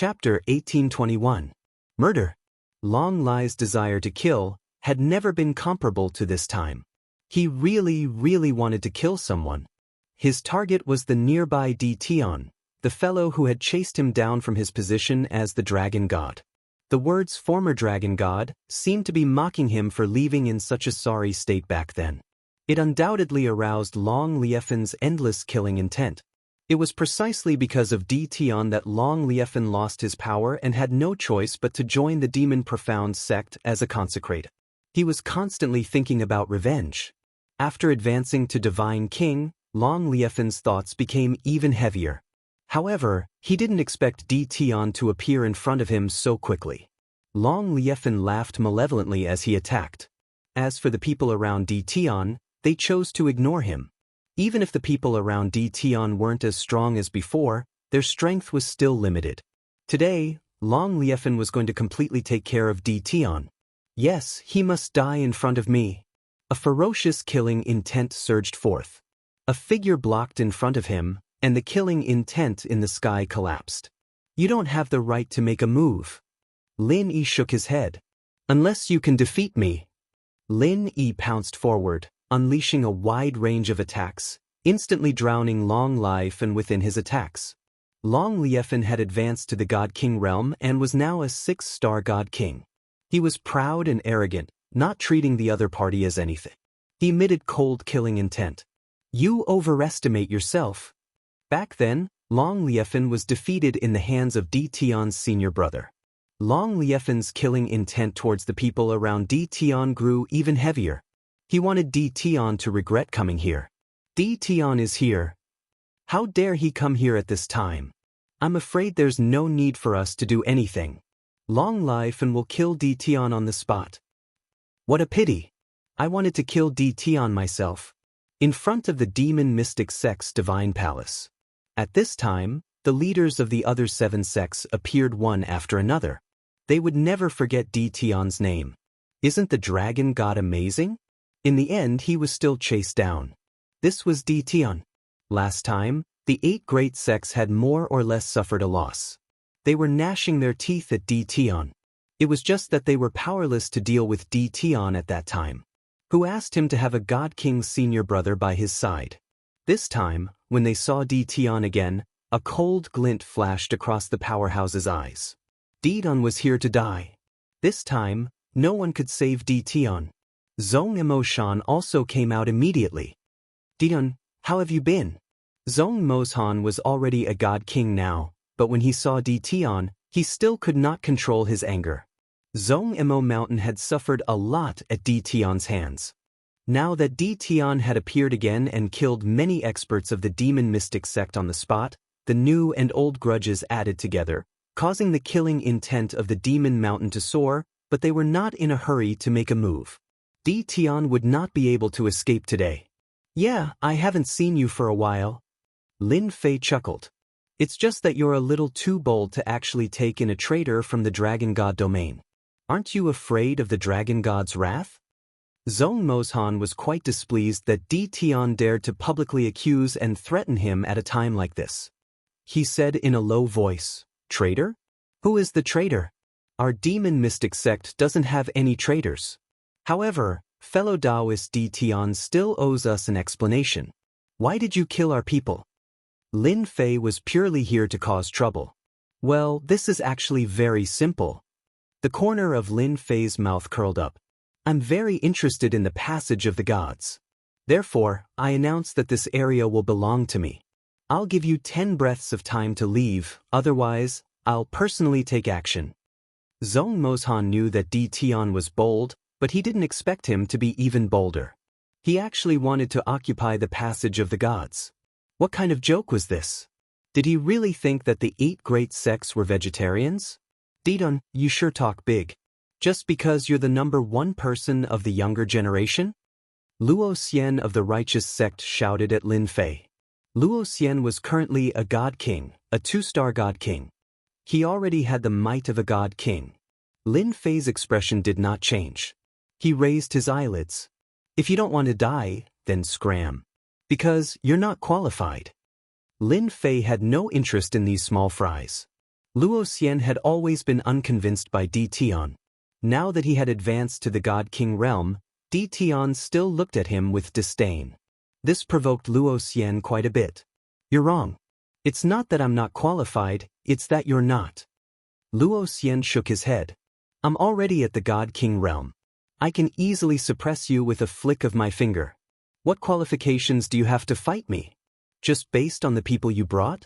Chapter 1821. Murder. Long Lai's desire to kill had never been comparable to this time. He really wanted to kill someone. His target was the nearby Di Tian, the fellow who had chased him down from his position as the dragon god. The words former dragon god seemed to be mocking him for leaving in such a sorry state back then. It undoubtedly aroused Long Liefen's endless killing intent. It was precisely because of Di Tian that Long Liefen lost his power and had no choice but to join the Demon Profound sect as a consecrate. He was constantly thinking about revenge. After advancing to Divine King, Long Liefen's thoughts became even heavier. However, he didn't expect Di Tian to appear in front of him so quickly. Long Liefen laughed malevolently as he attacked. As for the people around Di Tian, they chose to ignore him. Even if the people around Di Tian weren't as strong as before, their strength was still limited. Today, Long Liefen was going to completely take care of Di Tian. Yes, he must die in front of me. A ferocious killing intent surged forth. A figure blocked in front of him, and the killing intent in the sky collapsed. You don't have the right to make a move. Lin Yi shook his head. Unless you can defeat me. Lin Yi pounced forward, unleashing a wide range of attacks, instantly drowning Long Liefen within his attacks. Long Liefen had advanced to the God King realm and was now a 6-star God King. He was proud and arrogant, not treating the other party as anything. He emitted cold killing intent. You overestimate yourself. Back then, Long Liefen was defeated in the hands of Di Tian's senior brother. Long Liefen's killing intent towards the people around Di Tian grew even heavier. He wanted Di Tian to regret coming here. Di Tian is here. How dare he come here at this time? I'm afraid there's no need for us to do anything. Long Liefen will kill Di Tian on the spot. What a pity. I wanted to kill Di Tian myself. In front of the demon mystic sect's divine palace. At this time, the leaders of the other 7 sects appeared one after another. They would never forget Di Tian's name. Isn't the dragon god amazing? In the end, he was still chased down. This was Di Tian. Last time, the 8 great sects had more or less suffered a loss. They were gnashing their teeth at Di Tian. It was just that they were powerless to deal with Di Tian at that time, who asked him to have a God King's senior brother by his side. This time, when they saw Di Tian again, a cold glint flashed across the powerhouse's eyes. Di Tian was here to die. This time, no one could save Di Tian. Zhong Emoshan also came out immediately. Di Tian, how have you been? Zhong Moshan was already a God King now, but when he saw Di Tian, he still could not control his anger. Zhong Emo Mountain had suffered a lot at Di Tian's hands. Now that Di Tian had appeared again and killed many experts of the demon mystic sect on the spot, the new and old grudges added together, causing the killing intent of the demon mountain to soar, but they were not in a hurry to make a move. Di Tian would not be able to escape today. Yeah, I haven't seen you for a while. Lin Fei chuckled. It's just that you're a little too bold to actually take in a traitor from the dragon god domain. Aren't you afraid of the dragon god's wrath? Zhong Moshan was quite displeased that Di Tian dared to publicly accuse and threaten him at a time like this. He said in a low voice, Traitor? Who is the traitor? Our demon mystic sect doesn't have any traitors. However, fellow Taoist Di Tian still owes us an explanation. Why did you kill our people? Lin Fei was purely here to cause trouble. Well, this is actually very simple. The corner of Lin Fei's mouth curled up. I'm very interested in the passage of the gods. Therefore, I announce that this area will belong to me. I'll give you 10 breaths of time to leave, otherwise, I'll personally take action. Zhong Moshan knew that Di Tian was bold, but he didn't expect him to be even bolder. He actually wanted to occupy the passage of the gods. What kind of joke was this? Did he really think that the 8 great sects were vegetarians? Di Tian, you sure talk big. Just because you're the #1 person of the younger generation? Luo Xian of the righteous sect shouted at Lin Fei. Luo Xian was currently a god king, a 2-star god king. He already had the might of a god king. Lin Fei's expression did not change. He raised his eyelids. If you don't want to die, then scram. Because you're not qualified. Lin Fei had no interest in these small fries. Luo Xian had always been unconvinced by Di Tian. Now that he had advanced to the God King realm, Di Tian still looked at him with disdain. This provoked Luo Xian quite a bit. "You're wrong. It's not that I'm not qualified, it's that you're not." Luo Xian shook his head. "I'm already at the God King realm. I can easily suppress you with a flick of my finger. What qualifications do you have to fight me? Just based on the people you brought?"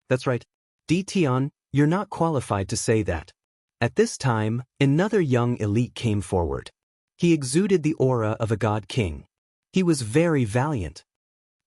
"That's right. Di Tian, you're not qualified to say that." At this time, another young elite came forward. He exuded the aura of a God King. He was very valiant.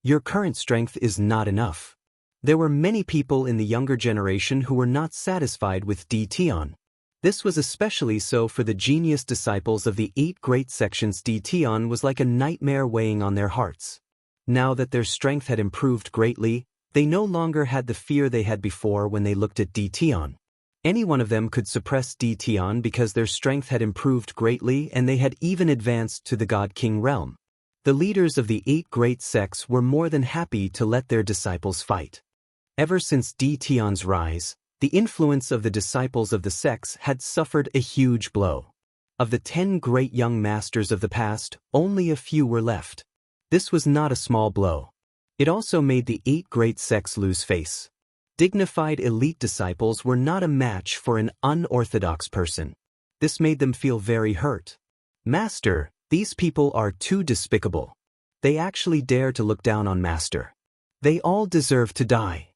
"Your current strength is not enough." There were many people in the younger generation who were not satisfied with Di Tian. This was especially so for the genius disciples of the 8 great sections. Di Tian was like a nightmare weighing on their hearts. Now that their strength had improved greatly, they no longer had the fear they had before when they looked at Di Tian. Any one of them could suppress Di Tian because their strength had improved greatly and they had even advanced to the God King realm. The leaders of the 8 great sects were more than happy to let their disciples fight. Ever since Di Tian's rise, the influence of the disciples of the sects had suffered a huge blow. Of the 10 great young masters of the past, only a few were left. This was not a small blow. It also made the 8 great sects lose face. Dignified elite disciples were not a match for an unorthodox person. This made them feel very hurt. "Master, these people are too despicable. They actually dare to look down on Master. They all deserve to die."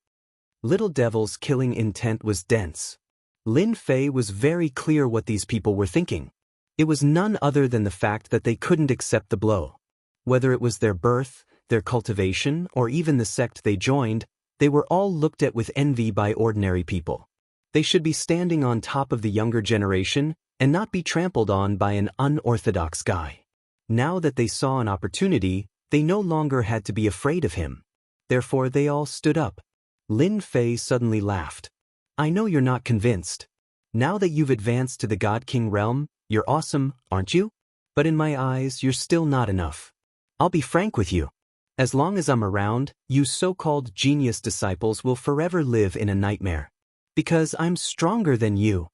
Little Devil's killing intent was dense. Lin Fei was very clear what these people were thinking. It was none other than the fact that they couldn't accept the blow. Whether it was their birth, their cultivation, or even the sect they joined, they were all looked at with envy by ordinary people. They should be standing on top of the younger generation and not be trampled on by an unorthodox guy. Now that they saw an opportunity, they no longer had to be afraid of him. Therefore they all stood up. Lin Fei suddenly laughed. "I know you're not convinced. Now that you've advanced to the God King realm, you're awesome, aren't you? But in my eyes, you're still not enough. I'll be frank with you. As long as I'm around, you so-called genius disciples will forever live in a nightmare. Because I'm stronger than you."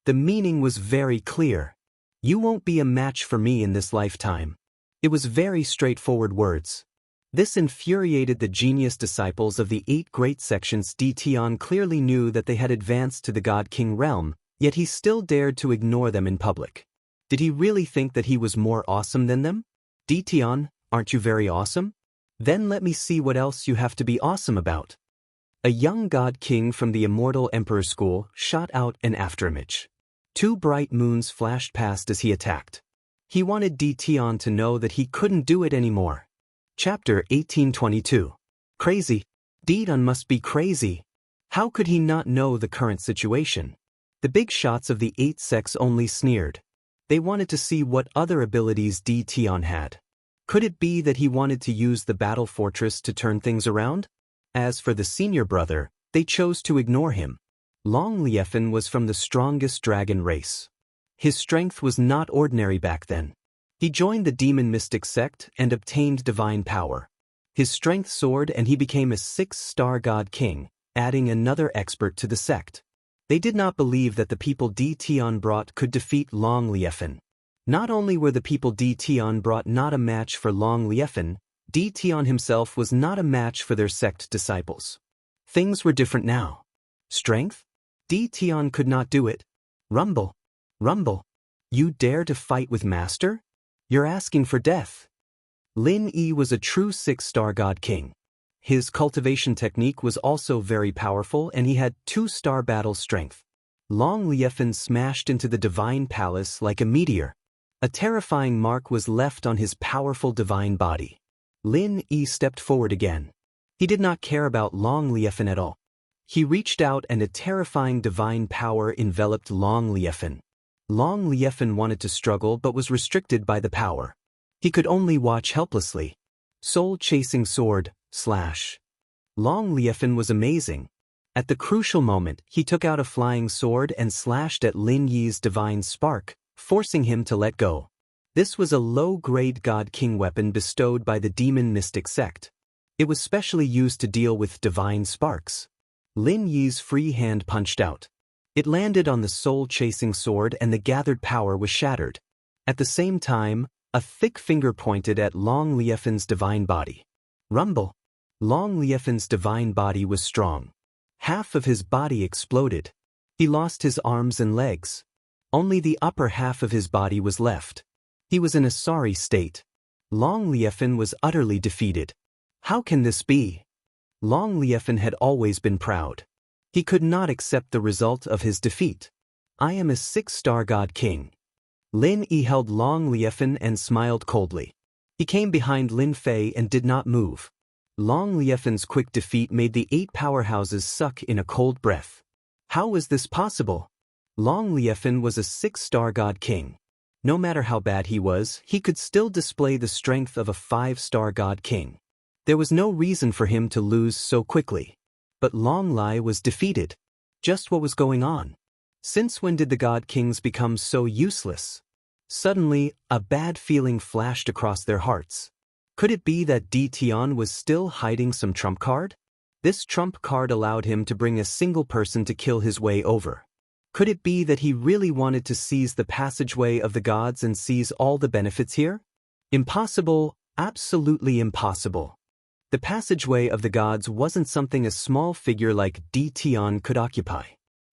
The meaning was very clear. "You won't be a match for me in this lifetime." It was very straightforward words. This infuriated the genius disciples of the 8 great sections. Di Tian clearly knew that they had advanced to the God King realm, yet he still dared to ignore them in public. Did he really think that he was more awesome than them? "Di Tian, aren't you very awesome? Then let me see what else you have to be awesome about." A young God King from the Immortal Emperor School shot out an afterimage. 2 bright moons flashed past as he attacked. He wanted Di Tian to know that he couldn't do it anymore. Chapter 1822. Crazy. Di Tian must be crazy. How could he not know the current situation? The big shots of the 8 sects only sneered. They wanted to see what other abilities Di Tian had. Could it be that he wanted to use the battle fortress to turn things around? As for the senior brother, they chose to ignore him. Long Liefen was from the strongest dragon race. His strength was not ordinary back then. He joined the demon mystic sect and obtained divine power. His strength soared and he became a 6-star God King, adding another expert to the sect. They did not believe that the people Di Tian brought could defeat Long Liefen. Not only were the people Di Tian brought not a match for Long Liefen, Di Tian himself was not a match for their sect disciples. Things were different now. Strength? Di Tian could not do it. Rumble. Rumble. You dare to fight with Master? You're asking for death. Lin Yi was a true 6-star God King. His cultivation technique was also very powerful and he had 2-star battle strength. Long Liefen smashed into the divine palace like a meteor. A terrifying mark was left on his powerful divine body. Lin Yi stepped forward again. He did not care about Long Liefen at all. He reached out and a terrifying divine power enveloped Long Liefen. Long Liefen wanted to struggle but was restricted by the power. He could only watch helplessly. Soul-chasing sword, slash. Long Liefen was amazing. At the crucial moment, he took out a flying sword and slashed at Lin Yi's divine spark, forcing him to let go. This was a low-grade God King weapon bestowed by the demon mystic sect. It was specially used to deal with divine sparks. Lin Yi's free hand punched out. It landed on the soul-chasing sword and the gathered power was shattered. At the same time, a thick finger pointed at Long Liefen's divine body. Rumble. Long Liefen's divine body was strong. Half of his body exploded. He lost his arms and legs. Only the upper half of his body was left. He was in a sorry state. Long Liefen was utterly defeated. How can this be? Long Liefen had always been proud. He could not accept the result of his defeat. I am a 6-star god king. Lin Yi held Long Liefen and smiled coldly. He came behind Lin Fei and did not move. Long Liefen's quick defeat made the 8 powerhouses suck in a cold breath. How was this possible? Long Liefen was a 6-star god king. No matter how bad he was, he could still display the strength of a 5-star god king. There was no reason for him to lose so quickly. But Long Lai was defeated. Just what was going on? Since when did the god kings become so useless? Suddenly, a bad feeling flashed across their hearts. Could it be that Di Tian was still hiding some trump card? This trump card allowed him to bring a single person to kill his way over. Could it be that he really wanted to seize the passageway of the gods and seize all the benefits here? Impossible, absolutely impossible. The passageway of the gods wasn't something a small figure like Di Tian could occupy.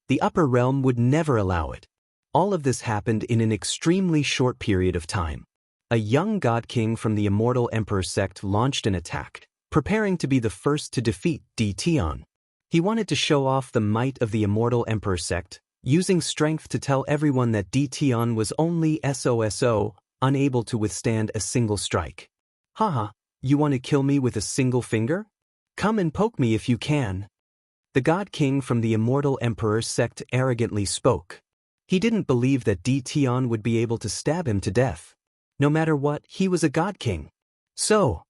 The upper realm would never allow it. All of this happened in an extremely short period of time. A young god king from the Immortal Emperor sect launched an attack, preparing to be the first to defeat Di Tian. He wanted to show off the might of the Immortal Emperor sect, using strength to tell everyone that Di Tian was only SOSO, unable to withstand a single strike. Haha. You want to kill me with a single finger? Come and poke me if you can. The God King from the Immortal Emperor sect arrogantly spoke. He didn't believe that Di Tian would be able to stab him to death. No matter what, he was a God King. So,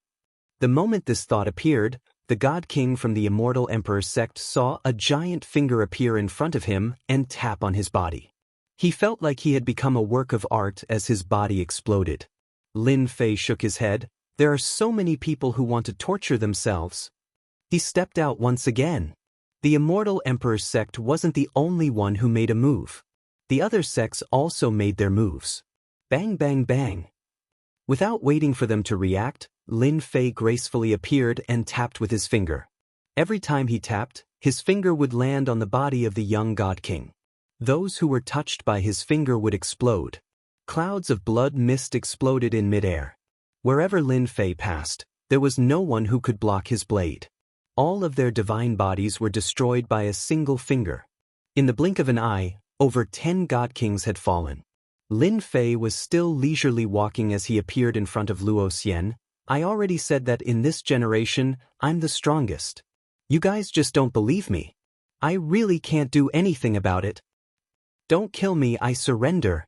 the moment this thought appeared, the God King from the Immortal Emperor sect saw a giant finger appear in front of him and tap on his body. He felt like he had become a work of art as his body exploded. Lin Fei shook his head. There are so many people who want to torture themselves. He stepped out once again. The Immortal Emperor sect wasn't the only one who made a move. The other sects also made their moves. Bang bang bang. Without waiting for them to react, Lin Fei gracefully appeared and tapped with his finger. Every time he tapped, his finger would land on the body of the young God King. Those who were touched by his finger would explode. Clouds of blood mist exploded in midair. Wherever Lin Fei passed, there was no one who could block his blade. All of their divine bodies were destroyed by a single finger. In the blink of an eye, over 10 God Kings had fallen. Lin Fei was still leisurely walking as he appeared in front of Luo Xian. I already said that in this generation, I'm the strongest. You guys just don't believe me. I really can't do anything about it. Don't kill me, I surrender.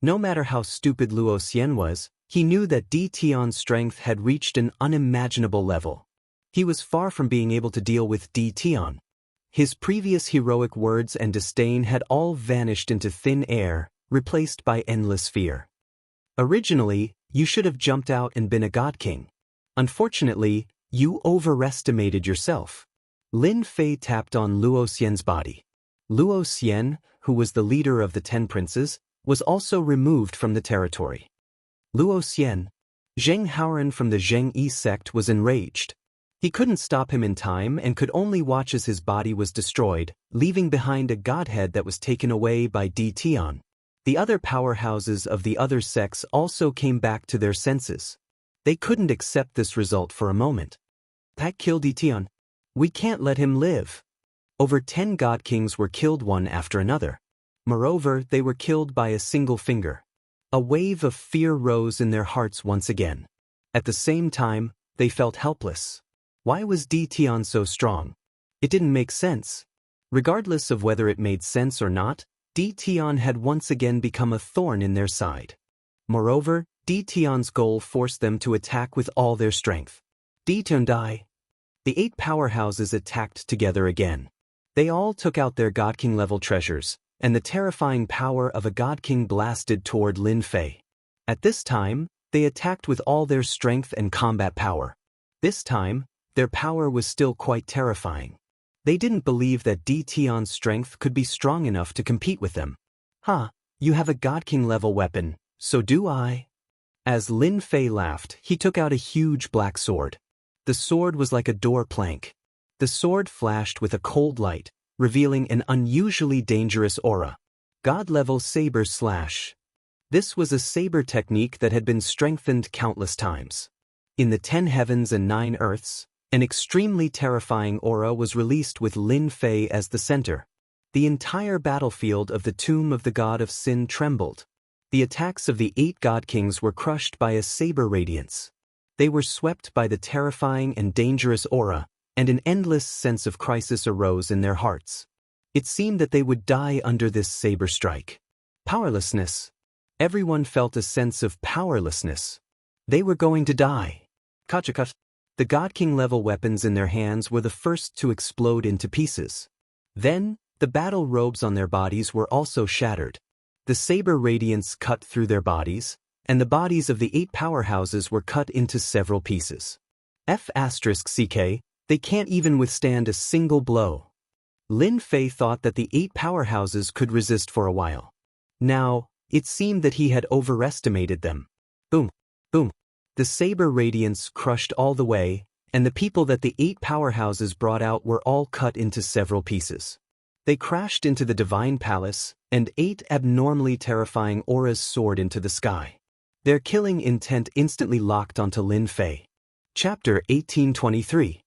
No matter how stupid Luo Xian was, he knew that Di Tian's strength had reached an unimaginable level. He was far from being able to deal with Di Tian. His previous heroic words and disdain had all vanished into thin air, replaced by endless fear. Originally, you should have jumped out and been a God King. Unfortunately, you overestimated yourself. Lin Fei tapped on Luo Xian's body. Luo Xian, who was the leader of the 10 princes, was also removed from the territory. Luo Xian, Zheng Haoren from the Zheng Yi sect was enraged. He couldn't stop him in time and could only watch as his body was destroyed, leaving behind a godhead that was taken away by Di Tian. The other powerhouses of the other sects also came back to their senses. They couldn't accept this result for a moment. That killed Di Tian. We can't let him live. Over 10 God Kings were killed one after another. Moreover, they were killed by a single finger. A wave of fear rose in their hearts once again. At the same time, they felt helpless. Why was Di Tian so strong? It didn't make sense. Regardless of whether it made sense or not, Di Tian had once again become a thorn in their side. Moreover, Di Tian's goal forced them to attack with all their strength. Di Tian died. The 8 powerhouses attacked together again. They all took out their God King level treasures, and the terrifying power of a God King blasted toward Lin Fei. At this time, they attacked with all their strength and combat power. This time, their power was still quite terrifying. They didn't believe that D. Tian's strength could be strong enough to compete with them. "Huh, you have a God King level weapon, so do I." As Lin Fei laughed, he took out a huge black sword. The sword was like a door plank. The sword flashed with a cold light, revealing an unusually dangerous aura. God-level saber slash. This was a saber technique that had been strengthened countless times. In the 10 heavens and 9 earths, an extremely terrifying aura was released with Lin Fei as the center. The entire battlefield of the tomb of the god of sin trembled. The attacks of the 8 god kings were crushed by a saber radiance. They were swept by the terrifying and dangerous aura, and an endless sense of crisis arose in their hearts. It seemed that they would die under this saber strike. Powerlessness. Everyone felt a sense of powerlessness. They were going to die. Kachakat. The God King level weapons in their hands were the first to explode into pieces. Then, the battle robes on their bodies were also shattered. The saber radiance cut through their bodies, and the bodies of the 8 powerhouses were cut into several pieces. F***CK, they can't even withstand a single blow. Lin Fei thought that the 8 powerhouses could resist for a while. Now, it seemed that he had overestimated them. Boom, boom. The saber radiance crushed all the way, and the people that the 8 powerhouses brought out were all cut into several pieces. They crashed into the divine palace, and 8 abnormally terrifying auras soared into the sky. Their killing intent instantly locked onto Lin Fei. Chapter 1823.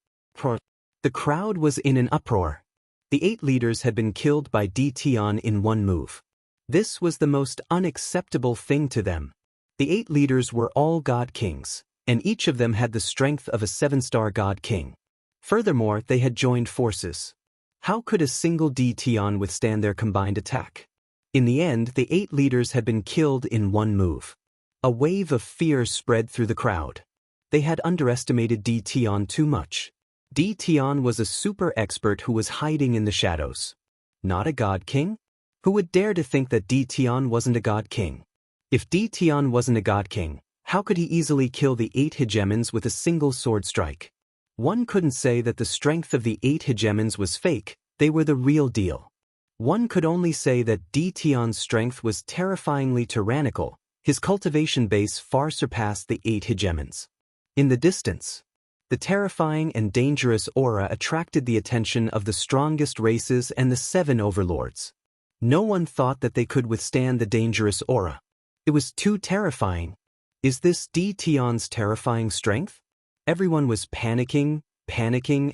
The crowd was in an uproar. The 8 leaders had been killed by D. Tian in one move. This was the most unacceptable thing to them. The 8 leaders were all God Kings, and each of them had the strength of a 7-star God King. Furthermore, they had joined forces. How could a single D. Tian withstand their combined attack? In the end, the 8 leaders had been killed in one move. A wave of fear spread through the crowd. They had underestimated D. Tian too much. D. Tian was a super expert who was hiding in the shadows. Not a God King? Who would dare to think that D. Tian wasn't a God King? If D. Tian wasn't a God King, how could he easily kill the 8 hegemons with a single sword strike? One couldn't say that the strength of the 8 hegemons was fake, they were the real deal. One could only say that D. Tian's strength was terrifyingly tyrannical. His cultivation base far surpassed the 8 hegemons. In the distance, the terrifying and dangerous aura attracted the attention of the strongest races and the 7 overlords. No one thought that they could withstand the dangerous aura. It was too terrifying. Is this D. Tian's terrifying strength? Everyone was panicking,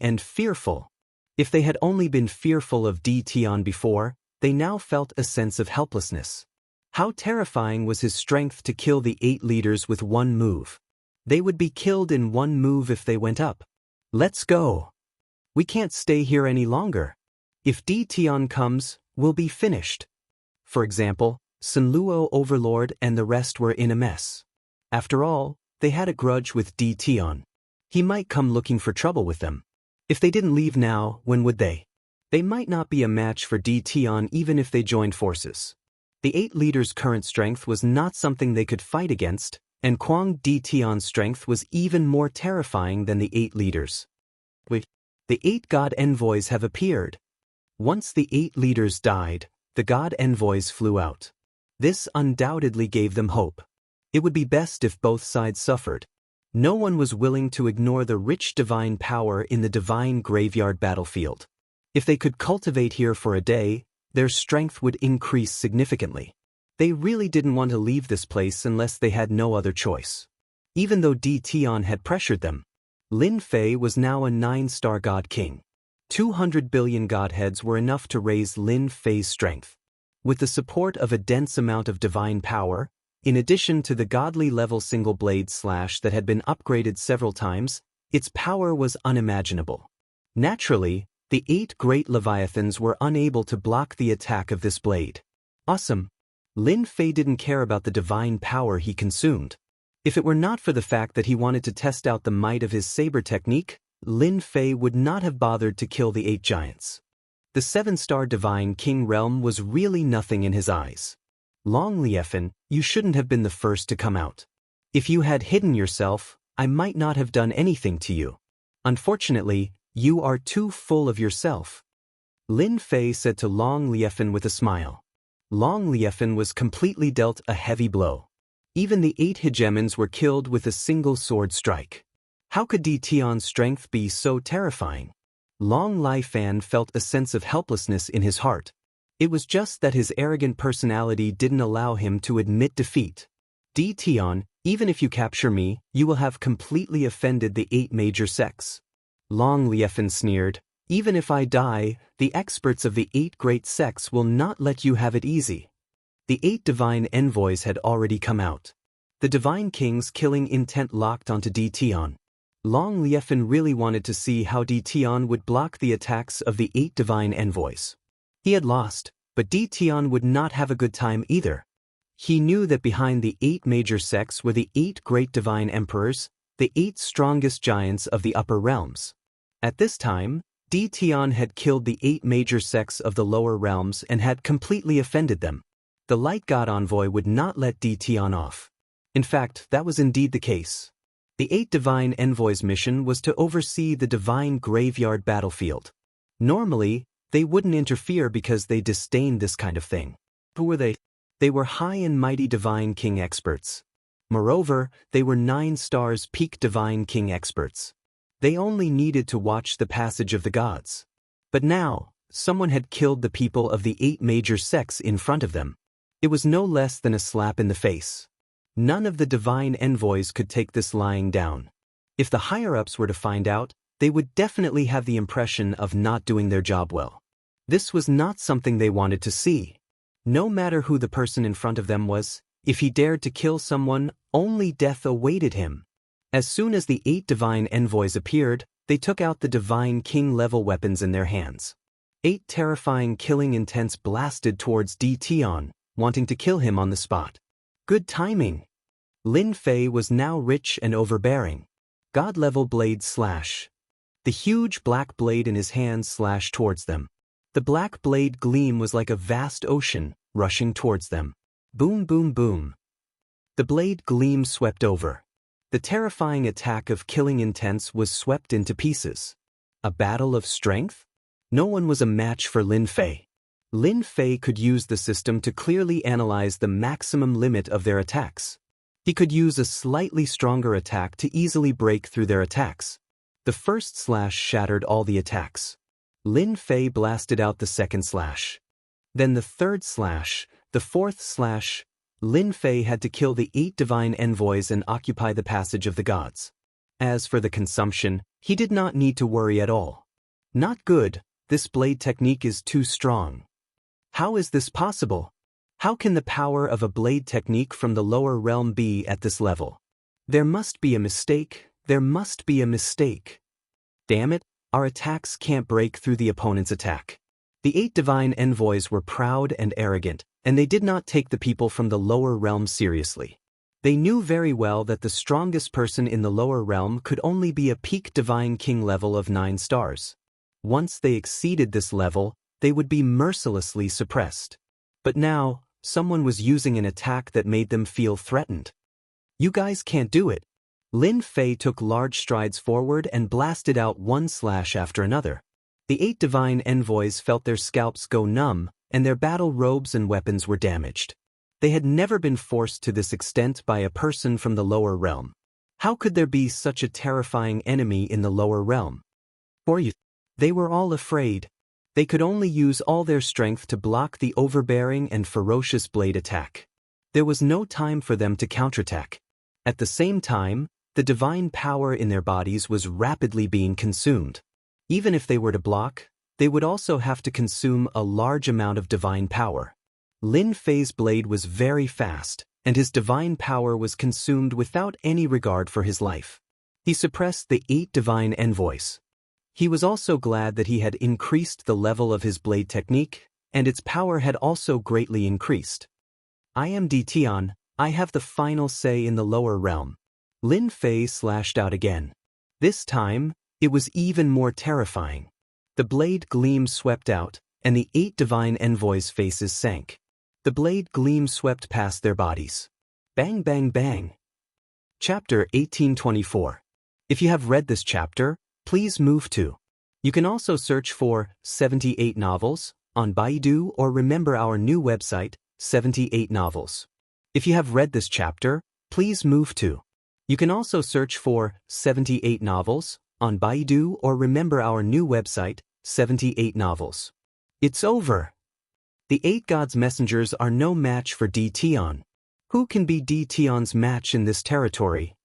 and fearful. If they had only been fearful of D. Tian before, they now felt a sense of helplessness. How terrifying was his strength to kill the 8 leaders with one move? They would be killed in one move if they went up. Let's go. We can't stay here any longer. If D. Tian comes, we'll be finished. For example, Sun Luo Overlord and the rest were in a mess. After all, they had a grudge with D. Tian. He might come looking for trouble with them. If they didn't leave now, when would they? They might not be a match for D. Tian even if they joined forces. The 8 leaders' current strength was not something they could fight against, and Kwang D. Tian's strength was even more terrifying than the 8 leaders. Wait, the 8 god envoys have appeared. Once the 8 leaders died, the god envoys flew out. This undoubtedly gave them hope. It would be best if both sides suffered. No one was willing to ignore the rich divine power in the divine graveyard battlefield. If they could cultivate here for a day, their strength would increase significantly. They really didn't want to leave this place unless they had no other choice. Even though D. Tian had pressured them, Lin Fei was now a 9-star God King. 200 billion godheads were enough to raise Lin Fei's strength. With the support of a dense amount of divine power, in addition to the godly level single blade slash that had been upgraded several times, its power was unimaginable. Naturally, the 8 great leviathans were unable to block the attack of this blade. Awesome. Lin Fei didn't care about the divine power he consumed. If it were not for the fact that he wanted to test out the might of his saber technique, Lin Fei would not have bothered to kill the 8 giants. The 7-star divine king realm was really nothing in his eyes. Long Liefen, you shouldn't have been the first to come out. If you had hidden yourself, I might not have done anything to you. Unfortunately, You are too full of yourself. Lin Fei said to Long Liefan with a smile. Long Liefan was completely dealt a heavy blow. Even the 8 hegemons were killed with a single sword strike. How could Di Tian's strength be so terrifying? Long Liefan felt a sense of helplessness in his heart. It was just that his arrogant personality didn't allow him to admit defeat. Di Tian, even if you capture me, you will have completely offended the 8 major sects. Long Liefan sneered. Even if I die, the experts of the 8 great sects will not let you have it easy. The 8 divine envoys had already come out. The divine king's killing intent locked onto Di Tian. Long Liefan really wanted to see how Di Tian would block the attacks of the 8 divine envoys. He had lost, but Di Tian would not have a good time either. He knew that behind the 8 major sects were the 8 great divine emperors, the 8 strongest giants of the upper realms. At this time, Di Tian had killed the 8 major sects of the lower realms and had completely offended them. The Light God Envoy would not let Di Tian off. In fact, that was indeed the case. The 8 divine envoys' mission was to oversee the divine graveyard battlefield. Normally, they wouldn't interfere because they disdained this kind of thing. Who were they? They were high and mighty divine king experts. Moreover, they were 9 stars peak divine king experts. They only needed to watch the passage of the gods. But now, someone had killed the people of the 8 major sects in front of them. It was no less than a slap in the face. None of the divine envoys could take this lying down. If the higher-ups were to find out, they would definitely have the impression of not doing their job well. This was not something they wanted to see. No matter who the person in front of them was, if he dared to kill someone, only death awaited him. As soon as the 8 divine envoys appeared, they took out the divine king-level weapons in their hands. 8 terrifying killing intents blasted towards Di Tian, wanting to kill him on the spot. Good timing. Lin Fei was now rich and overbearing. God-level blade slash. The huge black blade in his hand slashed towards them. The black blade gleam was like a vast ocean, rushing towards them. Boom, boom, boom. The blade gleam swept over. The terrifying attack of killing intents was swept into pieces. A battle of strength? No one was a match for Lin Fei. Lin Fei could use the system to clearly analyze the maximum limit of their attacks. He could use a slightly stronger attack to easily break through their attacks. The first slash shattered all the attacks. Lin Fei blasted out the second slash. Then the third slash, the fourth slash. Lin Fei had to kill the 8 divine envoys and occupy the passage of the gods. As for the consumption, he did not need to worry at all. Not good, this blade technique is too strong. How is this possible? How can the power of a blade technique from the lower realm be at this level? There must be a mistake, there must be a mistake. Damn it, our attacks can't break through the opponent's attack. The 8 divine envoys were proud and arrogant, and they did not take the people from the lower realm seriously. They knew very well that the strongest person in the lower realm could only be a peak divine king level of 9 stars. Once they exceeded this level, they would be mercilessly suppressed. But now, someone was using an attack that made them feel threatened. You guys can't do it. Lin Fei took large strides forward and blasted out one slash after another. The 8 divine envoys felt their scalps go numb, and their battle robes and weapons were damaged. They had never been forced to this extent by a person from the lower realm. How could there be such a terrifying enemy in the lower realm? They were all afraid. They could only use all their strength to block the overbearing and ferocious blade attack. There was no time for them to counterattack. At the same time, the divine power in their bodies was rapidly being consumed. Even if they were to block, they would also have to consume a large amount of divine power. Lin Fei's blade was very fast, and his divine power was consumed without any regard for his life. He suppressed the 8 divine envoys. He was also glad that he had increased the level of his blade technique, and its power had also greatly increased. I am Di Tian, I have the final say in the lower realm. Lin Fei slashed out again. This time, it was even more terrifying. The blade gleam swept out, and the 8 divine envoys' faces sank. The blade gleam swept past their bodies. Bang, bang, bang. Chapter 1824. If you have read this chapter, please move to You can also search for 78 novels on Baidu or remember our new website, 78 novels. If you have read this chapter, please move to. You can also search for 78 novels on Baidu or remember our new website, 78 novels. It's over. The 8 gods' messengers are no match for Di Tian. Who can be Di Tian's match in this territory?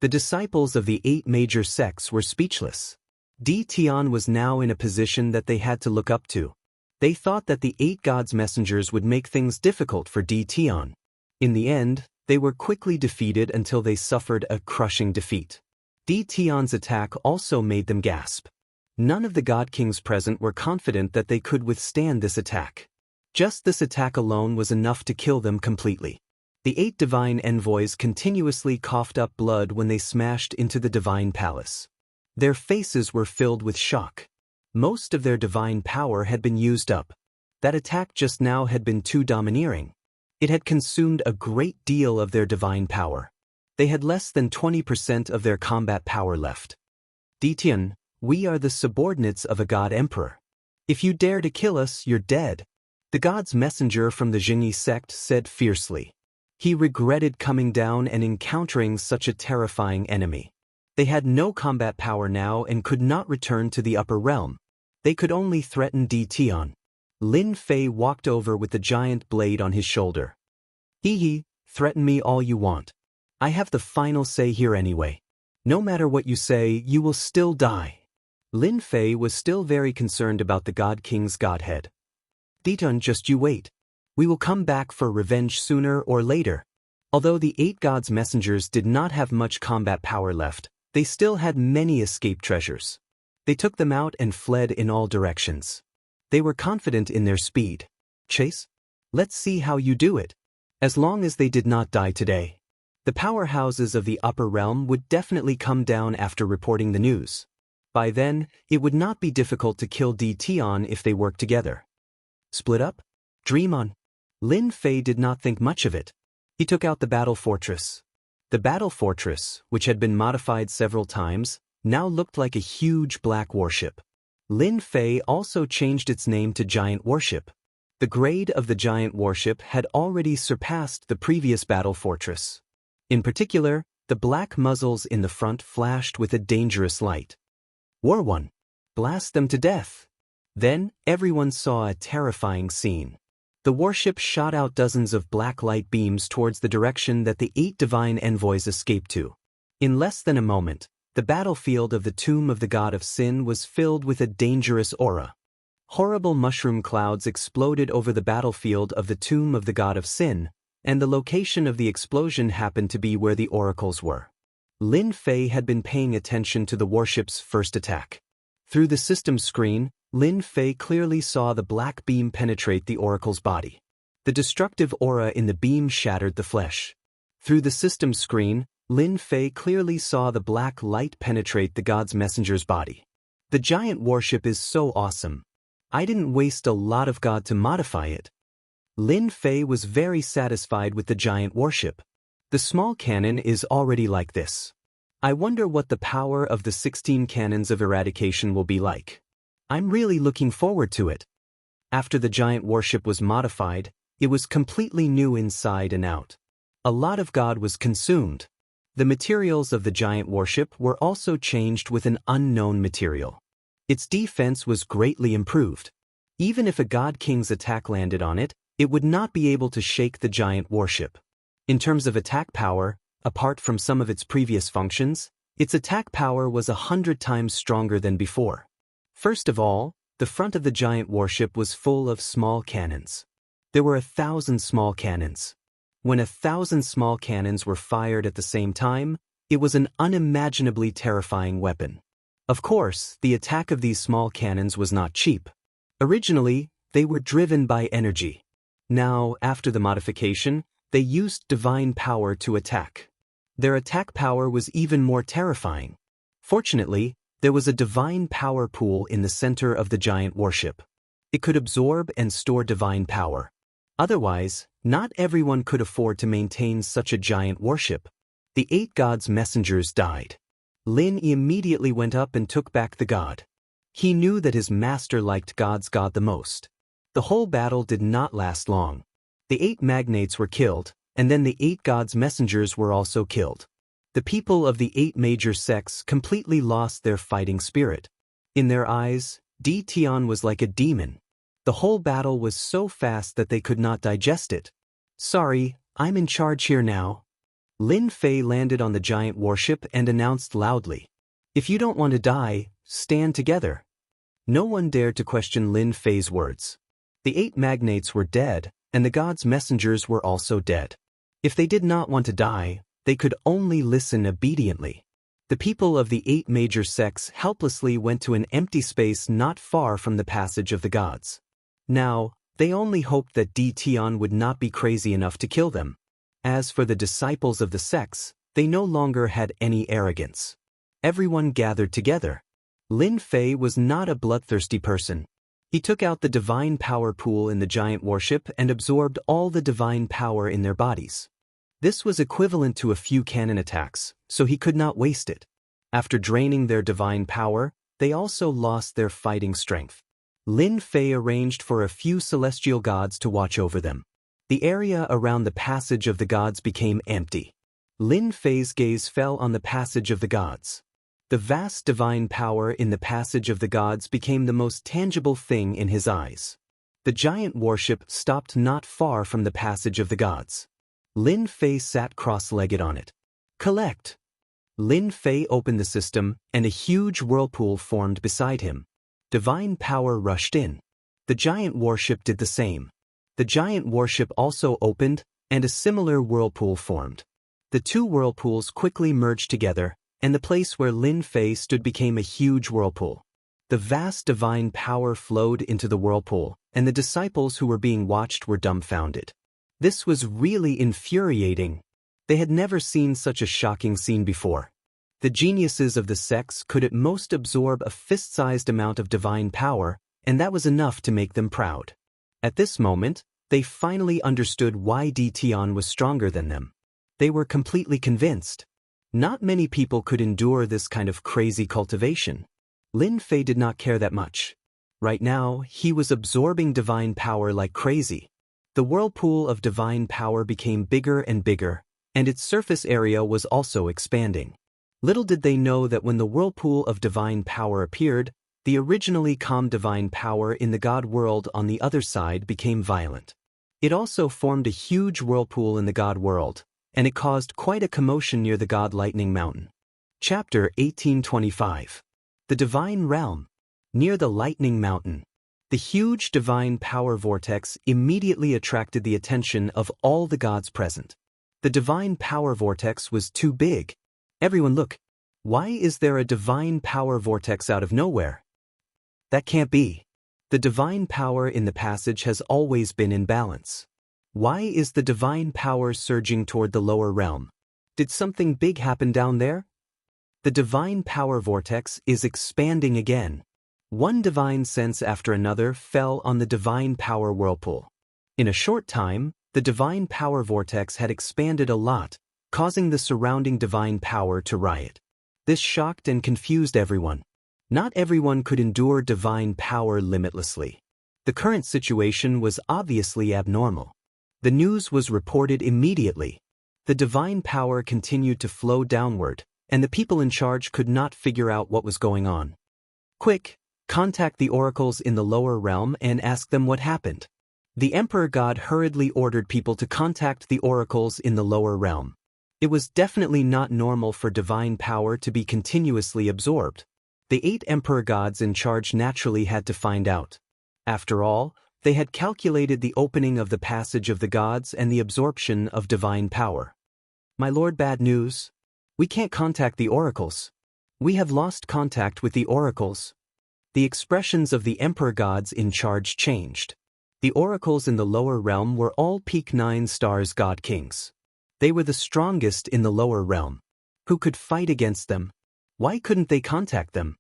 The disciples of the 8 major sects were speechless. Di Tian was now in a position that they had to look up to. They thought that the 8 gods' messengers would make things difficult for Di Tian. In the end, they were quickly defeated until they suffered a crushing defeat. Di Tian's attack also made them gasp. None of the god kings present were confident that they could withstand this attack. Just this attack alone was enough to kill them completely. The 8 divine envoys continuously coughed up blood when they smashed into the divine palace. Their faces were filled with shock. Most of their divine power had been used up. That attack just now had been too domineering. It had consumed a great deal of their divine power. They had less than 20% of their combat power left. Di Tian, we are the subordinates of a god emperor. If you dare to kill us, you're dead. The god's messenger from the Xingyi sect said fiercely. He regretted coming down and encountering such a terrifying enemy. They had no combat power now and could not return to the upper realm. They could only threaten Di Tian. Lin Fei walked over with the giant blade on his shoulder. Hee, threaten me all you want. I have the final say here anyway. No matter what you say, you will still die. Lin Fei was still very concerned about the God King's godhead. Di Tian, just you wait. We will come back for revenge sooner or later. Although the 8 gods' messengers did not have much combat power left, they still had many escape treasures. They took them out and fled in all directions. They were confident in their speed. Chase? Let's see how you do it. As long as they did not die today. The powerhouses of the upper realm would definitely come down after reporting the news. By then, it would not be difficult to kill Di Tian if they worked together. Split up? Dream on. Lin Fei did not think much of it. He took out the battle fortress. The battle fortress, which had been modified several times, now looked like a huge black warship. Lin Fei also changed its name to Giant Warship. The grade of the giant warship had already surpassed the previous battle fortress. In particular, the black muzzles in the front flashed with a dangerous light. War 1. Blast them to death. Then, everyone saw a terrifying scene. The warship shot out dozens of black light beams towards the direction that the 8 divine envoys escaped to. In less than a moment, the battlefield of the tomb of the god of sin was filled with a dangerous aura. Horrible mushroom clouds exploded over the battlefield of the tomb of the god of sin, and the location of the explosion happened to be where the oracles were. Lin Fei had been paying attention to the warship's first attack. Through the system screen, Lin Fei clearly saw the black beam penetrate the oracle's body. The destructive aura in the beam shattered the flesh. Through the system screen, Lin Fei clearly saw the black light penetrate the god's messenger's body. The giant warship is so awesome. I didn't waste a lot of god to modify it. Lin Fei was very satisfied with the giant warship. The small cannon is already like this. I wonder what the power of the 16 cannons of eradication will be like. I'm really looking forward to it. After the giant warship was modified, it was completely new inside and out. A lot of god was consumed. The materials of the giant warship were also changed with an unknown material. Its defense was greatly improved. Even if a god king's attack landed on it, it would not be able to shake the giant warship. In terms of attack power, apart from some of its previous functions, its attack power was 100 times stronger than before. First of all, the front of the giant warship was full of small cannons. There were 1,000 small cannons. When 1,000 small cannons were fired at the same time, it was an unimaginably terrifying weapon. Of course, the attack of these small cannons was not cheap. Originally, they were driven by energy. Now, after the modification, they used divine power to attack. Their attack power was even more terrifying. Fortunately, there was a divine power pool in the center of the giant warship. It could absorb and store divine power. Otherwise, not everyone could afford to maintain such a giant warship. The 8 gods' messengers died. Lin immediately went up and took back the god. He knew that his master liked God's God the most. The whole battle did not last long. The 8 magnates were killed, and then the 8 gods' messengers were also killed. The people of the 8 major sects completely lost their fighting spirit. In their eyes, Di Tian was like a demon. The whole battle was so fast that they could not digest it. "Sorry, I'm in charge here now." Lin Fei landed on the giant warship and announced loudly, "If you don't want to die, stand together." No one dared to question Lin Fei's words. The 8 magnates were dead, and the gods' messengers were also dead. If they did not want to die, they could only listen obediently. The people of the 8 major sects helplessly went to an empty space not far from the passage of the gods. Now, they only hoped that Di Tian would not be crazy enough to kill them. As for the disciples of the sects, they no longer had any arrogance. Everyone gathered together. Lin Fei was not a bloodthirsty person. He took out the divine power pool in the giant warship and absorbed all the divine power in their bodies. This was equivalent to a few cannon attacks, so he could not waste it. After draining their divine power, they also lost their fighting strength. Lin Fei arranged for a few celestial gods to watch over them. The area around the passage of the gods became empty. Lin Fei's gaze fell on the passage of the gods. The vast divine power in the passage of the gods became the most tangible thing in his eyes. The giant warship stopped not far from the passage of the gods. Lin Fei sat cross-legged on it. "Collect." Lin Fei opened the system, and a huge whirlpool formed beside him. Divine power rushed in. The giant warship did the same. The giant warship also opened, and a similar whirlpool formed. The 2 whirlpools quickly merged together, and the place where Lin Fei stood became a huge whirlpool. The vast divine power flowed into the whirlpool, and the disciples who were being watched were dumbfounded. This was really infuriating. They had never seen such a shocking scene before. The geniuses of the sects could at most absorb a fist-sized amount of divine power, and that was enough to make them proud. At this moment, they finally understood why Di Tian was stronger than them. They were completely convinced. Not many people could endure this kind of crazy cultivation. Lin Fei did not care that much. Right now, he was absorbing divine power like crazy. The whirlpool of divine power became bigger and bigger, and its surface area was also expanding. Little did they know that when the whirlpool of divine power appeared, the originally calm divine power in the god world on the other side became violent. It also formed a huge whirlpool in the god world, and it caused quite a commotion near the god lightning mountain. Chapter 1825. The Divine Realm. Near the lightning mountain. The huge divine power vortex immediately attracted the attention of all the gods present. The divine power vortex was too big. "Everyone look. Why is there a divine power vortex out of nowhere? That can't be. The divine power in the passage has always been in balance. Why is the divine power surging toward the lower realm? Did something big happen down there? The divine power vortex is expanding again." One divine sense after another fell on the divine power whirlpool. In a short time, the divine power vortex had expanded a lot, causing the surrounding divine power to riot. This shocked and confused everyone. Not everyone could endure divine power limitlessly. The current situation was obviously abnormal. The news was reported immediately. The divine power continued to flow downward, and the people in charge could not figure out what was going on. "Quick, contact the oracles in the lower realm and ask them what happened." The Emperor God hurriedly ordered people to contact the oracles in the lower realm. It was definitely not normal for divine power to be continuously absorbed. The 8 Emperor Gods in charge naturally had to find out. After all, they had calculated the opening of the passage of the gods and the absorption of divine power. "My lord, bad news. We can't contact the oracles. We have lost contact with the oracles." The expressions of the Emperor Gods in charge changed. The oracles in the lower realm were all peak 9 stars god kings. They were the strongest in the lower realm. Who could fight against them? Why couldn't they contact them?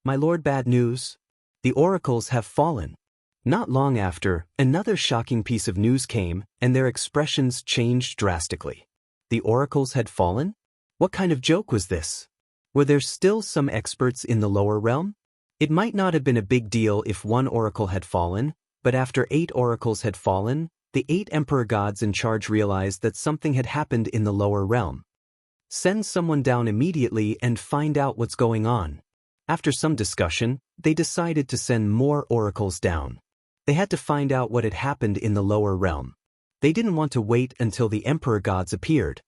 "My lord, bad news. The oracles have fallen." Not long after, another shocking piece of news came, and their expressions changed drastically. The oracles had fallen? What kind of joke was this? Were there still some experts in the lower realm? It might not have been a big deal if one oracle had fallen, but after 8 oracles had fallen, the 8 emperor gods in charge realized that something had happened in the lower realm. Send someone down immediately and find out what's going on. After some discussion, they decided to send more oracles down. They had to find out what had happened in the lower realm. They didn't want to wait until the emperor gods appeared.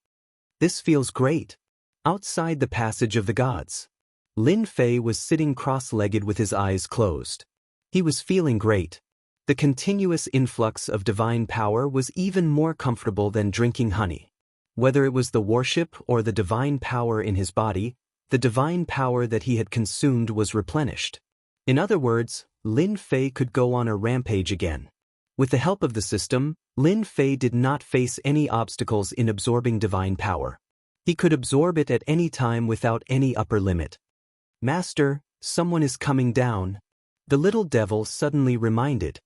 This feels great. Outside the passage of the gods, Lin Fei was sitting cross-legged with his eyes closed. He was feeling great. The continuous influx of divine power was even more comfortable than drinking honey. Whether it was the worship or the divine power in his body, the divine power that he had consumed was replenished. In other words, Lin Fei could go on a rampage again. With the help of the system, Lin Fei did not face any obstacles in absorbing divine power. He could absorb it at any time without any upper limit. Master, someone is coming down, the little devil suddenly reminded.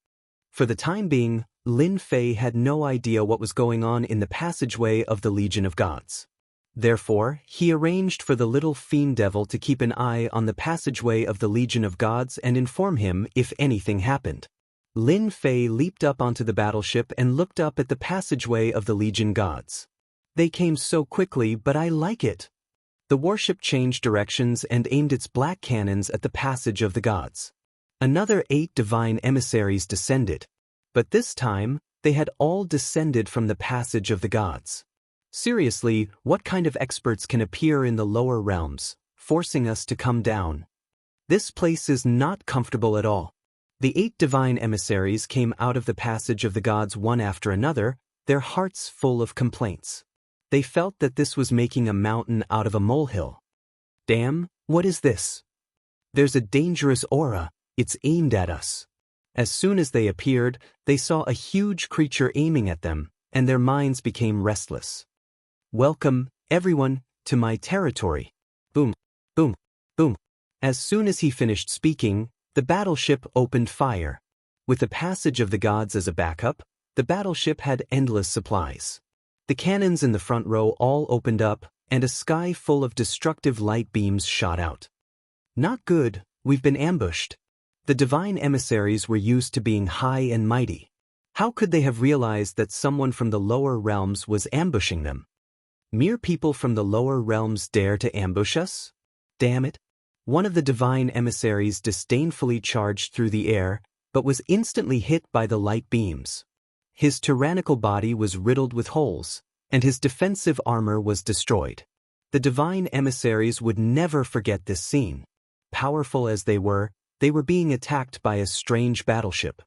For the time being, Lin Fei had no idea what was going on in the passageway of the Legion of Gods. Therefore, he arranged for the little fiend devil to keep an eye on the passageway of the Legion of Gods and inform him if anything happened. Lin Fei leaped up onto the battleship and looked up at the passageway of the Legion Gods. They came so quickly, but I like it. The warship changed directions and aimed its black cannons at the passage of the gods. Another 8 divine emissaries descended. But this time, they had all descended from the passage of the gods. Seriously, what kind of experts can appear in the lower realms, forcing us to come down? This place is not comfortable at all. The 8 divine emissaries came out of the passage of the gods one after another, their hearts full of complaints. They felt that this was making a mountain out of a molehill. Damn, what is this? There's a dangerous aura, it's aimed at us. As soon as they appeared, they saw a huge creature aiming at them, and their minds became restless. Welcome, everyone, to my territory. Boom, boom, boom. As soon as he finished speaking, the battleship opened fire. With the passage of the gods as a backup, the battleship had endless supplies. The cannons in the front row all opened up, and a sky full of destructive light beams shot out. Not good, we've been ambushed. The divine emissaries were used to being high and mighty. How could they have realized that someone from the lower realms was ambushing them? Mere people from the lower realms dare to ambush us? Damn it. One of the divine emissaries disdainfully charged through the air, but was instantly hit by the light beams. His tyrannical body was riddled with holes, and his defensive armor was destroyed. The divine emissaries would never forget this scene. Powerful as they were being attacked by a strange battleship.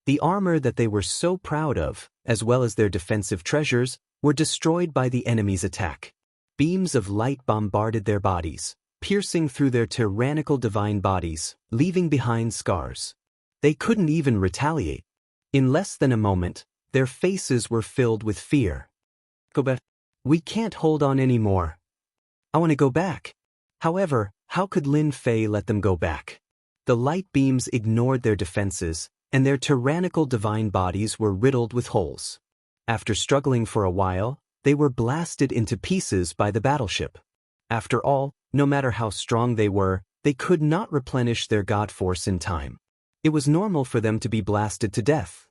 The armor that they were so proud of, as well as their defensive treasures, were destroyed by the enemy's attack. Beams of light bombarded their bodies, piercing through their tyrannical divine bodies, leaving behind scars. They couldn't even retaliate. In less than a moment, their faces were filled with fear. Go back. We can't hold on anymore. I want to go back. However, how could Lin Fei let them go back? The light beams ignored their defenses, and their tyrannical divine bodies were riddled with holes. After struggling for a while, they were blasted into pieces by the battleship. After all, no matter how strong they were, they could not replenish their god force in time. It was normal for them to be blasted to death.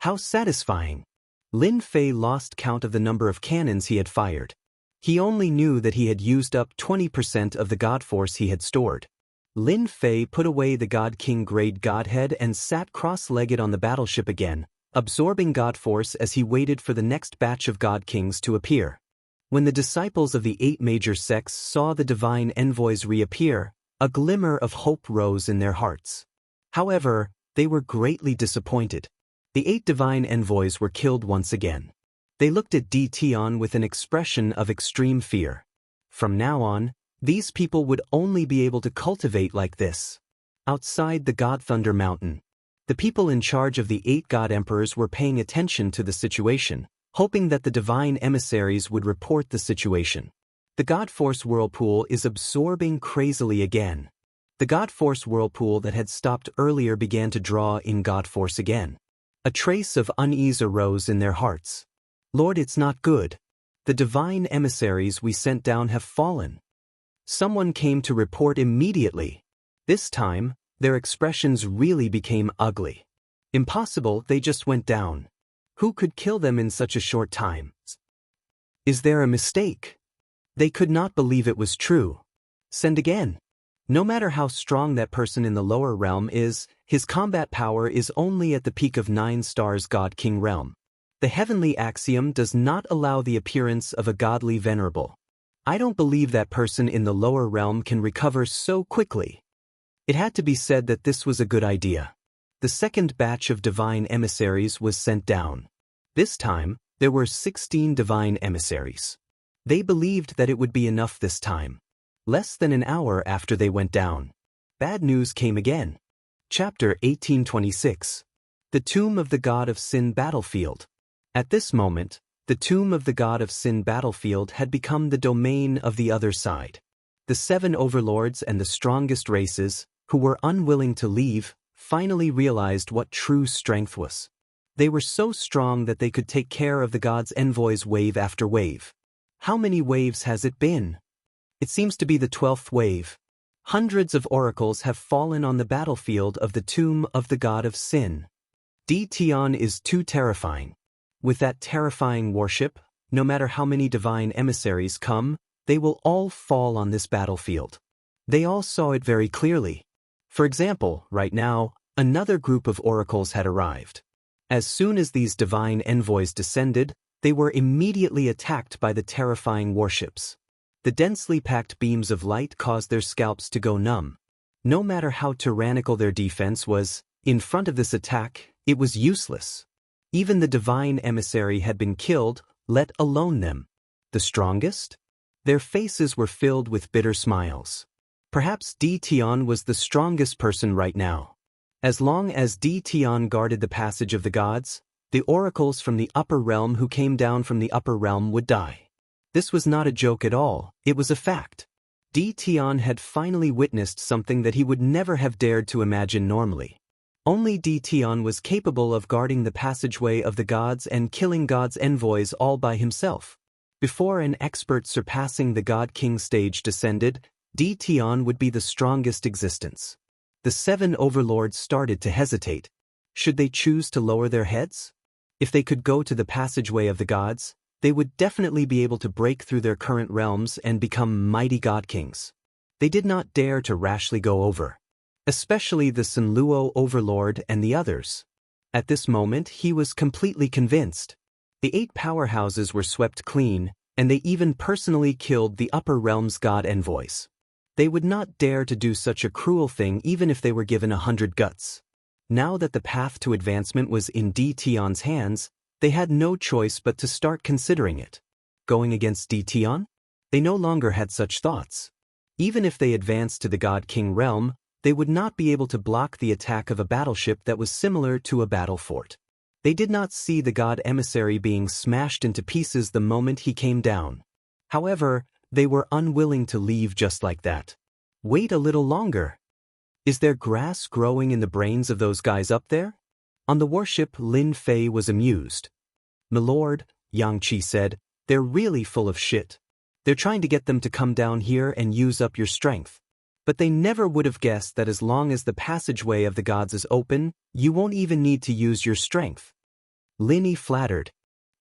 How satisfying! Lin Fei lost count of the number of cannons he had fired. He only knew that he had used up 20% of the god force he had stored. Lin Fei put away the God King grade godhead and sat cross-legged on the battleship again, absorbing god force as he waited for the next batch of god kings to appear. When the disciples of the 8 major sects saw the divine envoys reappear, a glimmer of hope rose in their hearts. However, they were greatly disappointed. The 8 divine envoys were killed once again. They looked at Tion with an expression of extreme fear. From now on, these people would only be able to cultivate like this. Outside the God Thunder Mountain, the people in charge of the 8 God Emperors were paying attention to the situation, hoping that the divine emissaries would report the situation. The God Force whirlpool is absorbing crazily again. The God Force whirlpool that had stopped earlier began to draw in God Force again. A trace of unease arose in their hearts. Lord, it's not good. The divine emissaries we sent down have fallen. Someone came to report immediately. This time, Their expressions really became ugly. Impossible, they just went down. Who could kill them in such a short time? Is there a mistake? They could not believe it was true. Send again. No matter how strong that person in the lower realm is, his combat power is only at the peak of 9 stars God King realm. The heavenly axiom does not allow the appearance of a godly venerable. I don't believe that person in the lower realm can recover so quickly. It had to be said that this was a good idea. The second batch of divine emissaries was sent down. This time, there were 16 divine emissaries. They believed that it would be enough this time. Less than an hour after they went down, bad news came again. Chapter 1826. The Tomb of the God of Sin Battlefield. At this moment, the Tomb of the God of Sin Battlefield had become the domain of the other side. The 7 overlords and the strongest races, who were unwilling to leave, finally realized what true strength was. They were so strong that they could take care of the gods' envoys wave after wave. How many waves has it been? It seems to be the 12th wave. Hundreds of oracles have fallen on the battlefield of the Tomb of the God of Sin. Tian is too terrifying. With that terrifying worship, no matter how many divine emissaries come, they will all fall on this battlefield. They all saw it very clearly. For example, right now, another group of oracles had arrived. As soon as these divine envoys descended, they were immediately attacked by the terrifying warships. The densely packed beams of light caused their scalps to go numb. No matter how tyrannical their defense was, in front of this attack, it was useless. Even the divine emissary had been killed, let alone them. The strongest? Their faces were filled with bitter smiles. Perhaps Tian was the strongest person right now. As long as Tian guarded the passage of the gods, the oracles from the upper realm who came down from the upper realm would die. This was not a joke at all, it was a fact. Tian had finally witnessed something that he would never have dared to imagine normally. Only Tian was capable of guarding the passageway of the gods and killing gods' envoys all by himself. Before an expert surpassing the God King stage descended, Tian would be the strongest existence. The 7 overlords started to hesitate. Should they choose to lower their heads? If they could go to the passageway of the gods, they would definitely be able to break through their current realms and become mighty god kings. They did not dare to rashly go over. Especially the Sunluo overlord and the others. At this moment he was completely convinced. The 8 powerhouses were swept clean, and they even personally killed the upper realm's god envoys. They would not dare to do such a cruel thing even if they were given 100 guts. Now that the path to advancement was in Tian's hands, they had no choice but to start considering it. Going against Tian? They no longer had such thoughts. Even if they advanced to the God King realm, they would not be able to block the attack of a battleship that was similar to a battle fort. They did not see the god emissary being smashed into pieces the moment he came down. However, they were unwilling to leave just like that. Wait a little longer. Is there grass growing in the brains of those guys up there? On the warship, Lin Fei was amused. "Milord," Xianxia said, "they're really full of shit. They're trying to get them to come down here and use up your strength. But they never would have guessed that as long as the passageway of the gods is open, you won't even need to use your strength." Lin flattered.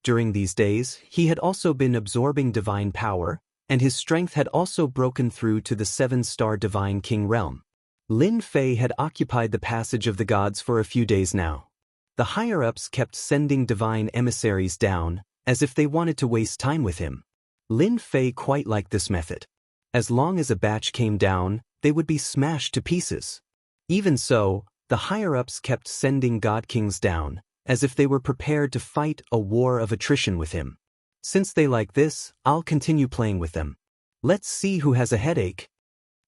During these days, he had also been absorbing divine power, and his strength had also broken through to the 7-star divine king realm. Lin Fei had occupied the passage of the gods for a few days now. The higher-ups kept sending divine emissaries down, as if they wanted to waste time with him. Lin Fei quite liked this method. As long as a batch came down, they would be smashed to pieces. Even so, the higher-ups kept sending god kings down, as if they were prepared to fight a war of attrition with him. Since they like this, I'll continue playing with them. Let's see who has a headache.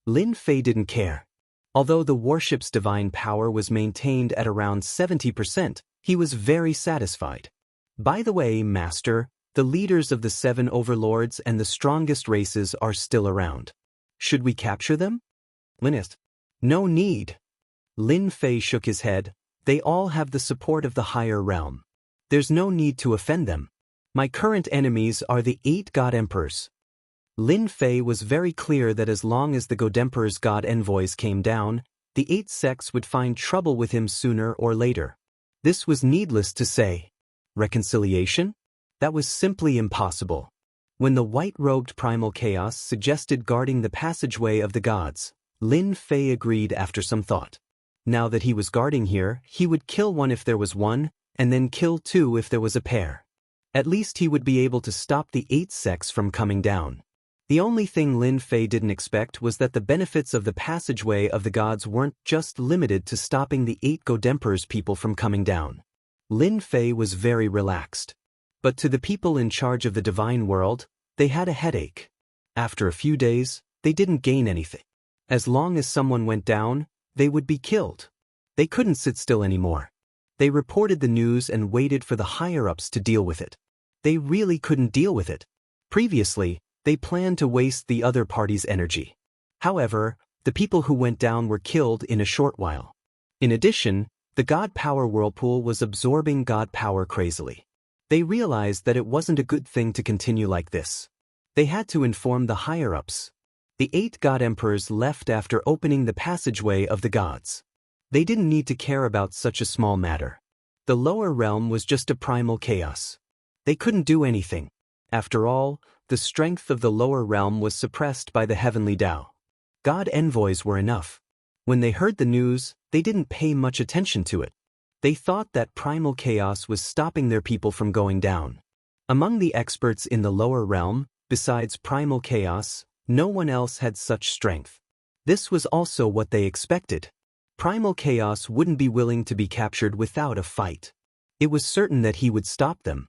Lin Fei didn't care. Although the warship's divine power was maintained at around 70%, he was very satisfied. By the way, Master, the leaders of the 7 overlords and the strongest races are still around. Should we capture them? Linist. No need. Lin Fei shook his head. They all have the support of the higher realm. There's no need to offend them. My current enemies are the 8 god emperors. Lin Fei was very clear that as long as the God Emperor's god envoys came down, the 8 sects would find trouble with him sooner or later. This was needless to say. Reconciliation? That was simply impossible. When the white-robed primal chaos suggested guarding the passageway of the gods, Lin Fei agreed after some thought. Now that he was guarding here, he would kill one if there was one, and then kill 2 if there was a pair. At least he would be able to stop the 8 sects from coming down. The only thing Lin Fei didn't expect was that the benefits of the passageway of the gods weren't just limited to stopping the 8 Godemperor's people from coming down. Lin Fei was very relaxed. But to the people in charge of the divine world, they had a headache. After a few days, they didn't gain anything. As long as someone went down, they would be killed. They couldn't sit still anymore. They reported the news and waited for the higher-ups to deal with it. They really couldn't deal with it. Previously, they planned to waste the other party's energy. However, the people who went down were killed in a short while. In addition, the God Power whirlpool was absorbing God Power crazily. They realized that it wasn't a good thing to continue like this. They had to inform the higher-ups. The 8 God Emperors left after opening the passageway of the gods. They didn't need to care about such a small matter. The lower realm was just a primal chaos. They couldn't do anything. After all, the strength of the lower realm was suppressed by the heavenly Tao. God envoys were enough. When they heard the news, they didn't pay much attention to it. They thought that primal chaos was stopping their people from going down. Among the experts in the lower realm, besides primal chaos, no one else had such strength. This was also what they expected. Primal chaos wouldn't be willing to be captured without a fight. It was certain that he would stop them.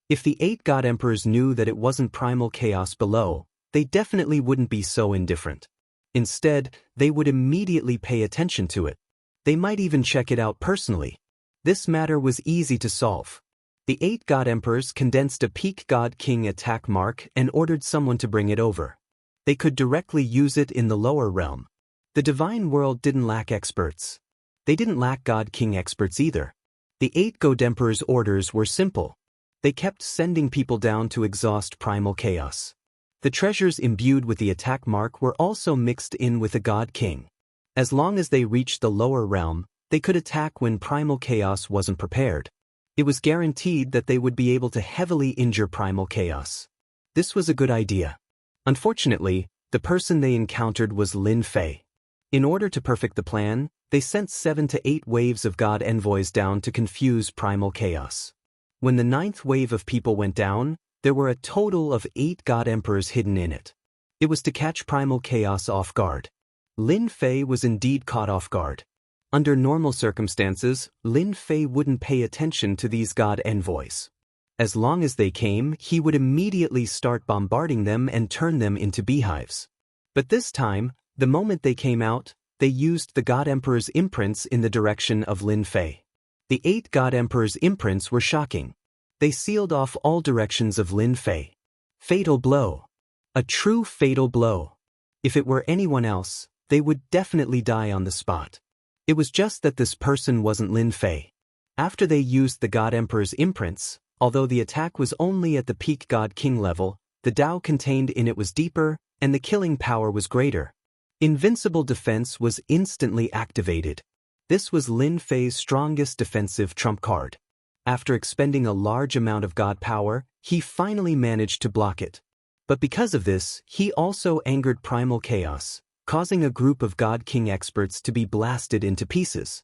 If the 8 God Emperors knew that it wasn't primal chaos below, they definitely wouldn't be so indifferent. Instead, they would immediately pay attention to it. They might even check it out personally. This matter was easy to solve. The 8 God Emperors condensed a peak God King attack mark and ordered someone to bring it over. They could directly use it in the lower realm. The divine world didn't lack experts. They didn't lack God King experts either. The 8 Godemperor's orders were simple. They kept sending people down to exhaust primal chaos. The treasures imbued with the attack mark were also mixed in with the God King. As long as they reached the lower realm, they could attack when primal chaos wasn't prepared. It was guaranteed that they would be able to heavily injure primal chaos. This was a good idea. Unfortunately, the person they encountered was Lin Fei. In order to perfect the plan, they sent 7 to 8 waves of God envoys down to confuse primal chaos. When the 9th wave of people went down, there were a total of 8 God Emperors hidden in it. It was to catch primal chaos off guard. Lin Fei was indeed caught off guard. Under normal circumstances, Lin Fei wouldn't pay attention to these God envoys. As long as they came, he would immediately start bombarding them and turn them into beehives. But this time, the moment they came out, they used the God Emperor's imprints in the direction of Lin Fei. The 8 God Emperor's imprints were shocking. They sealed off all directions of Lin Fei. Fatal blow. A true fatal blow. If it were anyone else, they would definitely die on the spot. It was just that this person wasn't Lin Fei. After they used the God Emperor's imprints, although the attack was only at the peak God King level, the Tao contained in it was deeper, and the killing power was greater. Invincible defense was instantly activated. This was Lin Fei's strongest defensive trump card. After expending a large amount of God power, he finally managed to block it. But because of this, he also angered primal chaos, causing a group of God King experts to be blasted into pieces.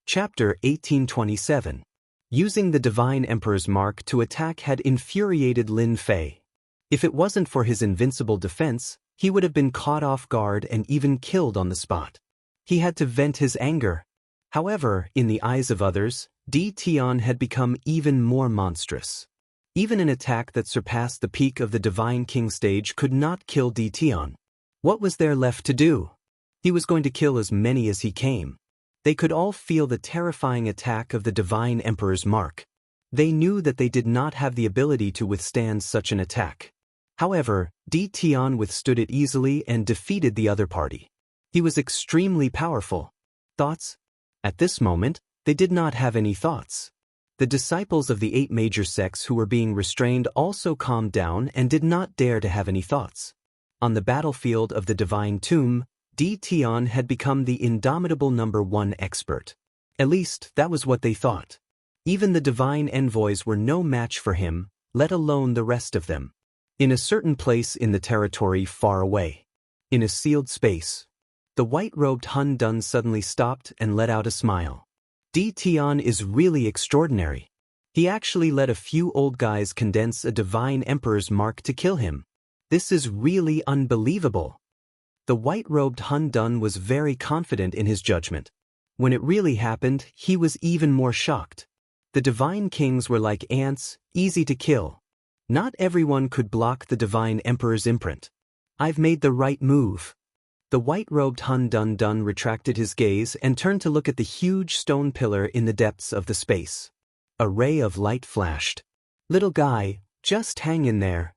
Chapter 1827. Using the Divine Emperor's mark to attack had infuriated Lin Fei. If it wasn't for his invincible defense, he would have been caught off guard and even killed on the spot. He had to vent his anger. However, in the eyes of others, Di Tian had become even more monstrous. Even an attack that surpassed the peak of the Divine King stage could not kill Di Tian. What was there left to do? He was going to kill as many as he came. They could all feel the terrifying attack of the Divine Emperor's mark. They knew that they did not have the ability to withstand such an attack. However, Di Tian withstood it easily and defeated the other party. He was extremely powerful. Thoughts? At this moment, they did not have any thoughts. The disciples of the 8 major sects who were being restrained also calmed down and did not dare to have any thoughts. On the battlefield of the Divine Tomb, Di Tian had become the indomitable #1 expert. At least, that was what they thought. Even the divine envoys were no match for him, let alone the rest of them. In a certain place in the territory far away, in a sealed space, the white-robed Hun Dun suddenly stopped and let out a smile. Di Tian is really extraordinary. He actually let a few old guys condense a divine emperor's mark to kill him. This is really unbelievable. The white-robed Hun Dun was very confident in his judgment. When it really happened, he was even more shocked. The divine kings were like ants, easy to kill. Not everyone could block the divine emperor's imprint. I've made the right move. The white-robed Hun Dun retracted his gaze and turned to look at the huge stone pillar in the depths of the space. A ray of light flashed. Little guy, just hang in there.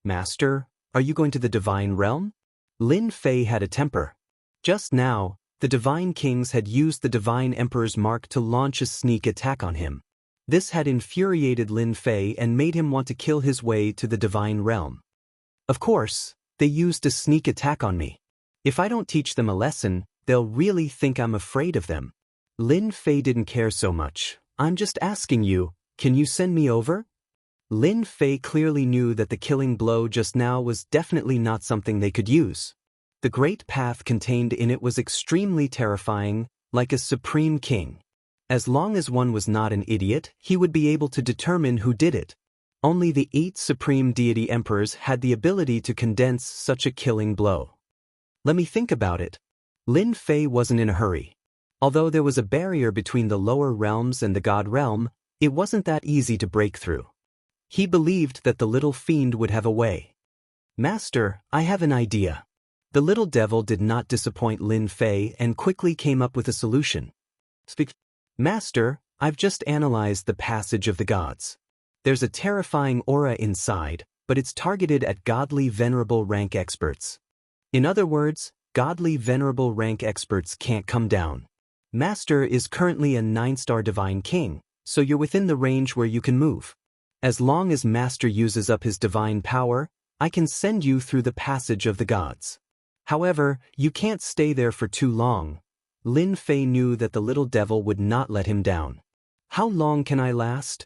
Master, are you going to the divine realm? Lin Fei had a temper. Just now, the divine kings had used the divine emperor's mark to launch a sneak attack on him. This had infuriated Lin Fei and made him want to kill his way to the divine realm. Of course, they used a sneak attack on me. If I don't teach them a lesson, they'll really think I'm afraid of them. Lin Fei didn't care so much. I'm just asking you, can you send me over? Lin Fei clearly knew that the killing blow just now was definitely not something they could use. The great path contained in it was extremely terrifying, like a supreme king. As long as one was not an idiot, he would be able to determine who did it. Only the 8 supreme deity emperors had the ability to condense such a killing blow. Let me think about it. Lin Fei wasn't in a hurry. Although there was a barrier between the lower realms and the god realm, it wasn't that easy to break through. He believed that the little fiend would have a way. Master, I have an idea. The little devil did not disappoint Lin Fei and quickly came up with a solution. Master, I've just analyzed the passage of the gods. There's a terrifying aura inside, but it's targeted at godly venerable rank experts. In other words, godly venerable rank experts can't come down. Master is currently a 9-star divine king, so you're within the range where you can move. As long as Master uses up his divine power, I can send you through the passage of the gods. However, you can't stay there for too long. Lin Fei knew that the little devil would not let him down. How long can I last?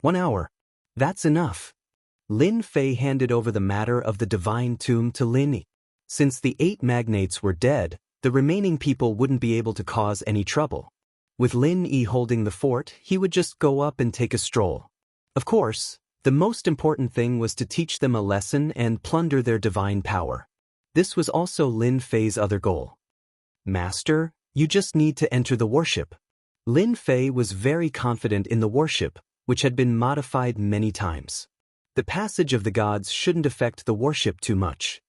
1 hour. That's enough. Lin Fei handed over the matter of the divine tomb to Lin Yi. Since the 8 magnates were dead, the remaining people wouldn't be able to cause any trouble. With Lin Yi holding the fort, he would just go up and take a stroll. Of course, the most important thing was to teach them a lesson and plunder their divine power. This was also Lin Fei's other goal. Master, you just need to enter the warship. Lin Fei was very confident in the warship, which had been modified many times. The passage of the gods shouldn't affect the warship too much.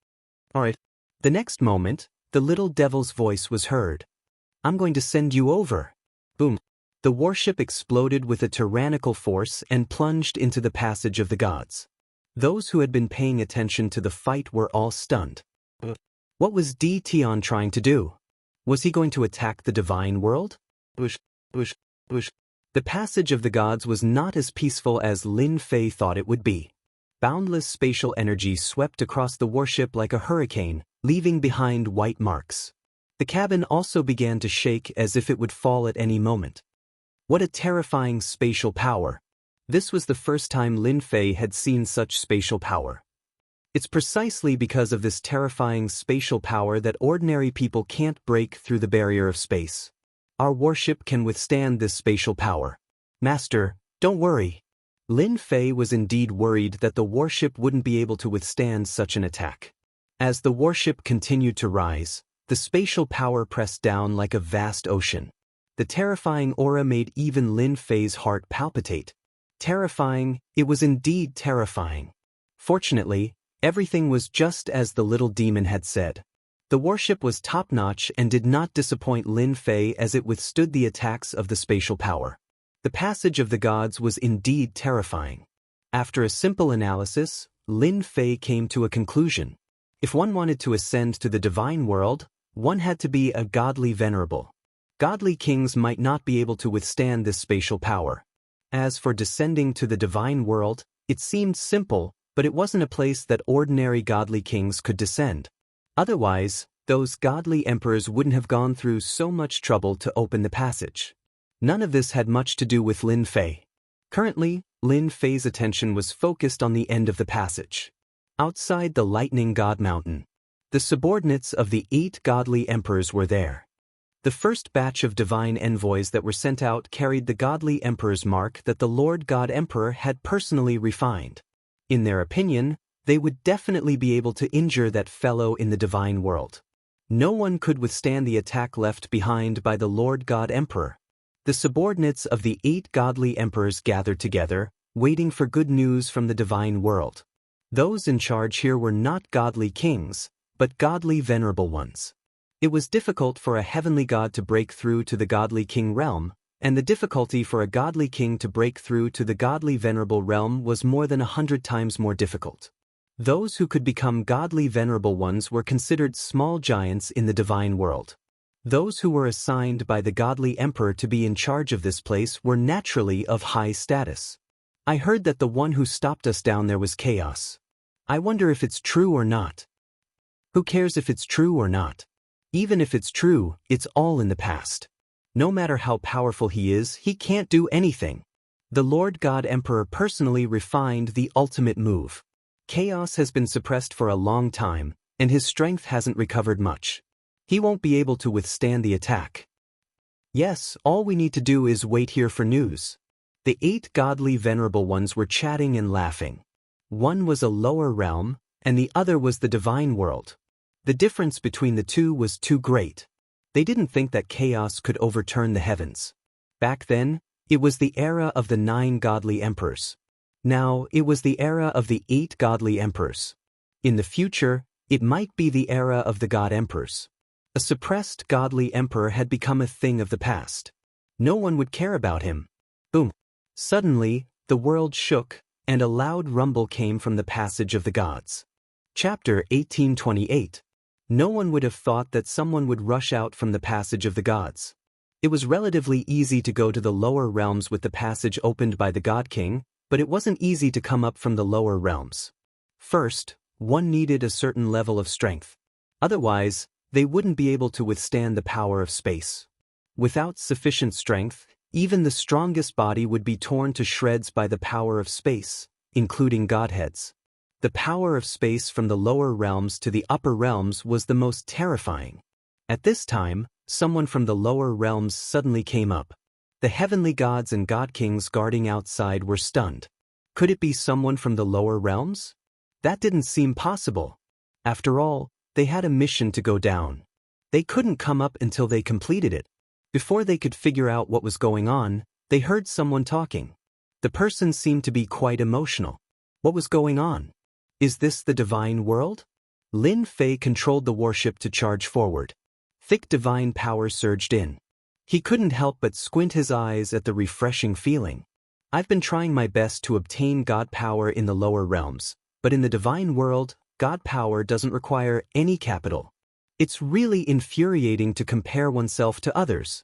Alright. The next moment, the little devil's voice was heard. I'm going to send you over. Boom. The warship exploded with a tyrannical force and plunged into the passage of the gods. Those who had been paying attention to the fight were all stunned. What was Di Tian trying to do? Was he going to attack the divine world? The passage of the gods was not as peaceful as Lin Fei thought it would be. Boundless spatial energy swept across the warship like a hurricane, leaving behind white marks. The cabin also began to shake as if it would fall at any moment. What a terrifying spatial power. This was the first time Lin Fei had seen such spatial power. It's precisely because of this terrifying spatial power that ordinary people can't break through the barrier of space. Our warship can withstand this spatial power. Master, don't worry. Lin Fei was indeed worried that the warship wouldn't be able to withstand such an attack. As the warship continued to rise, the spatial power pressed down like a vast ocean. The terrifying aura made even Lin Fei's heart palpitate. Terrifying, it was indeed terrifying. Fortunately, everything was just as the little demon had said. The warship was top-notch and did not disappoint Lin Fei as it withstood the attacks of the spatial power. The passage of the gods was indeed terrifying. After a simple analysis, Lin Fei came to a conclusion. If one wanted to ascend to the divine world, one had to be a godly venerable. Godly kings might not be able to withstand this spatial power. As for descending to the divine world, it seemed simple, but it wasn't a place that ordinary godly kings could descend. Otherwise, those godly emperors wouldn't have gone through so much trouble to open the passage. None of this had much to do with Lin Fei. Currently, Lin Fei's attention was focused on the end of the passage. Outside the Lightning God Mountain, the subordinates of the 8 godly emperors were there. The first batch of divine envoys that were sent out carried the godly emperor's mark that the Lord God Emperor had personally refined. In their opinion, they would definitely be able to injure that fellow in the divine world. No one could withstand the attack left behind by the Lord God Emperor. The subordinates of the 8 godly emperors gathered together, waiting for good news from the divine world. Those in charge here were not godly kings, but godly venerable ones. It was difficult for a heavenly god to break through to the godly king realm, and the difficulty for a godly king to break through to the godly venerable realm was more than 100 times more difficult. Those who could become godly venerable ones were considered small giants in the divine world. Those who were assigned by the godly emperor to be in charge of this place were naturally of high status. I heard that the one who stopped us down there was Chaos. I wonder if it's true or not. Who cares if it's true or not? Even if it's true, it's all in the past. No matter how powerful he is, he can't do anything. The Lord God Emperor personally refined the ultimate move. Chaos has been suppressed for a long time, and his strength hasn't recovered much. He won't be able to withstand the attack. Yes, all we need to do is wait here for news. The 8 godly venerable ones were chatting and laughing. One was a lower realm, and the other was the divine world. The difference between the two was too great. They didn't think that chaos could overturn the heavens. Back then, it was the era of the 9 godly emperors. Now, it was the era of the 8 godly emperors. In the future, it might be the era of the god emperors. A suppressed godly emperor had become a thing of the past. No one would care about him. Boom. Suddenly, the world shook, and a loud rumble came from the passage of the gods. Chapter 1828. No one would have thought that someone would rush out from the passage of the gods. It was relatively easy to go to the lower realms with the passage opened by the God King, but it wasn't easy to come up from the lower realms. First, one needed a certain level of strength. Otherwise, they wouldn't be able to withstand the power of space. Without sufficient strength, even the strongest body would be torn to shreds by the power of space, including godheads. The power of space from the lower realms to the upper realms was the most terrifying. At this time, someone from the lower realms suddenly came up. The heavenly gods and god kings guarding outside were stunned. Could it be someone from the lower realms? That didn't seem possible. After all, they had a mission to go down. They couldn't come up until they completed it. Before they could figure out what was going on, they heard someone talking. The person seemed to be quite emotional. What was going on? Is this the divine world? Lin Fei controlled the warship to charge forward. Thick divine power surged in. He couldn't help but squint his eyes at the refreshing feeling. I've been trying my best to obtain God power in the lower realms, but in the divine world, God power doesn't require any capital. It's really infuriating to compare oneself to others.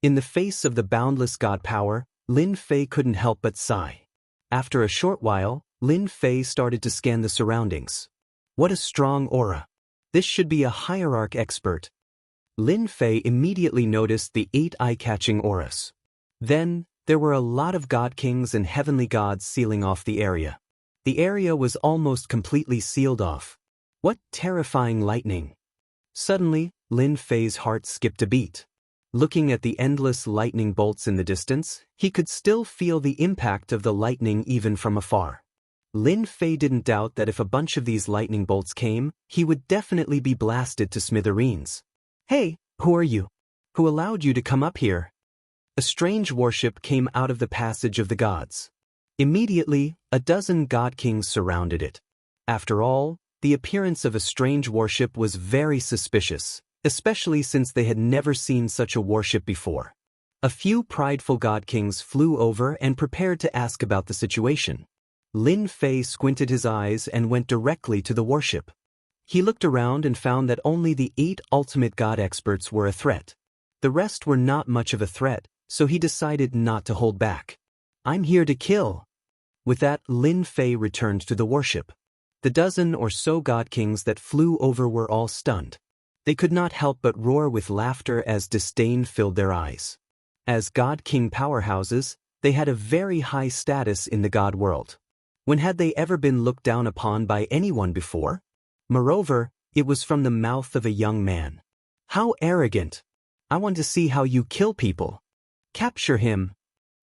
In the face of the boundless God power, Lin Fei couldn't help but sigh. After a short while, Lin Fei started to scan the surroundings. What a strong aura. This should be a hierarch expert. Lin Fei immediately noticed the 8 eye-catching auras. Then, there were a lot of god kings and heavenly gods sealing off the area. The area was almost completely sealed off. What terrifying lightning! Suddenly, Lin Fei's heart skipped a beat. Looking at the endless lightning bolts in the distance, he could still feel the impact of the lightning even from afar. Lin Fei didn't doubt that if a bunch of these lightning bolts came, he would definitely be blasted to smithereens. Hey, who are you? Who allowed you to come up here? A strange warship came out of the passage of the gods. Immediately, a dozen god kings surrounded it. After all, the appearance of a strange warship was very suspicious, especially since they had never seen such a warship before. A few prideful god kings flew over and prepared to ask about the situation. Lin Fei squinted his eyes and went directly to the warship. He looked around and found that only the 8 ultimate god experts were a threat. The rest were not much of a threat, so he decided not to hold back. I'm here to kill. With that, Lin Fei returned to the warship. The dozen or so god kings that flew over were all stunned. They could not help but roar with laughter as disdain filled their eyes. As God King powerhouses, they had a very high status in the god world. When had they ever been looked down upon by anyone before? Moreover, it was from the mouth of a young man. How arrogant! I want to see how you kill people. Capture him.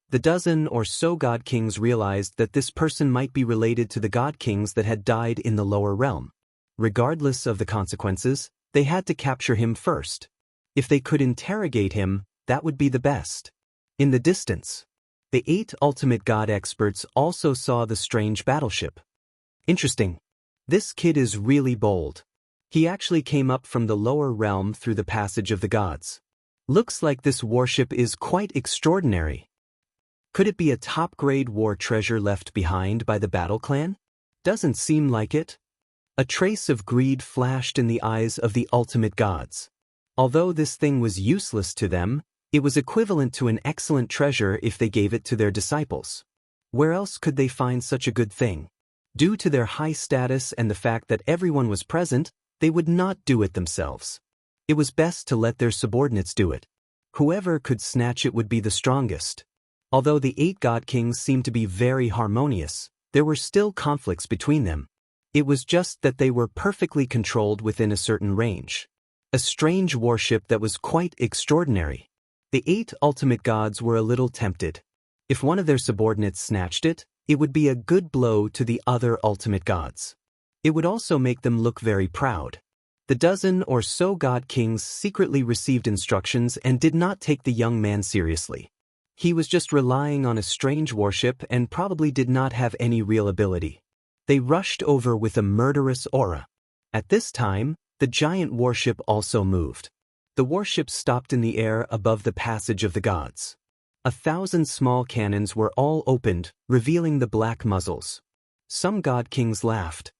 The dozen or so god kings realized that this person might be related to the god kings that had died in the lower realm. Regardless of the consequences, they had to capture him first. If they could interrogate him, that would be the best. In the distance, the 8 ultimate god experts also saw the strange battleship. Interesting. This kid is really bold. He actually came up from the lower realm through the passage of the gods. Looks like this warship is quite extraordinary. Could it be a top-grade war treasure left behind by the battle clan? Doesn't seem like it. A trace of greed flashed in the eyes of the ultimate gods. Although this thing was useless to them, it was equivalent to an excellent treasure if they gave it to their disciples. Where else could they find such a good thing? Due to their high status and the fact that everyone was present, they would not do it themselves. It was best to let their subordinates do it. Whoever could snatch it would be the strongest. Although the 8 god kings seemed to be very harmonious, there were still conflicts between them. It was just that they were perfectly controlled within a certain range. A strange warship that was quite extraordinary. The 8 ultimate gods were a little tempted. If one of their subordinates snatched it, it would be a good blow to the other ultimate gods. It would also make them look very proud. The dozen or so god kings secretly received instructions and did not take the young man seriously. He was just relying on a strange warship and probably did not have any real ability. They rushed over with a murderous aura. At this time, the giant warship also moved. The warship stopped in the air above the passage of the gods. 1,000 small cannons were all opened, revealing the black muzzles. Some god kings laughed.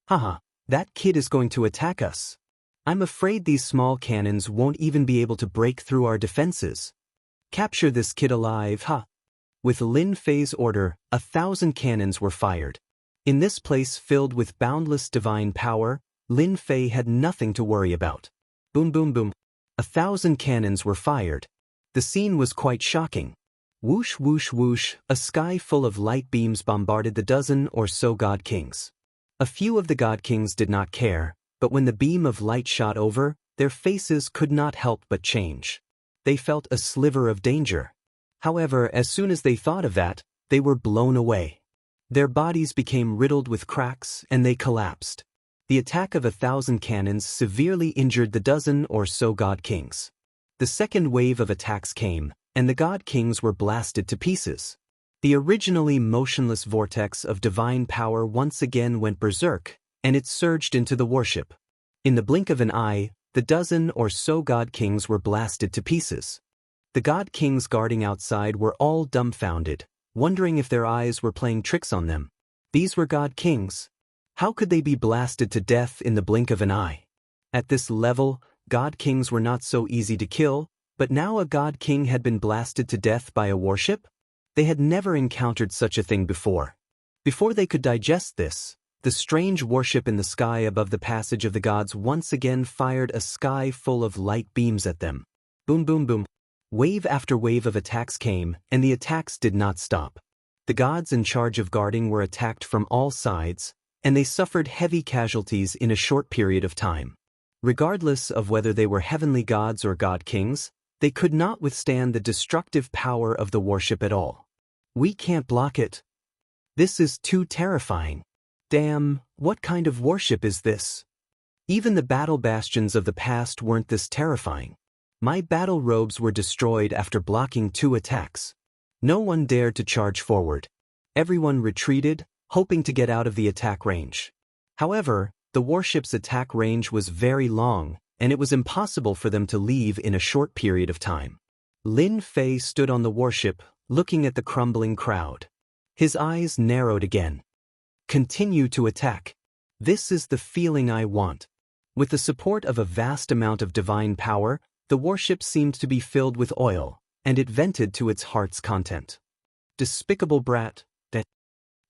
Haha, that kid is going to attack us. I'm afraid these small cannons won't even be able to break through our defenses. Capture this kid alive, ha! With Lin Fei's order, 1,000 cannons were fired. In this place filled with boundless divine power, Lin Fei had nothing to worry about. Boom boom boom. 1,000 cannons were fired. The scene was quite shocking. Whoosh whoosh whoosh, a sky full of light beams bombarded the dozen or so god kings. A few of the god kings did not care, but when the beam of light shot over, their faces could not help but change. They felt a sliver of danger. However, as soon as they thought of that, they were blown away. Their bodies became riddled with cracks and they collapsed. The attack of 1,000 cannons severely injured the dozen or so god kings. The second wave of attacks came, and the god kings were blasted to pieces. The originally motionless vortex of divine power once again went berserk, and it surged into the warship. In the blink of an eye, the dozen or so god kings were blasted to pieces. The god kings guarding outside were all dumbfounded, wondering if their eyes were playing tricks on them. These were god kings. How could they be blasted to death in the blink of an eye? At this level, god kings were not so easy to kill, but now a god king had been blasted to death by a warship? They had never encountered such a thing before. Before they could digest this, the strange warship in the sky above the passage of the gods once again fired a sky full of light beams at them. Boom boom boom. Wave after wave of attacks came, and the attacks did not stop. The gods in charge of guarding were attacked from all sides, and they suffered heavy casualties in a short period of time. Regardless of whether they were heavenly gods or god kings, they could not withstand the destructive power of the warship at all. We can't block it. This is too terrifying. Damn, what kind of warship is this? Even the battle bastions of the past weren't this terrifying. My battle robes were destroyed after blocking 2 attacks. No one dared to charge forward. Everyone retreated, hoping to get out of the attack range. However, the warship's attack range was very long, and it was impossible for them to leave in a short period of time. Lin Fei stood on the warship, looking at the crumbling crowd. His eyes narrowed again. Continue to attack. This is the feeling I want. With the support of a vast amount of divine power, the warship seemed to be filled with oil, and it vented to its heart's content. Despicable brat.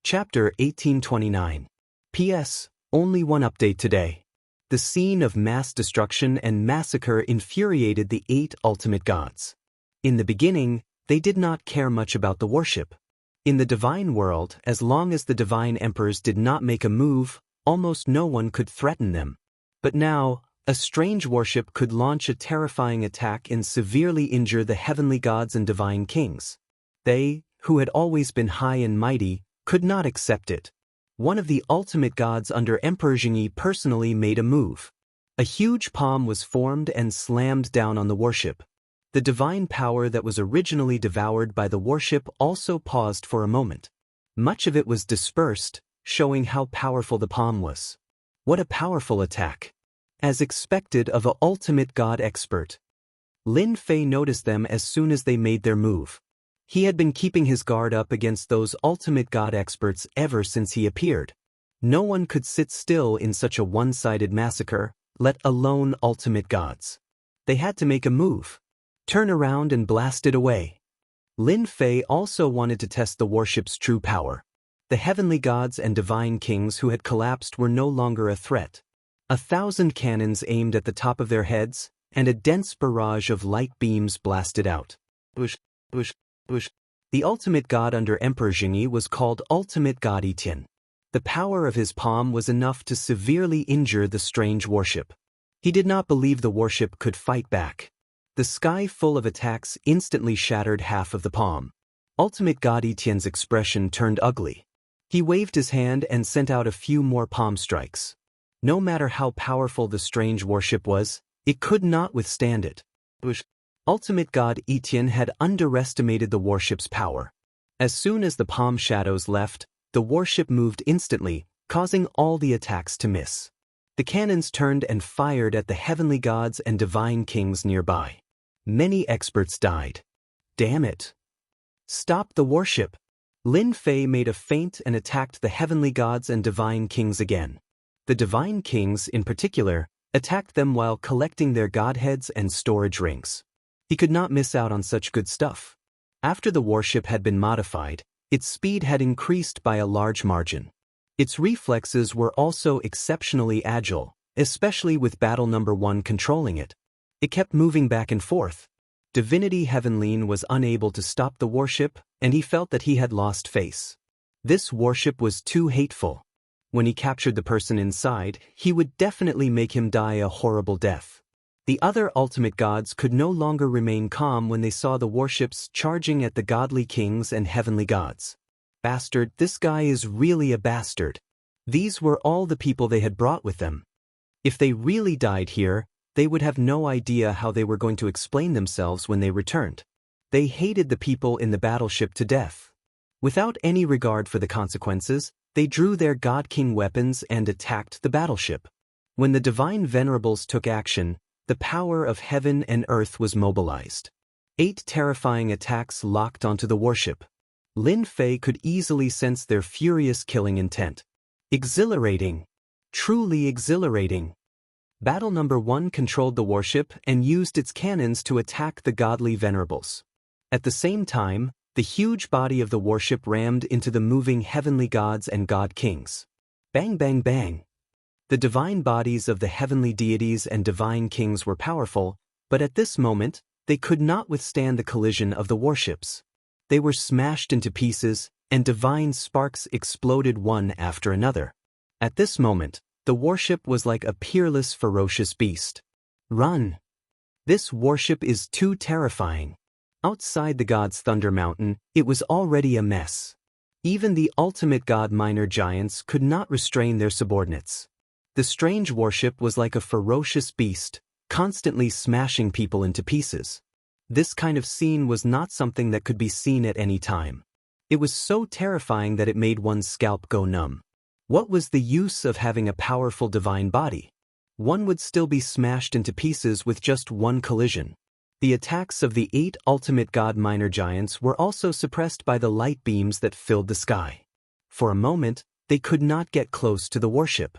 Chapter 1829. P.S. Only one update today. The scene of mass destruction and massacre infuriated the 8 ultimate gods. In the beginning, they did not care much about the worship. In the divine world, as long as the divine emperors did not make a move, almost no one could threaten them. But now, a strange worship could launch a terrifying attack and severely injure the heavenly gods and divine kings. They, who had always been high and mighty, could not accept it. One of the ultimate gods under Emperor Xianxia personally made a move. A huge palm was formed and slammed down on the worship. The divine power that was originally devoured by the worship also paused for a moment. Much of it was dispersed, showing how powerful the palm was. What a powerful attack! As expected of an ultimate god expert. Lin Fei noticed them as soon as they made their move. He had been keeping his guard up against those ultimate god experts ever since he appeared. No one could sit still in such a one-sided massacre, let alone ultimate gods. They had to make a move. Turn around and blast it away. Lin Fei also wanted to test the worship's true power. The heavenly gods and divine kings who had collapsed were no longer a threat. 1,000 cannons aimed at the top of their heads, and a dense barrage of light beams blasted out. Bush. The ultimate god under Emperor Xianxia was called Ultimate God Etienne. The power of his palm was enough to severely injure the strange worship. He did not believe the worship could fight back. The sky full of attacks instantly shattered half of the palm. Ultimate God Etienne's expression turned ugly. He waved his hand and sent out a few more palm strikes. No matter how powerful the strange worship was, it could not withstand it. Ultimate God Etienne had underestimated the worship's power. As soon as the palm shadows left, the worship moved instantly, causing all the attacks to miss. The cannons turned and fired at the heavenly gods and divine kings nearby. Many experts died. Damn it! Stop the worship! Lin Fei made a feint and attacked the heavenly gods and divine kings again. The divine kings, in particular, attacked them while collecting their godheads and storage rings. He could not miss out on such good stuff. After the warship had been modified, its speed had increased by a large margin. Its reflexes were also exceptionally agile, especially with Battle Number 1 controlling it. It kept moving back and forth. Divinity Heavenline was unable to stop the warship, and he felt that he had lost face. This warship was too hateful. When he captured the person inside, he would definitely make him die a horrible death. The other ultimate gods could no longer remain calm when they saw the warships charging at the godly kings and heavenly gods. Bastard, this guy is really a bastard. These were all the people they had brought with them. If they really died here, they would have no idea how they were going to explain themselves when they returned. They hated the people in the battleship to death. Without any regard for the consequences, they drew their god-king weapons and attacked the battleship. When the divine venerables took action, the power of heaven and earth was mobilized. 8 terrifying attacks locked onto the warship. Lin Fei could easily sense their furious killing intent. Exhilarating. Truly exhilarating. Battle Number 1 controlled the warship and used its cannons to attack the godly venerables. At the same time, the huge body of the warship rammed into the moving heavenly gods and god kings. Bang bang bang. The divine bodies of the heavenly deities and divine kings were powerful, but at this moment, they could not withstand the collision of the warships. They were smashed into pieces, and divine sparks exploded one after another. At this moment, the warship was like a peerless, ferocious beast. Run! This warship is too terrifying. Outside the god's Thunder Mountain, it was already a mess. Even the ultimate god minor giants could not restrain their subordinates. The strange warship was like a ferocious beast, constantly smashing people into pieces. This kind of scene was not something that could be seen at any time. It was so terrifying that it made one's scalp go numb. What was the use of having a powerful divine body? One would still be smashed into pieces with just one collision. The attacks of the 8 ultimate god minor giants were also suppressed by the light beams that filled the sky. For a moment, they could not get close to the warship.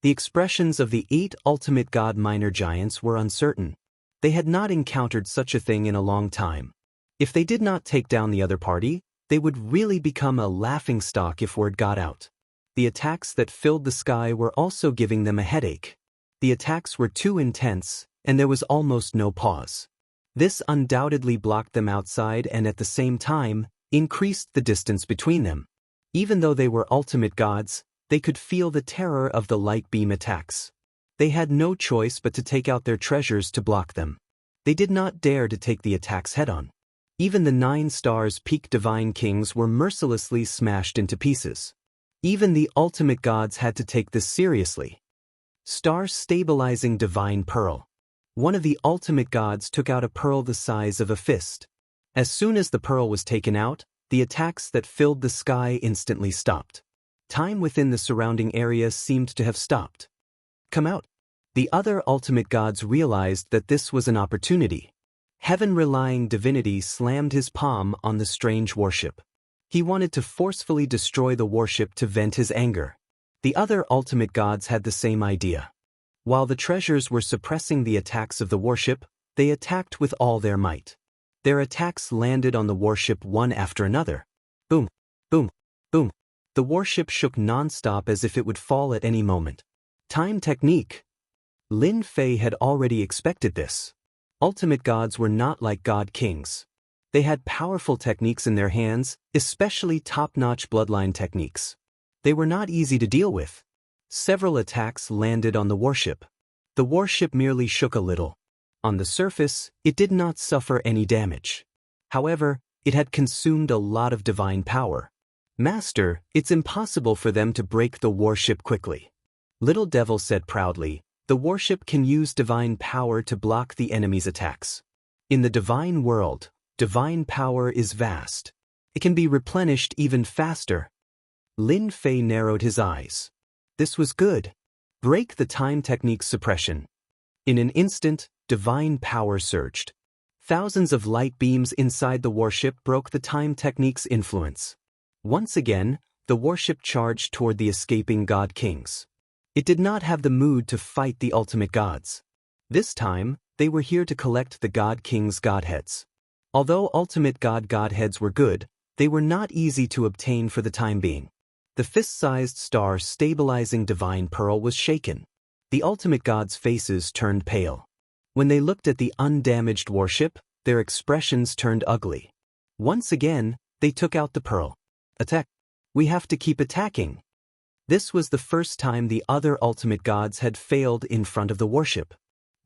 The expressions of the 8 ultimate god minor giants were uncertain. They had not encountered such a thing in a long time. If they did not take down the other party, they would really become a laughingstock if word got out. The attacks that filled the sky were also giving them a headache. The attacks were too intense, and there was almost no pause. This undoubtedly blocked them outside and at the same time, increased the distance between them. Even though they were ultimate gods, they could feel the terror of the light beam attacks. They had no choice but to take out their treasures to block them. They did not dare to take the attacks head-on. Even the 9 stars peak divine kings were mercilessly smashed into pieces. Even the ultimate gods had to take this seriously. Star stabilizing divine pearl. One of the ultimate gods took out a pearl the size of a fist. As soon as the pearl was taken out, the attacks that filled the sky instantly stopped. Time within the surrounding area seemed to have stopped. Come out. The other ultimate gods realized that this was an opportunity. Heaven-relying divinity slammed his palm on the strange warship. He wanted to forcefully destroy the warship to vent his anger. The other ultimate gods had the same idea. While the treasures were suppressing the attacks of the warship, they attacked with all their might. Their attacks landed on the warship one after another. Boom, boom, boom. The warship shook non-stop as if it would fall at any moment. Time technique. Lin Fei had already expected this. Ultimate gods were not like god kings. They had powerful techniques in their hands, especially top-notch bloodline techniques. They were not easy to deal with. Several attacks landed on the warship. The warship merely shook a little. On the surface, it did not suffer any damage. However, it had consumed a lot of divine power. Master, it's impossible for them to break the warship quickly. Little Devil said proudly, the warship can use divine power to block the enemy's attacks. In the divine world, divine power is vast. It can be replenished even faster. Lin Fei narrowed his eyes. This was good. Break the time technique's suppression. In an instant, divine power surged. Thousands of light beams inside the warship broke the time technique's influence. Once again, the warship charged toward the escaping god kings. It did not have the mood to fight the ultimate gods. This time, they were here to collect the god kings' godheads. Although ultimate godheads were good, they were not easy to obtain for the time being. The fist-sized star stabilizing divine pearl was shaken. The ultimate gods' faces turned pale. When they looked at the undamaged warship, their expressions turned ugly. Once again, they took out the pearl. Attack. We have to keep attacking. This was the first time the other ultimate gods had failed in front of the warship.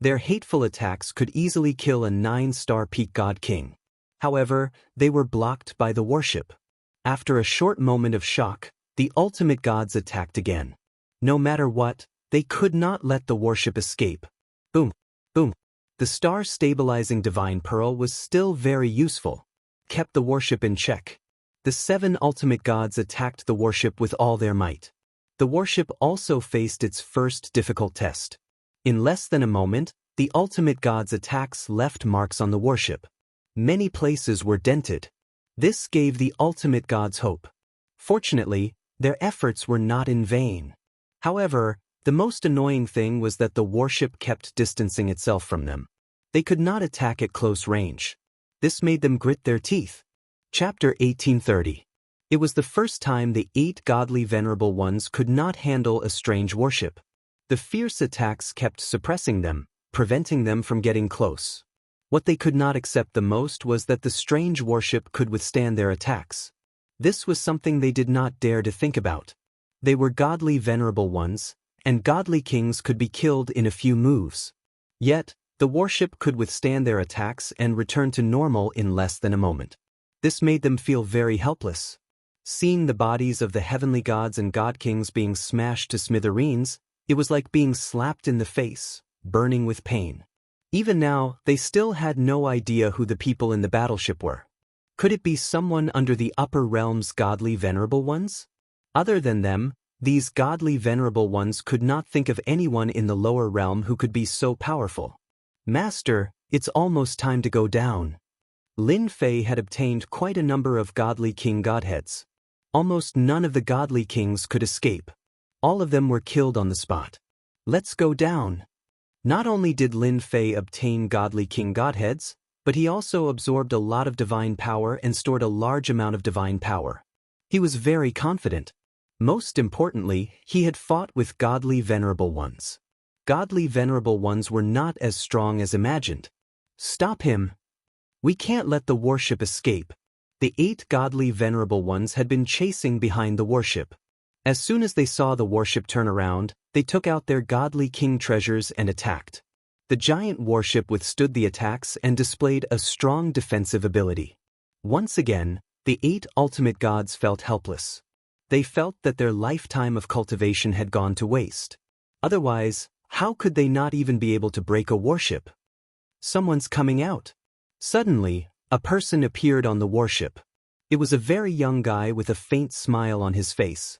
Their hateful attacks could easily kill a 9-star peak god king. However, they were blocked by the warship. After a short moment of shock, the ultimate gods attacked again. No matter what, they could not let the warship escape. Boom, boom. The star-stabilizing divine pearl was still very useful. Kept the warship in check. The 7 ultimate gods attacked the warship with all their might. The warship also faced its first difficult test. In less than a moment, the ultimate god's attacks left marks on the warship. Many places were dented. This gave the ultimate gods hope. Fortunately, their efforts were not in vain. However, the most annoying thing was that the warship kept distancing itself from them. They could not attack at close range. This made them grit their teeth. Chapter 1830. It was the first time the 8 godly venerable ones could not handle a strange warship. The fierce attacks kept suppressing them, preventing them from getting close. What they could not accept the most was that the strange warship could withstand their attacks. This was something they did not dare to think about. They were godly venerable ones, and godly kings could be killed in a few moves. Yet, the warship could withstand their attacks and return to normal in less than a moment. This made them feel very helpless. Seeing the bodies of the heavenly gods and god kings being smashed to smithereens, it was like being slapped in the face, burning with pain. Even now, they still had no idea who the people in the battleship were. Could it be someone under the upper realm's godly venerable ones? Other than them, these godly venerable ones could not think of anyone in the lower realm who could be so powerful. Master, it's almost time to go down. Lin Fei had obtained quite a number of godly king godheads. Almost none of the godly kings could escape. All of them were killed on the spot. Let's go down. Not only did Lin Fei obtain godly king godheads, but he also absorbed a lot of divine power and stored a large amount of divine power. He was very confident. Most importantly, he had fought with godly venerable ones. godly venerable ones were not as strong as imagined. Stop him! We can't let the warship escape. The 8 godly venerable ones had been chasing behind the warship. As soon as they saw the warship turn around, they took out their godly king treasures and attacked. The giant warship withstood the attacks and displayed a strong defensive ability. Once again, the 8 ultimate gods felt helpless. They felt that their lifetime of cultivation had gone to waste. Otherwise, how could they not even be able to break a warship? Someone's coming out. Suddenly, a person appeared on the warship. It was a very young guy with a faint smile on his face.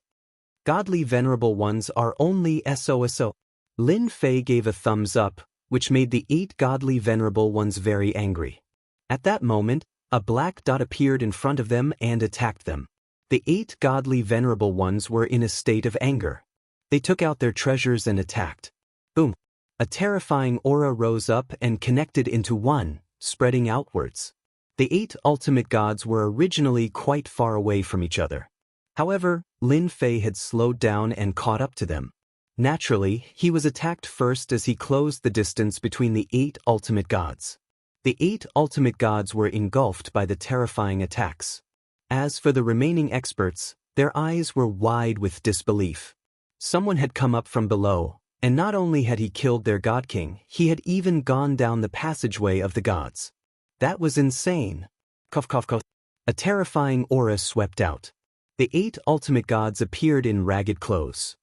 Godly venerable ones are only SOSO. Lin Fei gave a thumbs up, which made the 8 godly venerable ones very angry. At that moment, a black dot appeared in front of them and attacked them. The 8 godly venerable ones were in a state of anger. They took out their treasures and attacked. Boom! A terrifying aura rose up and connected into one, spreading outwards. The 8 ultimate gods were originally quite far away from each other. However, Lin Fei had slowed down and caught up to them. Naturally, he was attacked first as he closed the distance between the 8 ultimate gods. The 8 ultimate gods were engulfed by the terrifying attacks. As for the remaining experts, their eyes were wide with disbelief. Someone had come up from below, and not only had he killed their god king, he had even gone down the passageway of the gods. That was insane. Cough, cough, cough. A terrifying aura swept out. The 8 ultimate gods appeared in ragged clothes.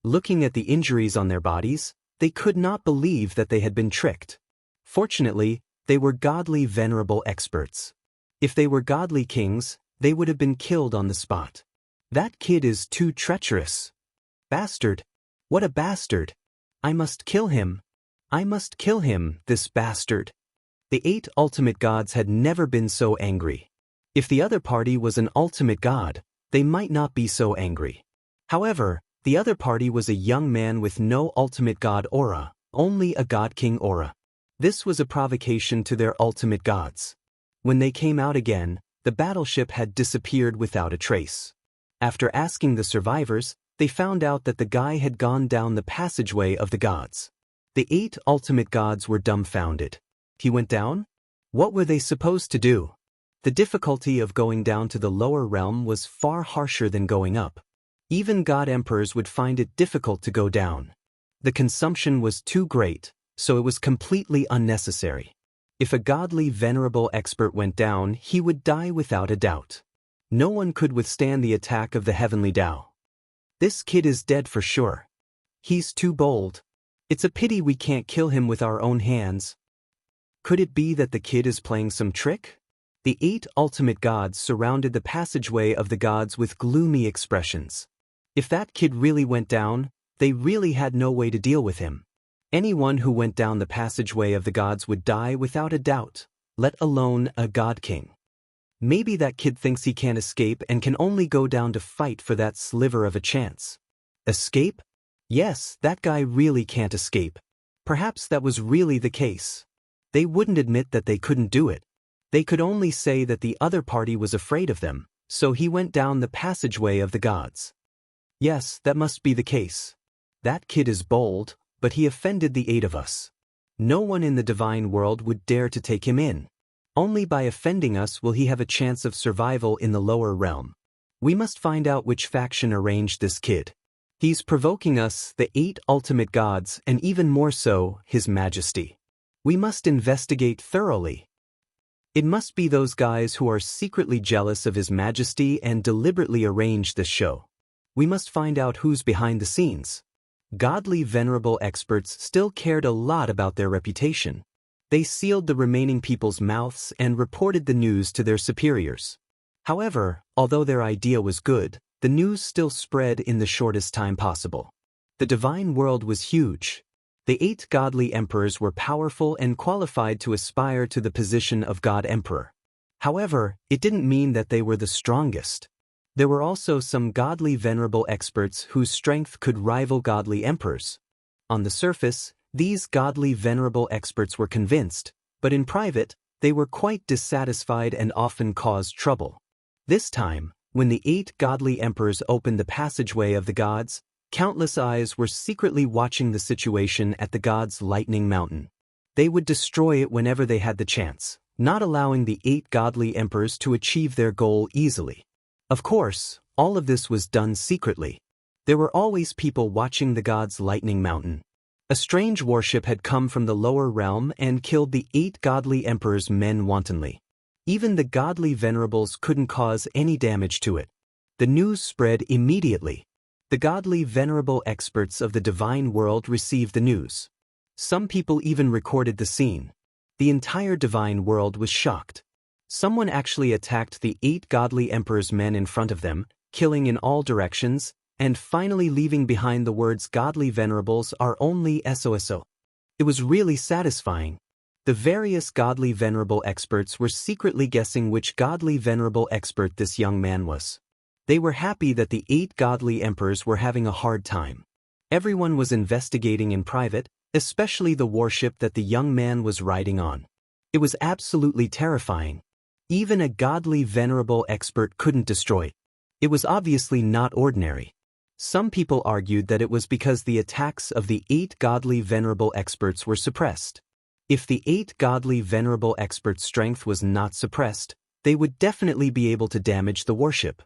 Looking at the injuries on their bodies, they could not believe that they had been tricked. Fortunately, they were godly venerable experts. If they were godly kings, they would have been killed on the spot. That kid is too treacherous. Bastard! What a bastard! I must kill him. I must kill him, this bastard. The 8 ultimate gods had never been so angry. If the other party was an ultimate god, they might not be so angry. However, the other party was a young man with no ultimate god aura, only a god king aura. This was a provocation to their ultimate gods. When they came out again, the battleship had disappeared without a trace. After asking the survivors, they found out that the guy had gone down the passageway of the gods. The 8 ultimate gods were dumbfounded. He went down? What were they supposed to do? The difficulty of going down to the lower realm was far harsher than going up. Even god emperors would find it difficult to go down. The consumption was too great, so it was completely unnecessary. If a godly venerable expert went down, he would die without a doubt. No one could withstand the attack of the heavenly Tao. This kid is dead for sure. He's too bold. It's a pity we can't kill him with our own hands. Could it be that the kid is playing some trick? The 8 ultimate gods surrounded the passageway of the gods with gloomy expressions. If that kid really went down, they really had no way to deal with him. Anyone who went down the passageway of the gods would die without a doubt, let alone a god king. Maybe that kid thinks he can't escape and can only go down to fight for that sliver of a chance. Escape? Yes, that guy really can't escape. Perhaps that was really the case. They wouldn't admit that they couldn't do it. They could only say that the other party was afraid of them, so he went down the passageway of the gods. Yes, that must be the case. That kid is bold, but he offended the 8 of us. No one in the divine world would dare to take him in. Only by offending us will he have a chance of survival in the lower realm. We must find out which faction arranged this kid. He's provoking us, the 8 ultimate gods, and even more so, His Majesty. We must investigate thoroughly. It must be those guys who are secretly jealous of His Majesty and deliberately arranged this show. We must find out who's behind the scenes. Godly venerable experts still cared a lot about their reputation. They sealed the remaining people's mouths and reported the news to their superiors. However, although their idea was good, the news still spread in the shortest time possible. The divine world was huge. The 8 godly emperors were powerful and qualified to aspire to the position of God Emperor. However, it didn't mean that they were the strongest. There were also some godly venerable experts whose strength could rival godly emperors. On the surface, these godly venerable experts were convinced, but in private, they were quite dissatisfied and often caused trouble. This time, when the 8 godly emperors opened the passageway of the gods, Countless eyes were secretly watching the situation at the gods' lightning mountain. They would destroy it whenever they had the chance, not allowing the 8 godly emperors to achieve their goal easily. Of course, all of this was done secretly. There were always people watching the gods' lightning mountain. A strange warship had come from the lower realm and killed the 8 godly emperors' men wantonly. Even the godly venerables couldn't cause any damage to it. The news spread immediately. The godly venerable experts of the divine world received the news. Some people even recorded the scene. The entire divine world was shocked. Someone actually attacked the 8 godly emperors' men in front of them, killing in all directions, and finally leaving behind the words "godly venerables are only SOSO." It was really satisfying. The various godly venerable experts were secretly guessing which godly venerable expert this young man was. They were happy that the 8 godly emperors were having a hard time. Everyone was investigating in private, especially the warship that the young man was riding on. It was absolutely terrifying. Even a godly venerable expert couldn't destroy it. It was obviously not ordinary. Some people argued that it was because the attacks of the 8 godly venerable experts were suppressed. If the 8 godly venerable experts' strength was not suppressed, they would definitely be able to damage the warship.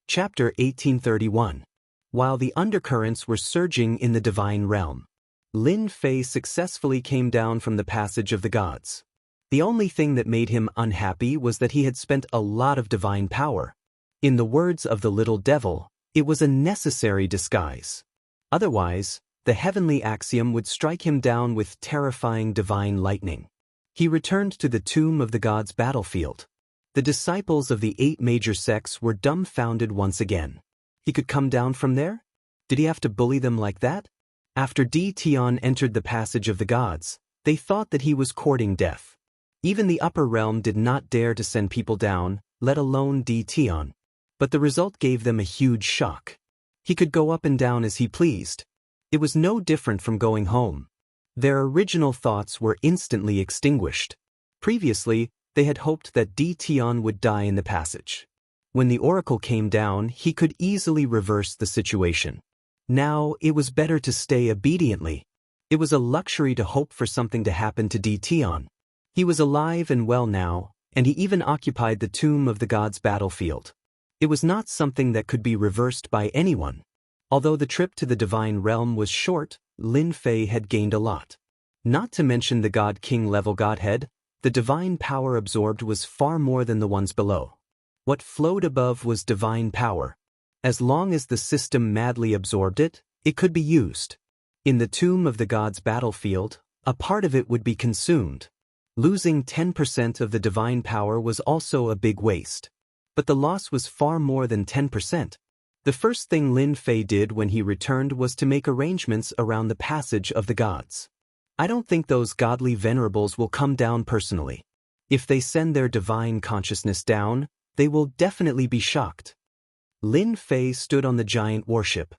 Chapter 1831. While the undercurrents were surging in the divine realm, Lin Fei successfully came down from the passage of the gods. The only thing that made him unhappy was that he had spent a lot of divine power. In the words of the little devil, it was a necessary disguise. Otherwise, the heavenly axiom would strike him down with terrifying divine lightning. He returned to the tomb of the gods' battlefield. The disciples of the 8 major sects were dumbfounded once again. He could come down from there? Did he have to bully them like that? After Di Tian entered the passage of the gods, they thought that he was courting death. Even the upper realm did not dare to send people down, let alone Di Tian. But the result gave them a huge shock. He could go up and down as he pleased. It was no different from going home. Their original thoughts were instantly extinguished. Previously, they had hoped that Di Tian would die in the passage. When the oracle came down, he could easily reverse the situation. Now, it was better to stay obediently. It was a luxury to hope for something to happen to Di Tian. He was alive and well now, and he even occupied the tomb of the gods' battlefield. It was not something that could be reversed by anyone. Although the trip to the divine realm was short, Lin Fei had gained a lot. Not to mention the God-King level godhead, the divine power absorbed was far more than the ones below. What flowed above was divine power. As long as the system madly absorbed it, it could be used. In the tomb of the gods' battlefield, a part of it would be consumed. Losing 10% of the divine power was also a big waste. But the loss was far more than 10%. The first thing Lin Fei did when he returned was to make arrangements around the passage of the gods. I don't think those godly venerables will come down personally. If they send their divine consciousness down, they will definitely be shocked. Lin Fei stood on the giant warship.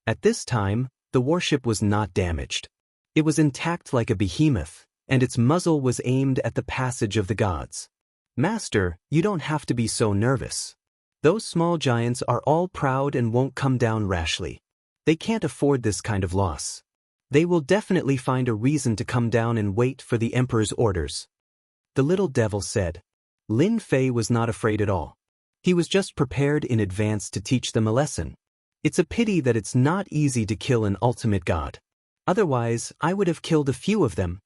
At this time, the warship was not damaged. It was intact like a behemoth, and its muzzle was aimed at the passage of the gods. Master, you don't have to be so nervous. Those small giants are all proud and won't come down rashly. They can't afford this kind of loss. They will definitely find a reason to come down and wait for the emperor's orders. The little devil said. Lin Fei was not afraid at all. He was just prepared in advance to teach them a lesson. It's a pity that it's not easy to kill an ultimate god. Otherwise, I would have killed a few of them.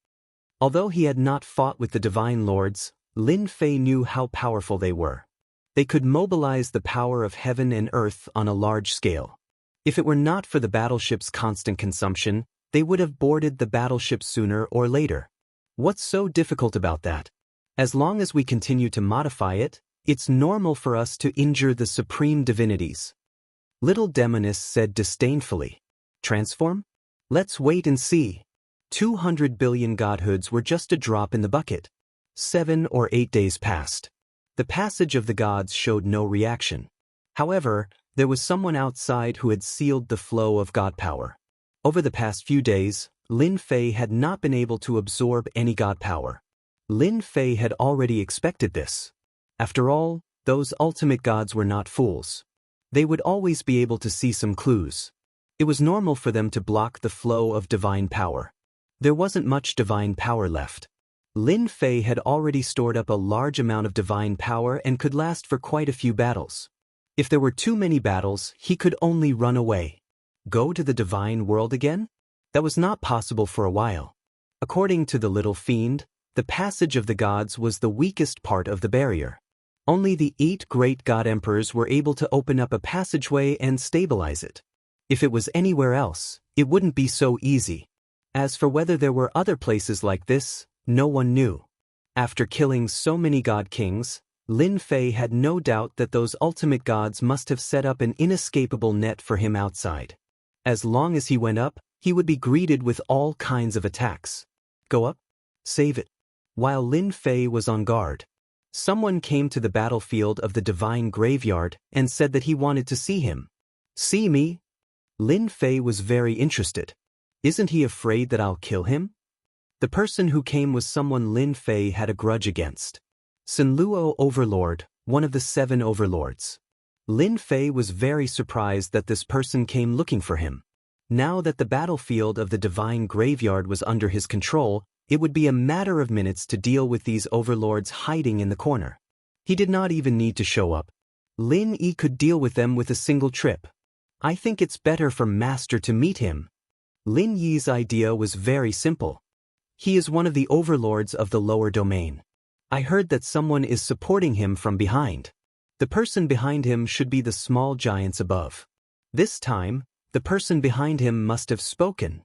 Although he had not fought with the divine lords, Lin Fei knew how powerful they were. They could mobilize the power of heaven and earth on a large scale. If it were not for the battleship's constant consumption, they would have boarded the battleship sooner or later. What's so difficult about that? As long as we continue to modify it, it's normal for us to injure the supreme divinities. Little Demonis said disdainfully. Transform? Let's wait and see. 200 billion godhoods were just a drop in the bucket. 7 or 8 days passed. The passage of the gods showed no reaction. However, there was someone outside who had sealed the flow of god power. Over the past few days, Lin Fei had not been able to absorb any god power. Lin Fei had already expected this. After all, those ultimate gods were not fools. They would always be able to see some clues. It was normal for them to block the flow of divine power. There wasn't much divine power left. Lin Fei had already stored up a large amount of divine power and could last for quite a few battles. If there were too many battles, he could only run away. Go to the divine world again? That was not possible for a while. According to the little fiend, the passage of the gods was the weakest part of the barrier. Only the 8 great god emperors were able to open up a passageway and stabilize it. If it was anywhere else, it wouldn't be so easy. As for whether there were other places like this, no one knew. After killing so many god kings, Lin Fei had no doubt that those ultimate gods must have set up an inescapable net for him outside. As long as he went up, he would be greeted with all kinds of attacks. Go up? Save it. While Lin Fei was on guard, someone came to the battlefield of the divine graveyard and said that he wanted to see him. See me? Lin Fei was very interested. Isn't he afraid that I'll kill him? The person who came was someone Lin Fei had a grudge against. Sunluo Overlord, one of the 7 overlords. Lin Fei was very surprised that this person came looking for him. Now that the battlefield of the divine graveyard was under his control, it would be a matter of minutes to deal with these overlords hiding in the corner. He did not even need to show up. Lin Yi could deal with them with a single trip. I think it's better for Master to meet him. Lin Yi's idea was very simple. He is one of the overlords of the lower domain. I heard that someone is supporting him from behind. The person behind him should be the small giants above. This time, the person behind him must have spoken.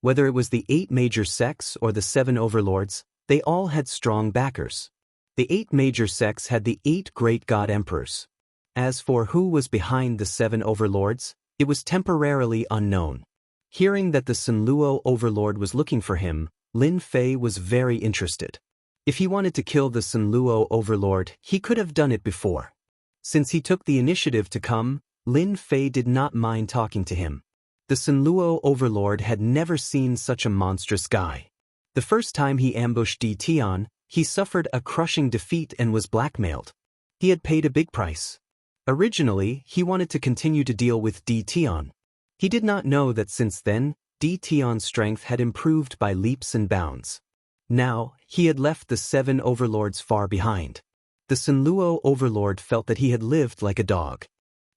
Whether it was the 8 major sects or the 7 overlords, they all had strong backers. The 8 major sects had the 8 great god emperors. As for who was behind the 7 overlords, it was temporarily unknown. Hearing that the Sunluo overlord was looking for him, Lin Fei was very interested. If he wanted to kill the Sunluo overlord, he could have done it before. Since he took the initiative to come, Lin Fei did not mind talking to him. The Sunluo overlord had never seen such a monstrous guy. The first time he ambushed Di Tian, he suffered a crushing defeat and was blackmailed. He had paid a big price. Originally, he wanted to continue to deal with Di Tian. He did not know that since then, Di Tian's strength had improved by leaps and bounds. Now, he had left the 7 overlords far behind. The Sunluo overlord felt that he had lived like a dog.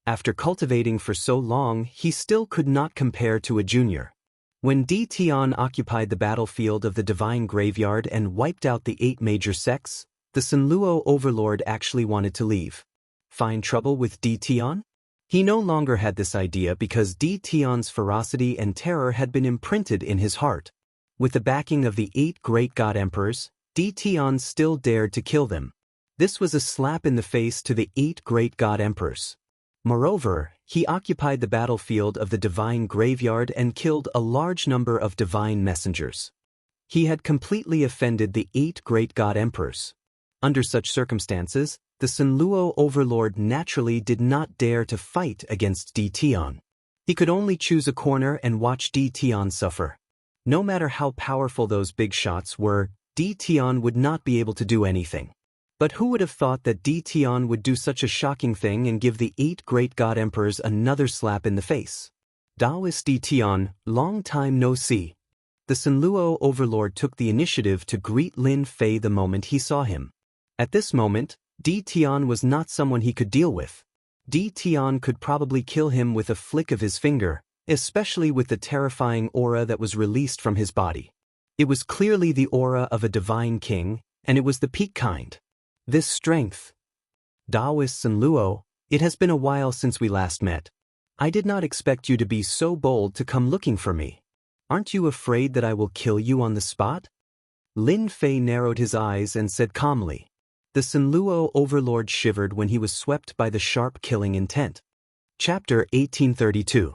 After cultivating for so long, he still could not compare to a junior. When Di Tian occupied the battlefield of the divine graveyard and wiped out the 8 major sects, the Sunluo overlord actually wanted to leave. Find trouble with Di Tian? He no longer had this idea because Di Tian's ferocity and terror had been imprinted in his heart. With the backing of the 8 great god emperors, Di Tian still dared to kill them. This was a slap in the face to the 8 great god emperors. Moreover, he occupied the battlefield of the divine graveyard and killed a large number of divine messengers. He had completely offended the 8 great god emperors. Under such circumstances, the Sunluo overlord naturally did not dare to fight against Di Tian. He could only choose a corner and watch Di Tian suffer. No matter how powerful those big shots were, Di Tian would not be able to do anything. But who would have thought that Di Tian would do such a shocking thing and give the 8 great god emperors another slap in the face? Taoist Di Tian, long time no see. The Sunluo overlord took the initiative to greet Lin Fei the moment he saw him. At this moment, Di Tian was not someone he could deal with. Di Tian could probably kill him with a flick of his finger, especially with the terrifying aura that was released from his body. It was clearly the aura of a divine king, and it was the peak kind. This strength. Taoist Sunluo, it has been a while since we last met. I did not expect you to be so bold to come looking for me. Aren't you afraid that I will kill you on the spot? Lin Fei narrowed his eyes and said calmly. The Sunluo overlord shivered when he was swept by the sharp killing intent. Chapter 1832.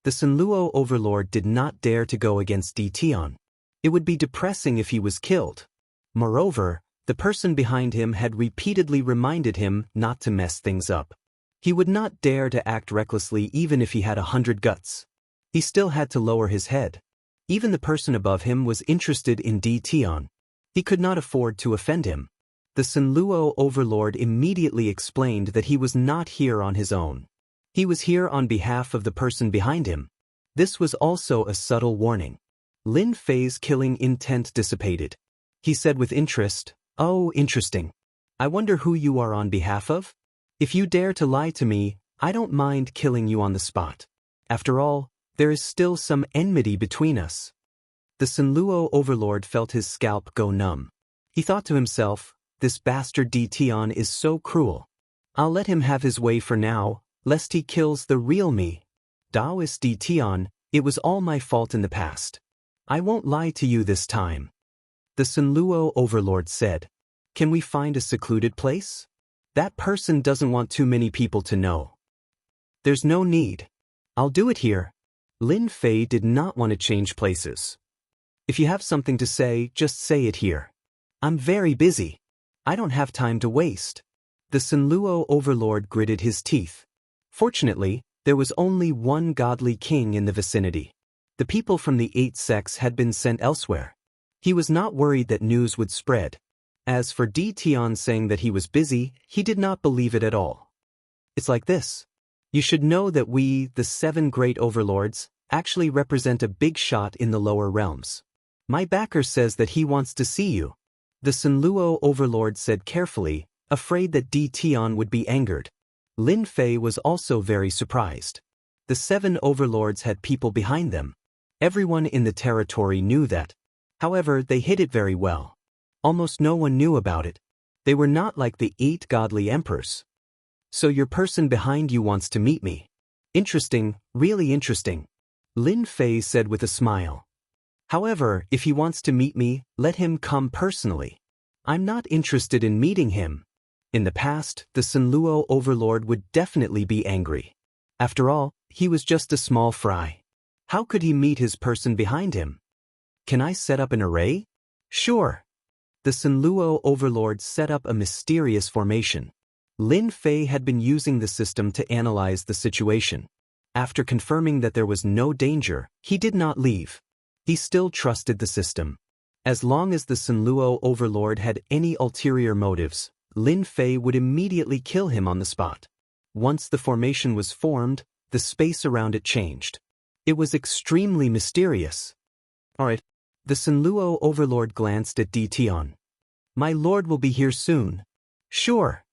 The Sunluo overlord did not dare to go against Di Tian. It would be depressing if he was killed. Moreover, the person behind him had repeatedly reminded him not to mess things up. He would not dare to act recklessly even if he had 100 guts. He still had to lower his head. Even the person above him was interested in Di Tian. He could not afford to offend him. The Sunluo overlord immediately explained that he was not here on his own. He was here on behalf of the person behind him. This was also a subtle warning. Lin Fei's killing intent dissipated. He said with interest, "Oh, interesting. I wonder who you are on behalf of? If you dare to lie to me, I don't mind killing you on the spot. After all, there is still some enmity between us." The Sinluo overlord felt his scalp go numb. He thought to himself, "This bastard Dition is so cruel. I'll let him have his way for now, lest he kills the real me. Taoist Dition, it was all my fault in the past. I won't lie to you this time." The Sinluo overlord said, "Can we find a secluded place? That person doesn't want too many people to know." "There's no need. I'll do it here." Lin Fei did not want to change places. "If you have something to say, just say it here. I'm very busy. I don't have time to waste." The Sinluo overlord gritted his teeth. Fortunately, there was only one godly king in the vicinity. The people from the 8 sects had been sent elsewhere. He was not worried that news would spread. As for Dition saying that he was busy, he did not believe it at all. "It's like this. You should know that we, the 7 great overlords, actually represent a big shot in the lower realms. My backer says that he wants to see you." The Sinluo overlord said carefully, afraid that Dition would be angered. Lin Fei was also very surprised. The 7 overlords had people behind them. Everyone in the territory knew that. However, they hid it very well. Almost no one knew about it. They were not like the 8 godly emperors. "So your person behind you wants to meet me. Interesting, really interesting," Lin Fei said with a smile. "However, if he wants to meet me, let him come personally. I'm not interested in meeting him." In the past, the Sinluo overlord would definitely be angry. After all, he was just a small fry. How could he meet his person behind him? "Can I set up an array?" "Sure." The Sinluo overlord set up a mysterious formation. Lin Fei had been using the system to analyze the situation. After confirming that there was no danger, he did not leave. He still trusted the system. As long as the Sinluo overlord had any ulterior motives, Lin Fei would immediately kill him on the spot. Once the formation was formed, the space around it changed. It was extremely mysterious. "Alright." The Sinluo overlord glanced at Dition. "My lord will be here soon." "Sure."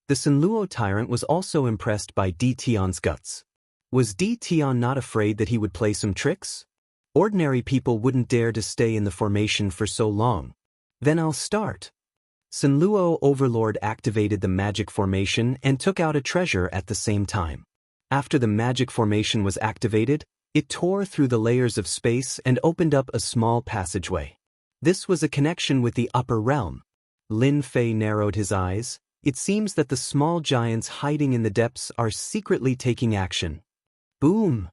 The Sinluo tyrant was also impressed by Dition's guts. Was Dition not afraid that he would play some tricks? Ordinary people wouldn't dare to stay in the formation for so long. "Then I'll start." Sinluo overlord activated the magic formation and took out a treasure at the same time. After the magic formation was activated, it tore through the layers of space and opened up a small passageway. This was a connection with the upper realm. Lin Fei narrowed his eyes. It seems that the small giants hiding in the depths are secretly taking action. Boom!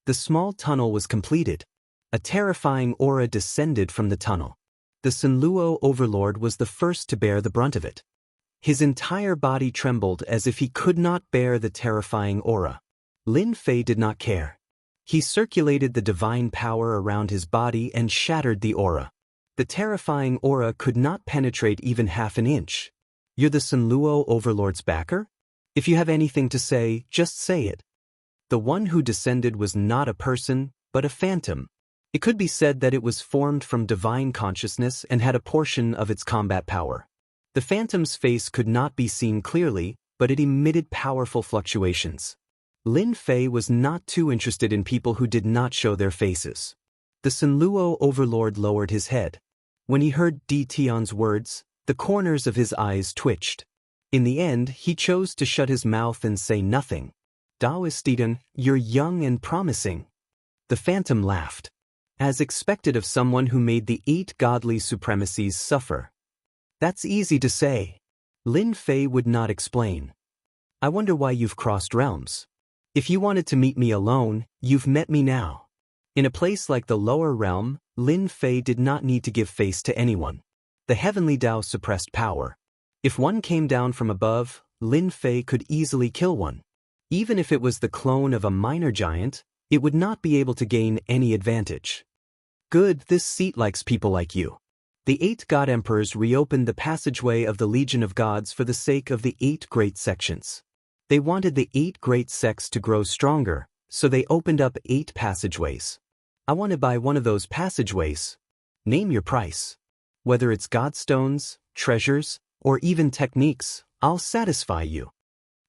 The small tunnel was completed. A terrifying aura descended from the tunnel. The Sinluo overlord was the first to bear the brunt of it. His entire body trembled as if he could not bear the terrifying aura. Lin Fei did not care. He circulated the divine power around his body and shattered the aura. The terrifying aura could not penetrate even half an inch. "You're the Sinluo overlord's backer? If you have anything to say, just say it." The one who descended was not a person, but a phantom. It could be said that it was formed from divine consciousness and had a portion of its combat power. The phantom's face could not be seen clearly, but it emitted powerful fluctuations. Lin Fei was not too interested in people who did not show their faces. The Sinluo overlord lowered his head. When he heard Dition's words, the corners of his eyes twitched. In the end, he chose to shut his mouth and say nothing. "Taoist Dition, you're young and promising." The phantom laughed. As expected of someone who made the 8 godly supremacies suffer. "That's easy to say." Lin Fei would not explain. "I wonder why you've crossed realms. If you wanted to meet me alone, you've met me now." In a place like the lower realm, Lin Fei did not need to give face to anyone. The heavenly Tao suppressed power. If one came down from above, Lin Fei could easily kill one. Even if it was the clone of a minor giant, it would not be able to gain any advantage. "Good, this seat likes people like you." The 8 god emperors reopened the passageway of the Legion of Gods for the sake of the 8 great sections. They wanted the 8 great sects to grow stronger, so they opened up 8 passageways. I want to buy one of those passageways. Name your price. Whether it's godstones, treasures, or even techniques, I'll satisfy you.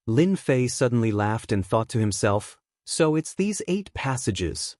Lin Fei suddenly laughed and thought to himself, so it's these 8 passages.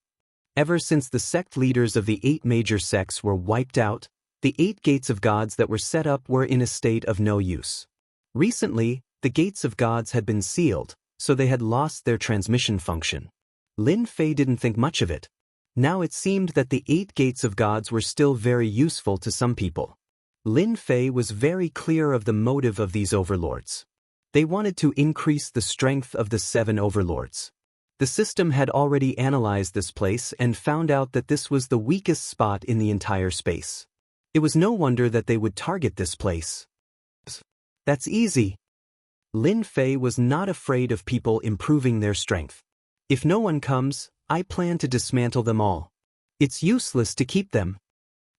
Ever since the sect leaders of the 8 major sects were wiped out, the 8 gates of gods that were set up were in a state of no use. Recently, the gates of gods had been sealed, so they had lost their transmission function. Lin Fei didn't think much of it. Now it seemed that the 8 gates of gods were still very useful to some people. Lin Fei was very clear of the motive of these overlords. They wanted to increase the strength of the 7 overlords. The system had already analyzed this place and found out that this was the weakest spot in the entire space. It was no wonder that they would target this place. That's easy. Lin Fei was not afraid of people improving their strength. If no one comes, I plan to dismantle them all. It's useless to keep them.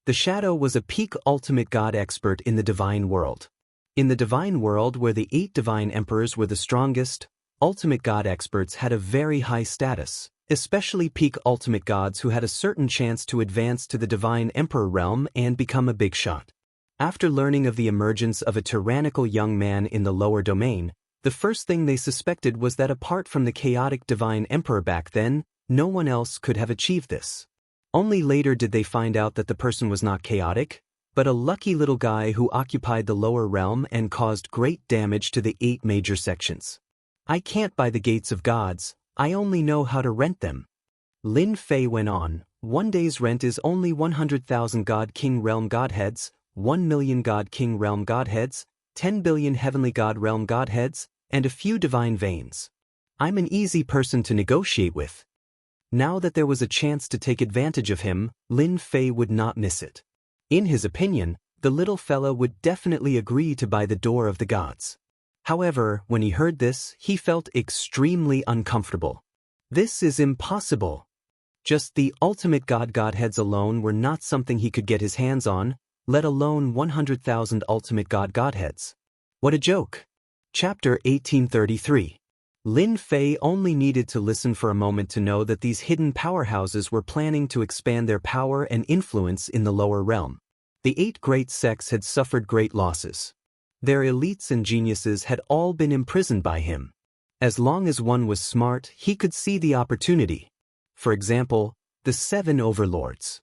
The Shadow was a peak ultimate god expert in the divine world. In the divine world where the 8 divine emperors were the strongest, ultimate god experts had a very high status, especially peak ultimate gods who had a certain chance to advance to the divine emperor realm and become a big shot. After learning of the emergence of a tyrannical young man in the lower domain, the first thing they suspected was that apart from the chaotic divine emperor back then, no one else could have achieved this. Only later did they find out that the person was not chaotic, but a lucky little guy who occupied the lower realm and caused great damage to the 8 major sections. I can't buy the gates of gods, I only know how to rent them. Lin Fei went on, one day's rent is only 100,000 God King Realm Godheads, 1 million God King Realm Godheads, 10 billion Heavenly God Realm Godheads, and a few divine veins. I'm an easy person to negotiate with. Now that there was a chance to take advantage of him, Lin Fei would not miss it. In his opinion, the little fella would definitely agree to buy the door of the gods. However, when he heard this, he felt extremely uncomfortable. This is impossible. Just the ultimate godheads alone were not something he could get his hands on, let alone 100,000 ultimate godheads. What a joke. Chapter 1833. Lin Fei only needed to listen for a moment to know that these hidden powerhouses were planning to expand their power and influence in the lower realm. The 8 great sects had suffered great losses. Their elites and geniuses had all been imprisoned by him. As long as one was smart, he could see the opportunity. For example, the 7 overlords.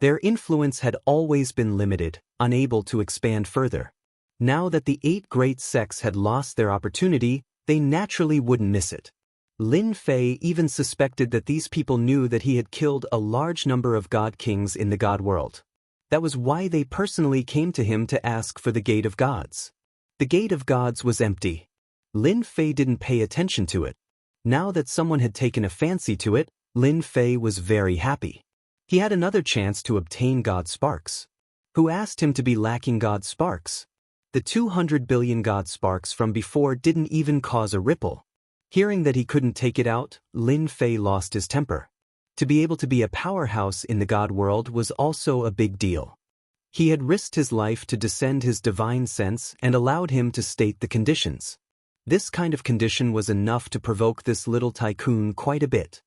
Their influence had always been limited, unable to expand further. Now that the 8 great sects had lost their opportunity, they naturally wouldn't miss it. Lin Fei even suspected that these people knew that he had killed a large number of god kings in the god world. That was why they personally came to him to ask for the Gate of Gods. The Gate of Gods was empty. Lin Fei didn't pay attention to it. Now that someone had taken a fancy to it, Lin Fei was very happy. He had another chance to obtain god sparks. Who asked him to be lacking god sparks? The 200 billion god sparks from before didn't even cause a ripple. Hearing that he couldn't take it out, Lin Fei lost his temper. To be able to be a powerhouse in the god world was also a big deal. He had risked his life to descend his divine sense and allowed him to state the conditions. This kind of condition was enough to provoke this little tycoon quite a bit.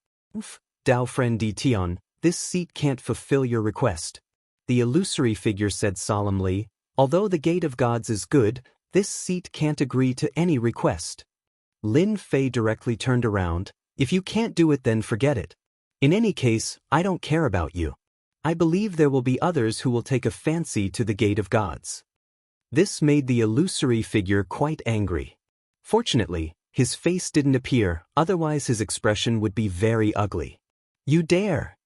Dao friend Di Tian, this seat can't fulfill your request. The illusory figure said solemnly, although the Gate of Gods is good, this seat can't agree to any request. Lin Fei directly turned around, if you can't do it then forget it. In any case, I don't care about you. I believe there will be others who will take a fancy to the Gate of Gods. This made the illusory figure quite angry. Fortunately, his face didn't appear, otherwise his expression would be very ugly. You dare!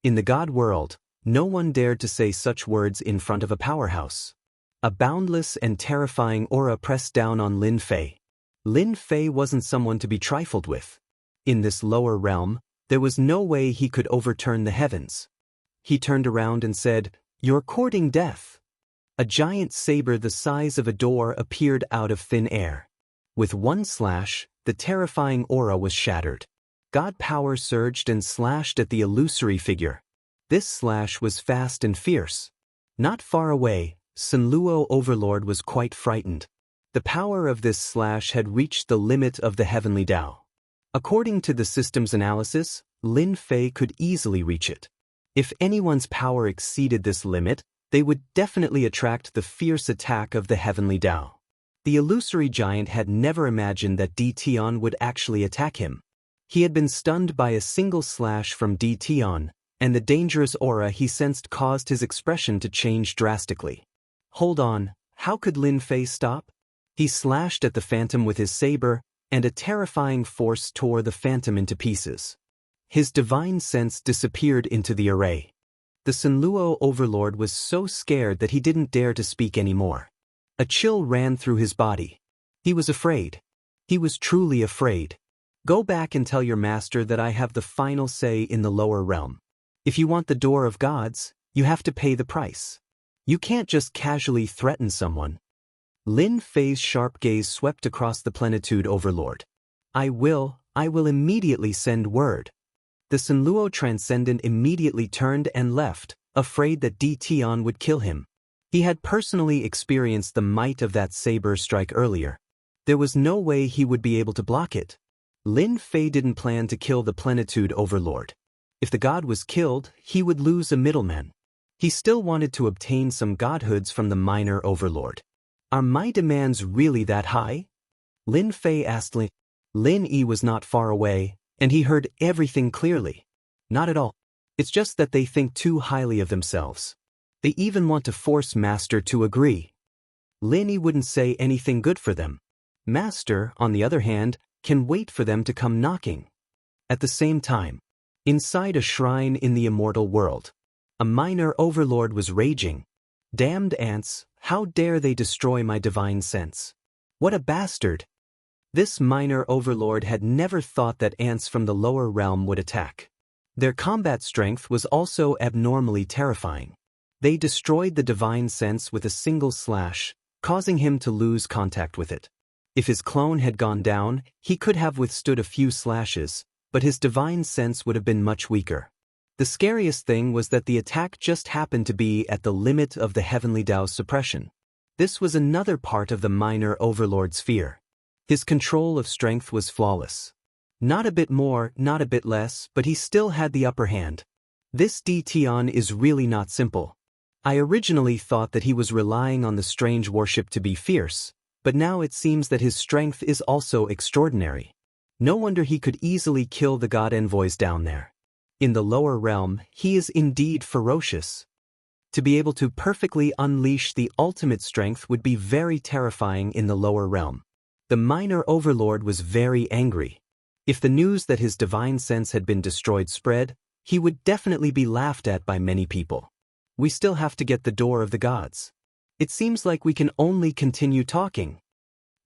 In the god world, no one dared to say such words in front of a powerhouse. A boundless and terrifying aura pressed down on Lin Fei. Lin Fei wasn't someone to be trifled with. In this lower realm, there was no way he could overturn the heavens. He turned around and said, "You're courting death." A giant saber the size of a door appeared out of thin air. With one slash, the terrifying aura was shattered. God power surged and slashed at the illusory figure. This slash was fast and fierce. Not far away, Sun Luo Overlord was quite frightened. The power of this slash had reached the limit of the heavenly Tao. According to the system's analysis, Lin Fei could easily reach it. If anyone's power exceeded this limit, they would definitely attract the fierce attack of the heavenly Tao. The illusory giant had never imagined that Di Tian would actually attack him. He had been stunned by a single slash from Di Tian, and the dangerous aura he sensed caused his expression to change drastically. Hold on, how could Lin Fei stop? He slashed at the phantom with his saber, and a terrifying force tore the phantom into pieces. His divine sense disappeared into the array. The Sanluo overlord was so scared that he didn't dare to speak anymore. A chill ran through his body. He was afraid. He was truly afraid. Go back and tell your master that I have the final say in the lower realm. If you want the door of gods, you have to pay the price. You can't just casually threaten someone. Lin Fei's sharp gaze swept across the plenitude overlord. I will immediately send word. The Sanluo transcendent immediately turned and left, afraid that Di Tian would kill him. He had personally experienced the might of that saber strike earlier. There was no way he would be able to block it. Lin Fei didn't plan to kill the plenitude overlord. If the god was killed, he would lose a middleman. He still wanted to obtain some godhoods from the minor overlord. Are my demands really that high? Lin Fei asked Lin. Lin Yi was not far away, and he heard everything clearly. Not at all. It's just that they think too highly of themselves. They even want to force Master to agree. Lin Yi wouldn't say anything good for them. Master, on the other hand, can wait for them to come knocking. At the same time, inside a shrine in the immortal world, a minor overlord was raging. Damned ants, how dare they destroy my divine sense? What a bastard! This minor overlord had never thought that ants from the lower realm would attack. Their combat strength was also abnormally terrifying. They destroyed the divine sense with a single slash, causing him to lose contact with it. If his clone had gone down, he could have withstood a few slashes, but his divine sense would have been much weaker. The scariest thing was that the attack just happened to be at the limit of the heavenly Tao's suppression. This was another part of the minor overlord's fear. His control of strength was flawless. Not a bit more, not a bit less, but he still had the upper hand. This Di Tian is really not simple. I originally thought that he was relying on the strange worship to be fierce, but now it seems that his strength is also extraordinary. No wonder he could easily kill the god envoys down there. In the lower realm, he is indeed ferocious. To be able to perfectly unleash the ultimate strength would be very terrifying in the lower realm. The minor overlord was very angry. If the news that his divine sense had been destroyed spread, he would definitely be laughed at by many people. We still have to get the door of the gods. It seems like we can only continue talking.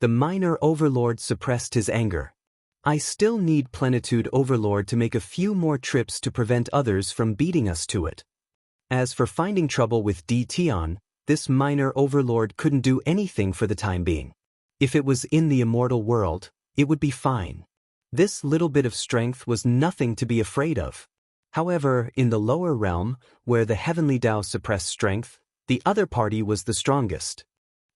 The minor overlord suppressed his anger. I still need plenitude overlord to make a few more trips to prevent others from beating us to it. As for finding trouble with Di Tian, this minor overlord couldn't do anything for the time being. If it was in the immortal world, it would be fine. This little bit of strength was nothing to be afraid of. However, in the lower realm, where the heavenly Tao suppressed strength, the other party was the strongest.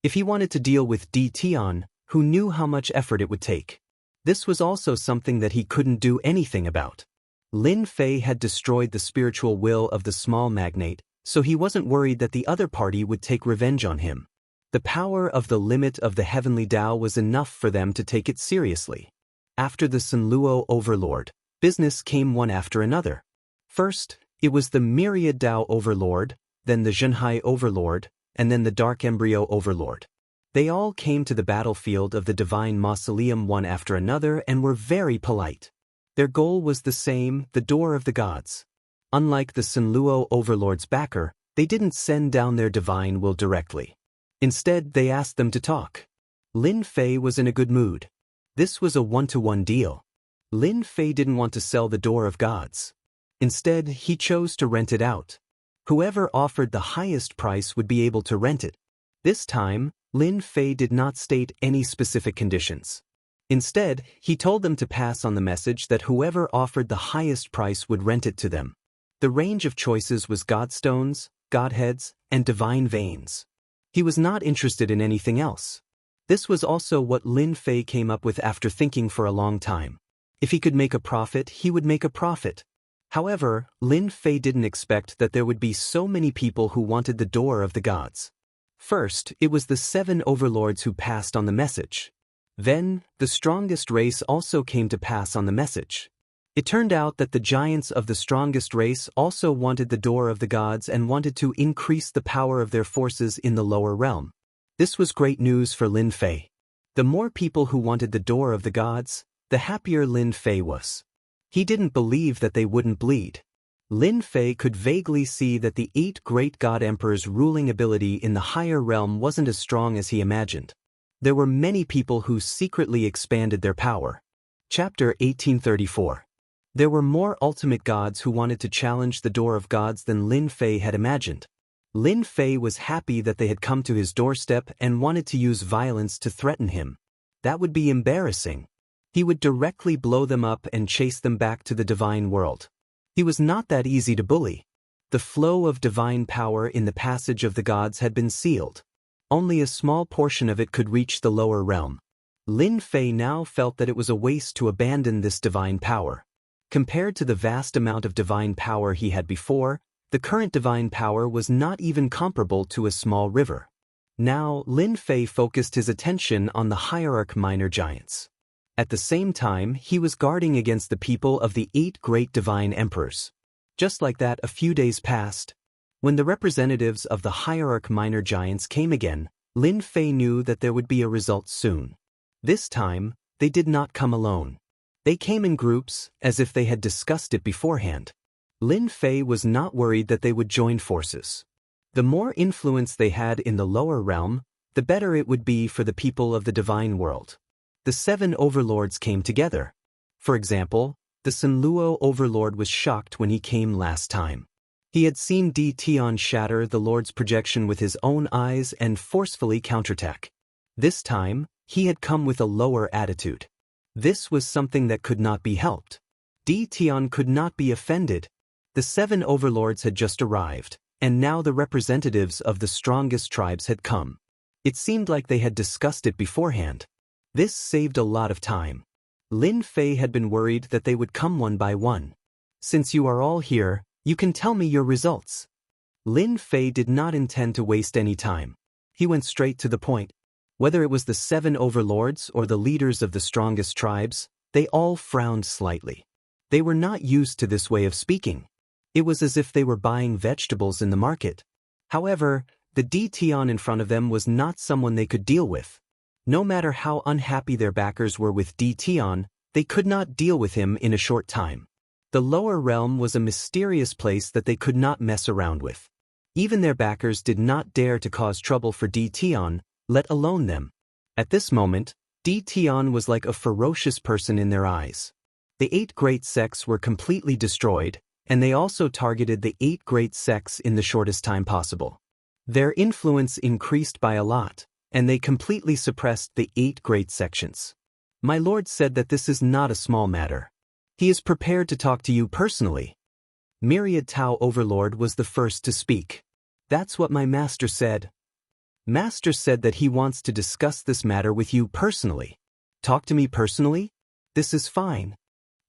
If he wanted to deal with Di Tian, who knew how much effort it would take? This was also something that he couldn't do anything about. Lin Fei had destroyed the spiritual will of the small magnate, so he wasn't worried that the other party would take revenge on him. The power of the limit of the heavenly Tao was enough for them to take it seriously. After the Sanluo overlord, business came one after another. First, it was the Myriad Tao overlord, then the Zhenhai overlord, and then the Dark Embryo overlord. They all came to the battlefield of the Divine Mausoleum one after another and were very polite. Their goal was the same, the door of the gods. Unlike the Sanluo overlord's backer, they didn't send down their divine will directly. Instead, they asked them to talk. Lin Fei was in a good mood. This was a one-to-one deal. Lin Fei didn't want to sell the door of gods. Instead, he chose to rent it out. Whoever offered the highest price would be able to rent it. This time, Lin Fei did not state any specific conditions. Instead, he told them to pass on the message that whoever offered the highest price would rent it to them. The range of choices was godstones, godheads, and divine veins. He was not interested in anything else. This was also what Lin Fei came up with after thinking for a long time. If he could make a profit, he would make a profit. However, Lin Fei didn't expect that there would be so many people who wanted the door of the gods. First, it was the 7 overlords who passed on the message. Then, the strongest race also came to pass on the message. It turned out that the giants of the strongest race also wanted the door of the gods and wanted to increase the power of their forces in the lower realm. This was great news for Lin Fei. The more people who wanted the door of the gods, the happier Lin Fei was. He didn't believe that they wouldn't bleed. Lin Fei could vaguely see that the 8 great god emperors' ruling ability in the higher realm wasn't as strong as he imagined. There were many people who secretly expanded their power. Chapter 1834. There were more ultimate gods who wanted to challenge the door of gods than Lin Fei had imagined. Lin Fei was happy that they had come to his doorstep and wanted to use violence to threaten him. That would be embarrassing. He would directly blow them up and chase them back to the divine world. He was not that easy to bully. The flow of divine power in the passage of the gods had been sealed. Only a small portion of it could reach the lower realm. Lin Fei now felt that it was a waste to abandon this divine power. Compared to the vast amount of divine power he had before, the current divine power was not even comparable to a small river. Now, Lin Fei focused his attention on the hierarch minor giants. At the same time, he was guarding against the people of the 8 great divine emperors. Just like that, a few days passed. When the representatives of the hierarch minor giants came again, Lin Fei knew that there would be a result soon. This time, they did not come alone. They came in groups, as if they had discussed it beforehand. Lin Fei was not worried that they would join forces. The more influence they had in the lower realm, the better it would be for the people of the divine world. The 7 overlords came together. For example, the Sunluo overlord was shocked when he came last time. He had seen Di Tian shatter the lord's projection with his own eyes and forcefully counterattack. This time, he had come with a lower attitude. This was something that could not be helped. Di Tian could not be offended. The 7 overlords had just arrived, and now the representatives of the strongest tribes had come. It seemed like they had discussed it beforehand. This saved a lot of time. Lin Fei had been worried that they would come one by one. Since you are all here, you can tell me your results. Lin Fei did not intend to waste any time. He went straight to the point. Whether it was the 7 overlords or the leaders of the strongest tribes, they all frowned slightly. They were not used to this way of speaking. It was as if they were buying vegetables in the market. However, the Di Tian in front of them was not someone they could deal with. No matter how unhappy their backers were with Di Tian, they could not deal with him in a short time. The lower realm was a mysterious place that they could not mess around with. Even their backers did not dare to cause trouble for Di Tian, let alone them. At this moment, Di Tian was like a ferocious person in their eyes. The 8 great sects were completely destroyed, and they also targeted the 8 great sects in the shortest time possible. Their influence increased by a lot, and they completely suppressed the 8 great sections. My lord said that this is not a small matter. He is prepared to talk to you personally. Myriad Tao Overlord was the first to speak. That's what my master said. Master said that he wants to discuss this matter with you personally. Talk to me personally? This is fine.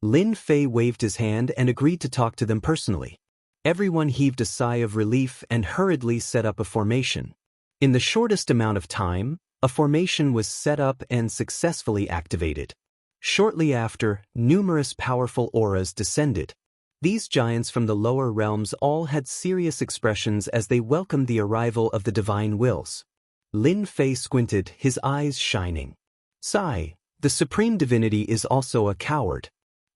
Lin Fei waved his hand and agreed to talk to them personally. Everyone heaved a sigh of relief and hurriedly set up a formation. In the shortest amount of time, a formation was set up and successfully activated. Shortly after, numerous powerful auras descended. These giants from the lower realms all had serious expressions as they welcomed the arrival of the divine wills. Lin Fei squinted, his eyes shining. Sigh, the supreme divinity is also a coward.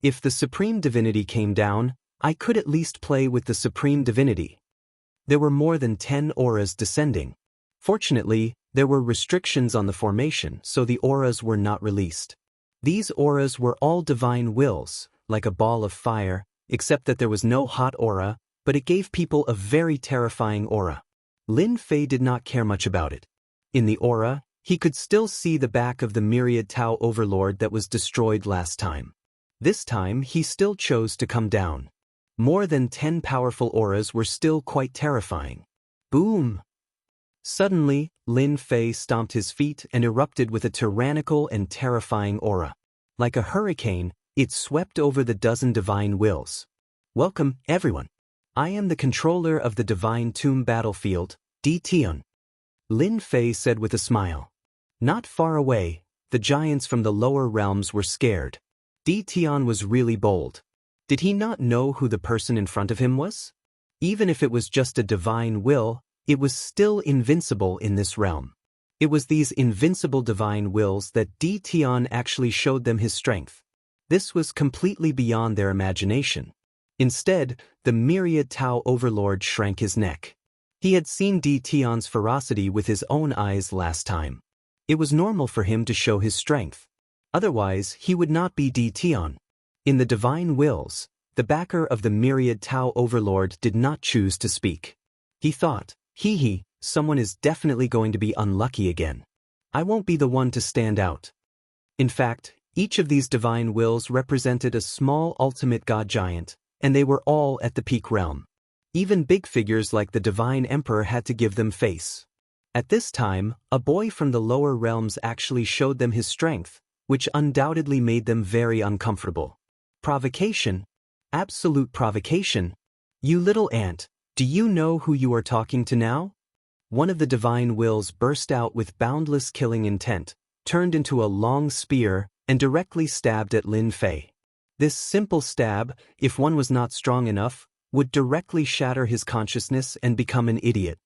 If the supreme divinity came down, I could at least play with the supreme divinity. There were more than 10 auras descending. Fortunately, there were restrictions on the formation, so the auras were not released. These auras were all divine wills, like a ball of fire, except that there was no hot aura, but it gave people a very terrifying aura. Lin Fei did not care much about it. In the aura, he could still see the back of the Myriad Tao Overlord that was destroyed last time. This time, he still chose to come down. More than 10 powerful auras were still quite terrifying. Boom! Suddenly, Lin Fei stomped his feet and erupted with a tyrannical and terrifying aura. Like a hurricane, It swept over the dozen divine wills. Welcome, everyone. I am the controller of the Divine Tomb battlefield, Di Tian. Lin Fei said with a smile. Not far away, the giants from the lower realms were scared. Di Tian was really bold. Did he not know who the person in front of him was? Even if it was just a divine will, it was still invincible in this realm. It was these invincible divine wills that Di Tian actually showed them his strength. This was completely beyond their imagination. Instead, the myriad Tao overlord shrank his neck. He had seen Di Tian's ferocity with his own eyes last time. It was normal for him to show his strength. Otherwise, he would not be Di Tian. In the divine wills, the backer of the myriad Tao overlord did not choose to speak. He thought, someone is definitely going to be unlucky again. I won't be the one to stand out. In fact, each of these divine wills represented a small ultimate god giant, and they were all at the peak realm. Even big figures like the divine emperor had to give them face. At this time, a boy from the lower realms actually showed them his strength, which undoubtedly made them very uncomfortable. Provocation? Absolute provocation? You little ant, do you know who you are talking to now? One of the divine wills burst out with boundless killing intent, turned into a long spear, and directly stabbed at Lin Fei. This simple stab, if one was not strong enough, would directly shatter his consciousness and become an idiot.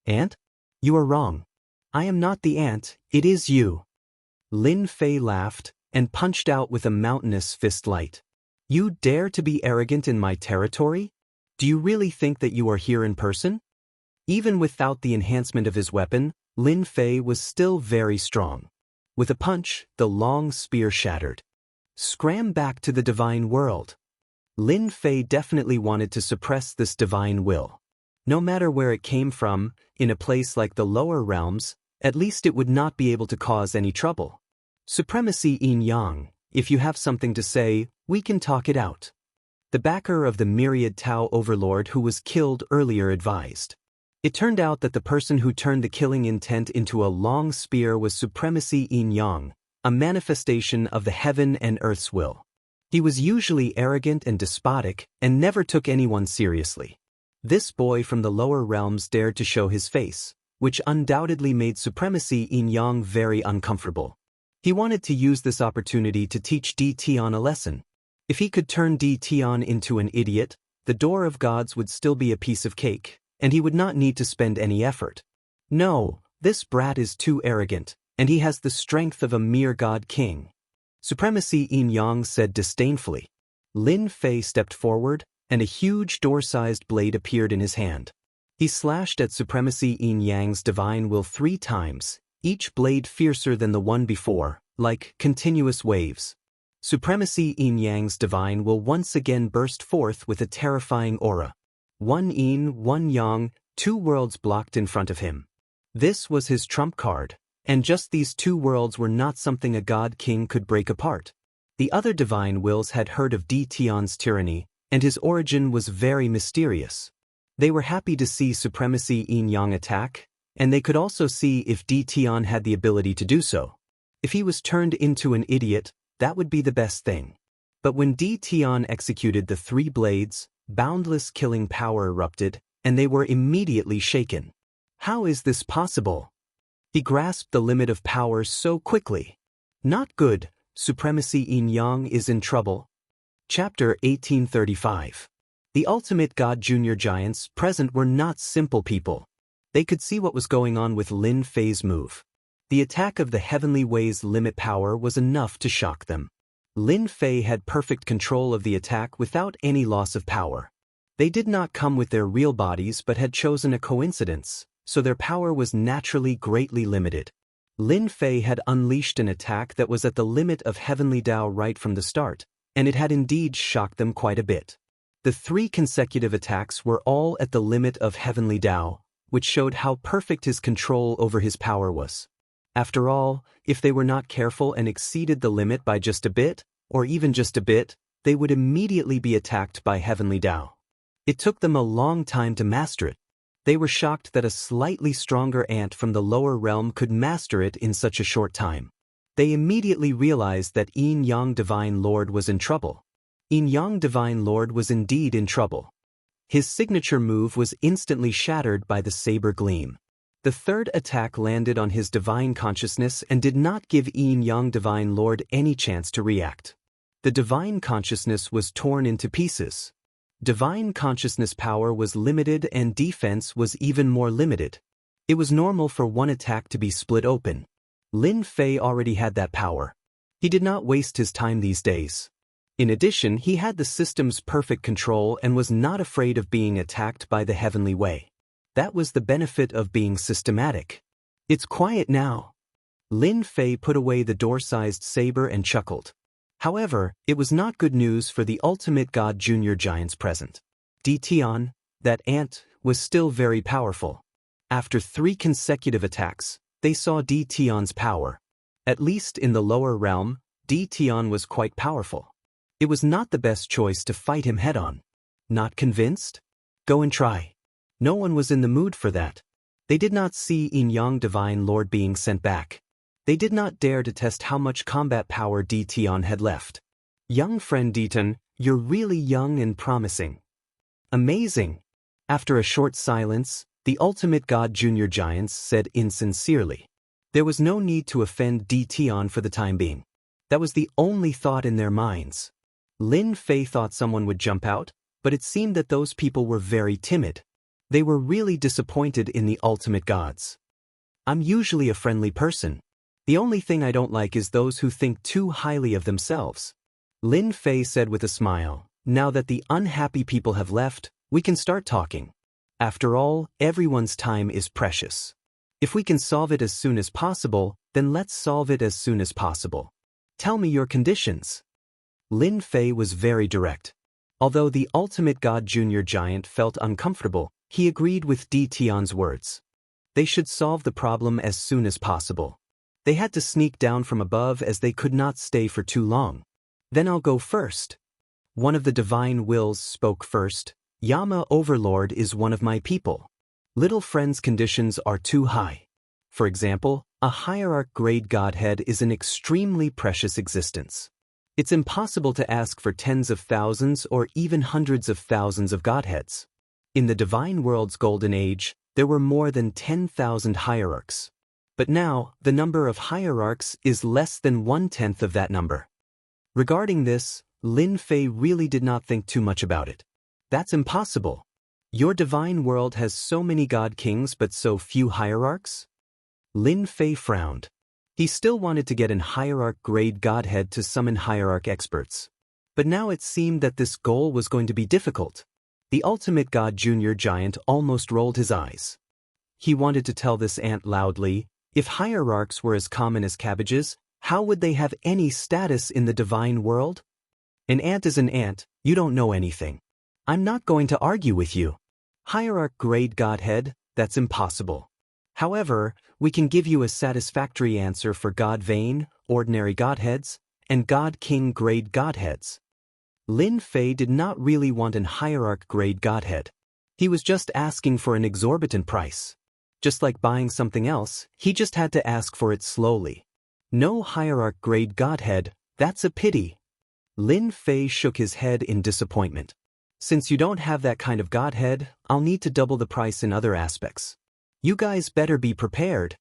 Ant? You are wrong. I am not the ant, it is you. Lin Fei laughed and punched out with a mountainous fist light. You dare to be arrogant in my territory? Do you really think that you are here in person? Even without the enhancement of his weapon, Lin Fei was still very strong. With a punch, the long spear shattered. Scram back to the divine world. Lin Fei definitely wanted to suppress this divine will. No matter where it came from, in a place like the lower realms, at least it would not be able to cause any trouble. Supremacy Yin Yang, if you have something to say, we can talk it out. The backer of the myriad Tao overlord who was killed earlier advised. It turned out that the person who turned the killing intent into a long spear was Supremacy Yin Yang, a manifestation of the heaven and earth's will. He was usually arrogant and despotic and never took anyone seriously. This boy from the lower realms dared to show his face, which undoubtedly made Supremacy Yin Yang very uncomfortable. He wanted to use this opportunity to teach Di Tian a lesson. If he could turn Di Tian into an idiot, the door of gods would still be a piece of cake, and he would not need to spend any effort. No, this brat is too arrogant, and he has the strength of a mere god king. Supremacy Yin Yang said disdainfully. Lin Fei stepped forward, and a huge door-sized blade appeared in his hand. He slashed at Supremacy Yin Yang's divine will 3 times, each blade fiercer than the one before, like continuous waves. Supremacy Yin Yang's divine will once again burst forth with a terrifying aura. 1 yin, 1 yang, 2 worlds blocked in front of him. This was his trump card, and just these 2 worlds were not something a god king could break apart. The other divine wills had heard of Di Tian's tyranny, and his origin was very mysterious. They were happy to see Supremacy Yin Yang attack, and they could also see if Di Tian had the ability to do so. If he was turned into an idiot, that would be the best thing. But when Di Tian executed the 3 blades, boundless killing power erupted, and they were immediately shaken. How is this possible? He grasped the limit of power so quickly. Not good, Supremacy Yin Yang is in trouble. Chapter 1835. The ultimate god junior giants present were not simple people. They could see what was going on with Lin Fei's move. The attack of the Heavenly Way's limit power was enough to shock them. Lin Fei had perfect control of the attack without any loss of power. They did not come with their real bodies but had chosen a coincidence, so their power was naturally greatly limited. Lin Fei had unleashed an attack that was at the limit of Heavenly Tao right from the start, and it had indeed shocked them quite a bit. The 3 consecutive attacks were all at the limit of Heavenly Tao, which showed how perfect his control over his power was. After all, if they were not careful and exceeded the limit by just a bit, or even just a bit, they would immediately be attacked by Heavenly Tao. It took them a long time to master it. They were shocked that a slightly stronger ant from the lower realm could master it in such a short time. They immediately realized that Yin Yang Divine Lord was in trouble. Yin Yang Divine Lord was indeed in trouble. His signature move was instantly shattered by the saber gleam. The third attack landed on his divine consciousness and did not give Yin Yang Divine Lord any chance to react. The divine consciousness was torn into pieces. Divine consciousness power was limited and defense was even more limited. It was normal for one attack to be split open. Lin Fei already had that power. He did not waste his time these days. In addition, he had the system's perfect control and was not afraid of being attacked by the heavenly way. That was the benefit of being systematic. It's quiet now. Lin Fei put away the door-sized saber and chuckled. However, it was not good news for the ultimate god junior giants present. Di Tian, that ant, was still very powerful. After 3 consecutive attacks, they saw Di Tian's power. At least in the lower realm, Di Tian was quite powerful. It was not the best choice to fight him head-on. Not convinced? Go and try. No one was in the mood for that. They did not see Yin Yang Divine Lord being sent back. They did not dare to test how much combat power Di Tian had left. Young friend Ditan, you're really young and promising. Amazing. After a short silence, the ultimate god junior giants said insincerely. There was no need to offend Di Tian for the time being. That was the only thought in their minds. Lin Fei thought someone would jump out, but it seemed that those people were very timid. They were really disappointed in the ultimate gods. I'm usually a friendly person. The only thing I don't like is those who think too highly of themselves. Lin Fei said with a smile, now that the unhappy people have left, we can start talking. After all, everyone's time is precious. If we can solve it as soon as possible, then let's solve it as soon as possible. Tell me your conditions. Lin Fei was very direct. Although the ultimate god junior giant felt uncomfortable, he agreed with Di Tian's words. They should solve the problem as soon as possible. They had to sneak down from above as they could not stay for too long. Then I'll go first. One of the divine wills spoke first. Yama Overlord is one of my people. Little friend's conditions are too high. For example, a hierarch grade godhead is an extremely precious existence. It's impossible to ask for tens of thousands or even hundreds of thousands of godheads. In the divine world's golden age, there were more than 10,000 hierarchs. But now, the number of hierarchs is less than 1/10 of that number. Regarding this, Lin Fei really did not think too much about it. That's impossible. Your divine world has so many god kings but so few hierarchs? Lin Fei frowned. He still wanted to get an hierarch grade godhead to summon hierarch experts. But now it seemed that this goal was going to be difficult. The ultimate god junior giant almost rolled his eyes. He wanted to tell this ant loudly, if hierarchs were as common as cabbages, how would they have any status in the divine world? An ant is an ant, you don't know anything. I'm not going to argue with you. Hierarch grade godhead, that's impossible. However, we can give you a satisfactory answer for God Vane, ordinary godheads, and God King grade godheads. Lin Fei did not really want an hierarch grade godhead. He was just asking for an exorbitant price. Just like buying something else, he just had to ask for it slowly. No hierarch grade godhead, that's a pity. Lin Fei shook his head in disappointment. Since you don't have that kind of godhead, I'll need to double the price in other aspects. You guys better be prepared.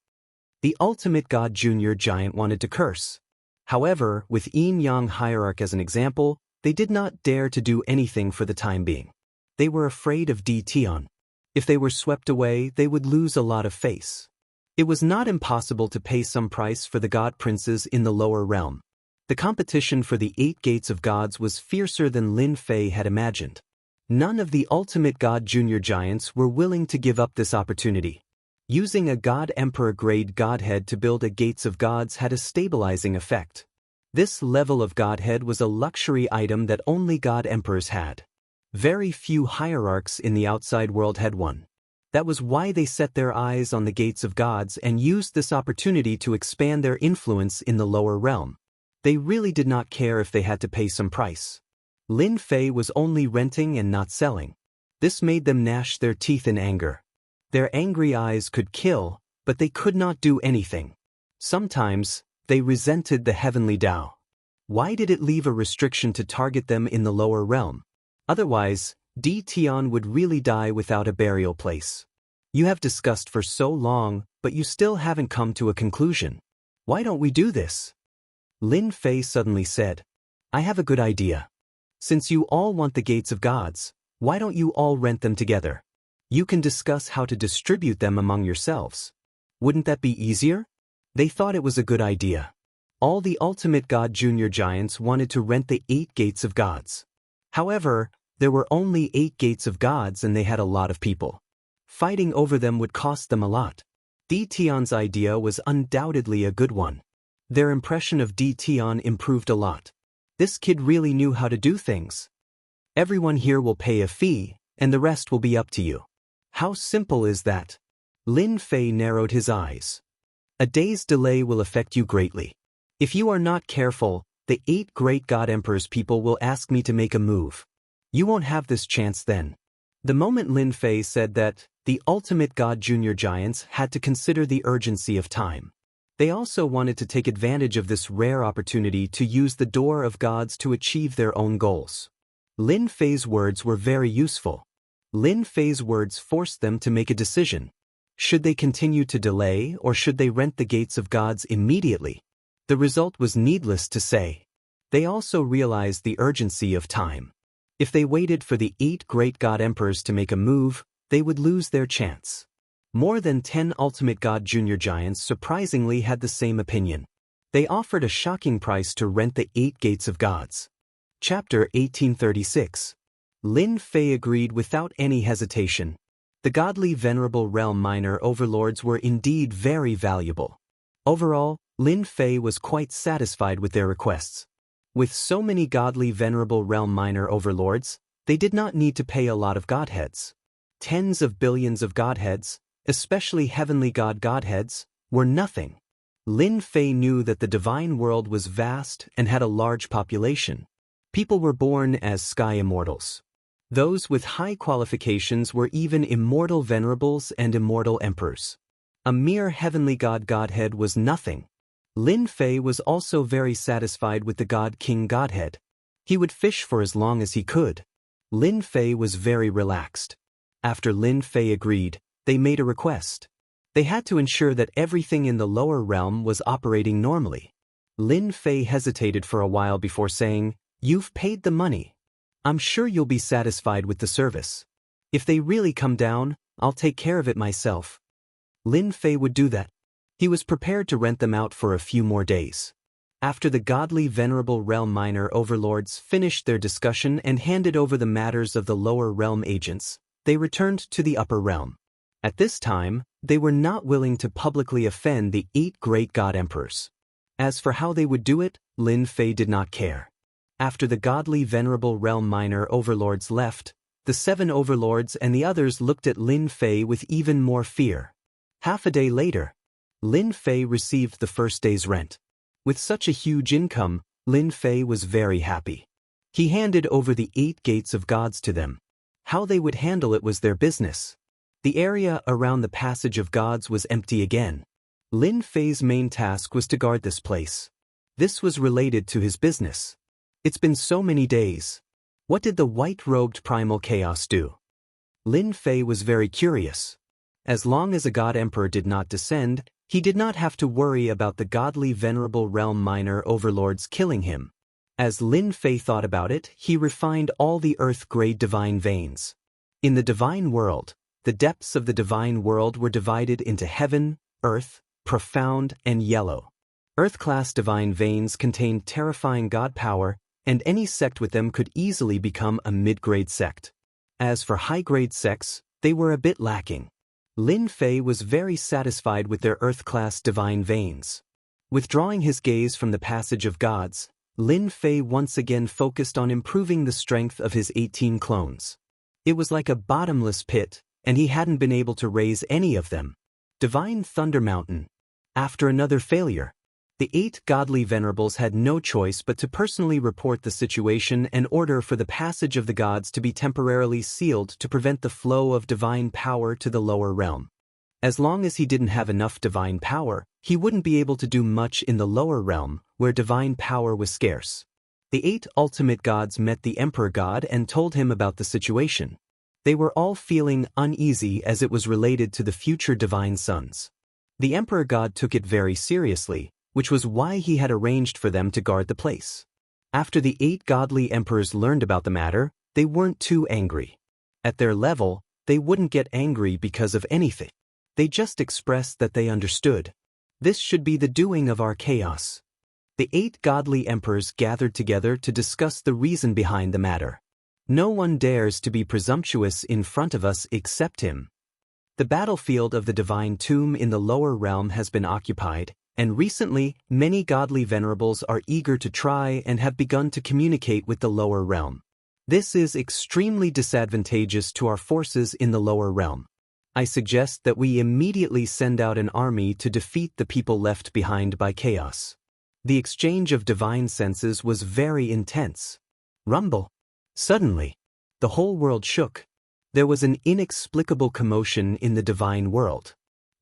The ultimate god junior giant wanted to curse. However, with Yin Yang hierarch as an example, they did not dare to do anything for the time being. They were afraid of Di Tian. If they were swept away, they would lose a lot of face. It was not impossible to pay some price for the god princes in the lower realm. The competition for the 8 gates of gods was fiercer than Lin Fei had imagined. None of the ultimate god junior giants were willing to give up this opportunity. Using a god emperor grade godhead to build a gates of gods had a stabilizing effect. This level of godhead was a luxury item that only god emperors had. Very few hierarchs in the outside world had one. That was why they set their eyes on the gates of gods and used this opportunity to expand their influence in the lower realm. They really did not care if they had to pay some price. Lin Fei was only renting and not selling. This made them gnash their teeth in anger. Their angry eyes could kill, but they could not do anything. Sometimes, They resented the heavenly Tao. Why did it leave a restriction to target them in the lower realm? Otherwise, Di Tian would really die without a burial place. You have discussed for so long, but you still haven't come to a conclusion. Why don't we do this? Lin Fei suddenly said. I have a good idea. Since you all want the gates of gods, why don't you all rent them together? You can discuss how to distribute them among yourselves. Wouldn't that be easier? They thought it was a good idea. All the ultimate god junior giants wanted to rent the 8 gates of gods. However, there were only 8 gates of gods and they had a lot of people. Fighting over them would cost them a lot. Di Tian's idea was undoubtedly a good one. Their impression of Di Tian improved a lot. This kid really knew how to do things. Everyone here will pay a fee, and the rest will be up to you. How simple is that? Lin Fei narrowed his eyes. A day's delay will affect you greatly. If you are not careful, the 8 great god emperors people will ask me to make a move. You won't have this chance then. The moment Lin Fei said that, the ultimate god junior giants had to consider the urgency of time. They also wanted to take advantage of this rare opportunity to use the door of gods to achieve their own goals. Lin Fei's words were very useful. Lin Fei's words forced them to make a decision. Should they continue to delay or should they rent the gates of gods immediately? The result was needless to say. They also realized the urgency of time. If they waited for the 8 great god emperors to make a move, they would lose their chance. More than 10 ultimate god junior giants surprisingly had the same opinion. They offered a shocking price to rent the 8 gates of gods. Chapter 1836. Lin Fei agreed without any hesitation. The godly venerable realm minor overlords were indeed very valuable. Overall, Lin Fei was quite satisfied with their requests. With so many godly venerable realm minor overlords, they did not need to pay a lot of godheads. Tens of billions of godheads, especially heavenly godheads, were nothing. Lin Fei knew that the divine world was vast and had a large population. People were born as sky immortals. Those with high qualifications were even immortal venerables and immortal emperors. A mere heavenly godhead was nothing. Lin Fei was also very satisfied with the god king godhead. He would fish for as long as he could. Lin Fei was very relaxed. After Lin Fei agreed, they made a request. They had to ensure that everything in the lower realm was operating normally. Lin Fei hesitated for a while before saying, "You've paid the money. I'm sure you'll be satisfied with the service. If they really come down, I'll take care of it myself." Lin Fei would do that. He was prepared to rent them out for a few more days. After the godly venerable realm minor overlords finished their discussion and handed over the matters of the lower realm agents, they returned to the upper realm. At this time, they were not willing to publicly offend the 8 great god emperors. As for how they would do it, Lin Fei did not care. After the godly venerable realm minor overlords left, the 7 overlords and the others looked at Lin Fei with even more fear. Half a day later, Lin Fei received the first day's rent. With such a huge income, Lin Fei was very happy. He handed over the 8 gates of gods to them. How they would handle it was their business. The area around the passage of gods was empty again. Lin Fei's main task was to guard this place. This was related to his business. It's been so many days. What did the white-robed primal chaos do? Lin Fei was very curious. As long as a god emperor did not descend, he did not have to worry about the godly venerable realm minor overlords killing him. As Lin Fei thought about it, he refined all the earth-grade divine veins. In the divine world, the depths of the divine world were divided into heaven, earth, profound, and yellow. Earth-class divine veins contained terrifying god power, and any sect with them could easily become a mid-grade sect. As for high-grade sects, they were a bit lacking. Lin Fei was very satisfied with their earth-class divine veins. Withdrawing his gaze from the passage of gods, Lin Fei once again focused on improving the strength of his 18 clones. It was like a bottomless pit, and he hadn't been able to raise any of them. Divine Thunder Mountain. After another failure, the 8 godly venerables had no choice but to personally report the situation and order for the passage of the gods to be temporarily sealed to prevent the flow of divine power to the lower realm. As long as he didn't have enough divine power, He wouldn't be able to do much in the lower realm, where divine power was scarce. The 8 ultimate gods met the Emperor God and told him about the situation. They were all feeling uneasy as it was related to the future divine sons. The Emperor God took it very seriously, which was why he had arranged for them to guard the place. After the 8 godly emperors learned about the matter, they weren't too angry. At their level, they wouldn't get angry because of anything. They just expressed that they understood. This should be the doing of our chaos. The 8 godly emperors gathered together to discuss the reason behind the matter. No one dares to be presumptuous in front of us except him. The battlefield of the divine tomb in the lower realm has been occupied, and recently, many godly venerables are eager to try and have begun to communicate with the lower realm. This is extremely disadvantageous to our forces in the lower realm. I suggest that we immediately send out an army to defeat the people left behind by chaos. The exchange of divine senses was very intense. Rumble. Suddenly, the whole world shook. There was an inexplicable commotion in the divine world.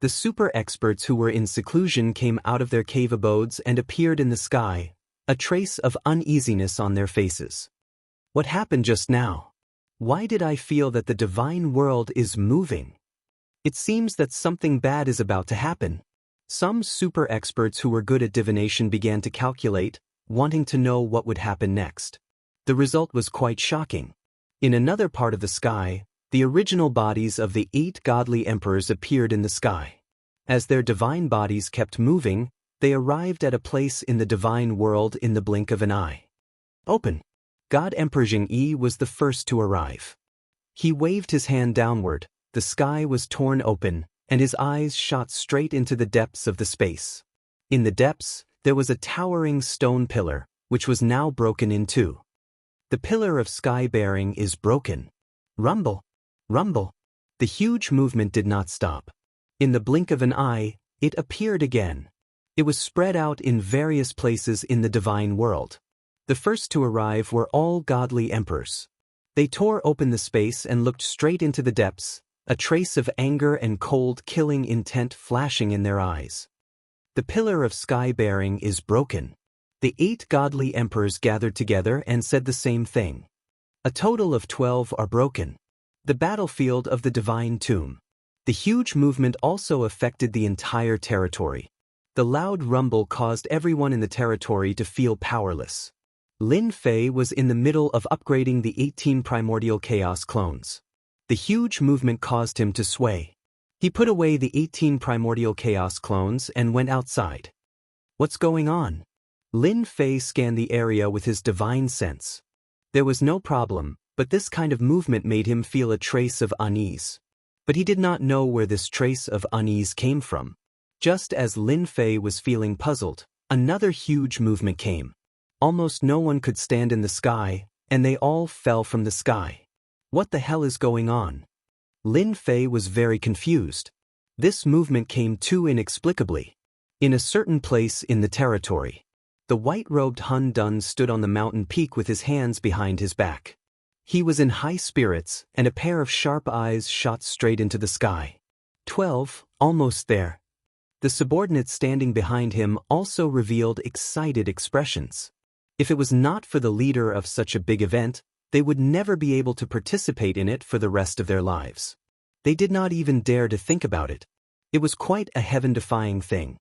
The super experts who were in seclusion came out of their cave abodes and appeared in the sky, a trace of uneasiness on their faces. What happened just now? Why did I feel that the divine world is moving? It seems that something bad is about to happen. Some super experts who were good at divination began to calculate, wanting to know what would happen next. The result was quite shocking. In another part of the sky, the original bodies of the 8 godly emperors appeared in the sky. As their divine bodies kept moving, they arrived at a place in the divine world in the blink of an eye. Open. God Emperor Xianxia was the first to arrive. He waved his hand downward, the sky was torn open, and his eyes shot straight into the depths of the space. In the depths, there was a towering stone pillar, which was now broken in two. The pillar of sky-bearing is broken. Rumble. Rumble. The huge movement did not stop. In the blink of an eye, it appeared again. It was spread out in various places in the divine world. The first to arrive were all godly emperors. They tore open the space and looked straight into the depths, a trace of anger and cold killing intent flashing in their eyes. The pillar of sky-bearing is broken. The 8 godly emperors gathered together and said the same thing. A total of 12 are broken. The battlefield of the divine tomb. The huge movement also affected the entire territory. The loud rumble caused everyone in the territory to feel powerless. Lin Fei was in the middle of upgrading the 18 primordial chaos clones. The huge movement caused him to sway. He put away the 18 primordial chaos clones and went outside. What's going on? Lin Fei scanned the area with his divine sense. There was no problem, but this kind of movement made him feel a trace of unease. But he did not know where this trace of unease came from. Just as Lin Fei was feeling puzzled, another huge movement came. Almost no one could stand in the sky, and they all fell from the sky. What the hell is going on? Lin Fei was very confused. This movement came too inexplicably. In a certain place in the territory, the white-robed Hun Dun stood on the mountain peak with his hands behind his back. He was in high spirits, and a pair of sharp eyes shot straight into the sky. 12, almost there. The subordinates standing behind him also revealed excited expressions. If it was not for the leader of such a big event, they would never be able to participate in it for the rest of their lives. They did not even dare to think about it. It was quite a heaven-defying thing.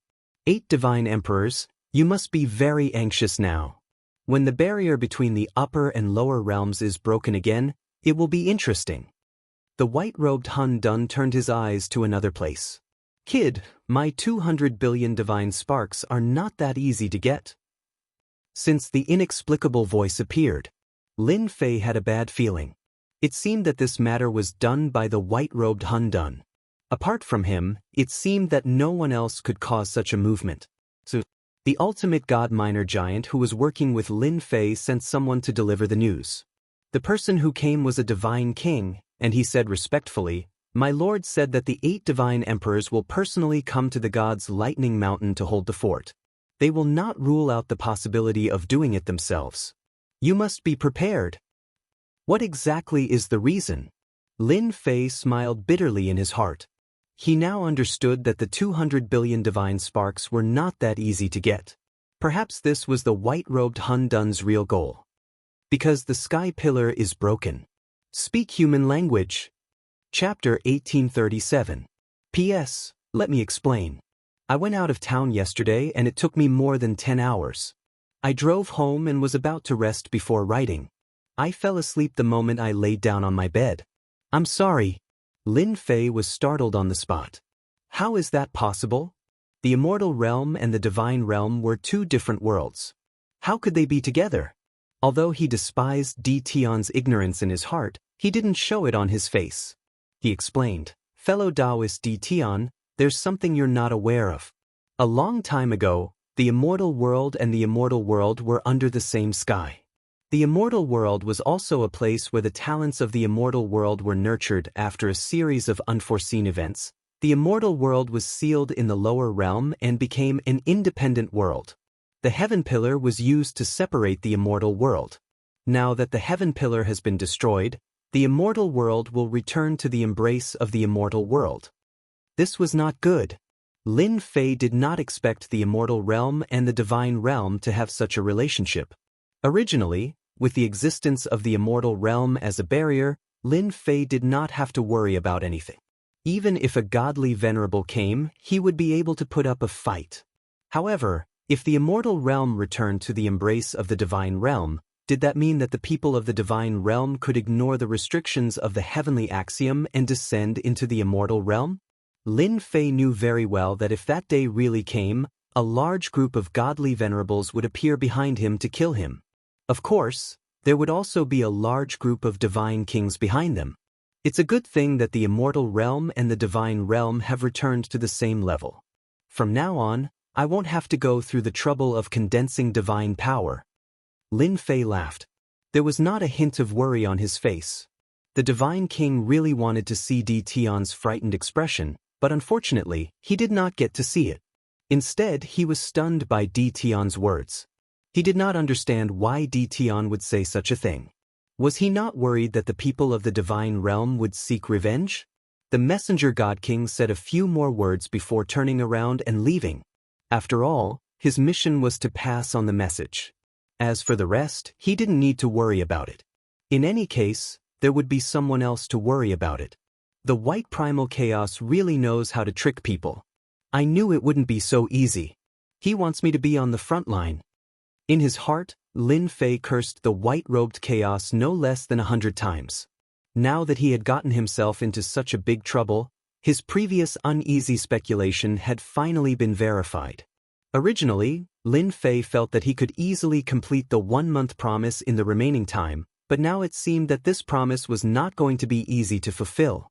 8 divine emperors, you must be very anxious now. When the barrier between the upper and lower realms is broken again, it will be interesting. The white-robed Hun Dun turned his eyes to another place. Kid, my 200 billion divine sparks are not that easy to get. Since the inexplicable voice appeared, Lin Fei had a bad feeling. It seemed that this matter was done by the white-robed Hun Dun. Apart from him, it seemed that no one else could cause such a movement. So, the ultimate god miner giant who was working with Lin Fei sent someone to deliver the news. The person who came was a divine king, and he said respectfully, "My lord said that the 8 divine emperors will personally come to the god's lightning mountain to hold the fort. They will not rule out the possibility of doing it themselves. You must be prepared." What exactly is the reason? Lin Fei smiled bitterly in his heart. He now understood that the 200 billion divine sparks were not that easy to get. Perhaps this was the white-robed Hun Dun's real goal. Because the sky pillar is broken. Speak human language. Chapter 1837. P.S. Let me explain. I went out of town yesterday and it took me more than 10 hours. I drove home and was about to rest before writing. I fell asleep the moment I laid down on my bed. I'm sorry. Lin Fei was startled on the spot. How is that possible? The immortal realm and the divine realm were two different worlds. How could they be together? Although he despised Di Tian's ignorance in his heart, he didn't show it on his face. He explained, fellow Taoist Di Tian, there's something you're not aware of. A long time ago, the immortal world and the immortal world were under the same sky. The immortal world was also a place where the talents of the immortal world were nurtured after a series of unforeseen events. The immortal world was sealed in the lower realm and became an independent world. The heaven pillar was used to separate the immortal world. Now that the heaven pillar has been destroyed, the immortal world will return to the embrace of the immortal world. This was not good. Lin Fei did not expect the immortal realm and the divine realm to have such a relationship. Originally, with the existence of the immortal realm as a barrier, Lin Fei did not have to worry about anything. Even if a godly venerable came, he would be able to put up a fight. However, if the immortal realm returned to the embrace of the divine realm, did that mean that the people of the divine realm could ignore the restrictions of the heavenly axiom and descend into the immortal realm? Lin Fei knew very well that if that day really came, a large group of godly venerables would appear behind him to kill him. Of course, there would also be a large group of divine kings behind them. It's a good thing that the immortal realm and the divine realm have returned to the same level. From now on, I won't have to go through the trouble of condensing divine power. Lin Fei laughed. There was not a hint of worry on his face. The divine king really wanted to see Di Tian's frightened expression, but unfortunately, he did not get to see it. Instead, he was stunned by Di Tian's words. He did not understand why Di Tian would say such a thing. Was he not worried that the people of the divine realm would seek revenge? The messenger god king said a few more words before turning around and leaving. After all, his mission was to pass on the message. As for the rest, he didn't need to worry about it. In any case, there would be someone else to worry about it. The white primal chaos really knows how to trick people. I knew it wouldn't be so easy. He wants me to be on the front line. In his heart, Lin Fei cursed the white-robed chaos no less than 100 times. Now that he had gotten himself into such a big trouble, his previous uneasy speculation had finally been verified. Originally, Lin Fei felt that he could easily complete the 1-month promise in the remaining time, but now it seemed that this promise was not going to be easy to fulfill.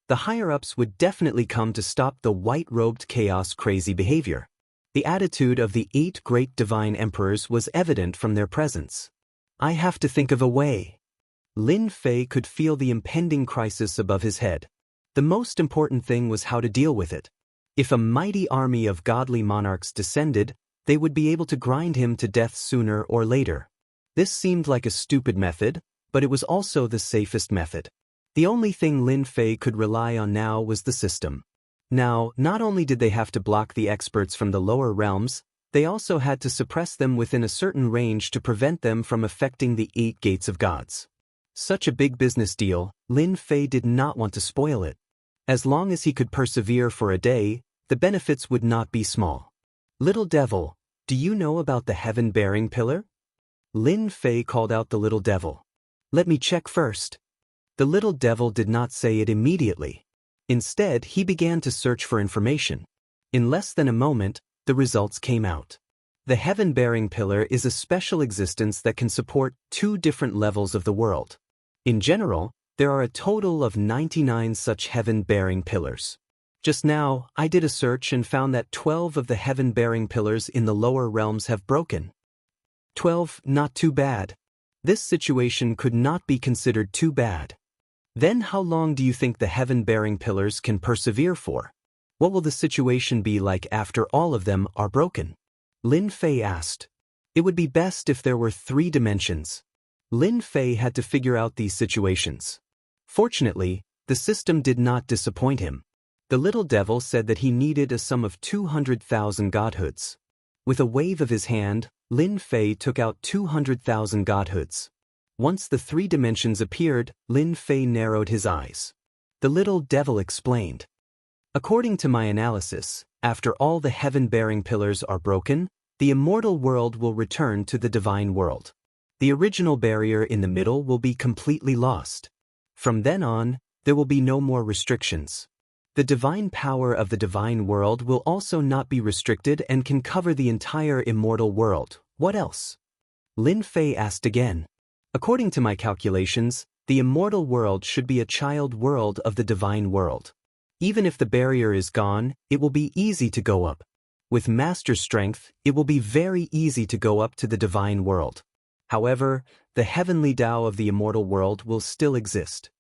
The higher-ups would definitely come to stop the white-robed chaos crazy behavior. The attitude of the 8 great divine emperors was evident from their presence. I have to think of a way. Lin Fei could feel the impending crisis above his head. The most important thing was how to deal with it. If a mighty army of godly monarchs descended, they would be able to grind him to death sooner or later. This seemed like a stupid method, but it was also the safest method. The only thing Lin Fei could rely on now was the system. Now, not only did they have to block the experts from the lower realms, they also had to suppress them within a certain range to prevent them from affecting the 8 gates of gods. Such a big business deal, Lin Fei did not want to spoil it. As long as he could persevere for a day, the benefits would not be small. Little devil, do you know about the heaven-bearing pillar? Lin Fei called out the little devil. Let me check first. The little devil did not say it immediately. Instead, he began to search for information. In less than a moment, the results came out. The heaven-bearing pillar is a special existence that can support 2 different levels of the world. In general, there are a total of 99 such heaven-bearing pillars. Just now, I did a search and found that 12 of the heaven-bearing pillars in the lower realms have broken. 12, not too bad. This situation could not be considered too bad. Then how long do you think the heaven-bearing pillars can persevere for? What will the situation be like after all of them are broken? Lin Fei asked. It would be best if there were 3 dimensions. Lin Fei had to figure out these situations. Fortunately, the system did not disappoint him. The little devil said that he needed a sum of 200,000 godhoods. With a wave of his hand, Lin Fei took out 200,000 godhoods. Once the 3 dimensions appeared, Lin Fei narrowed his eyes. The little devil explained. According to my analysis, after all the heaven-bearing pillars are broken, the immortal world will return to the divine world. The original barrier in the middle will be completely lost. From then on, there will be no more restrictions. The divine power of the divine world will also not be restricted and can cover the entire immortal world. What else? Lin Fei asked again. According to my calculations, the immortal world should be a child world of the divine world. Even if the barrier is gone, it will be easy to go up. With master strength, it will be very easy to go up to the divine world. However, the heavenly Tao of the immortal world will still exist.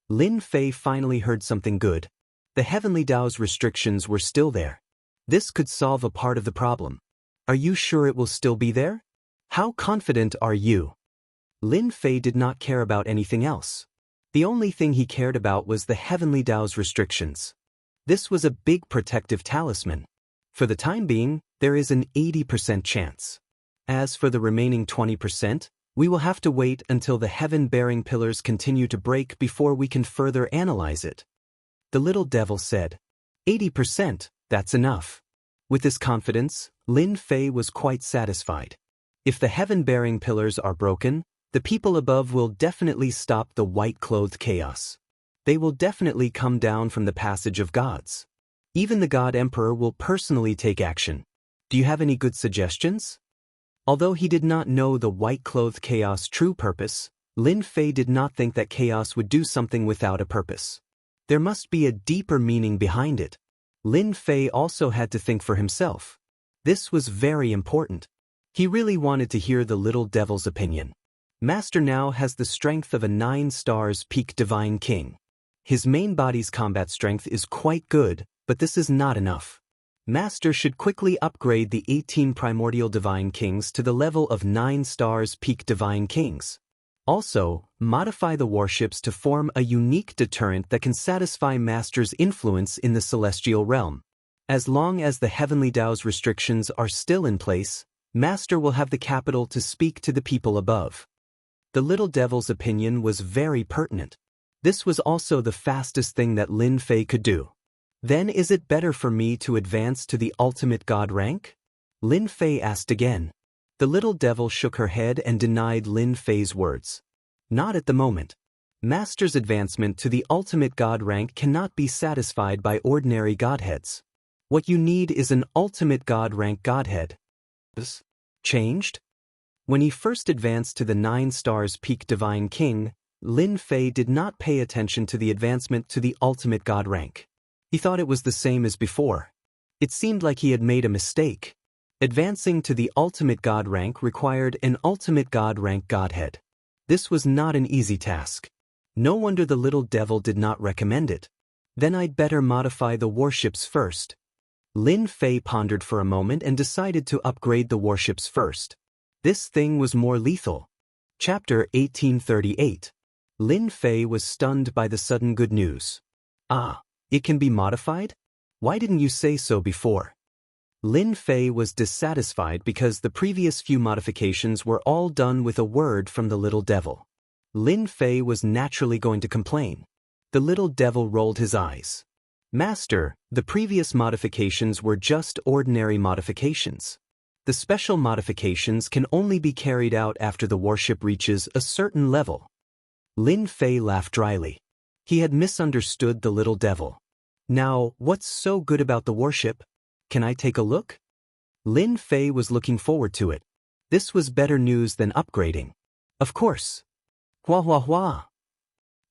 Lin Fei finally heard something good. The heavenly Tao's restrictions were still there. This could solve a part of the problem. Are you sure it will still be there? How confident are you? Lin Fei did not care about anything else. The only thing he cared about was the heavenly Tao's restrictions. This was a big protective talisman. For the time being, there is an 80% chance. As for the remaining 20%, we will have to wait until the heaven-bearing pillars continue to break before we can further analyze it. The little devil said, 80%, that's enough. With this confidence, Lin Fei was quite satisfied. If the heaven-bearing pillars are broken, the people above will definitely stop the white-clothed chaos. They will definitely come down from the passage of gods. Even the God Emperor will personally take action. Do you have any good suggestions? Although he did not know the white-clothed chaos' true purpose, Lin Fei did not think that chaos would do something without a purpose. There must be a deeper meaning behind it. Lin Fei also had to think for himself. This was very important. He really wanted to hear the little devil's opinion. Master now has the strength of a 9 stars peak divine king. His main body's combat strength is quite good, but this is not enough. Master should quickly upgrade the 18 primordial divine kings to the level of 9 stars peak divine kings. Also, modify the warships to form a unique deterrent that can satisfy Master's influence in the celestial realm. As long as the heavenly Tao's restrictions are still in place, Master will have the capital to speak to the people above. The little devil's opinion was very pertinent. This was also the fastest thing that Lin Fei could do. Then is it better for me to advance to the ultimate god rank? Lin Fei asked again. The little devil shook her head and denied Lin Fei's words. Not at the moment. Master's advancement to the ultimate god rank cannot be satisfied by ordinary godheads. What you need is an ultimate god rank godhead. Changed? When he first advanced to the 9 stars peak divine king, Lin Fei did not pay attention to the advancement to the ultimate god rank. He thought it was the same as before. It seemed like he had made a mistake. Advancing to the ultimate god rank required an ultimate god rank godhead. This was not an easy task. No wonder the little devil did not recommend it. Then I'd better modify the warships first. Lin Fei pondered for a moment and decided to upgrade the warships first. This thing was more lethal. Chapter 1838. Lin Fei was stunned by the sudden good news. Ah, it can be modified? Why didn't you say so before? Lin Fei was dissatisfied because the previous few modifications were all done with a word from the little devil. Lin Fei was naturally going to complain. The little devil rolled his eyes. Master, the previous modifications were just ordinary modifications. The special modifications can only be carried out after the warship reaches a certain level. Lin Fei laughed dryly. He had misunderstood the little devil. Now, what's so good about the warship? Can I take a look? Lin Fei was looking forward to it. This was better news than upgrading. Of course. Hua hua hua.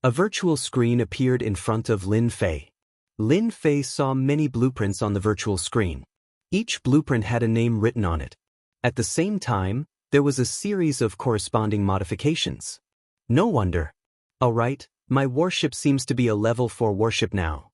A virtual screen appeared in front of Lin Fei. Lin Fei saw many blueprints on the virtual screen. Each blueprint had a name written on it. At the same time, there was a series of corresponding modifications. No wonder. All right, my warship seems to be a level 4 warship now.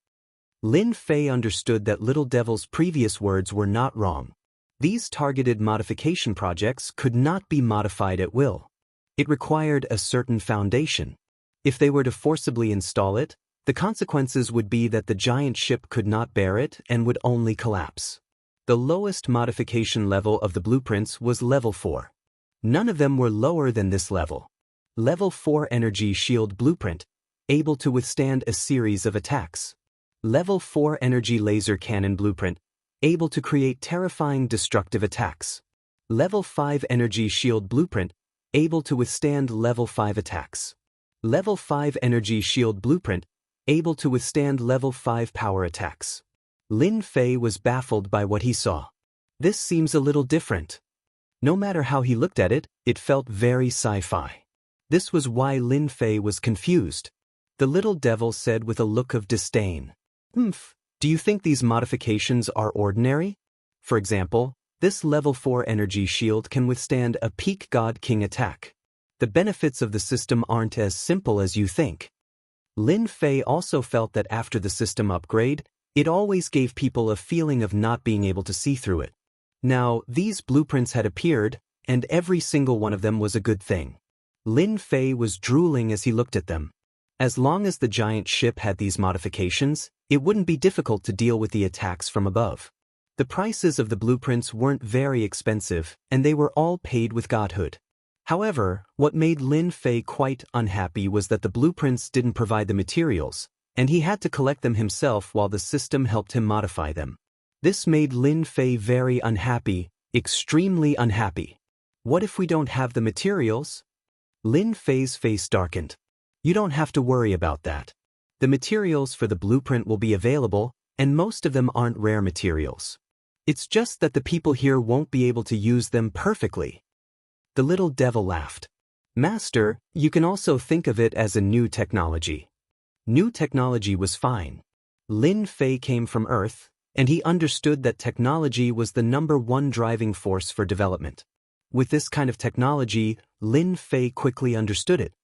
Lin Fei understood that Little Devil's previous words were not wrong. These targeted modification projects could not be modified at will. It required a certain foundation. If they were to forcibly install it, The consequences would be that the giant ship could not bear it and would only collapse. The lowest modification level of the blueprints was level 4. None of them were lower than this level. Level 4 Energy Shield Blueprint, able to withstand a series of attacks. Level 4 Energy Laser Cannon Blueprint, able to create terrifying destructive attacks. Level 5 Energy Shield Blueprint, able to withstand level 5 attacks. Level 5 Energy Shield Blueprint, able to withstand level 5 power attacks. Lin Fei was baffled by what he saw. This seems a little different. No matter how he looked at it, it felt very sci-fi. This was why Lin Fei was confused. The little devil said with a look of disdain. Do you think these modifications are ordinary? For example, this level 4 energy shield can withstand a peak God King attack. The benefits of the system aren't as simple as you think. Lin Fei also felt that after the system upgrade, it always gave people a feeling of not being able to see through it. Now, these blueprints had appeared, and every single one of them was a good thing. Lin Fei was drooling as he looked at them. As long as the giant ship had these modifications, it wouldn't be difficult to deal with the attacks from above. The prices of the blueprints weren't very expensive, and they were all paid with godhood. However, what made Lin Fei quite unhappy was that the blueprints didn't provide the materials, and he had to collect them himself while the system helped him modify them. This made Lin Fei very unhappy, extremely unhappy. What if we don't have the materials? Lin Fei's face darkened. You don't have to worry about that. The materials for the blueprint will be available, and most of them aren't rare materials. It's just that the people here won't be able to use them perfectly. The little devil laughed. Master, you can also think of it as a new technology. New technology was fine. Lin Fei came from Earth, and he understood that technology was the #1 driving force for development. With this kind of technology, Lin Fei quickly understood it.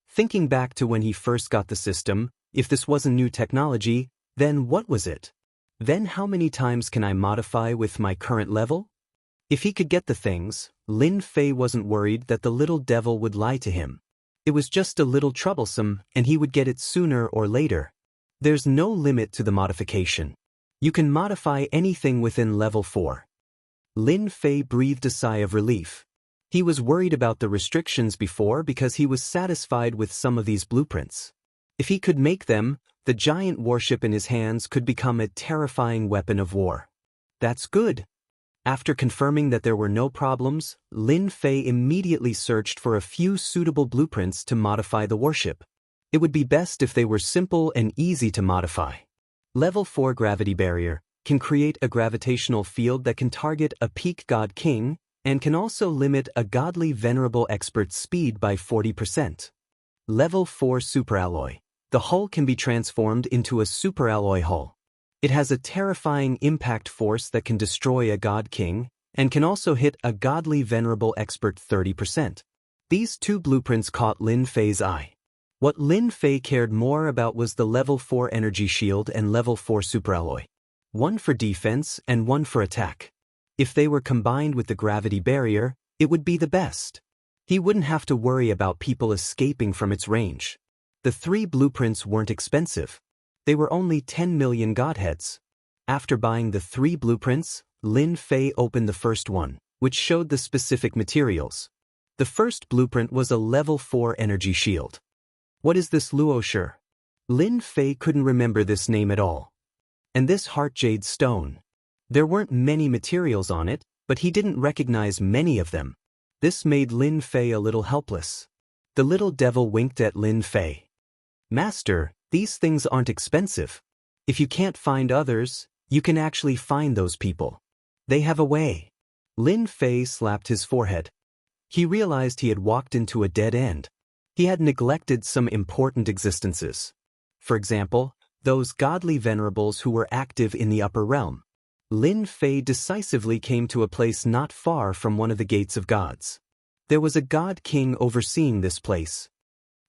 Thinking back to when he first got the system, if this wasn't new technology, then what was it? Then how many times can I modify with my current level? If he could get the things, Lin Fei wasn't worried that the little devil would lie to him. It was just a little troublesome, and he would get it sooner or later. There's no limit to the modification. You can modify anything within level 4. Lin Fei breathed a sigh of relief. He was worried about the restrictions before because he was satisfied with some of these blueprints. If he could make them, the giant warship in his hands could become a terrifying weapon of war. That's good. After confirming that there were no problems, Lin Fei immediately searched for a few suitable blueprints to modify the warship. It would be best if they were simple and easy to modify. Level 4 Gravity Barrier can create a gravitational field that can target a peak God King, and can also limit a godly venerable expert's speed by 40%. Level 4 Superalloy. The hull can be transformed into a superalloy hull. It has a terrifying impact force that can destroy a God King, and can also hit a godly venerable expert 30%. These two blueprints caught Lin Fei's eye. What Lin Fei cared more about was the level 4 energy shield and level 4 superalloy. One for defense and one for attack. If they were combined with the gravity barrier, it would be the best. He wouldn't have to worry about people escaping from its range. The 3 blueprints weren't expensive. They were only 10 million godheads. After buying the 3 blueprints, Lin Fei opened the first one, which showed the specific materials. The first blueprint was a level 4 energy shield. What is this Luosher? Lin Fei couldn't remember this name at all. And this heart jade stone. There weren't many materials on it, but he didn't recognize many of them. This made Lin Fei a little helpless. The little devil winked at Lin Fei. Master, these things aren't expensive. If you can't find others, you can actually find those people. They have a way. Lin Fei slapped his forehead. He realized he had walked into a dead end. He had neglected some important existences. For example, those godly venerables who were active in the upper realm. Lin Fei decisively came to a place not far from one of the gates of gods. There was a god king overseeing this place.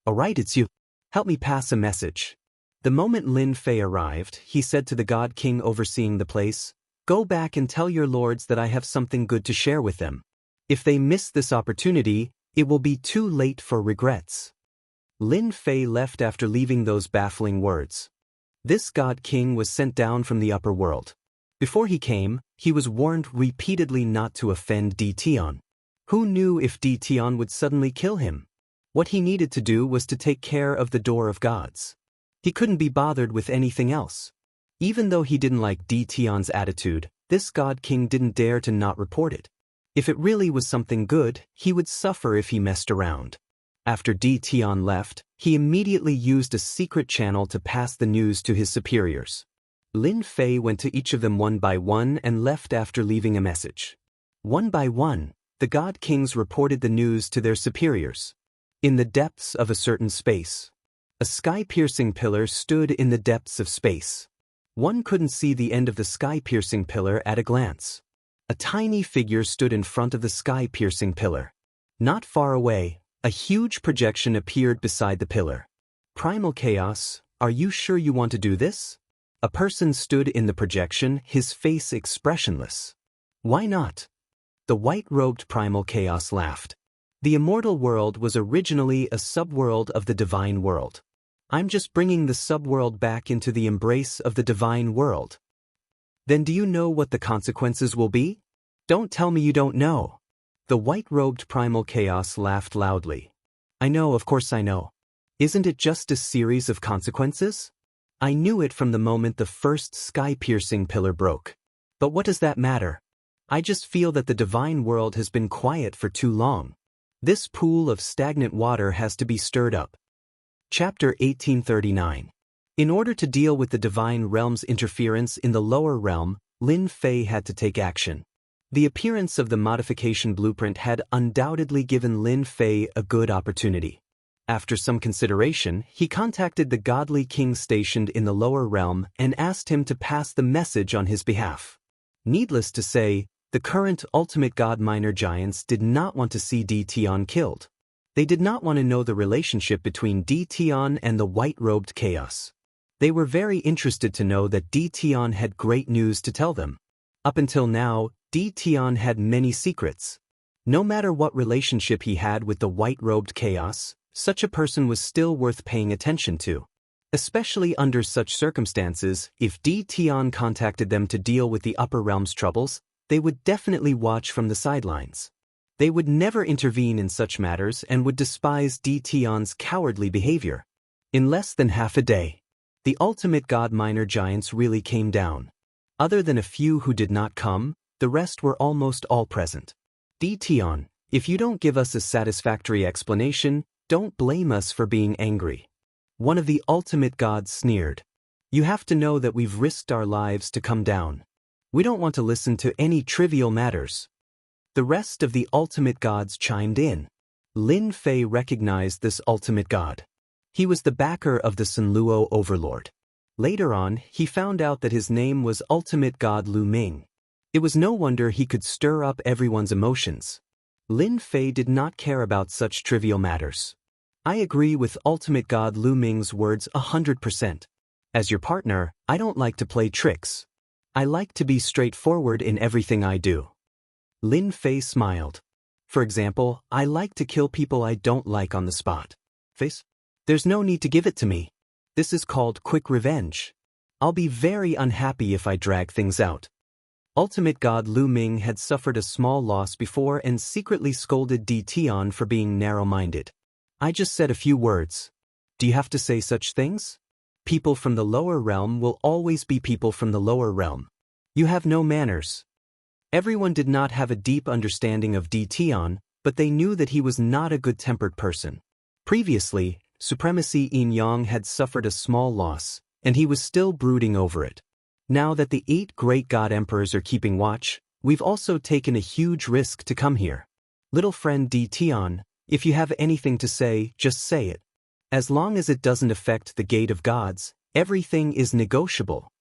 All right, it's you. Help me pass a message. The moment Lin Fei arrived, he said to the god king overseeing the place, "Go back and tell your lords that I have something good to share with them. If they miss this opportunity, it will be too late for regrets." Lin Fei left after leaving those baffling words. This God King was sent down from the upper world. Before he came, he was warned repeatedly not to offend Di Tian. Who knew if Di Tian would suddenly kill him? What he needed to do was to take care of the door of gods. He couldn't be bothered with anything else. Even though he didn't like Di Tian's attitude, this God King didn't dare to not report it. If it really was something good, he would suffer if he messed around. After Di Tian left, he immediately used a secret channel to pass the news to his superiors. Lin Fei went to each of them one by one and left after leaving a message. One by one, the God Kings reported the news to their superiors. In the depths of a certain space, a sky-piercing pillar stood in the depths of space. One couldn't see the end of the sky-piercing pillar at a glance. A tiny figure stood in front of the sky-piercing pillar. Not far away, a huge projection appeared beside the pillar. Primal Chaos, are you sure you want to do this? A person stood in the projection, his face expressionless. Why not? The white-robed Primal Chaos laughed. The immortal world was originally a subworld of the divine world. I'm just bringing the subworld back into the embrace of the divine world. Then do you know what the consequences will be? Don't tell me you don't know. The white-robed Primal Chaos laughed loudly. I know, of course I know. Isn't it just a series of consequences? I knew it from the moment the first sky-piercing pillar broke. But what does that matter? I just feel that the divine world has been quiet for too long. This pool of stagnant water has to be stirred up. Chapter 1839. In order to deal with the divine realm's interference in the lower realm, Lin Fei had to take action. The appearance of the modification blueprint had undoubtedly given Lin Fei a good opportunity. After some consideration, he contacted the godly king stationed in the lower realm and asked him to pass the message on his behalf. Needless to say, the current ultimate god minor giants did not want to see Di Tian killed. They did not want to know the relationship between Di Tian and the white-robed chaos. They were very interested to know that Di Tian had great news to tell them. Up until now, Di Tian had many secrets. No matter what relationship he had with the white-robed chaos, such a person was still worth paying attention to. Especially under such circumstances, if Di Tian contacted them to deal with the upper realm's troubles, they would definitely watch from the sidelines. They would never intervene in such matters and would despise Di Tian's cowardly behavior. In less than half a day, the ultimate god minor giants really came down. Other than a few who did not come, the rest were almost all present. Di Tian, if you don't give us a satisfactory explanation, don't blame us for being angry. One of the ultimate gods sneered. You have to know that we've risked our lives to come down. We don't want to listen to any trivial matters. The rest of the ultimate gods chimed in. Lin Fei recognized this ultimate god. He was the backer of the Sunluo overlord. Later on, he found out that his name was ultimate god Lu Ming. It was no wonder he could stir up everyone's emotions. Lin Fei did not care about such trivial matters. I agree with ultimate god Lu Ming's words 100%. As your partner, I don't like to play tricks. I like to be straightforward in everything I do. Lin Fei smiled. For example, I like to kill people I don't like on the spot. Face? There's no need to give it to me. This is called quick revenge. I'll be very unhappy if I drag things out. Ultimate god Lu Ming had suffered a small loss before and secretly scolded Di Tian for being narrow-minded. I just said a few words. Do you have to say such things? People from the lower realm will always be people from the lower realm. You have no manners. Everyone did not have a deep understanding of Di Tian, but they knew that he was not a good-tempered person. Previously, Supremacy Yin Yang had suffered a small loss, and he was still brooding over it. Now that the 8 great god emperors are keeping watch, we've also taken a huge risk to come here. Little friend Di Tian, if you have anything to say, just say it. As long as it doesn't affect the gate of gods, everything is negotiable.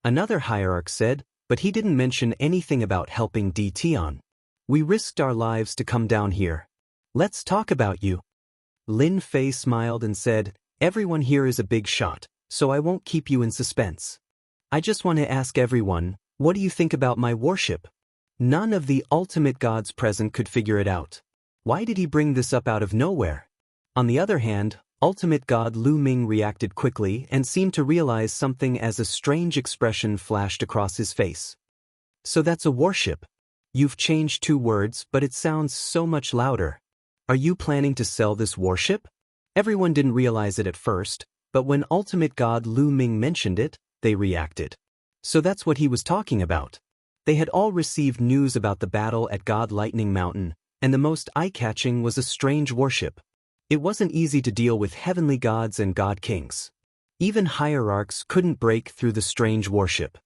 Another hierarch said, but he didn't mention anything about helping Di Tian. We risked our lives to come down here. Let's talk about you. Lin Fei smiled and said, everyone here is a big shot, so I won't keep you in suspense. I just want to ask everyone, what do you think about my worship? None of the ultimate gods present could figure it out. Why did he bring this up out of nowhere? On the other hand, Ultimate God Lu Ming reacted quickly and seemed to realize something as a strange expression flashed across his face. So that's a warship. You've changed 2 words, but it sounds so much louder. Are you planning to sell this warship? Everyone didn't realize it at first, but when Ultimate God Lu Ming mentioned it, they reacted. So that's what he was talking about. They had all received news about the battle at God Lightning Mountain, and the most eye-catching was a strange warship. It wasn't easy to deal with heavenly gods and god kings. Even hierarchs couldn't break through the strange warship.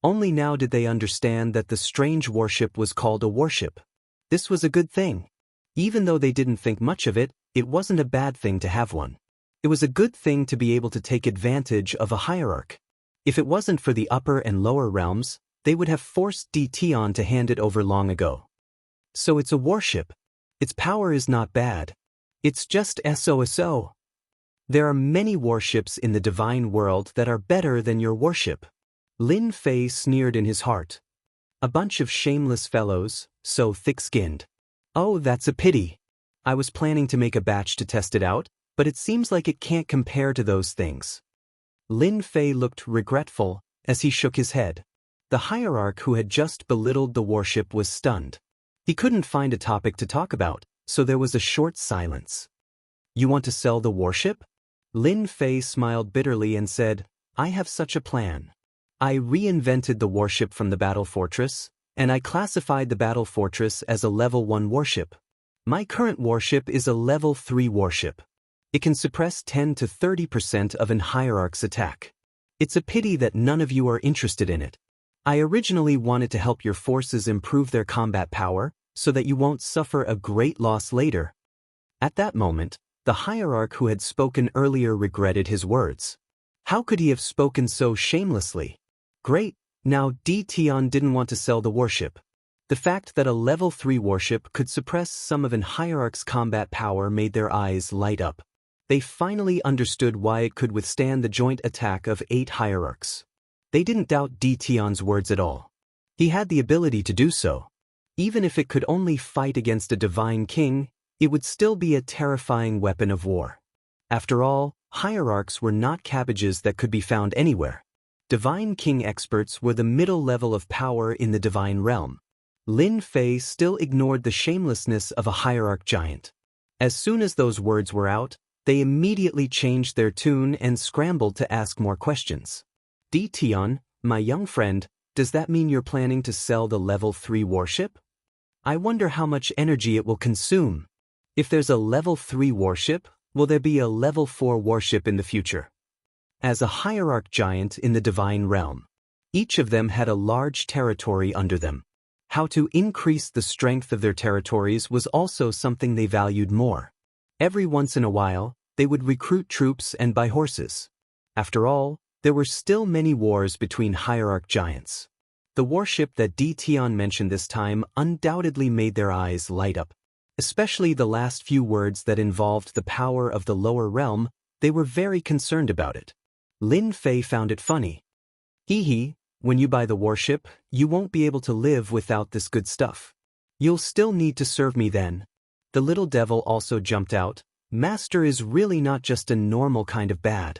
Only now did they understand that the strange warship was called a warship. This was a good thing. Even though they didn't think much of it, it wasn't a bad thing to have one. It was a good thing to be able to take advantage of a hierarch. If it wasn't for the upper and lower realms, they would have forced Tion to hand it over long ago. So it's a warship. Its power is not bad. It's just SOSO. There are many warships in the divine world that are better than your warship. Lin Fei sneered in his heart. A bunch of shameless fellows, so thick-skinned. Oh, that's a pity. I was planning to make a batch to test it out, but it seems like it can't compare to those things. Lin Fei looked regretful as he shook his head. The hierarch who had just belittled the warship was stunned. He couldn't find a topic to talk about, so there was a short silence. You want to sell the warship? Lin Fei smiled bitterly and said, I have such a plan. I reinvented the warship from the battle fortress, and I classified the battle fortress as a level 1 warship. My current warship is a level 3 warship. It can suppress 10 to 30% of an hierarch's attack. It's a pity that none of you are interested in it. I originally wanted to help your forces improve their combat power, so that you won't suffer a great loss later. At that moment, the hierarch who had spoken earlier regretted his words. How could he have spoken so shamelessly? Great, now Tion didn't want to sell the warship. The fact that a level 3 warship could suppress some of an hierarch's combat power made their eyes light up. They finally understood why it could withstand the joint attack of 8 hierarchs. They didn't doubt Tion's words at all. He had the ability to do so. Even if it could only fight against a divine king, it would still be a terrifying weapon of war. After all, hierarchs were not cabbages that could be found anywhere. Divine king experts were the middle level of power in the divine realm. Lin Fei still ignored the shamelessness of a hierarch giant. As soon as those words were out, they immediately changed their tune and scrambled to ask more questions. Tion, my young friend, does that mean you're planning to sell the level 3 warship? I wonder how much energy it will consume. If there's a level 3 warship, will there be a level 4 warship in the future? As a hierarch giant in the divine realm, each of them had a large territory under them. How to increase the strength of their territories was also something they valued more. Every once in a while, they would recruit troops and buy horses. After all, there were still many wars between hierarch giants. The warship that Tion mentioned this time undoubtedly made their eyes light up. Especially the last few words that involved the power of the lower realm, they were very concerned about it. Lin Fei found it funny. Hee, when you buy the warship, you won't be able to live without this good stuff. You'll still need to serve me then. The little devil also jumped out. Master is really not just a normal kind of bad.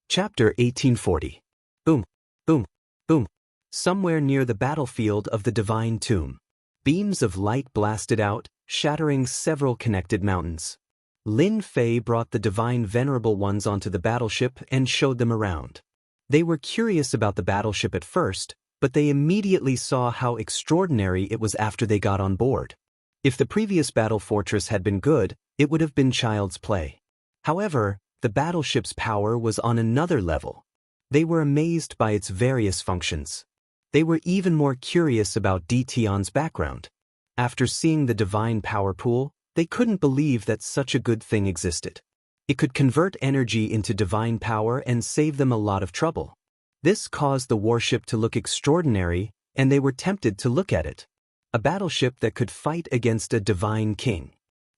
Chapter 1840. Boom, boom, boom. Somewhere near the battlefield of the Divine Tomb, beams of light blasted out, shattering several connected mountains. Lin Fei brought the Divine Venerable Ones onto the battleship and showed them around. They were curious about the battleship at first, but they immediately saw how extraordinary it was after they got on board. If the previous battle fortress had been good, it would have been child's play. However, the battleship's power was on another level. They were amazed by its various functions. They were even more curious about Tion's background. After seeing the divine power pool, they couldn't believe that such a good thing existed. It could convert energy into divine power and save them a lot of trouble. This caused the warship to look extraordinary, and they were tempted to look at it. A battleship that could fight against a divine king.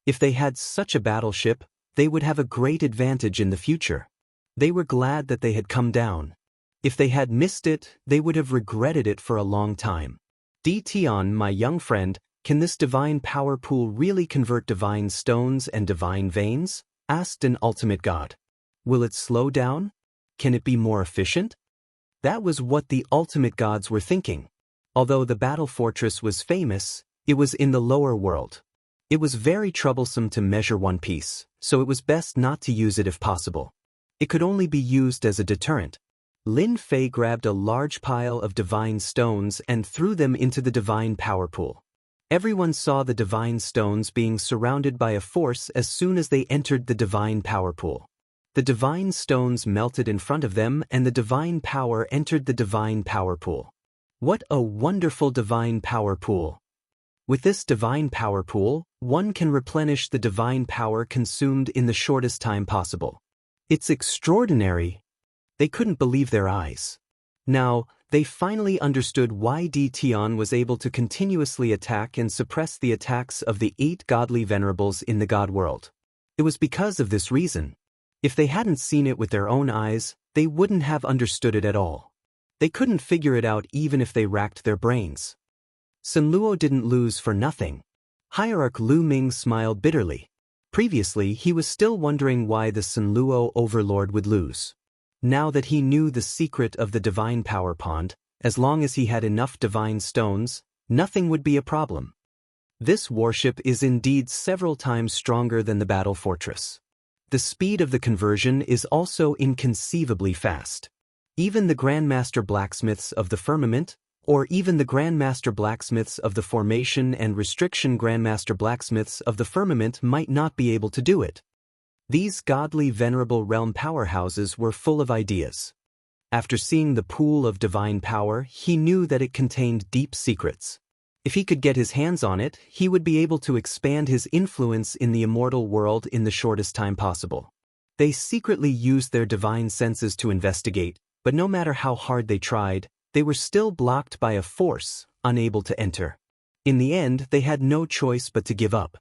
If they had such a battleship, they would have a great advantage in the future. They were glad that they had come down. If they had missed it, they would have regretted it for a long time. Tion, my young friend, can this divine power pool really convert divine stones and divine veins? asked an ultimate god. Will it slow down? Can it be more efficient? That was what the ultimate gods were thinking. Although the battle fortress was famous, it was in the lower world. It was very troublesome to measure one piece, so it was best not to use it if possible. It could only be used as a deterrent. Lin Fei grabbed a large pile of divine stones and threw them into the divine power pool. Everyone saw the divine stones being surrounded by a force as soon as they entered the divine power pool. The divine stones melted in front of them and the divine power entered the divine power pool. What a wonderful divine power pool! With this divine power pool, one can replenish the divine power consumed in the shortest time possible. It's extraordinary! They couldn't believe their eyes. Now, they finally understood why Di Tian was able to continuously attack and suppress the attacks of the 8 godly venerables in the god world. It was because of this reason. If they hadn't seen it with their own eyes, they wouldn't have understood it at all. They couldn't figure it out even if they racked their brains. Sun Luo didn't lose for nothing. Hierarch Lu Ming smiled bitterly. Previously, he was still wondering why the Sun Luo overlord would lose. Now that he knew the secret of the divine power pond, as long as he had enough divine stones, nothing would be a problem. This warship is indeed several times stronger than the battle fortress. The speed of the conversion is also inconceivably fast. Even the Grandmaster Blacksmiths of the Firmament, or even the Grandmaster Blacksmiths of the Formation and Restriction Grandmaster Blacksmiths of the Firmament might not be able to do it. These godly venerable realm powerhouses were full of ideas. After seeing the pool of divine power, he knew that it contained deep secrets. If he could get his hands on it, he would be able to expand his influence in the immortal world in the shortest time possible. They secretly used their divine senses to investigate, but no matter how hard they tried, they were still blocked by a force, unable to enter. In the end, they had no choice but to give up.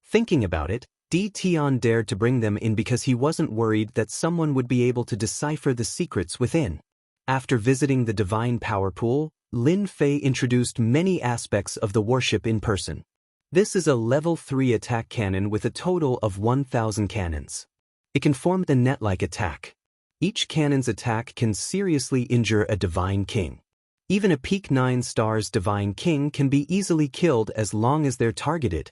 Thinking about it, Di Tian dared to bring them in because he wasn't worried that someone would be able to decipher the secrets within. After visiting the divine power pool, Lin Fei introduced many aspects of the warship in person. This is a level 3 attack cannon with a total of 1,000 cannons. It can form a net-like attack. Each cannon's attack can seriously injure a divine king. Even a peak 9 stars divine king can be easily killed as long as they're targeted.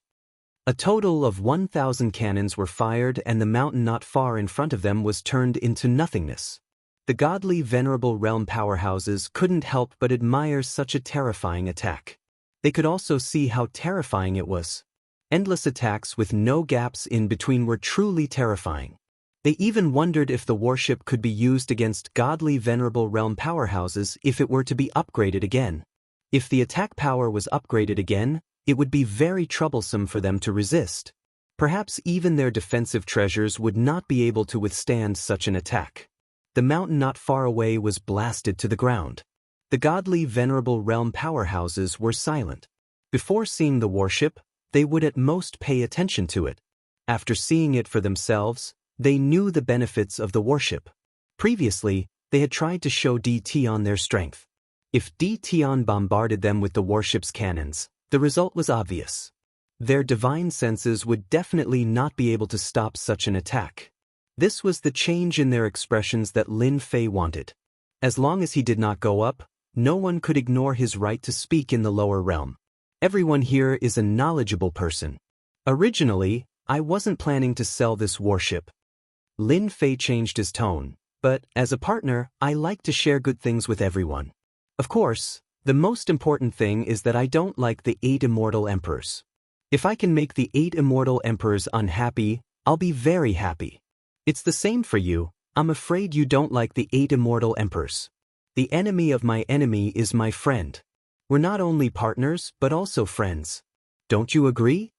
A total of 1,000 cannons were fired and the mountain not far in front of them was turned into nothingness. The godly venerable realm powerhouses couldn't help but admire such a terrifying attack. They could also see how terrifying it was. Endless attacks with no gaps in between were truly terrifying. They even wondered if the warship could be used against godly venerable realm powerhouses if it were to be upgraded again. If the attack power was upgraded again, it would be very troublesome for them to resist. Perhaps even their defensive treasures would not be able to withstand such an attack. The mountain not far away was blasted to the ground. The godly venerable realm powerhouses were silent. Before seeing the warship, they would at most pay attention to it. After seeing it for themselves, they knew the benefits of the warship. Previously, they had tried to show Di Tian their strength. If Di Tian bombarded them with the warship's cannons, the result was obvious. Their divine senses would definitely not be able to stop such an attack. This was the change in their expressions that Lin Fei wanted. As long as he did not go up, no one could ignore his right to speak in the lower realm. Everyone here is a knowledgeable person. Originally, I wasn't planning to sell this warship. Lin Fei changed his tone, but as a partner, I like to share good things with everyone. Of course, the most important thing is that I don't like the 8 immortal emperors. If I can make the 8 immortal emperors unhappy, I'll be very happy. It's the same for you. I'm afraid you don't like the 8 immortal emperors. The enemy of my enemy is my friend. We're not only partners, but also friends. Don't you agree?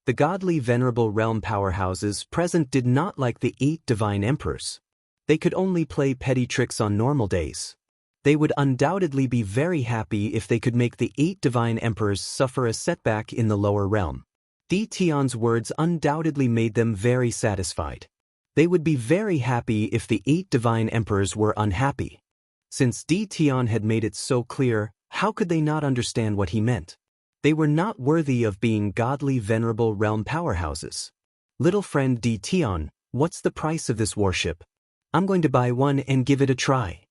The godly venerable realm powerhouses present did not like the 8 divine emperors. They could only play petty tricks on normal days. They would undoubtedly be very happy if they could make the 8 divine emperors suffer a setback in the lower realm. Di Tian's words undoubtedly made them very satisfied. They would be very happy if the 8 divine emperors were unhappy. Since Di Tian had made it so clear, how could they not understand what he meant? They were not worthy of being godly venerable realm powerhouses. Little friend Di Tian, What's the price of this warship? I'm going to buy one and give it a try.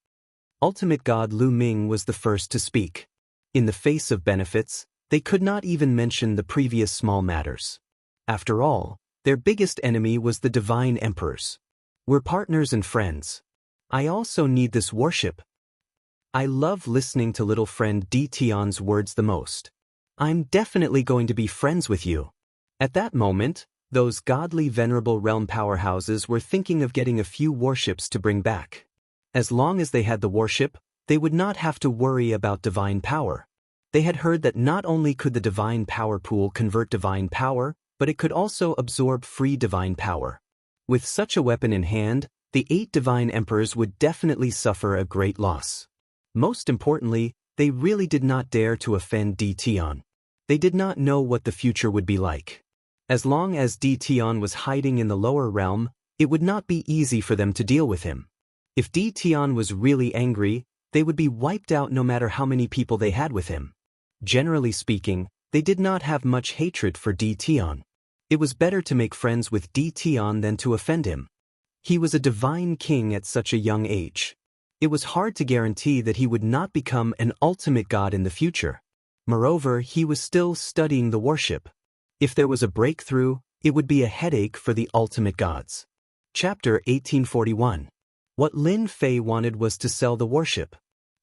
Ultimate God Lu Ming was the first to speak. In the face of benefits, they could not even mention the previous small matters. After all, their biggest enemy was the divine emperors. We're partners and friends. I also need this warship. I love listening to little friend Di Tian's words the most. I'm definitely going to be friends with you. At that moment, those godly venerable realm powerhouses were thinking of getting a few warships to bring back. As long as they had the warship, they would not have to worry about divine power. They had heard that not only could the divine power pool convert divine power, but it could also absorb free divine power. With such a weapon in hand, the 8 divine emperors would definitely suffer a great loss. Most importantly, they really did not dare to offend Di Tian. They did not know what the future would be like. As long as Di Tian was hiding in the lower realm, it would not be easy for them to deal with him. If Di Tian was really angry, they would be wiped out no matter how many people they had with him. Generally speaking, they did not have much hatred for Di Tian. It was better to make friends with Di Tian than to offend him. He was a divine king at such a young age. It was hard to guarantee that he would not become an ultimate god in the future. Moreover, he was still studying the warship. If there was a breakthrough, it would be a headache for the ultimate gods. Chapter 1841. What Lin Fei wanted was to sell the warship.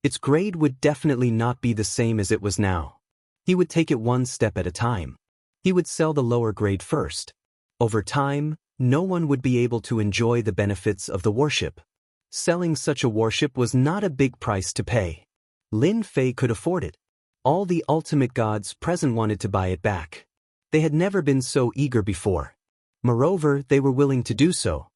Its grade would definitely not be the same as it was now. He would take it one step at a time. He would sell the lower grade first. Over time, no one would be able to enjoy the benefits of the warship. Selling such a warship was not a big price to pay. Lin Fei could afford it. All the ultimate gods present wanted to buy it back. They had never been so eager before. Moreover, they were willing to do so.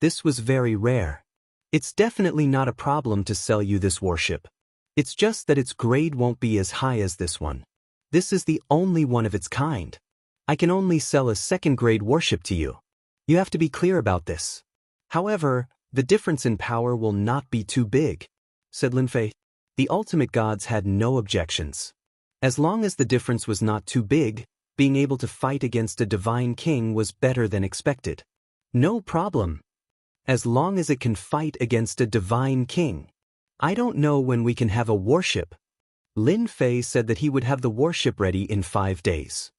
This was very rare. It's definitely not a problem to sell you this warship. It's just that its grade won't be as high as this one. This is the only one of its kind. I can only sell a second-grade warship to you. You have to be clear about this. However, the difference in power will not be too big, said Lin Fei. The ultimate gods had no objections. As long as the difference was not too big, being able to fight against a divine king was better than expected. No problem. As long as it can fight against a divine king. I don't know when we can have a warship. Lin Fei said that he would have the warship ready in 5 days.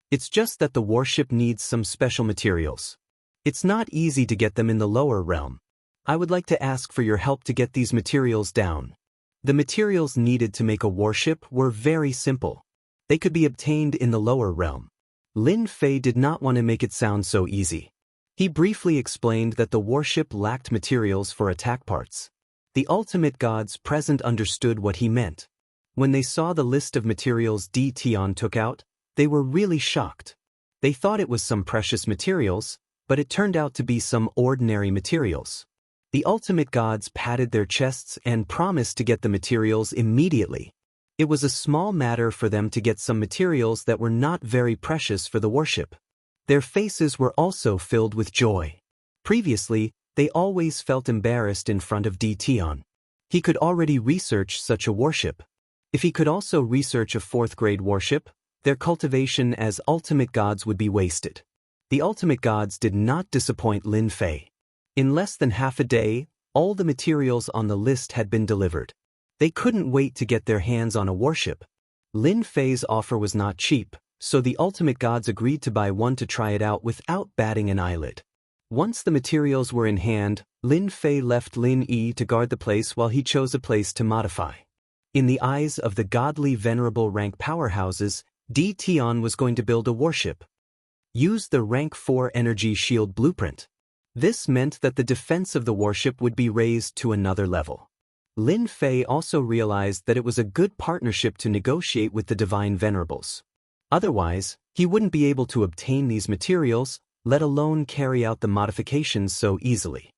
It's just that the warship needs some special materials. It's not easy to get them in the lower realm. I would like to ask for your help to get these materials down. The materials needed to make a warship were very simple. They could be obtained in the lower realm. Lin Fei did not want to make it sound so easy. He briefly explained that the warship lacked materials for attack parts. The ultimate gods present understood what he meant. When they saw the list of materials Di Tian took out, they were really shocked. They thought it was some precious materials, but it turned out to be some ordinary materials. The ultimate gods patted their chests and promised to get the materials immediately. It was a small matter for them to get some materials that were not very precious for the warship. Their faces were also filled with joy. Previously, they always felt embarrassed in front of Di Tian. He could already research such a warship. If he could also research a 4th-grade warship, their cultivation as ultimate gods would be wasted. The ultimate gods did not disappoint Lin Fei. In less than half a day, all the materials on the list had been delivered. They couldn't wait to get their hands on a warship. Lin Fei's offer was not cheap, so the ultimate gods agreed to buy one to try it out without batting an eyelid. Once the materials were in hand, Lin Fei left Lin Yi to guard the place while he chose a place to modify. In the eyes of the godly venerable rank powerhouses, Di Tian was going to build a warship. Use the rank 4 energy shield blueprint. This meant that the defense of the warship would be raised to another level. Lin Fei also realized that it was a good partnership to negotiate with the divine venerables. Otherwise, he wouldn't be able to obtain these materials, let alone carry out the modifications so easily.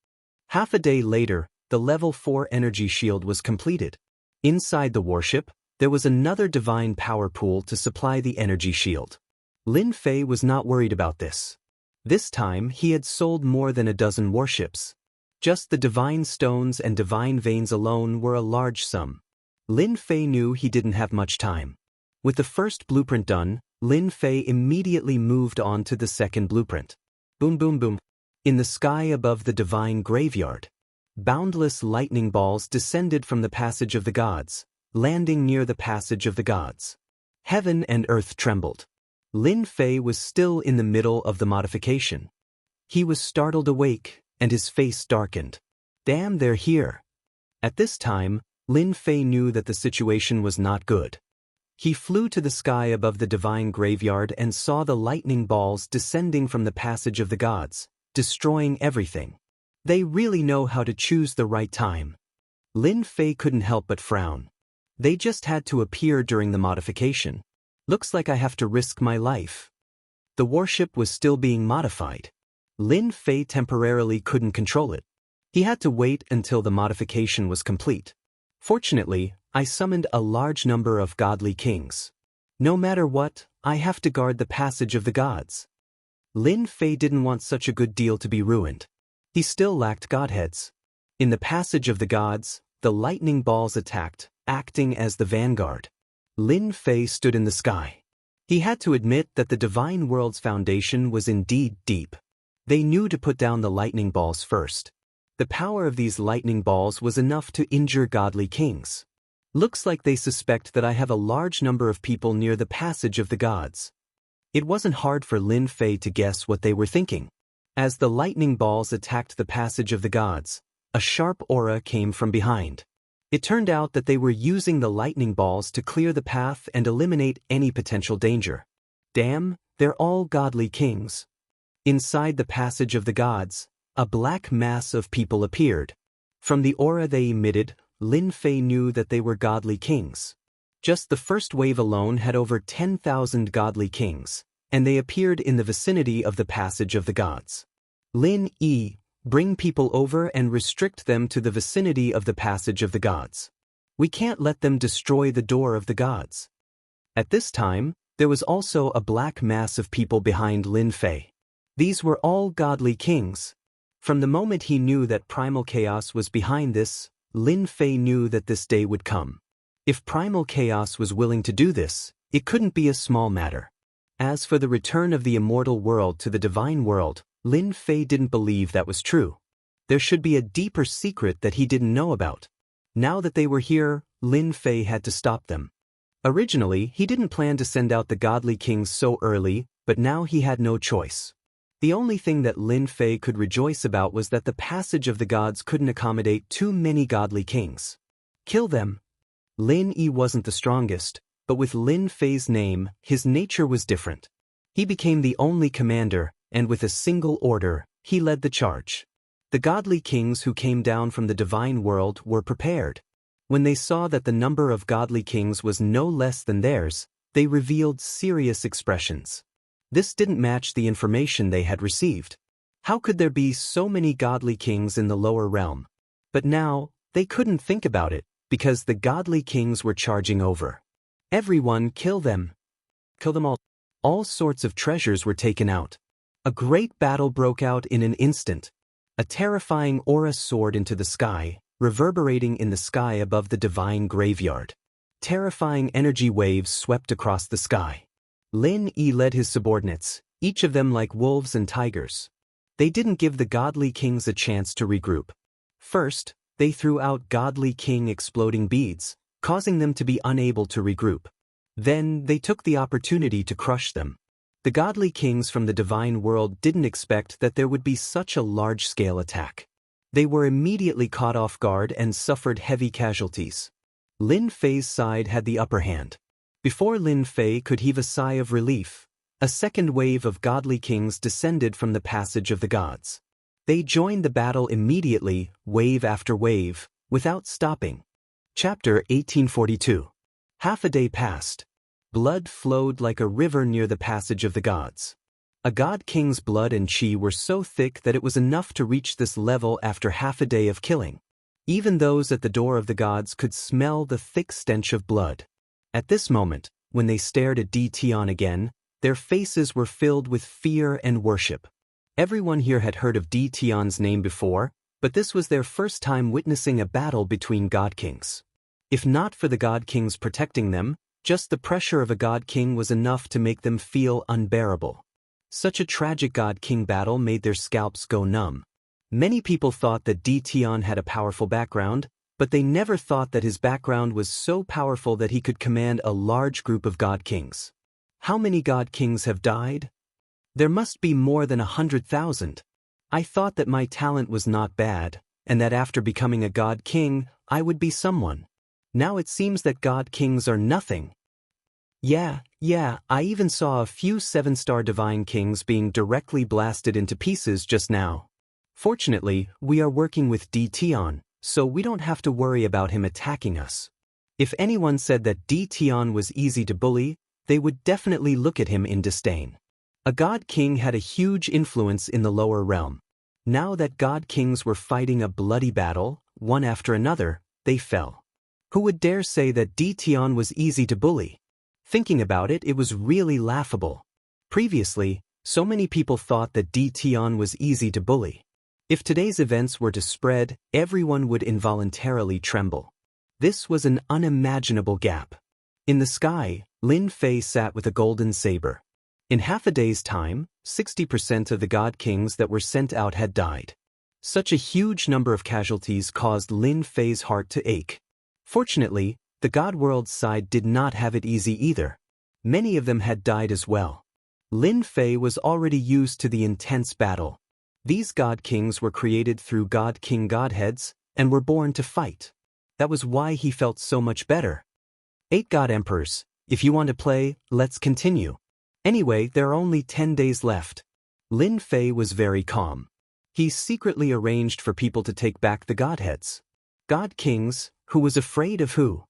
Half a day later, the level 4 energy shield was completed. Inside the warship, there was another divine power pool to supply the energy shield. Lin Fei was not worried about this. This time, he had sold more than a dozen warships. Just the divine stones and divine veins alone were a large sum. Lin Fei knew he didn't have much time. With the first blueprint done, Lin Fei immediately moved on to the second blueprint. Boom boom boom. In the sky above the divine graveyard, boundless lightning balls descended from the passage of the gods, landing near the passage of the gods. Heaven and earth trembled. Lin Fei was still in the middle of the modification. He was startled awake, and his face darkened. Damn, they're here. At this time, Lin Fei knew that the situation was not good. He flew to the sky above the divine graveyard and saw the lightning balls descending from the passage of the gods, destroying everything. They really know how to choose the right time. Lin Fei couldn't help but frown. They just had to appear during the modification. Looks like I have to risk my life. The warship was still being modified. Lin Fei temporarily couldn't control it. He had to wait until the modification was complete. Fortunately, I summoned a large number of godly kings. No matter what, I have to guard the passage of the gods. Lin Fei didn't want such a good deal to be ruined. He still lacked godheads. In the passage of the gods, the lightning balls attacked, acting as the vanguard. Lin Fei stood in the sky. He had to admit that the divine world's foundation was indeed deep. They knew to put down the lightning balls first. The power of these lightning balls was enough to injure godly kings. Looks like they suspect that I have a large number of people near the passage of the gods. It wasn't hard for Lin Fei to guess what they were thinking. As the lightning balls attacked the passage of the gods, a sharp aura came from behind. It turned out that they were using the lightning balls to clear the path and eliminate any potential danger. Damn, they're all godly kings. Inside the passage of the gods, a black mass of people appeared. From the aura they emitted, Lin Fei knew that they were godly kings. Just the first wave alone had over 10,000 godly kings, and they appeared in the vicinity of the passage of the gods. Lin Yi, bring people over and restrict them to the vicinity of the passage of the gods. We can't let them destroy the door of the gods. At this time, there was also a black mass of people behind Lin Fei. These were all godly kings. From the moment he knew that primal chaos was behind this, Lin Fei knew that this day would come. If primal chaos was willing to do this, it couldn't be a small matter. As for the return of the immortal world to the divine world, Lin Fei didn't believe that was true. There should be a deeper secret that he didn't know about. Now that they were here, Lin Fei had to stop them. Originally, he didn't plan to send out the godly kings so early, but now he had no choice. The only thing that Lin Fei could rejoice about was that the passage of the gods couldn't accommodate too many godly kings. Kill them. Lin Yi wasn't the strongest, but with Lin Fei's name, his nature was different. He became the only commander, and with a single order, he led the charge. The godly kings who came down from the divine world were prepared. When they saw that the number of godly kings was no less than theirs, they revealed serious expressions. This didn't match the information they had received. How could there be so many godly kings in the lower realm? But now, they couldn't think about it, because the godly kings were charging over. Everyone, kill them. Kill them all. All sorts of treasures were taken out. A great battle broke out in an instant. A terrifying aura soared into the sky, reverberating in the sky above the divine graveyard. Terrifying energy waves swept across the sky. Lin Yi led his subordinates, each of them like wolves and tigers. They didn't give the godly kings a chance to regroup. First, they threw out godly king exploding beads, causing them to be unable to regroup. Then, they took the opportunity to crush them. The godly kings from the divine world didn't expect that there would be such a large-scale attack. They were immediately caught off guard and suffered heavy casualties. Lin Fei's side had the upper hand. Before Lin Fei could heave a sigh of relief, a second wave of godly kings descended from the passage of the gods. They joined the battle immediately, wave after wave, without stopping. Chapter 1842. Half a day passed. Blood flowed like a river near the passage of the gods. A god king's blood and chi were so thick that it was enough to reach this level after half a day of killing. Even those at the door of the gods could smell the thick stench of blood. At this moment, when they stared at Tion again, their faces were filled with fear and worship. Everyone here had heard of Tion's name before, but this was their first time witnessing a battle between god kings. If not for the god kings protecting them, just the pressure of a god king was enough to make them feel unbearable. Such a tragic god-king battle made their scalps go numb. Many people thought that Tian had a powerful background, but they never thought that his background was so powerful that he could command a large group of god-kings. How many god-kings have died? There must be more than 100,000. I thought that my talent was not bad, and that after becoming a god-king, I would be someone. Now it seems that god-kings are nothing. Yeah, I even saw a few 7-star divine kings being directly blasted into pieces just now. Fortunately, we are working with Tian, so we don't have to worry about him attacking us. If anyone said that Tian was easy to bully, they would definitely look at him in disdain. A god king had a huge influence in the lower realm. Now that god kings were fighting a bloody battle, one after another, they fell. Who would dare say that Tian was easy to bully? Thinking about it, it was really laughable. Previously, so many people thought that Tian was easy to bully. If today's events were to spread, everyone would involuntarily tremble. This was an unimaginable gap. In the sky, Lin Fei sat with a golden saber. In half a day's time, 60% of the god kings that were sent out had died. Such a huge number of casualties caused Lin Fei's heart to ache. Fortunately, the god world's side did not have it easy either. Many of them had died as well. Lin Fei was already used to the intense battle. These god kings were created through god king godheads and were born to fight. That was why he felt so much better. 8 god emperors, if you want to play, let's continue. Anyway, there are only 10 days left. Lin Fei was very calm. He secretly arranged for people to take back the godheads. God kings, who was afraid of who?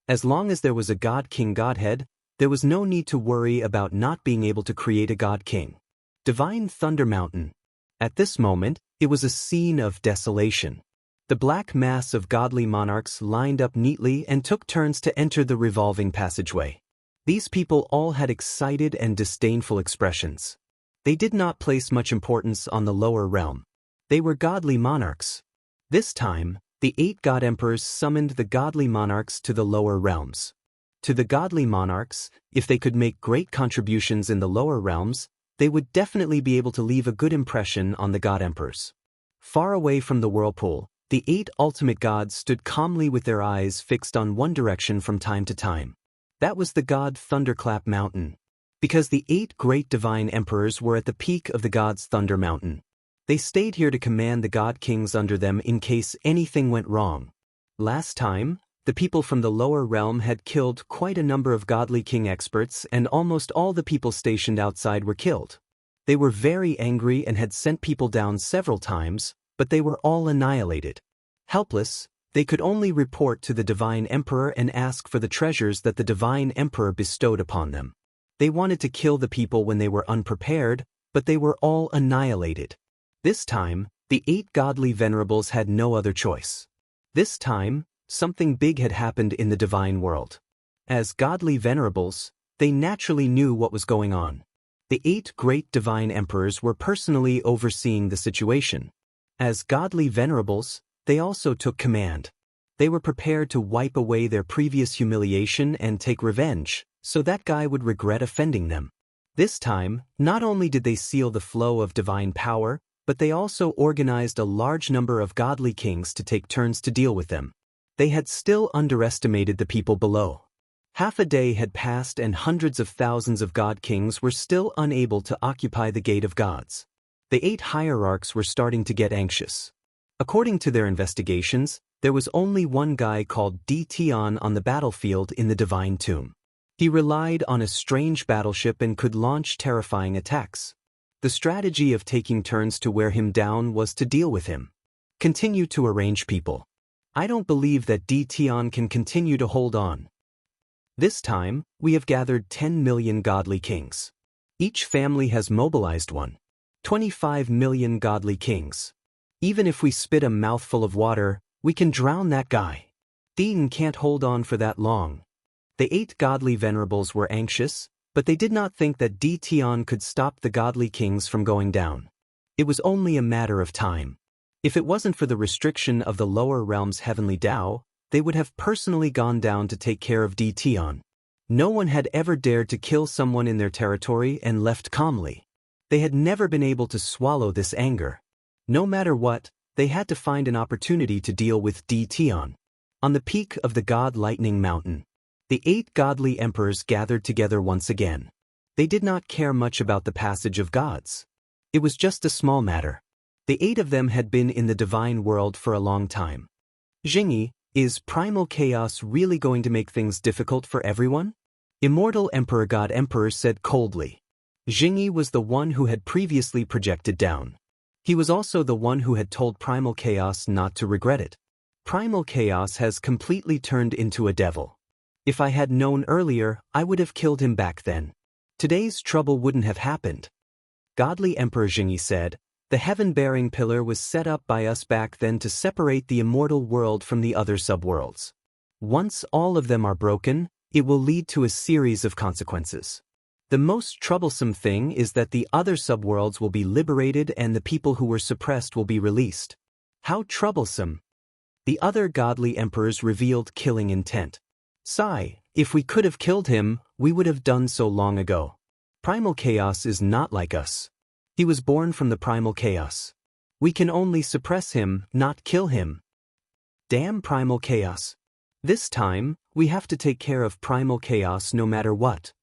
As long as there was a god king godhead, there was no need to worry about not being able to create a god king. Divine Thunder Mountain. At this moment, it was a scene of desolation. The black mass of godly monarchs lined up neatly and took turns to enter the revolving passageway. These people all had excited and disdainful expressions. They did not place much importance on the lower realm. They were godly monarchs. This time, the 8 god emperors summoned the godly monarchs to the lower realms. To the godly monarchs, if they could make great contributions in the lower realms, they would definitely be able to leave a good impression on the god emperors. Far away from the whirlpool, the 8 ultimate gods stood calmly with their eyes fixed on one direction from time to time. That was the god Thunderclap Mountain. Because the 8 great divine emperors were at the peak of the god's Thunder Mountain. They stayed here to command the god kings under them in case anything went wrong. Last time, the people from the lower realm had killed quite a number of godly king experts, and almost all the people stationed outside were killed. They were very angry and had sent people down several times, but they were all annihilated. Helpless, they could only report to the divine emperor and ask for the treasures that the divine emperor bestowed upon them. They wanted to kill the people when they were unprepared, but they were all annihilated. This time, the 8 godly venerables had no other choice. This time, something big had happened in the divine world. As godly venerables, they naturally knew what was going on. The 8 great divine emperors were personally overseeing the situation. As godly venerables, they also took command. They were prepared to wipe away their previous humiliation and take revenge, so that guy would regret offending them. This time, not only did they seal the flow of divine power, but they also organized a large number of godly kings to take turns to deal with them. They had still underestimated the people below. Half a day had passed and hundreds of thousands of god kings were still unable to occupy the gate of gods. The 8 hierarchs were starting to get anxious. According to their investigations, there was only one guy called Tian on the battlefield in the divine tomb. He relied on a strange battleship and could launch terrifying attacks. The strategy of taking turns to wear him down was to deal with him. Continue to arrange people. I don't believe that Tian can continue to hold on. This time, we have gathered 10 million godly kings. Each family has mobilized one. 25 million godly kings. Even if we spit a mouthful of water, we can drown that guy. Tian can't hold on for that long. The 8 godly venerables were anxious, but they did not think that Tian could stop the godly kings from going down. It was only a matter of time. If it wasn't for the restriction of the lower realm's heavenly Tao, they would have personally gone down to take care of Tian. No one had ever dared to kill someone in their territory and left calmly. They had never been able to swallow this anger. No matter what, they had to find an opportunity to deal with Tion. On the peak of the God Lightning Mountain, the 8 godly emperors gathered together once again. They did not care much about the passage of gods. It was just a small matter. The 8 of them had been in the divine world for a long time. Xingyi, is primal chaos really going to make things difficult for everyone? Immortal Emperor God Emperor said coldly. Xingyi was the one who had previously projected down. He was also the one who had told primal chaos not to regret it. Primal chaos has completely turned into a devil. If I had known earlier, I would have killed him back then. Today's trouble wouldn't have happened. Godly Emperor Xingyi said, the heaven-bearing pillar was set up by us back then to separate the immortal world from the other subworlds. Once all of them are broken, it will lead to a series of consequences. The most troublesome thing is that the other subworlds will be liberated and the people who were suppressed will be released. How troublesome! The other godly emperors revealed killing intent. Sigh, if we could have killed him, we would have done so long ago. Primal chaos is not like us. He was born from the primal chaos. We can only suppress him, not kill him. Damn primal chaos. This time, we have to take care of primal chaos no matter what.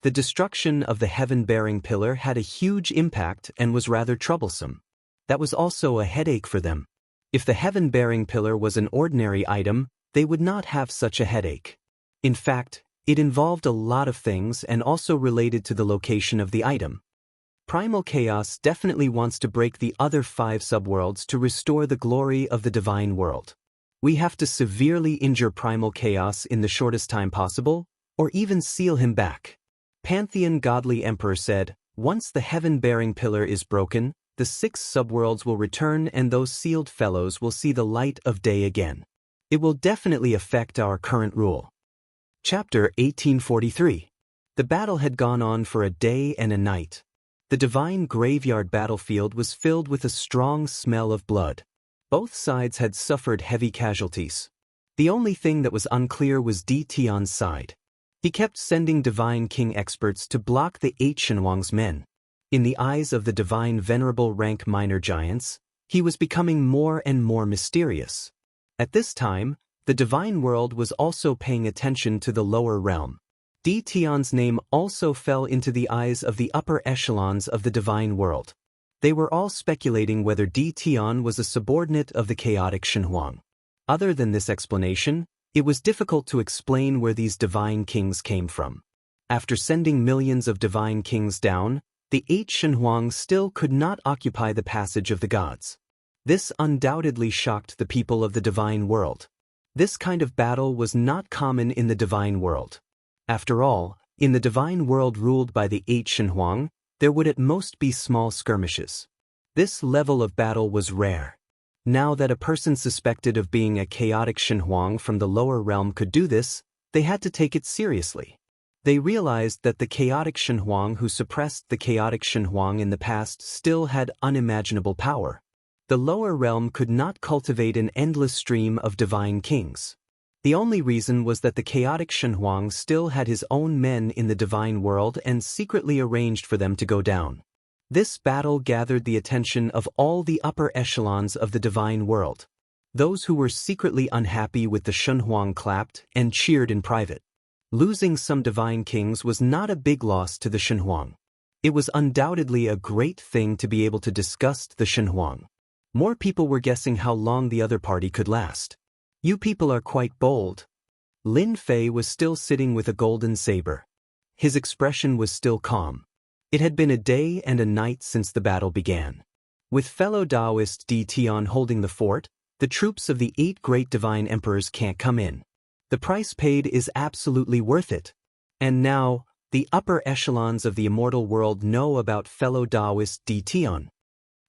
The destruction of the heaven-bearing pillar had a huge impact and was rather troublesome. That was also a headache for them. If the heaven-bearing pillar was an ordinary item, they would not have such a headache. In fact, it involved a lot of things and also related to the location of the item. Primal chaos definitely wants to break the other 5 subworlds to restore the glory of the divine world. We have to severely injure primal chaos in the shortest time possible, or even seal him back. Pantheon Godly Emperor said, once the heaven-bearing pillar is broken, the 6 subworlds will return and those sealed fellows will see the light of day again. It will definitely affect our current rule. Chapter 1843. The battle had gone on for a day and a night. The divine graveyard battlefield was filled with a strong smell of blood. Both sides had suffered heavy casualties. The only thing that was unclear was Tion's side. He kept sending divine king experts to block the 8 Shenhuang's men. In the eyes of the divine venerable rank minor giants, he was becoming more and more mysterious. At this time, the divine world was also paying attention to the lower realm. Tion's name also fell into the eyes of the upper echelons of the divine world. They were all speculating whether Tion was a subordinate of the chaotic Shenhuang. Other than this explanation, it was difficult to explain where these divine kings came from. After sending millions of divine kings down, the 8 Shenhuang still could not occupy the passage of the gods. This undoubtedly shocked the people of the divine world. This kind of battle was not common in the divine world. After all, in the divine world ruled by the 8 Shenhuang, there would at most be small skirmishes. This level of battle was rare. Now that a person suspected of being a chaotic Shenhuang from the lower realm could do this, they had to take it seriously. They realized that the chaotic Shenhuang who suppressed the chaotic Shenhuang in the past still had unimaginable power. The lower realm could not cultivate an endless stream of divine kings. The only reason was that the chaotic Shenhuang still had his own men in the divine world and secretly arranged for them to go down. This battle gathered the attention of all the upper echelons of the divine world. Those who were secretly unhappy with the Shenhuang clapped and cheered in private. Losing some divine kings was not a big loss to the Shenhuang. It was undoubtedly a great thing to be able to disgust the Shenhuang. More people were guessing how long the other party could last. You people are quite bold. Lin Fei was still sitting with a golden saber. His expression was still calm. It had been a day and a night since the battle began. With fellow Taoist Tion holding the fort, the troops of the 8 great divine emperors can't come in. The price paid is absolutely worth it. And now, the upper echelons of the immortal world know about fellow Taoist Tion.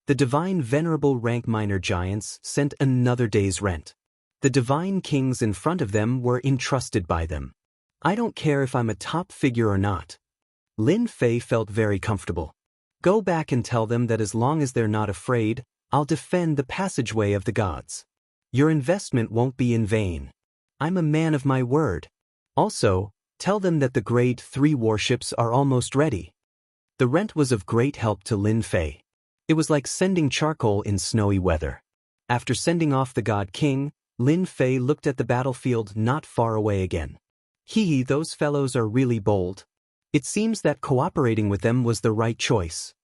The divine venerable rank minor giants sent another day's rent. The divine kings in front of them were entrusted by them. I don't care if I'm a top figure or not. Lin Fei felt very comfortable. Go back and tell them that as long as they're not afraid, I'll defend the passageway of the gods. Your investment won't be in vain. I'm a man of my word. Also, tell them that the grade 3 warships are almost ready. The rent was of great help to Lin Fei. It was like sending charcoal in snowy weather. After sending off the God King, Lin Fei looked at the battlefield not far away again. Those fellows are really bold. It seems that cooperating with them was the right choice.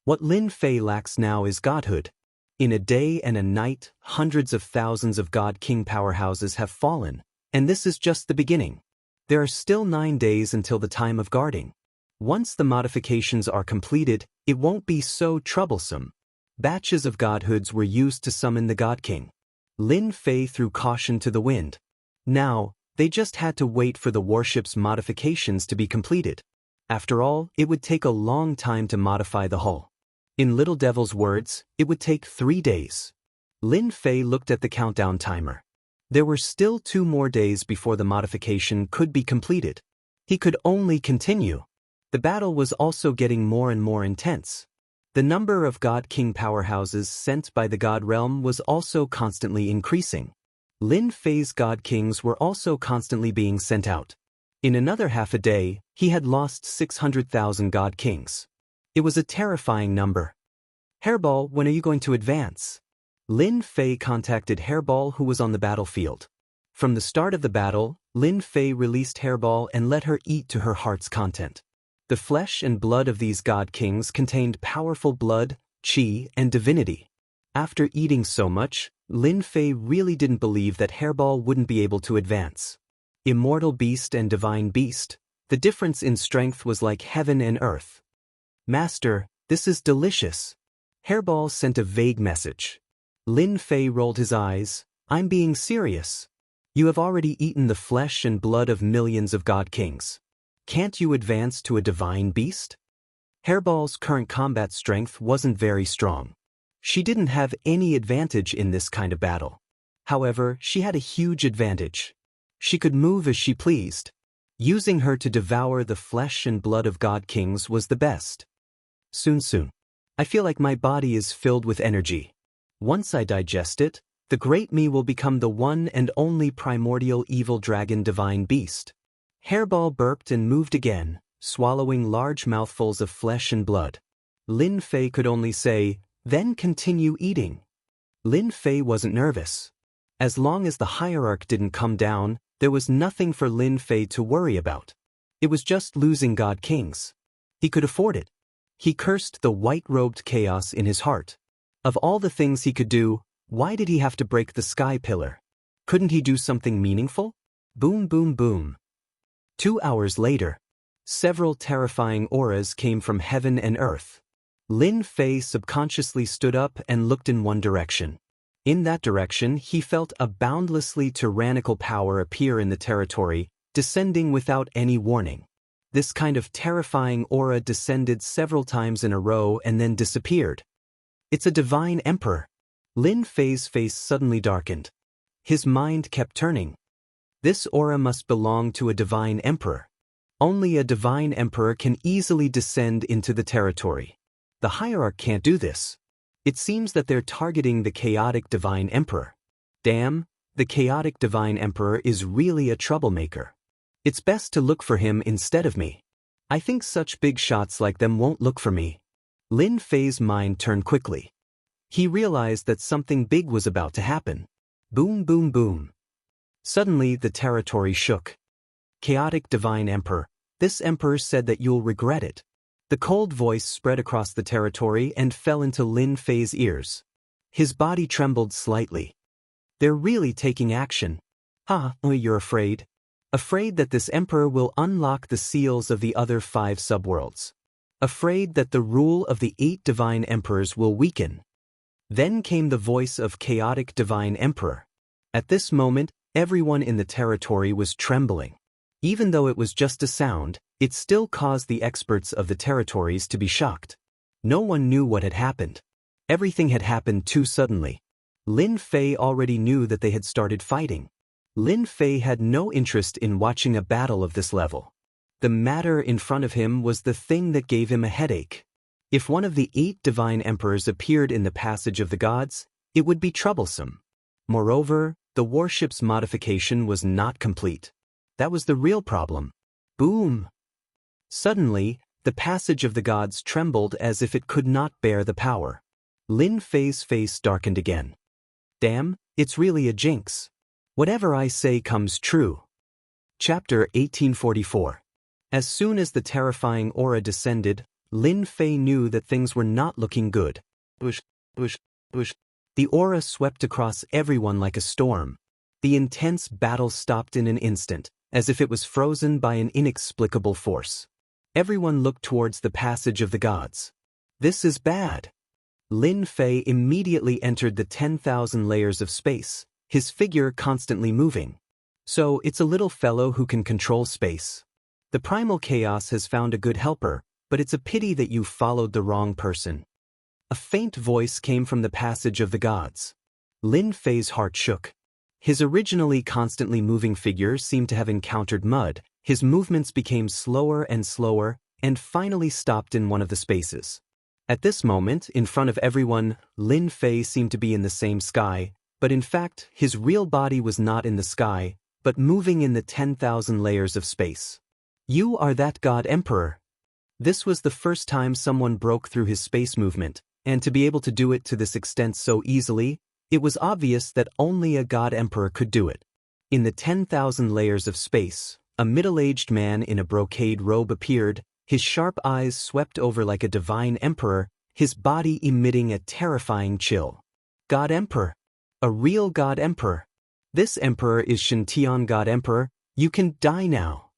What Lin Fei lacks now is godhood. In a day and a night, hundreds of thousands of God King powerhouses have fallen, and this is just the beginning. There are still 9 days until the time of guarding. Once the modifications are completed, it won't be so troublesome. Batches of godhoods were used to summon the God King. Lin Fei threw caution to the wind. Now, they just had to wait for the warship's modifications to be completed. After all, it would take a long time to modify the hull. In Little Devil's words, it would take 3 days. Lin Fei looked at the countdown timer. There were still 2 more days before the modification could be completed. He could only continue. The battle was also getting more and more intense. The number of God King powerhouses sent by the God Realm was also constantly increasing. Lin Fei's God Kings were also constantly being sent out. In another half a day, he had lost 600,000 God Kings. It was a terrifying number. Hairball, when are you going to advance? Lin Fei contacted Hairball, who was on the battlefield. From the start of the battle, Lin Fei released Hairball and let her eat to her heart's content. The flesh and blood of these God Kings contained powerful blood, qi, and divinity. After eating so much, Lin Fei really didn't believe that Hairball wouldn't be able to advance. Immortal Beast and Divine Beast, the difference in strength was like heaven and earth. Master, this is delicious. Hairball sent a vague message. Lin Fei rolled his eyes. I'm being serious. You have already eaten the flesh and blood of millions of God Kings. Can't you advance to a divine beast? Hairball's current combat strength wasn't very strong. She didn't have any advantage in this kind of battle. However, she had a huge advantage. She could move as she pleased. Using her to devour the flesh and blood of God Kings was the best. Soon. I feel like my body is filled with energy. Once I digest it, the great me will become the one and only primordial evil dragon divine beast. Hairball burped and moved again, swallowing large mouthfuls of flesh and blood. Lin Fei could only say, then continue eating. Lin Fei wasn't nervous. As long as the hierarch didn't come down, there was nothing for Lin Fei to worry about. It was just losing God Kings. He could afford it. He cursed the white-robed chaos in his heart. Of all the things he could do, why did he have to break the sky pillar? Couldn't he do something meaningful? Boom, boom, boom. 2 hours later, several terrifying auras came from heaven and earth. Lin Fei subconsciously stood up and looked in one direction. In that direction, he felt a boundlessly tyrannical power appear in the territory, descending without any warning. This kind of terrifying aura descended several times in a row and then disappeared. It's a divine emperor. Lin Fei's face suddenly darkened. His mind kept turning. This aura must belong to a divine emperor. Only a divine emperor can easily descend into the territory. The hierarch can't do this. It seems that they're targeting the chaotic divine emperor. Damn, the chaotic divine emperor is really a troublemaker. It's best to look for him instead of me. I think such big shots like them won't look for me. Lin Fei's mind turned quickly. He realized that something big was about to happen. Boom, boom, boom. Suddenly, the territory shook. Chaotic divine emperor, this emperor said that you'll regret it. The cold voice spread across the territory and fell into Lin Fei's ears. His body trembled slightly. They're really taking action. You're afraid? Afraid that this emperor will unlock the seals of the other 5 subworlds. Afraid that the rule of the 8 divine emperors will weaken. Then came the voice of chaotic divine emperor. At this moment, everyone in the territory was trembling. Even though it was just a sound, it still caused the experts of the territories to be shocked. No one knew what had happened. Everything had happened too suddenly. Lin Fei already knew that they had started fighting. Lin Fei had no interest in watching a battle of this level. The matter in front of him was the thing that gave him a headache. If one of the 8 divine emperors appeared in the passage of the gods, it would be troublesome. Moreover, the warship's modification was not complete. That was the real problem. Boom! Suddenly, the passage of the gods trembled as if it could not bear the power. Lin Fei's face darkened again. Damn, it's really a jinx. Whatever I say comes true. Chapter 1844. As soon as the terrifying aura descended, Lin Fei knew that things were not looking good. Whoosh, whoosh, whoosh. The aura swept across everyone like a storm. The intense battle stopped in an instant, as if it was frozen by an inexplicable force. Everyone looked towards the passage of the gods. This is bad. Lin Fei immediately entered the 10,000 layers of space, his figure constantly moving. So it's a little fellow who can control space. The primal chaos has found a good helper, but it's a pity that you followed the wrong person. A faint voice came from the passage of the gods. Lin Fei's heart shook. His originally constantly moving figure seemed to have encountered mud. His movements became slower and finally stopped in one of the spaces. At this moment, in front of everyone, Lin Fei seemed to be in the same sky, but in fact, his real body was not in the sky, but moving in the 10,000 layers of space. You are that God Emperor. This was the first time someone broke through his space movement, and to be able to do it to this extent so easily, it was obvious that only a God Emperor could do it. In the 10,000 layers of space, a middle-aged man in a brocade robe appeared, his sharp eyes swept over like a divine emperor, his body emitting a terrifying chill. God Emperor. A real God Emperor. This emperor is Xianxia God Emperor. You can die now.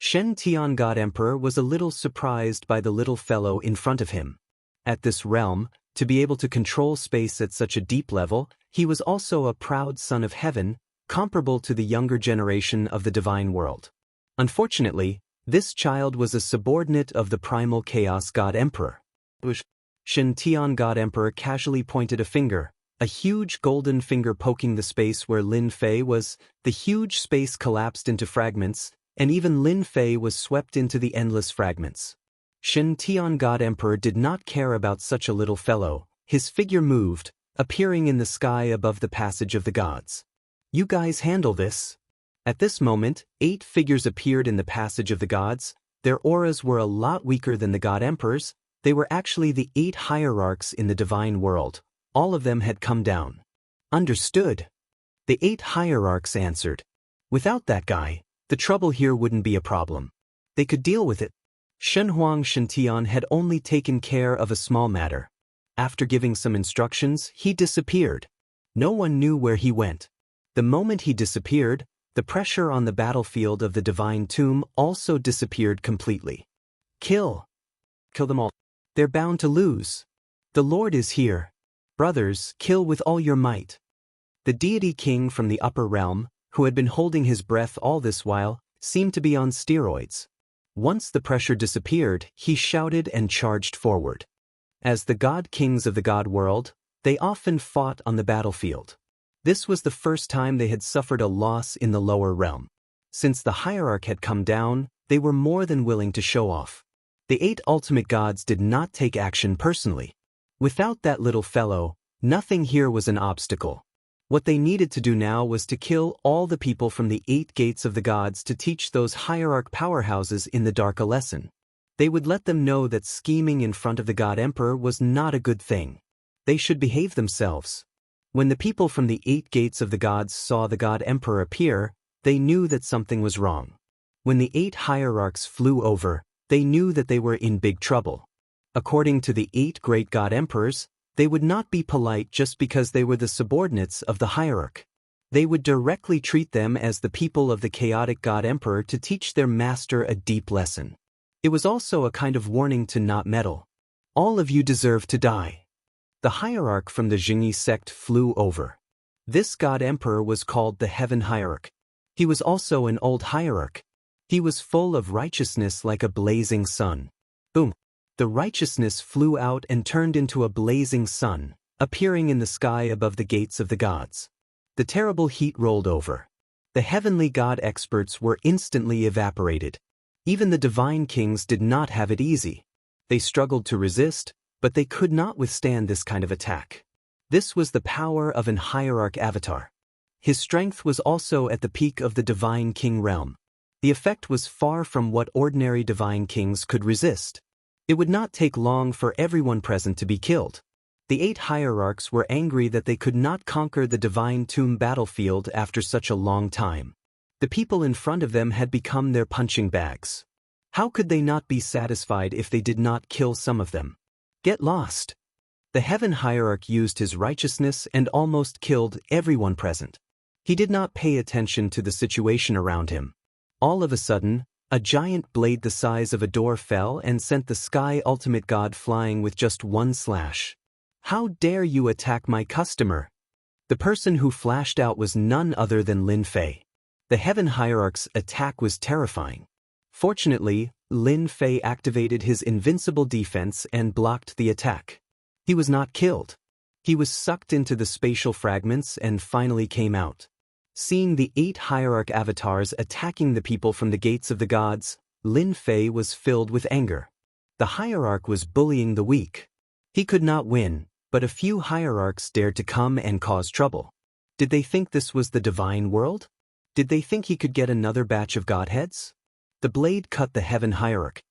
Xianxia God Emperor was a little surprised by the little fellow in front of him. At this realm, to be able to control space at such a deep level, he was also a proud son of heaven, comparable to the younger generation of the divine world. Unfortunately, this child was a subordinate of the primal chaos God Emperor. Xianxia God Emperor casually pointed a finger, a huge golden finger poking the space where Lin Fei was. The huge space collapsed into fragments, and even Lin Fei was swept into the endless fragments. Xianxia God Emperor did not care about such a little fellow. His figure moved, appearing in the sky above the passage of the gods. You guys handle this. At this moment, 8 figures appeared in the passage of the gods. Their auras were a lot weaker than the God Emperors. They were actually the 8 hierarchs in the divine world. All of them had come down. Understood. The 8 hierarchs answered. Without that guy, the trouble here wouldn't be a problem. They could deal with it. Shenhuang Shantian had only taken care of a small matter. After giving some instructions, he disappeared. No one knew where he went. The moment he disappeared, the pressure on the battlefield of the divine tomb also disappeared completely. Kill. Kill them all. They're bound to lose. The Lord is here. Brothers, kill with all your might. The deity king from the upper realm, who had been holding his breath all this while, seemed to be on steroids. Once the pressure disappeared, he shouted and charged forward. As the god kings of the god world, they often fought on the battlefield. This was the first time they had suffered a loss in the lower realm. Since the hierarch had come down, they were more than willing to show off. The 8 ultimate gods did not take action personally. Without that little fellow, nothing here was an obstacle. What they needed to do now was to kill all the people from the 8 gates of the gods to teach those hierarch powerhouses in the dark a lesson. They would let them know that scheming in front of the God Emperor was not a good thing. They should behave themselves. When the people from the 8 gates of the gods saw the God Emperor appear, they knew that something was wrong. When the 8 hierarchs flew over, they knew that they were in big trouble. According to the 8 great God Emperors, they would not be polite just because they were the subordinates of the hierarch. They would directly treat them as the people of the chaotic God Emperor to teach their master a deep lesson. It was also a kind of warning to not meddle. All of you deserve to die. The hierarch from the Jingyi sect flew over. This God Emperor was called the Heaven Hierarch. He was also an old hierarch. He was full of righteousness like a blazing sun. Boom! The righteousness flew out and turned into a blazing sun, appearing in the sky above the gates of the gods. The terrible heat rolled over. The heavenly god experts were instantly evaporated. Even the divine kings did not have it easy. They struggled to resist, but they could not withstand this kind of attack. This was the power of an hierarch avatar. His strength was also at the peak of the divine king realm. The effect was far from what ordinary divine kings could resist. It would not take long for everyone present to be killed. The 8 hierarchs were angry that they could not conquer the divine tomb battlefield after such a long time. The people in front of them had become their punching bags. How could they not be satisfied if they did not kill some of them? Get lost. The heaven hierarch used his righteousness and almost killed everyone present. He did not pay attention to the situation around him. All of a sudden, a giant blade the size of a door fell and sent the sky ultimate god flying with just one slash. How dare you attack my customer? The person who flashed out was none other than Lin Fei. The heaven hierarch's attack was terrifying. Fortunately, Lin Fei activated his invincible defense and blocked the attack. He was not killed. He was sucked into the spatial fragments and finally came out. Seeing the 8 hierarch avatars attacking the people from the gates of the gods, Lin Fei was filled with anger. The hierarch was bullying the weak. He could not win, but a few hierarchs dared to come and cause trouble. Did they think this was the divine world? Did they think he could get another batch of godheads? The blade cut the heaven hierarch.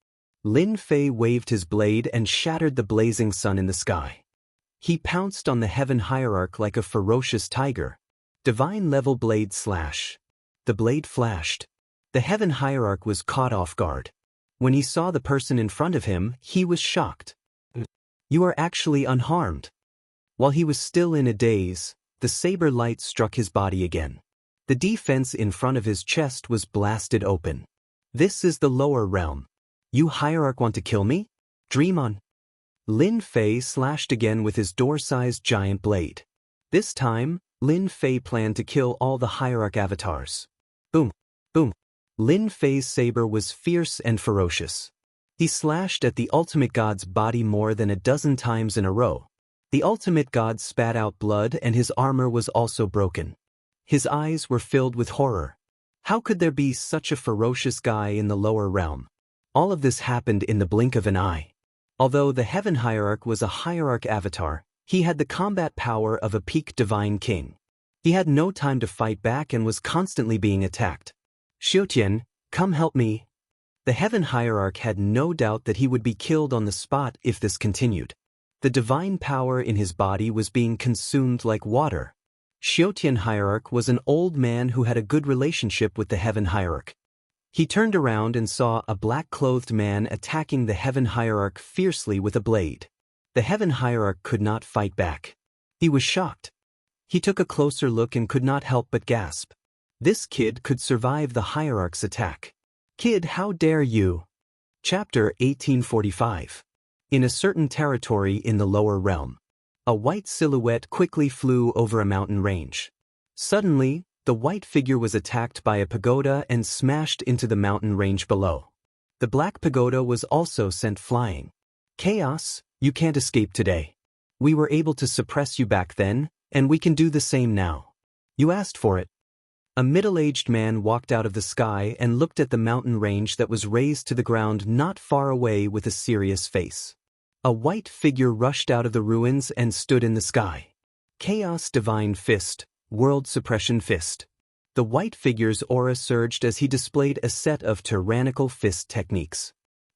Lin Fei waved his blade and shattered the blazing sun in the sky. He pounced on the heaven hierarch like a ferocious tiger. Divine level blade slash. The blade flashed. The heaven hierarch was caught off guard. When he saw the person in front of him, he was shocked. You are actually unharmed. While he was still in a daze, the saber light struck his body again. The defense in front of his chest was blasted open. This is the lower realm. You hierarch want to kill me? Dream on. Lin Fei slashed again with his door-sized giant blade. This time, Lin Fei planned to kill all the hierarch avatars. Boom, boom. Lin Fei's saber was fierce and ferocious. He slashed at the ultimate god's body more than a dozen times in a row. The ultimate god spat out blood and his armor was also broken. His eyes were filled with horror. How could there be such a ferocious guy in the lower realm? All of this happened in the blink of an eye. Although the heaven hierarch was a hierarch avatar, he had the combat power of a peak divine king. He had no time to fight back and was constantly being attacked. Xiaotian, come help me. The heaven hierarch had no doubt that he would be killed on the spot if this continued. The divine power in his body was being consumed like water. Xiaotian hierarch was an old man who had a good relationship with the heaven hierarch. He turned around and saw a black-clothed man attacking the heaven hierarch fiercely with a blade. The heaven hierarch could not fight back. He was shocked. He took a closer look and could not help but gasp. This kid could survive the hierarch's attack. Kid, how dare you? Chapter 1845. In a certain territory in the lower realm, a white silhouette quickly flew over a mountain range. Suddenly, the white figure was attacked by a pagoda and smashed into the mountain range below. The black pagoda was also sent flying. Chaos, you can't escape today. We were able to suppress you back then, and we can do the same now. You asked for it. A middle-aged man walked out of the sky and looked at the mountain range that was raised to the ground not far away with a serious face. A white figure rushed out of the ruins and stood in the sky. Chaos Divine Fist, World Suppression Fist. The white figure's aura surged as he displayed a set of tyrannical fist techniques.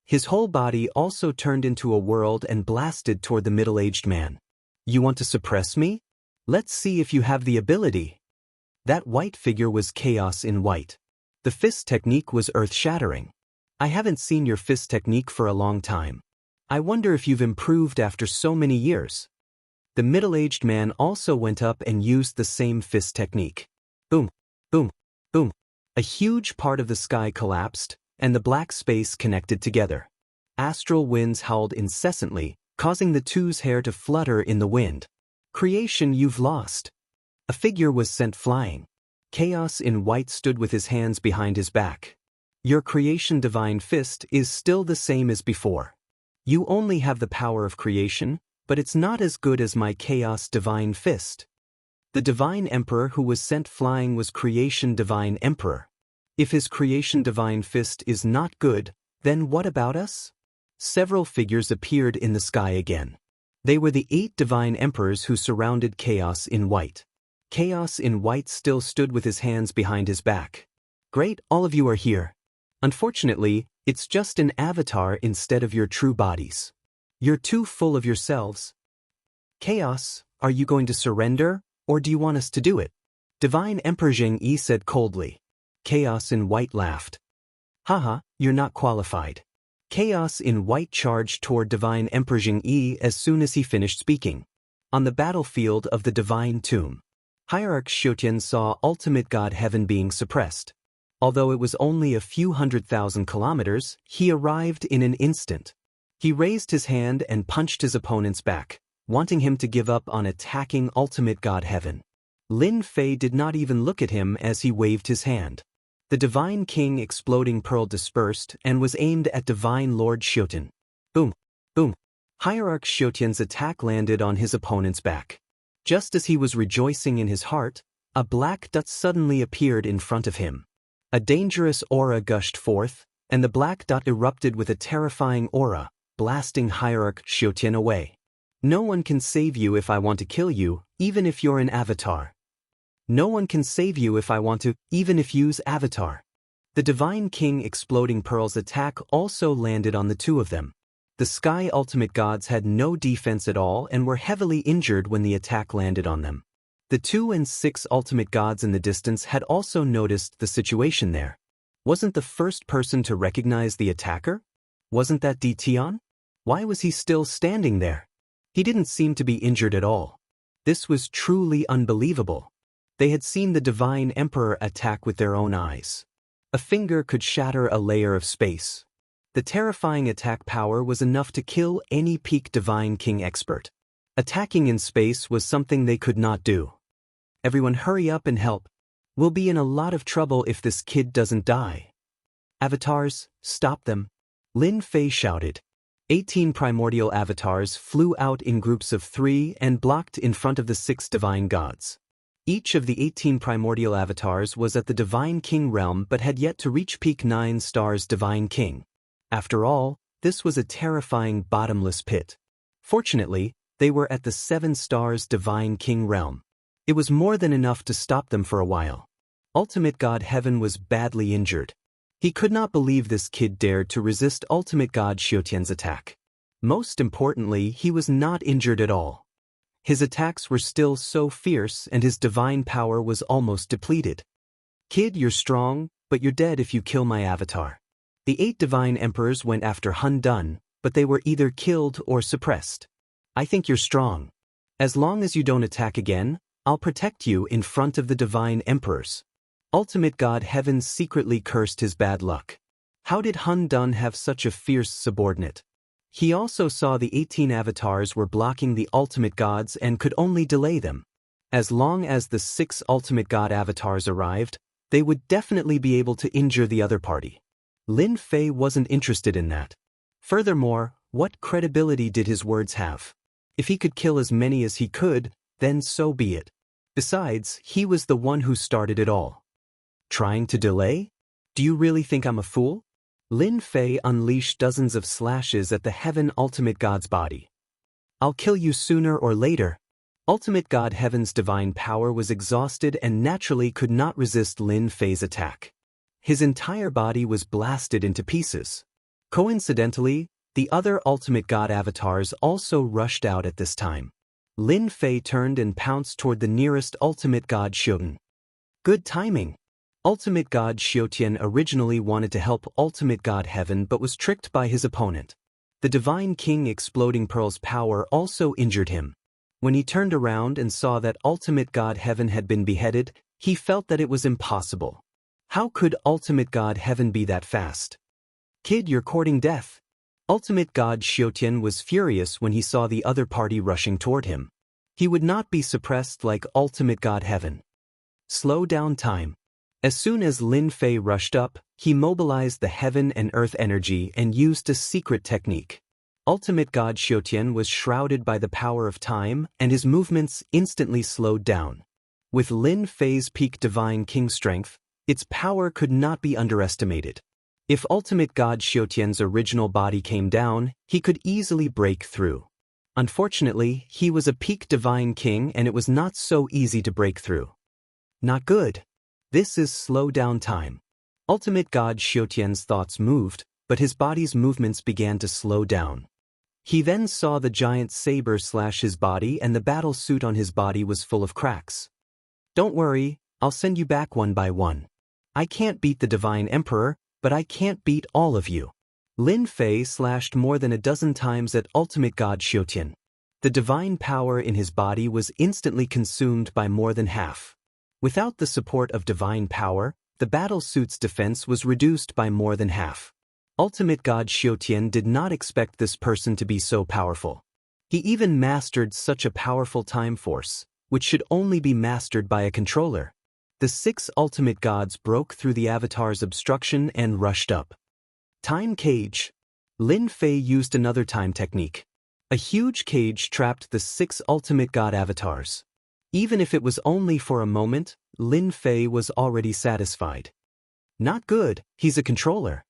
His whole body also turned into a world and blasted toward the middle-aged man. You want to suppress me? Let's see if you have the ability. That white figure was Chaos in white. The fist technique was earth-shattering. I haven't seen your fist technique for a long time. I wonder if you've improved after so many years. The middle-aged man also went up and used the same fist technique. Boom, boom, boom. A huge part of the sky collapsed, and the black space connected together. Astral winds howled incessantly, causing the two's hair to flutter in the wind. Creation, you've lost. A figure was sent flying. Chaos in white stood with his hands behind his back. Your creation divine fist is still the same as before. You only have the power of creation, but it's not as good as my Chaos Divine Fist. The Divine Emperor who was sent flying was Creation Divine Emperor. If his Creation Divine Fist is not good, then what about us? Several figures appeared in the sky again. They were the 8 Divine Emperors who surrounded Chaos in white. Chaos in white still stood with his hands behind his back. Great, all of you are here. Unfortunately, It's just an avatar instead of your true bodies. You're too full of yourselves. Chaos, are you going to surrender, or do you want us to do it? Divine Emperor Xianxia said coldly. Chaos in White laughed. Haha, you're not qualified. Chaos in White charged toward Divine Emperor Xianxia as soon as he finished speaking. On the battlefield of the Divine Tomb, Hierarch Xiutian saw ultimate God Heaven being suppressed. Although it was only a few 100,000 kilometers, he arrived in an instant. He raised his hand and punched his opponent's back, wanting him to give up on attacking ultimate God Heaven. Lin Fei did not even look at him as he waved his hand. The Divine King Exploding Pearl dispersed and was aimed at Divine Lord Xiutian. Boom! Boom! Hierarch Xiutian's attack landed on his opponent's back. Just as he was rejoicing in his heart, a black dot suddenly appeared in front of him. A dangerous aura gushed forth, and the black dot erupted with a terrifying aura, blasting Hierarch Xiutian away. No one can save you if I want to kill you, even if you're an avatar. No one can save you if I want to, even if use avatar. The Divine King Exploding Pearl's attack also landed on the two of them. The Sky Ultimate Gods had no defense at all and were heavily injured when the attack landed on them. The 2 and 6 Ultimate Gods in the distance had also noticed the situation there. Wasn't the first person to recognize the attacker? Wasn't that Tian? Why was he still standing there? He didn't seem to be injured at all. This was truly unbelievable. They had seen the Divine Emperor attack with their own eyes. A finger could shatter a layer of space. The terrifying attack power was enough to kill any peak Divine King expert. Attacking in space was something they could not do. Everyone hurry up and help. We'll be in a lot of trouble if this kid doesn't die. Avatars, stop them. Lin Fei shouted. 18 primordial avatars flew out in groups of 3 and blocked in front of the 6 divine gods. Each of the 18 primordial avatars was at the Divine King realm but had yet to reach peak 9 stars Divine King. After all, this was a terrifying bottomless pit. Fortunately, they were at the 7 stars Divine King realm. It was more than enough to stop them for a while. Ultimate God Heaven was badly injured. He could not believe this kid dared to resist Ultimate God Xiutian's attack. Most importantly, he was not injured at all. His attacks were still so fierce and his divine power was almost depleted. Kid, you're strong, but you're dead if you kill my avatar. The 8 divine emperors went after Hun Dun, but they were either killed or suppressed. I think you're strong. As long as you don't attack again, I'll protect you in front of the divine emperors. Ultimate God Heaven secretly cursed his bad luck. How did Hun Dun have such a fierce subordinate? He also saw the 18 avatars were blocking the ultimate gods and could only delay them. As long as the 6 ultimate god avatars arrived, they would definitely be able to injure the other party. Lin Fei wasn't interested in that. Furthermore, what credibility did his words have? If he could kill as many as he could, then so be it. Besides, he was the one who started it all. Trying to delay? Do you really think I'm a fool? Lin Fei unleashed dozens of slashes at the Heaven Ultimate God's body. I'll kill you sooner or later. Ultimate God Heaven's divine power was exhausted and naturally could not resist Lin Fei's attack. His entire body was blasted into pieces. Coincidentally, the other Ultimate God avatars also rushed out at this time. Lin Fei turned and pounced toward the nearest Ultimate God Xiutian. Good timing. Ultimate God Xiutian originally wanted to help Ultimate God Heaven but was tricked by his opponent. The Divine King Exploding Pearl's power also injured him. When he turned around and saw that Ultimate God Heaven had been beheaded, he felt that it was impossible. How could Ultimate God Heaven be that fast? Kid, you're courting death. Ultimate God Xiutian was furious when he saw the other party rushing toward him. He would not be suppressed like Ultimate God Heaven. Slow down time. As soon as Lin Fei rushed up, he mobilized the heaven and earth energy and used a secret technique. Ultimate God Xiutian was shrouded by the power of time and his movements instantly slowed down. With Lin Fei's peak divine king strength, its power could not be underestimated. If Ultimate God Xiutian's original body came down, he could easily break through. Unfortunately, he was a peak divine king and it was not so easy to break through. Not good. This is slow down time. Ultimate God Xiutian's thoughts moved, but his body's movements began to slow down. He then saw the giant saber slash his body, and the battle suit on his body was full of cracks. "Don't worry, I'll send you back one by one. I can't beat the Divine Emperor, but I can't beat all of you." Lin Fei slashed more than a dozen times at Ultimate God Xiaotian. The divine power in his body was instantly consumed by more than half. Without the support of divine power, the battle suit's defense was reduced by more than half. Ultimate God Xiaotian did not expect this person to be so powerful. He even mastered such a powerful time force, which should only be mastered by a controller. The 6 ultimate gods broke through the avatar's obstruction and rushed up. Time cage. Lin Fei used another time technique. A huge cage trapped the 6 ultimate god avatars. Even if it was only for a moment, Lin Fei was already satisfied. Not good, he's a controller.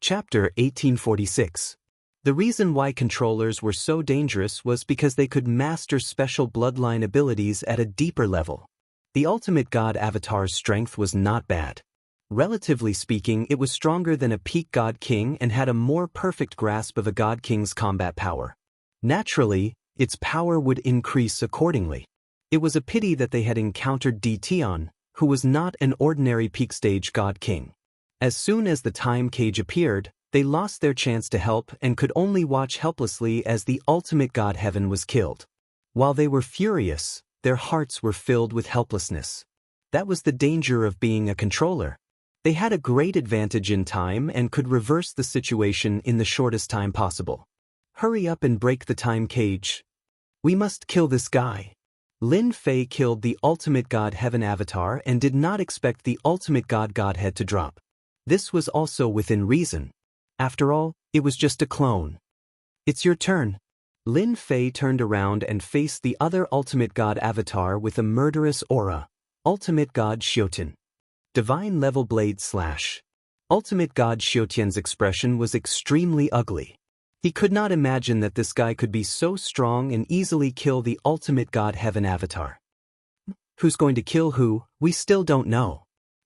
Chapter 1846. The reason why controllers were so dangerous was because they could master special bloodline abilities at a deeper level. The ultimate god avatar's strength was not bad. Relatively speaking, it was stronger than a peak god king and had a more perfect grasp of a god king's combat power. Naturally, its power would increase accordingly. It was a pity that they had encountered Tian, who was not an ordinary peak stage god king. As soon as the time cage appeared, they lost their chance to help and could only watch helplessly as the ultimate god heaven was killed. While they were furious, their hearts were filled with helplessness. That was the danger of being a controller. They had a great advantage in time and could reverse the situation in the shortest time possible. "Hurry up and break the time cage. We must kill this guy." Lin Fei killed the ultimate god heaven avatar and did not expect the ultimate godhead to drop. This was also within reason. After all, it was just a clone. "It's your turn." Lin Fei turned around and faced the other ultimate god avatar with a murderous aura, Ultimate God Xiaotian. Divine level blade slash. Ultimate God Xiaotian's expression was extremely ugly. He could not imagine that this guy could be so strong and easily kill the ultimate god heaven avatar. Who's going to kill who, we still don't know.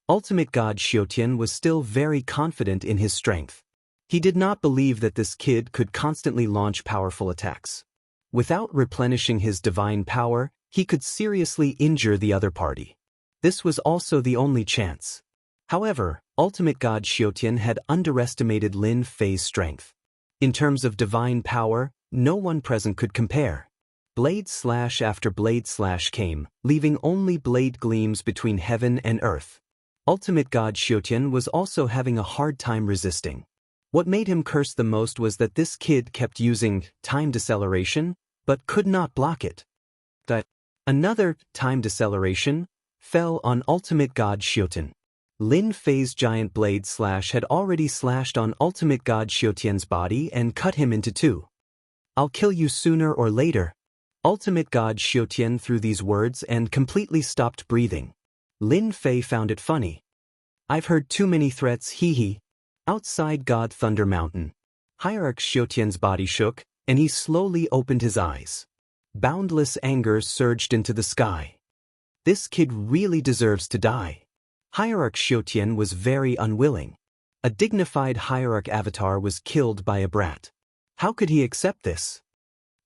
Ultimate God Xiaotian was still very confident in his strength. He did not believe that this kid could constantly launch powerful attacks. Without replenishing his divine power, he could seriously injure the other party. This was also the only chance. However, Ultimate God Xiaotian had underestimated Lin Fei's strength. In terms of divine power, no one present could compare. Blade slash after blade slash came, leaving only blade gleams between heaven and earth. Ultimate God Xiaotian was also having a hard time resisting. What made him curse the most was that this kid kept using time deceleration, but could not block it. Another time deceleration fell on Ultimate God Xiaotian. Lin Fei's giant blade slash had already slashed on Ultimate God Xiaotian's body and cut him into 2. "I'll kill you sooner or later." Ultimate God Xiaotian threw these words and completely stopped breathing. Lin Fei found it funny. "I've heard too many threats, hee. Outside God Thunder Mountain. Hierarch Xiaotian's body shook, and he slowly opened his eyes. Boundless anger surged into the sky. This kid really deserves to die. Hierarch Xiaotian was very unwilling. A dignified hierarch avatar was killed by a brat. How could he accept this?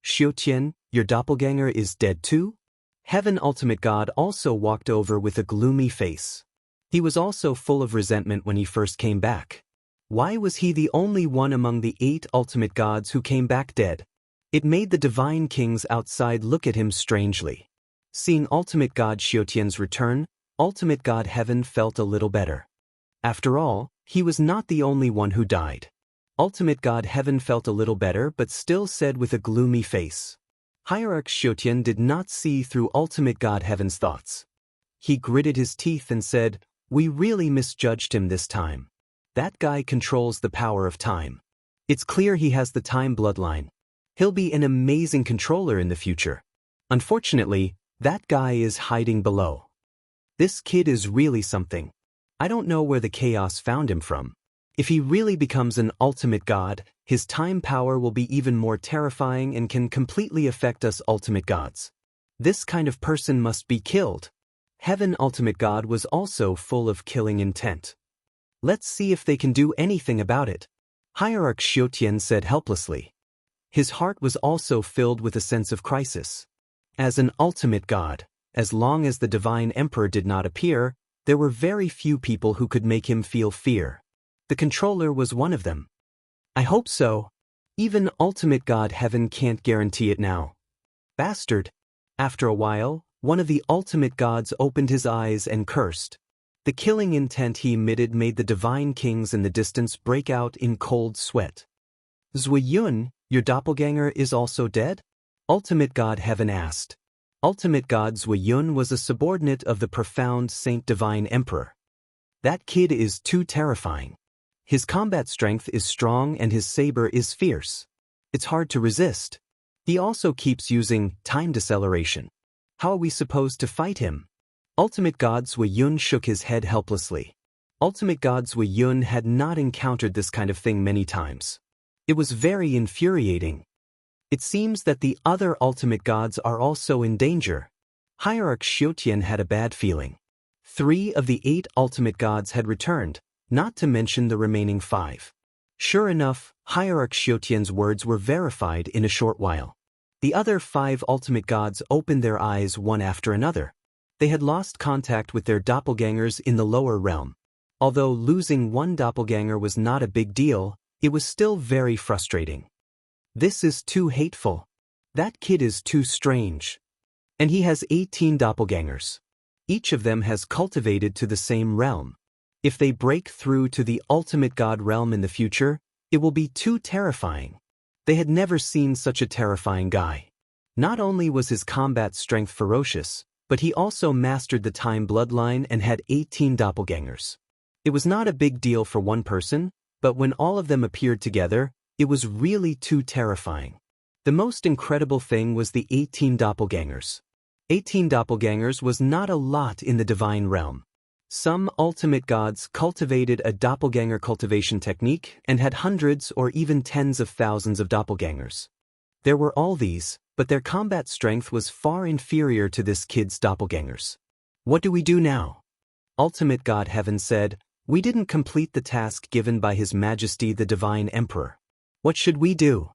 "Xiaotian, your doppelganger is dead too?" Heaven Ultimate God also walked over with a gloomy face. He was also full of resentment when he first came back. Why was he the only one among the 8 ultimate gods who came back dead? It made the divine kings outside look at him strangely. Seeing Ultimate God Xiaotian's return, Ultimate God Heaven felt a little better. After all, he was not the only one who died. Ultimate God Heaven felt a little better but still said with a gloomy face. Hierarch Xiaotian did not see through Ultimate God Heaven's thoughts. He gritted his teeth and said, "We really misjudged him this time. That guy controls the power of time. It's clear he has the time bloodline. He'll be an amazing controller in the future. Unfortunately, that guy is hiding below. This kid is really something. I don't know where the chaos found him from. If he really becomes an ultimate god, his time power will be even more terrifying and can completely affect us ultimate gods. This kind of person must be killed." Heaven Ultimate God was also full of killing intent. "Let's see if they can do anything about it." Hierarch Xiaotian said helplessly. His heart was also filled with a sense of crisis. As an ultimate god, as long as the divine emperor did not appear, there were very few people who could make him feel fear. The controller was one of them. I hope so. Even ultimate god heaven can't guarantee it now. Bastard. After a while, one of the ultimate gods opened his eyes and cursed. The killing intent he emitted made the divine kings in the distance break out in cold sweat. Zhuiyun, your doppelganger is also dead? Ultimate god heaven asked. Ultimate god Zhuiyun was a subordinate of the profound Saint Divine Emperor. That kid is too terrifying. His combat strength is strong and his saber is fierce. It's hard to resist. He also keeps using time deceleration. How are we supposed to fight him? Ultimate god Zhuiyun shook his head helplessly. Ultimate god Zhuiyun had not encountered this kind of thing many times. It was very infuriating. It seems that the other ultimate gods are also in danger. Hierarch Xiaotian had a bad feeling. 3 of the 8 ultimate gods had returned, not to mention the remaining 5. Sure enough, Hierarch Xiaotian's words were verified in a short while. The other 5 ultimate gods opened their eyes one after another. They had lost contact with their doppelgangers in the lower realm. Although losing one doppelganger was not a big deal, it was still very frustrating. This is too hateful. That kid is too strange. And he has 18 doppelgangers. Each of them has cultivated to the same realm. If they break through to the ultimate god realm in the future, it will be too terrifying. They had never seen such a terrifying guy. Not only was his combat strength ferocious, but he also mastered the time bloodline and had 18 doppelgangers. It was not a big deal for one person, but when all of them appeared together, it was really too terrifying. The most incredible thing was the 18 doppelgangers. 18 doppelgangers was not a lot in the divine realm. Some ultimate gods cultivated a doppelganger cultivation technique and had hundreds or even tens of thousands of doppelgangers. There were all these, but their combat strength was far inferior to this kid's doppelgangers. What do we do now? Ultimate God Heaven said, we didn't complete the task given by His Majesty the Divine Emperor. What should we do?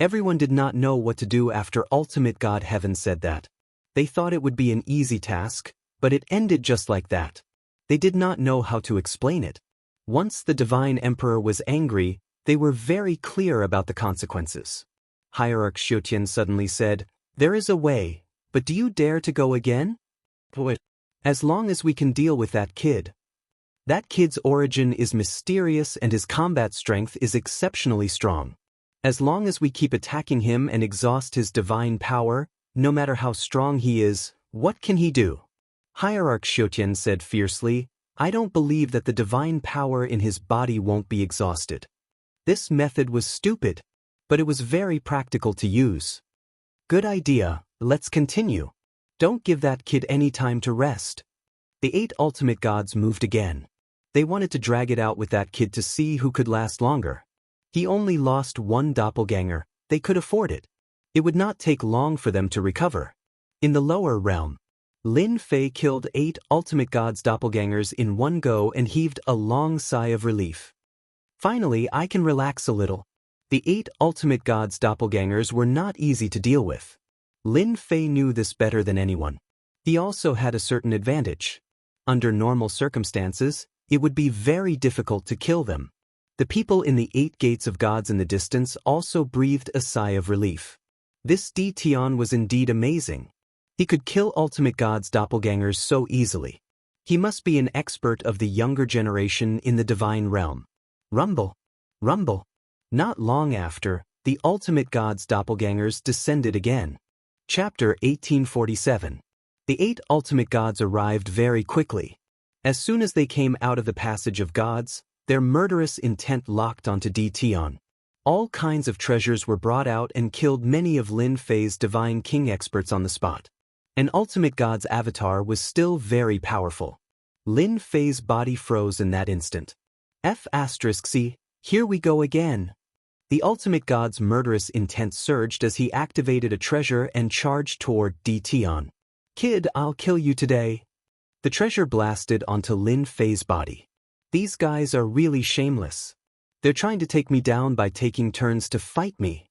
Everyone did not know what to do after Ultimate God Heaven said that. They thought it would be an easy task, but it ended just like that. They did not know how to explain it. Once the Divine Emperor was angry, they were very clear about the consequences. Hierarch Xiaotian suddenly said, there is a way, but do you dare to go again? As long as we can deal with that kid. That kid's origin is mysterious and his combat strength is exceptionally strong. As long as we keep attacking him and exhaust his divine power, no matter how strong he is, what can he do? Hierarch Xiaotian said fiercely, I don't believe that the divine power in his body won't be exhausted. This method was stupid, but it was very practical to use. Good idea, let's continue. Don't give that kid any time to rest. The 8 ultimate gods moved again. They wanted to drag it out with that kid to see who could last longer. He only lost one doppelganger, they could afford it. It would not take long for them to recover. In the lower realm, Lin Fei killed 8 ultimate gods' doppelgangers in one go and heaved a long sigh of relief. Finally, I can relax a little. The 8 ultimate gods' doppelgangers were not easy to deal with. Lin Fei knew this better than anyone. He also had a certain advantage. Under normal circumstances, it would be very difficult to kill them. The people in the 8 gates of gods in the distance also breathed a sigh of relief. This Di Tian was indeed amazing. He could kill ultimate gods' doppelgangers so easily. He must be an expert of the younger generation in the divine realm. Rumble. Rumble. Not long after, the ultimate gods' doppelgangers descended again. Chapter 1847. The 8 ultimate gods arrived very quickly. As soon as they came out of the passage of gods, their murderous intent locked onto Di Tian. All kinds of treasures were brought out and killed many of Lin Fei's divine king experts on the spot. An ultimate god's avatar was still very powerful. Lin Fei's body froze in that instant. F***C, here we go again. The ultimate god's murderous intent surged as he activated a treasure and charged toward Di Tian. Kid, I'll kill you today. The treasure blasted onto Lin Fei's body. These guys are really shameless. They're trying to take me down by taking turns to fight me.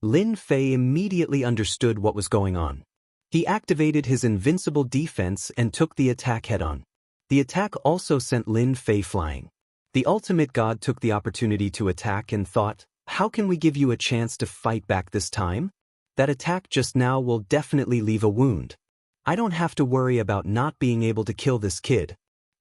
Lin Fei immediately understood what was going on. He activated his invincible defense and took the attack head-on. The attack also sent Lin Fei flying. The ultimate god took the opportunity to attack and thought, how can we give you a chance to fight back this time? That attack just now will definitely leave a wound. I don't have to worry about not being able to kill this kid.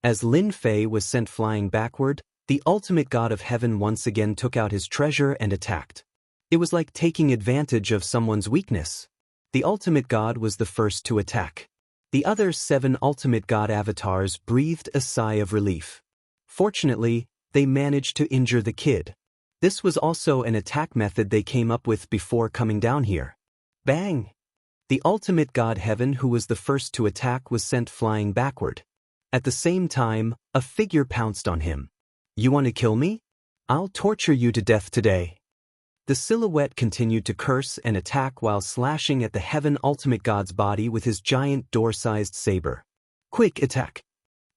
As Lin Fei was sent flying backward, the ultimate god of heaven once again took out his treasure and attacked. It was like taking advantage of someone's weakness. The ultimate god was the first to attack. The other 7 ultimate god avatars breathed a sigh of relief. Fortunately, they managed to injure the kid. This was also an attack method they came up with before coming down here. Bang! The ultimate god heaven who was the first to attack was sent flying backward. At the same time, a figure pounced on him. You want to kill me? I'll torture you to death today. The silhouette continued to curse and attack while slashing at the heaven ultimate god's body with his giant door-sized saber. Quick attack!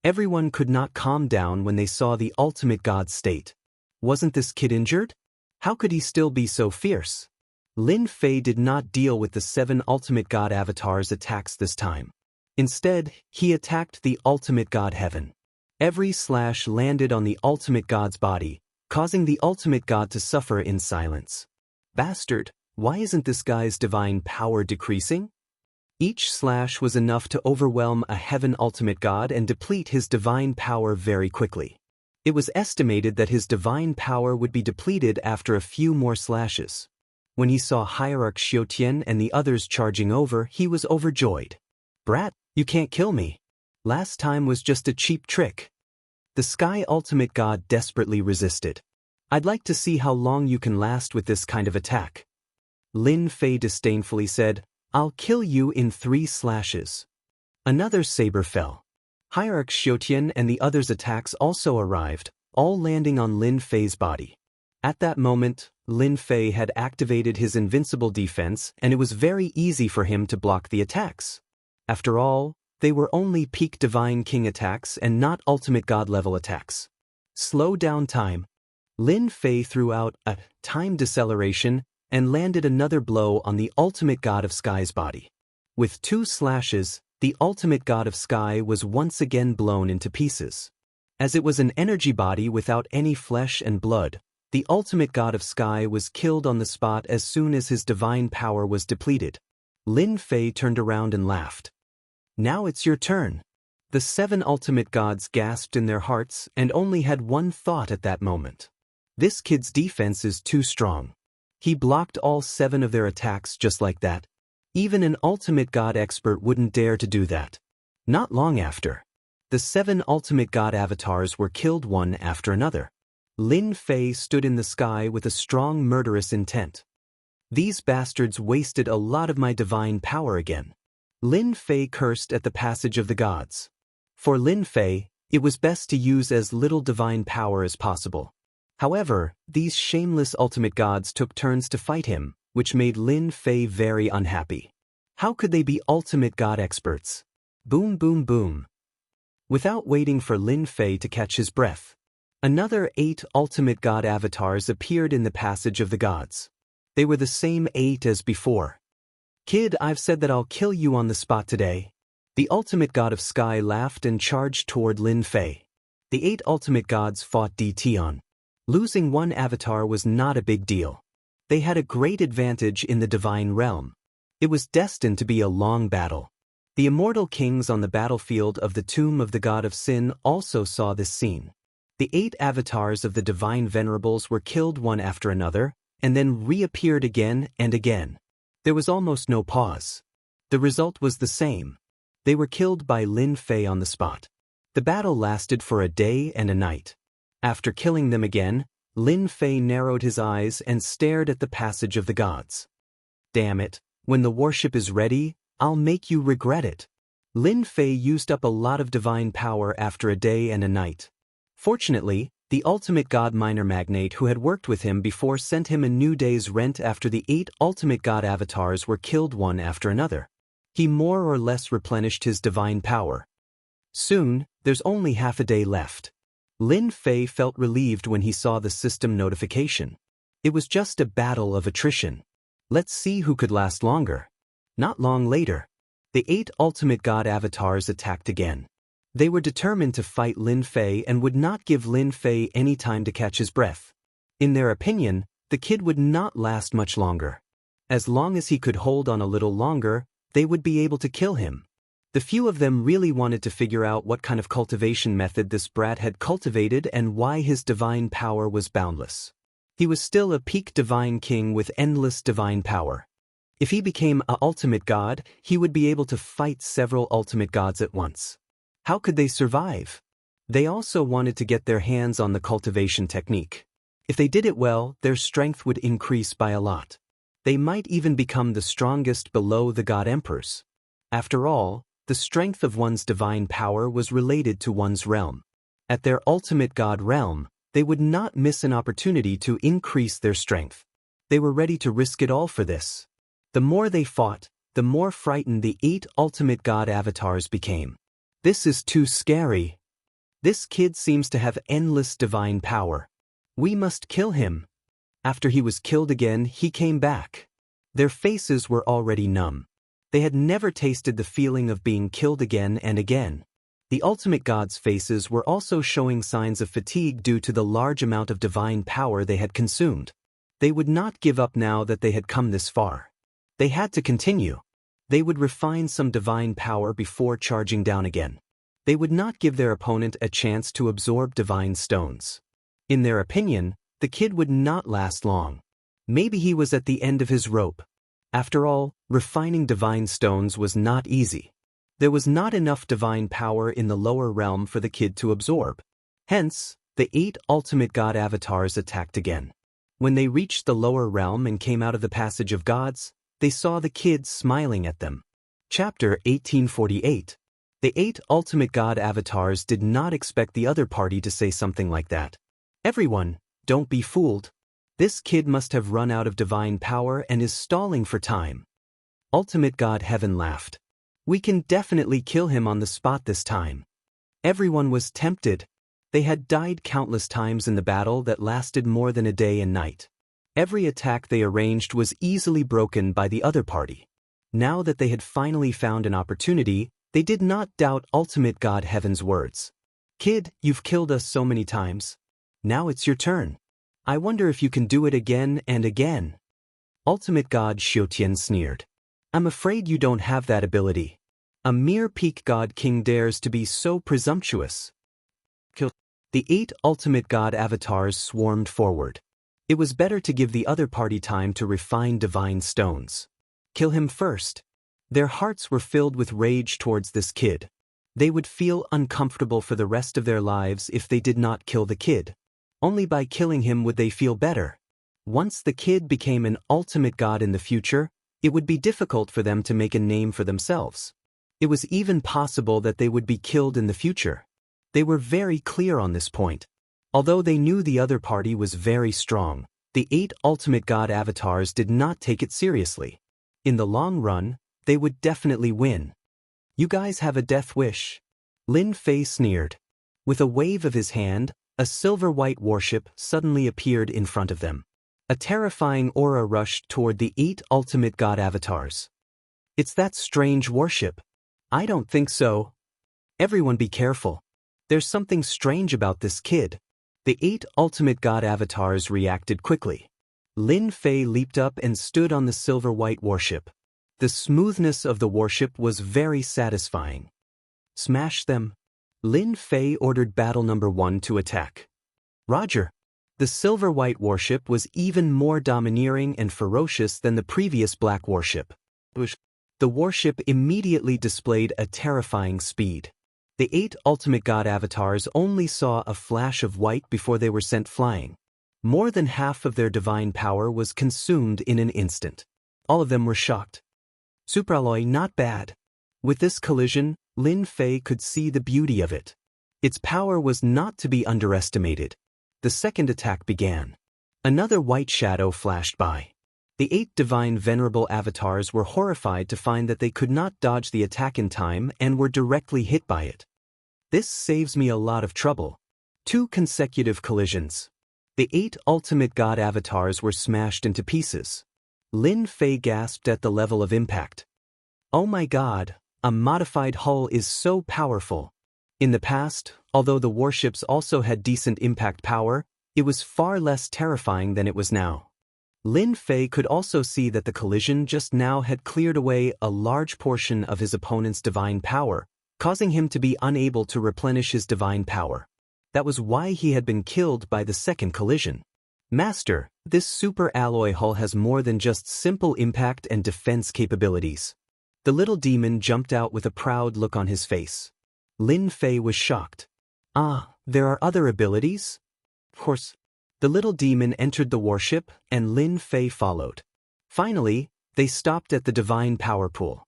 Everyone could not calm down when they saw the ultimate god's state. Wasn't this kid injured? How could he still be so fierce? Lin Fei did not deal with the 7 ultimate god avatars' attacks this time. Instead, he attacked the ultimate god heaven. Every slash landed on the ultimate god's body, causing the ultimate god to suffer in silence. Bastard, why isn't this guy's divine power decreasing? Each slash was enough to overwhelm a heaven ultimate god and deplete his divine power very quickly. It was estimated that his divine power would be depleted after a few more slashes. When he saw Hierarch Xiaotian and the others charging over, he was overjoyed. Brat, you can't kill me. Last time was just a cheap trick. The Sky Ultimate God desperately resisted. I'd like to see how long you can last with this kind of attack. Lin Fei disdainfully said, I'll kill you in 3 slashes. Another saber fell. Hierarch Xiaotian and the others' attacks also arrived, all landing on Lin Fei's body. At that moment, Lin Fei had activated his invincible defense and it was very easy for him to block the attacks. After all, they were only peak Divine King attacks and not Ultimate God level attacks. Slow down time. Lin Fei threw out a time deceleration and landed another blow on the Ultimate God of Sky's body. With 2 slashes, the Ultimate God of Sky was once again blown into pieces. As it was an energy body without any flesh and blood, the Ultimate God of Sky was killed on the spot as soon as his divine power was depleted. Lin Fei turned around and laughed. Now it's your turn. The 7 ultimate gods gasped in their hearts and only had one thought at that moment. This kid's defense is too strong. He blocked all 7 of their attacks just like that. Even an ultimate god expert wouldn't dare to do that. Not long after, the 7 ultimate god avatars were killed one after another. Lin Fei stood in the sky with a strong murderous intent. These bastards wasted a lot of my divine power again. Lin Fei cursed at the passage of the gods. For Lin Fei, it was best to use as little divine power as possible. However, these shameless ultimate gods took turns to fight him, which made Lin Fei very unhappy. How could they be ultimate god experts? Boom boom boom. Without waiting for Lin Fei to catch his breath, another 8 ultimate god avatars appeared in the passage of the gods. They were the same 8 as before. Kid, I've said that I'll kill you on the spot today. The ultimate god of sky laughed and charged toward Lin Fei. The 8 ultimate gods fought on. Losing one avatar was not a big deal. They had a great advantage in the divine realm. It was destined to be a long battle. The immortal kings on the battlefield of the tomb of the god of sin also saw this scene. The 8 avatars of the divine venerables were killed one after another, and then reappeared again and again. There was almost no pause. The result was the same. They were killed by Lin Fei on the spot. The battle lasted for a day and a night. After killing them again, Lin Fei narrowed his eyes and stared at the passage of the gods. Damn it, when the warship is ready, I'll make you regret it. Lin Fei used up a lot of divine power after a day and a night. Fortunately, the ultimate god minor magnate who had worked with him before sent him a new day's rent after the 8 ultimate god avatars were killed one after another. He more or less replenished his divine power. Soon, there's only half a day left. Lin Fei felt relieved when he saw the system notification. It was just a battle of attrition. Let's see who could last longer. Not long later, the 8 ultimate god avatars attacked again. They were determined to fight Lin Fei and would not give Lin Fei any time to catch his breath. In their opinion, the kid would not last much longer. As long as he could hold on a little longer, they would be able to kill him. The few of them really wanted to figure out what kind of cultivation method this brat had cultivated and why his divine power was boundless. He was still a peak divine king with endless divine power. If he became an ultimate god, he would be able to fight several ultimate gods at once. How could they survive? They also wanted to get their hands on the cultivation technique. If they did it well, their strength would increase by a lot. They might even become the strongest below the god emperors. After all, the strength of one's divine power was related to one's realm. At their ultimate god realm, they would not miss an opportunity to increase their strength. They were ready to risk it all for this. The more they fought, the more frightened the 8 ultimate god avatars became. This is too scary. This kid seems to have endless divine power. We must kill him. After he was killed again, he came back. Their faces were already numb. They had never tasted the feeling of being killed again and again. The ultimate gods' faces were also showing signs of fatigue due to the large amount of divine power they had consumed. They would not give up now that they had come this far. They had to continue. They would refine some divine power before charging down again. They would not give their opponent a chance to absorb divine stones. In their opinion, the kid would not last long. Maybe he was at the end of his rope. After all, refining divine stones was not easy. There was not enough divine power in the lower realm for the kid to absorb. Hence, the 8 ultimate god avatars attacked again. When they reached the lower realm and came out of the passage of gods, they saw the kid smiling at them. Chapter 1848. The 8 ultimate god avatars did not expect the other party to say something like that. Everyone, don't be fooled. This kid must have run out of divine power and is stalling for time. Ultimate God Heaven laughed. We can definitely kill him on the spot this time. Everyone was tempted. They had died countless times in the battle that lasted more than a day and night. Every attack they arranged was easily broken by the other party. Now that they had finally found an opportunity, they did not doubt Ultimate God Heaven's words. Kid, you've killed us so many times. Now it's your turn. I wonder if you can do it again and again. Ultimate God Xiaotian sneered. I'm afraid you don't have that ability. A mere peak god king dares to be so presumptuous. Kill. The 8 ultimate god avatars swarmed forward. It was better to give the other party time to refine divine stones. Kill him first. Their hearts were filled with rage towards this kid. They would feel uncomfortable for the rest of their lives if they did not kill the kid. Only by killing him would they feel better. Once the kid became an ultimate god in the future, it would be difficult for them to make a name for themselves. It was even possible that they would be killed in the future. They were very clear on this point. Although they knew the other party was very strong, the 8 ultimate god avatars did not take it seriously. In the long run, they would definitely win. You guys have a death wish. Lin Fei sneered. With a wave of his hand, a silver-white warship suddenly appeared in front of them. A terrifying aura rushed toward the 8 ultimate god avatars. It's that strange warship. I don't think so. Everyone be careful. There's something strange about this kid. The 8 ultimate god avatars reacted quickly. Lin Fei leaped up and stood on the silver-white warship. The smoothness of the warship was very satisfying. Smash them. Lin Fei ordered battle number 1 to attack. Roger. The silver-white warship was even more domineering and ferocious than the previous black warship. The warship immediately displayed a terrifying speed. The 8 ultimate god avatars only saw a flash of white before they were sent flying. More than half of their divine power was consumed in an instant. All of them were shocked. Supralloy, not bad. With this collision, Lin Fei could see the beauty of it. Its power was not to be underestimated. The second attack began. Another white shadow flashed by. The 8 divine venerable avatars were horrified to find that they could not dodge the attack in time and were directly hit by it. This saves me a lot of trouble. 2 consecutive collisions. The 8 ultimate god avatars were smashed into pieces. Lin Fei gasped at the level of impact. Oh my god, a modified hull is so powerful. In the past, although the warships also had decent impact power, it was far less terrifying than it was now. Lin Fei could also see that the collision just now had cleared away a large portion of his opponent's divine power, causing him to be unable to replenish his divine power. That was why he had been killed by the second collision. Master, this super alloy hull has more than just simple impact and defense capabilities. The little demon jumped out with a proud look on his face. Lin Fei was shocked. Ah, there are other abilities? Of course. The little demon entered the warship, and Lin Fei followed. Finally, they stopped at the divine power pool.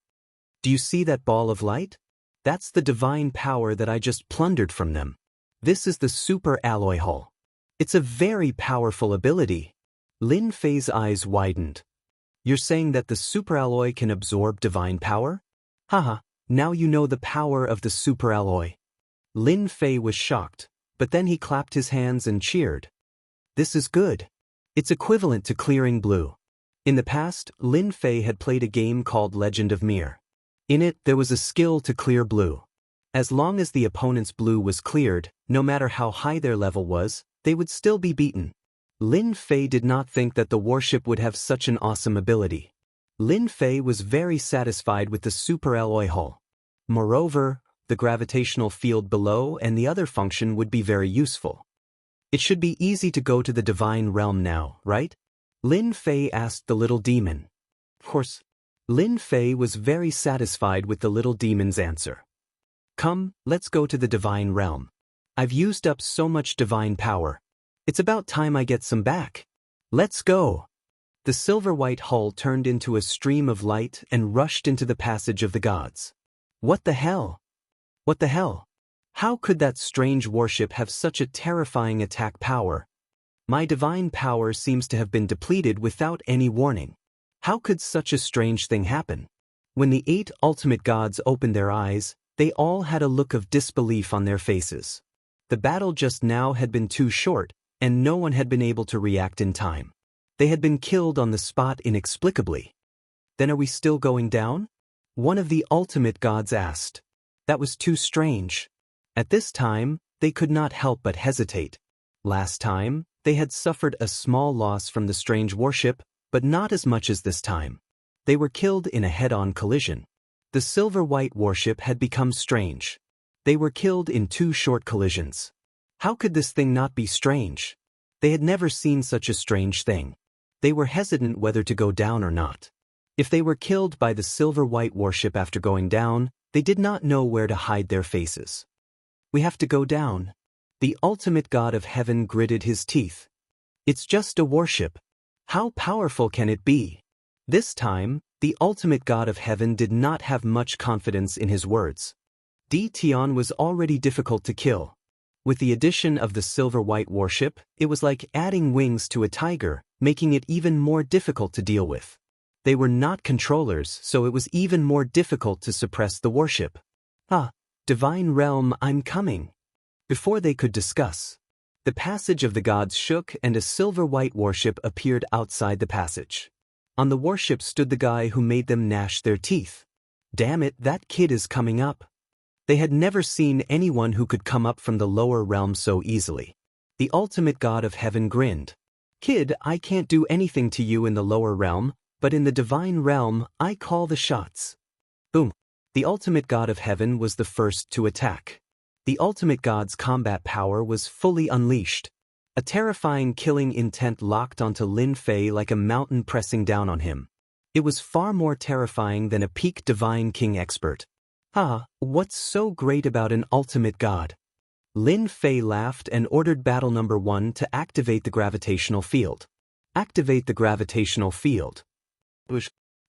Do you see that ball of light? That's the divine power that I just plundered from them. This is the super alloy hull. It's a very powerful ability. Lin Fei's eyes widened. You're saying that the superalloy can absorb divine power? Haha, now you know the power of the superalloy. Lin Fei was shocked, but then he clapped his hands and cheered. This is good. It's equivalent to clearing blue. In the past, Lin Fei had played a game called Legend of Mir. In it, there was a skill to clear blue. As long as the opponent's blue was cleared, no matter how high their level was, they would still be beaten. Lin Fei did not think that the warship would have such an awesome ability. Lin Fei was very satisfied with the super alloy hull. Moreover, the gravitational field below and the other function would be very useful. It should be easy to go to the divine realm now, right? Lin Fei asked the little demon. Of course. Lin Fei was very satisfied with the little demon's answer. Come, let's go to the divine realm. I've used up so much divine power. It's about time I get some back. Let's go. The silver-white hull turned into a stream of light and rushed into the passage of the gods. What the hell? What the hell? How could that strange warship have such a terrifying attack power? My divine power seems to have been depleted without any warning. How could such a strange thing happen? When the 8 ultimate gods opened their eyes, they all had a look of disbelief on their faces. The battle just now had been too short, and no one had been able to react in time. They had been killed on the spot inexplicably. Then are we still going down? One of the ultimate gods asked. That was too strange. At this time, they could not help but hesitate. Last time, they had suffered a small loss from the strange warship, but not as much as this time. They were killed in a head-on collision. The silver-white warship had become strange. They were killed in 2 short collisions. How could this thing not be strange? They had never seen such a strange thing. They were hesitant whether to go down or not. If they were killed by the silver-white warship after going down, they did not know where to hide their faces. We have to go down. The ultimate god of heaven gritted his teeth. It's just a warship. How powerful can it be? This time, the ultimate god of heaven did not have much confidence in his words. Di Tian was already difficult to kill. With the addition of the silver-white warship, it was like adding wings to a tiger, making it even more difficult to deal with. They were not controllers, so it was even more difficult to suppress the warship. Ah, divine realm, I'm coming. Before they could discuss, the passage of the gods shook and a silver-white warship appeared outside the passage. On the warship stood the guy who made them gnash their teeth. Damn it, that kid is coming up. They had never seen anyone who could come up from the lower realm so easily. The ultimate god of heaven grinned. Kid, I can't do anything to you in the lower realm, but in the divine realm, I call the shots. Boom. The ultimate god of heaven was the first to attack. The ultimate god's combat power was fully unleashed. A terrifying killing intent locked onto Lin Fei like a mountain pressing down on him. It was far more terrifying than a peak divine king expert. Ah, what's so great about an ultimate god? Lin Fei laughed and ordered battle number 1 to activate the gravitational field. Activate the gravitational field.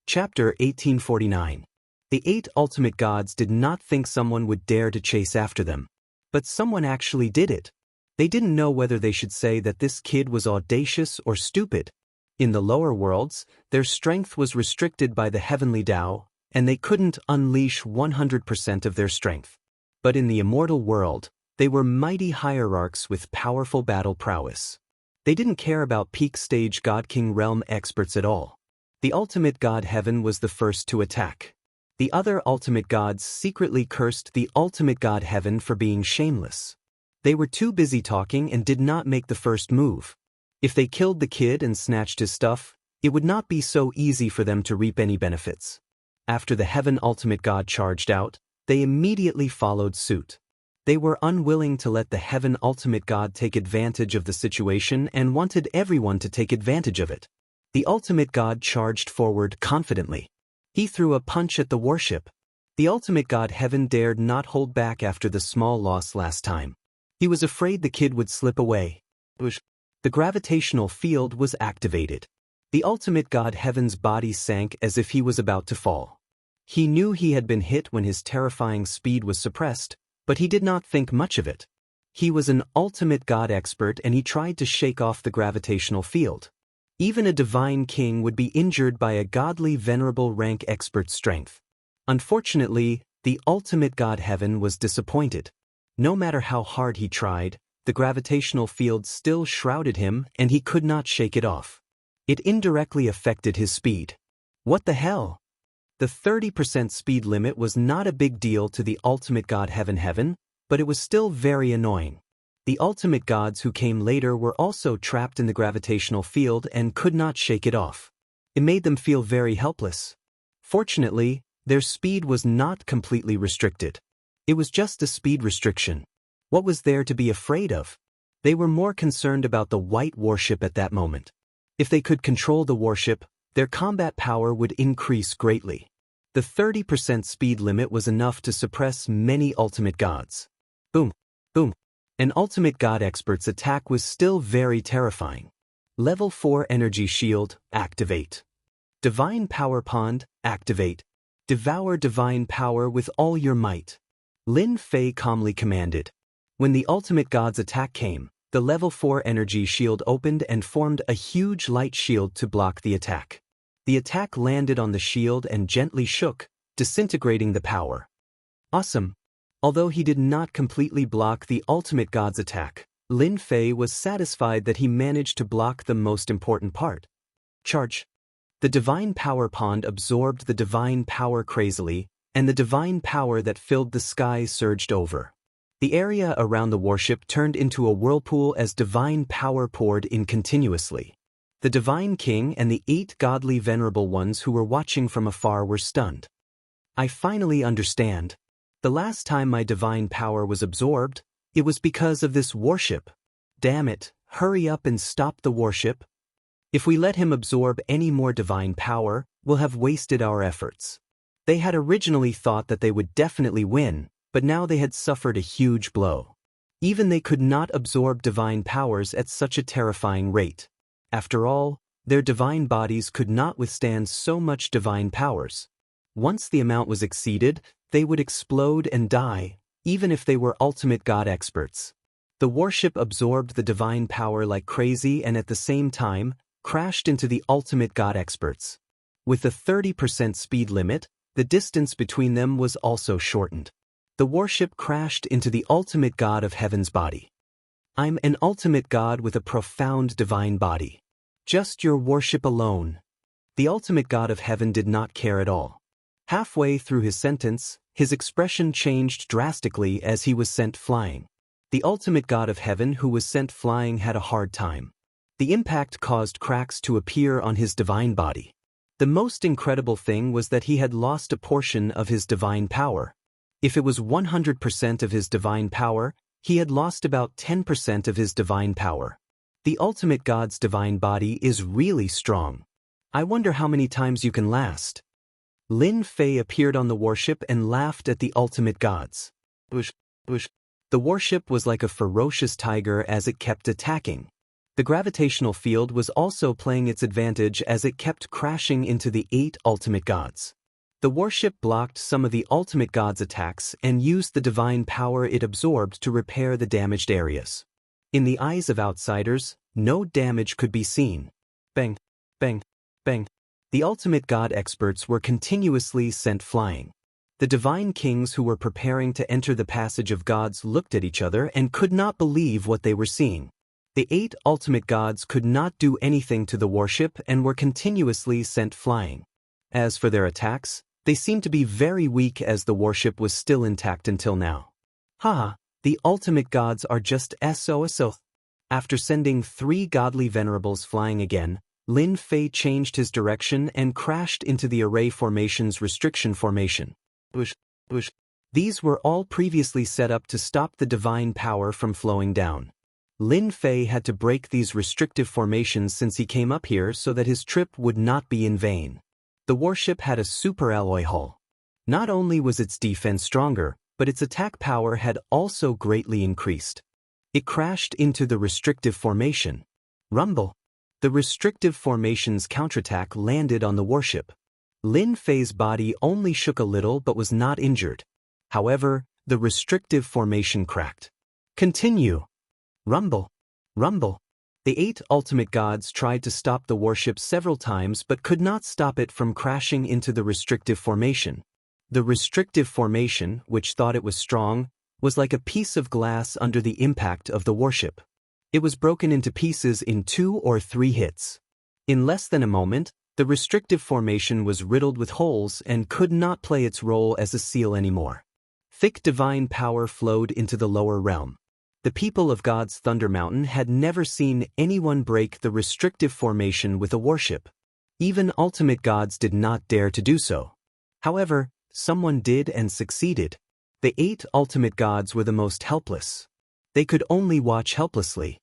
Chapter 1849. The 8 ultimate gods did not think someone would dare to chase after them. But someone actually did it. They didn't know whether they should say that this kid was audacious or stupid. In the lower worlds, their strength was restricted by the heavenly Tao, and they couldn't unleash 100% of their strength. But in the immortal world, They were mighty hierarchs with powerful battle prowess. They didn't care about peak-stage God King realm experts at all. The ultimate god Heaven was the first to attack. The other ultimate gods secretly cursed the ultimate god Heaven for being shameless. They were too busy talking and did not make the first move. If they killed the kid and snatched his stuff, it would not be so easy for them to reap any benefits. After the Heaven ultimate god charged out, they immediately followed suit. They were unwilling to let the Heaven ultimate god take advantage of the situation and wanted everyone to take advantage of it. The ultimate god charged forward confidently. He threw a punch at the warship. The ultimate god Heaven dared not hold back after the small loss last time. He was afraid the kid would slip away. The gravitational field was activated. The ultimate god Heaven's body sank as if he was about to fall. He knew he had been hit when his terrifying speed was suppressed, but he did not think much of it. He was an ultimate god expert and he tried to shake off the gravitational field. Even a divine king would be injured by a godly venerable rank expert's strength. Unfortunately, the ultimate god Heaven was disappointed. No matter how hard he tried, the gravitational field still shrouded him and he could not shake it off. It indirectly affected his speed. What the hell? The 30% speed limit was not a big deal to the ultimate god Heaven, but it was still very annoying. The ultimate gods who came later were also trapped in the gravitational field and could not shake it off. It made them feel very helpless. Fortunately, their speed was not completely restricted. It was just a speed restriction. What was there to be afraid of? They were more concerned about the white warship at that moment. If they could control the warship, their combat power would increase greatly. The 30% speed limit was enough to suppress many ultimate gods. Boom, boom. An ultimate god expert's attack was still very terrifying. Level 4 energy shield, activate. Divine power pond, activate. Devour divine power with all your might. Lin Fei calmly commanded. When the ultimate god's attack came, the level 4 energy shield opened and formed a huge light shield to block the attack. The attack landed on the shield and gently shook, disintegrating the power. Awesome. Although he did not completely block the ultimate god's attack, Lin Fei was satisfied that he managed to block the most important part. Charge. The divine power pond absorbed the divine power crazily, and the divine power that filled the sky surged over. The area around the warship turned into a whirlpool as divine power poured in continuously. The divine king and the 8 godly venerable ones who were watching from afar were stunned. I finally understand. The last time my divine power was absorbed, it was because of this warship. Damn it, hurry up and stop the warship. If we let him absorb any more divine power, we'll have wasted our efforts. They had originally thought that they would definitely win, but now they had suffered a huge blow. Even they could not absorb divine powers at such a terrifying rate. After all, their divine bodies could not withstand so much divine powers. Once the amount was exceeded, they would explode and die, even if they were ultimate god experts. The warship absorbed the divine power like crazy and at the same time, crashed into the ultimate god experts. With the 30% speed limit, the distance between them was also shortened. The warship crashed into the ultimate god of Heaven's body. I'm an ultimate god with a profound divine body. Just your worship alone. The ultimate god of Heaven did not care at all. Halfway through his sentence, his expression changed drastically as he was sent flying. The ultimate god of Heaven who was sent flying had a hard time. The impact caused cracks to appear on his divine body. The most incredible thing was that he had lost a portion of his divine power. If it was 100% of his divine power, he had lost about 10% of his divine power. The ultimate god's divine body is really strong. I wonder how many times you can last. Lin Fei appeared on the warship and laughed at the ultimate gods. The warship was like a ferocious tiger as it kept attacking. The gravitational field was also playing its advantage as it kept crashing into the 8 ultimate gods. The warship blocked some of the ultimate gods' attacks and used the divine power it absorbed to repair the damaged areas. In the eyes of outsiders, no damage could be seen. Bang, bang, bang. The ultimate god experts were continuously sent flying. The divine kings who were preparing to enter the passage of gods looked at each other and could not believe what they were seeing. The 8 ultimate gods could not do anything to the warship and were continuously sent flying. As for their attacks, they seemed to be very weak as the warship was still intact until now. Haha, the ultimate gods are just SOSO. After sending 3 godly venerables flying again, Lin Fei changed his direction and crashed into the array formation's restriction formation. These were all previously set up to stop the divine power from flowing down. Lin Fei had to break these restrictive formations since he came up here so that his trip would not be in vain. The warship had a super alloy hull. Not only was its defense stronger, but its attack power had also greatly increased. It crashed into the restrictive formation. Rumble. The restrictive formation's counterattack landed on the warship. Lin Fei's body only shook a little but was not injured. However, the restrictive formation cracked. Continue. Rumble. Rumble. The 8 ultimate gods tried to stop the warship several times but could not stop it from crashing into the restrictive formation. The restrictive formation, which thought it was strong, was like a piece of glass under the impact of the warship. It was broken into pieces in 2 or 3 hits. In less than a moment, the restrictive formation was riddled with holes and could not play its role as a seal anymore. Thick divine power flowed into the lower realm. The people of God's Thunder Mountain had never seen anyone break the restrictive formation with a warship. Even ultimate gods did not dare to do so. However, someone did and succeeded. The 8 ultimate gods were the most helpless. They could only watch helplessly.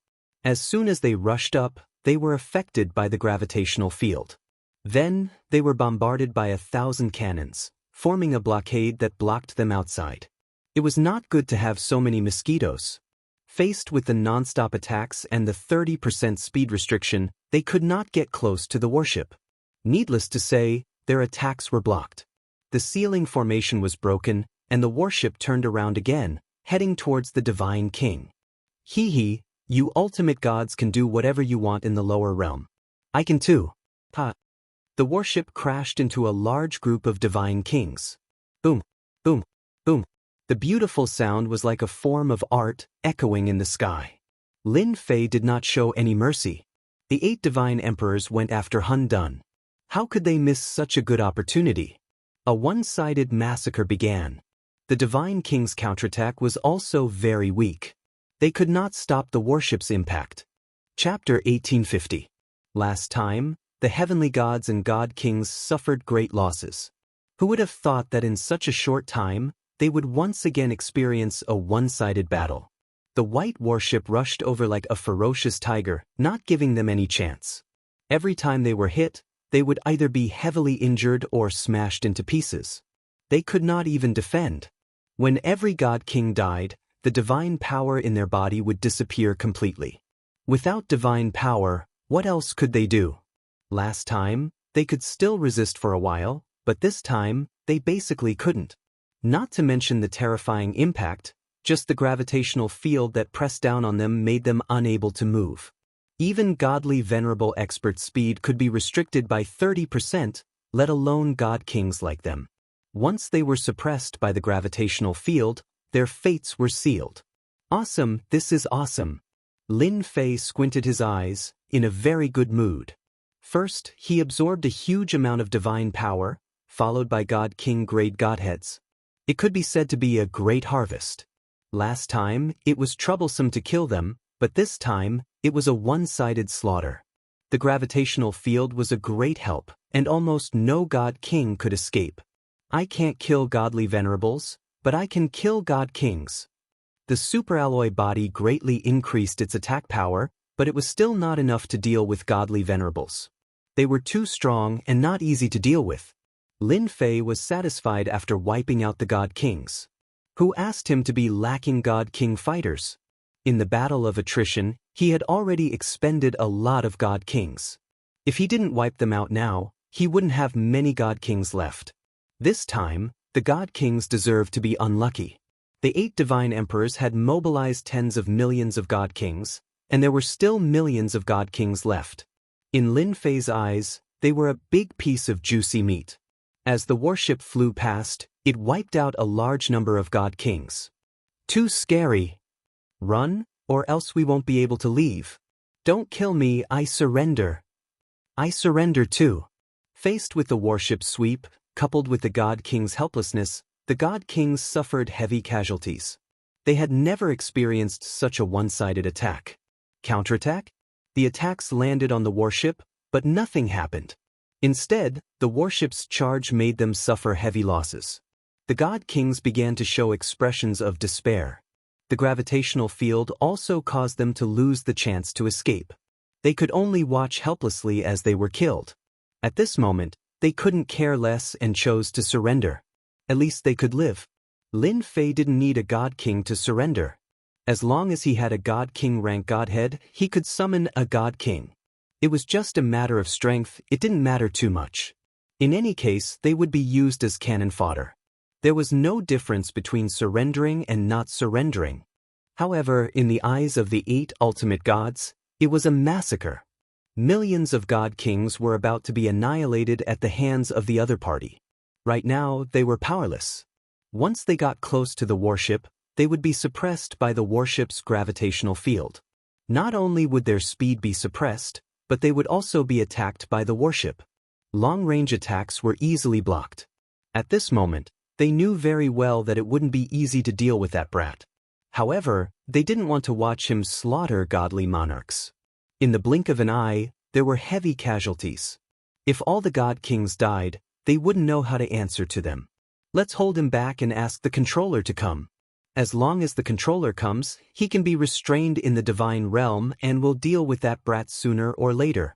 As soon as they rushed up, they were affected by the gravitational field. Then, they were bombarded by 1,000 cannons, forming a blockade that blocked them outside. It was not good to have so many mosquitoes. Faced with the non-stop attacks and the 30% speed restriction, they could not get close to the warship. Needless to say, their attacks were blocked. The sealing formation was broken, and the warship turned around again, heading towards the Divine King. Hee, you ultimate gods can do whatever you want in the lower realm. I can too. Ha. The warship crashed into a large group of Divine Kings. Boom, boom, boom. The beautiful sound was like a form of art, echoing in the sky. Lin Fei did not show any mercy. The 8 divine emperors went after Hun Dun. How could they miss such a good opportunity? A one-sided massacre began. The Divine King's counterattack was also very weak. They could not stop the warship's impact. Chapter 1850. Last time, the heavenly gods and god kings suffered great losses. Who would have thought that in such a short time, they would once again experience a one-sided battle? The white warship rushed over like a ferocious tiger, not giving them any chance. Every time they were hit, they would either be heavily injured or smashed into pieces. They could not even defend. When every god king died, the divine power in their body would disappear completely. Without divine power, what else could they do? Last time, they could still resist for a while, but this time, they basically couldn't. Not to mention the terrifying impact, just the gravitational field that pressed down on them made them unable to move. Even godly venerable expert speed could be restricted by 30%, let alone god kings like them. Once they were suppressed by the gravitational field, their fates were sealed. Awesome, this is awesome. Lin Fei squinted his eyes, in a very good mood. First, he absorbed a huge amount of divine power, followed by god king grade godheads. It could be said to be a great harvest. Last time, it was troublesome to kill them, but this time, it was a one-sided slaughter. The gravitational field was a great help, and almost no god king could escape. I can't kill godly venerables, but I can kill god kings. The superalloy body greatly increased its attack power, but it was still not enough to deal with godly venerables. They were too strong and not easy to deal with. Lin Fei was satisfied after wiping out the god kings. Who asked him to be lacking god king fighters? In the battle of attrition, he had already expended a lot of god kings. If he didn't wipe them out now, he wouldn't have many god kings left. This time, the god kings deserved to be unlucky. The 8 divine emperors had mobilized tens of millions of god kings, and there were still millions of god kings left. In Lin Fei's eyes, they were a big piece of juicy meat. As the warship flew past, it wiped out a large number of god kings. Too scary. Run, or else we won't be able to leave. Don't kill me, I surrender. I surrender too. Faced with the warship's sweep, coupled with the god king's helplessness, the god kings suffered heavy casualties. They had never experienced such a one-sided attack. Counterattack? The attacks landed on the warship, but nothing happened. Instead, the warship's charge made them suffer heavy losses. The god kings began to show expressions of despair. The gravitational field also caused them to lose the chance to escape. They could only watch helplessly as they were killed. At this moment, they couldn't care less and chose to surrender. At least they could live. Lin Fei didn't need a god king to surrender. As long as he had a god king rank godhead, he could summon a god king. It was just a matter of strength, it didn't matter too much. In any case, they would be used as cannon fodder. There was no difference between surrendering and not surrendering. However, in the eyes of the 8 ultimate gods, it was a massacre. Millions of god kings were about to be annihilated at the hands of the other party. Right now, they were powerless. Once they got close to the warship, they would be suppressed by the warship's gravitational field. Not only would their speed be suppressed, but they would also be attacked by the warship. Long-range attacks were easily blocked. At this moment, they knew very well that it wouldn't be easy to deal with that brat. However, they didn't want to watch him slaughter godly monarchs. In the blink of an eye, there were heavy casualties. If all the god kings died, they wouldn't know how to answer to them. Let's hold him back and ask the controller to come. As long as the controller comes, he can be restrained in the divine realm and will deal with that brat sooner or later.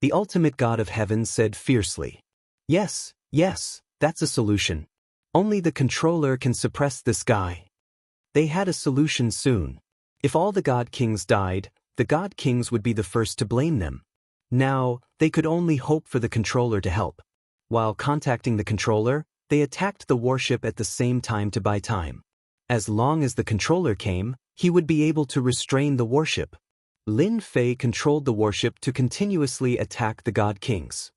The ultimate god of heaven said fiercely. Yes, that's a solution. Only the controller can suppress this guy. They had a solution soon. If all the god kings died, the god kings would be the first to blame them. Now, they could only hope for the controller to help. While contacting the controller, they attacked the warship at the same time to buy time. As long as the controller came, he would be able to restrain the warship. Lin Fei controlled the warship to continuously attack the god kings.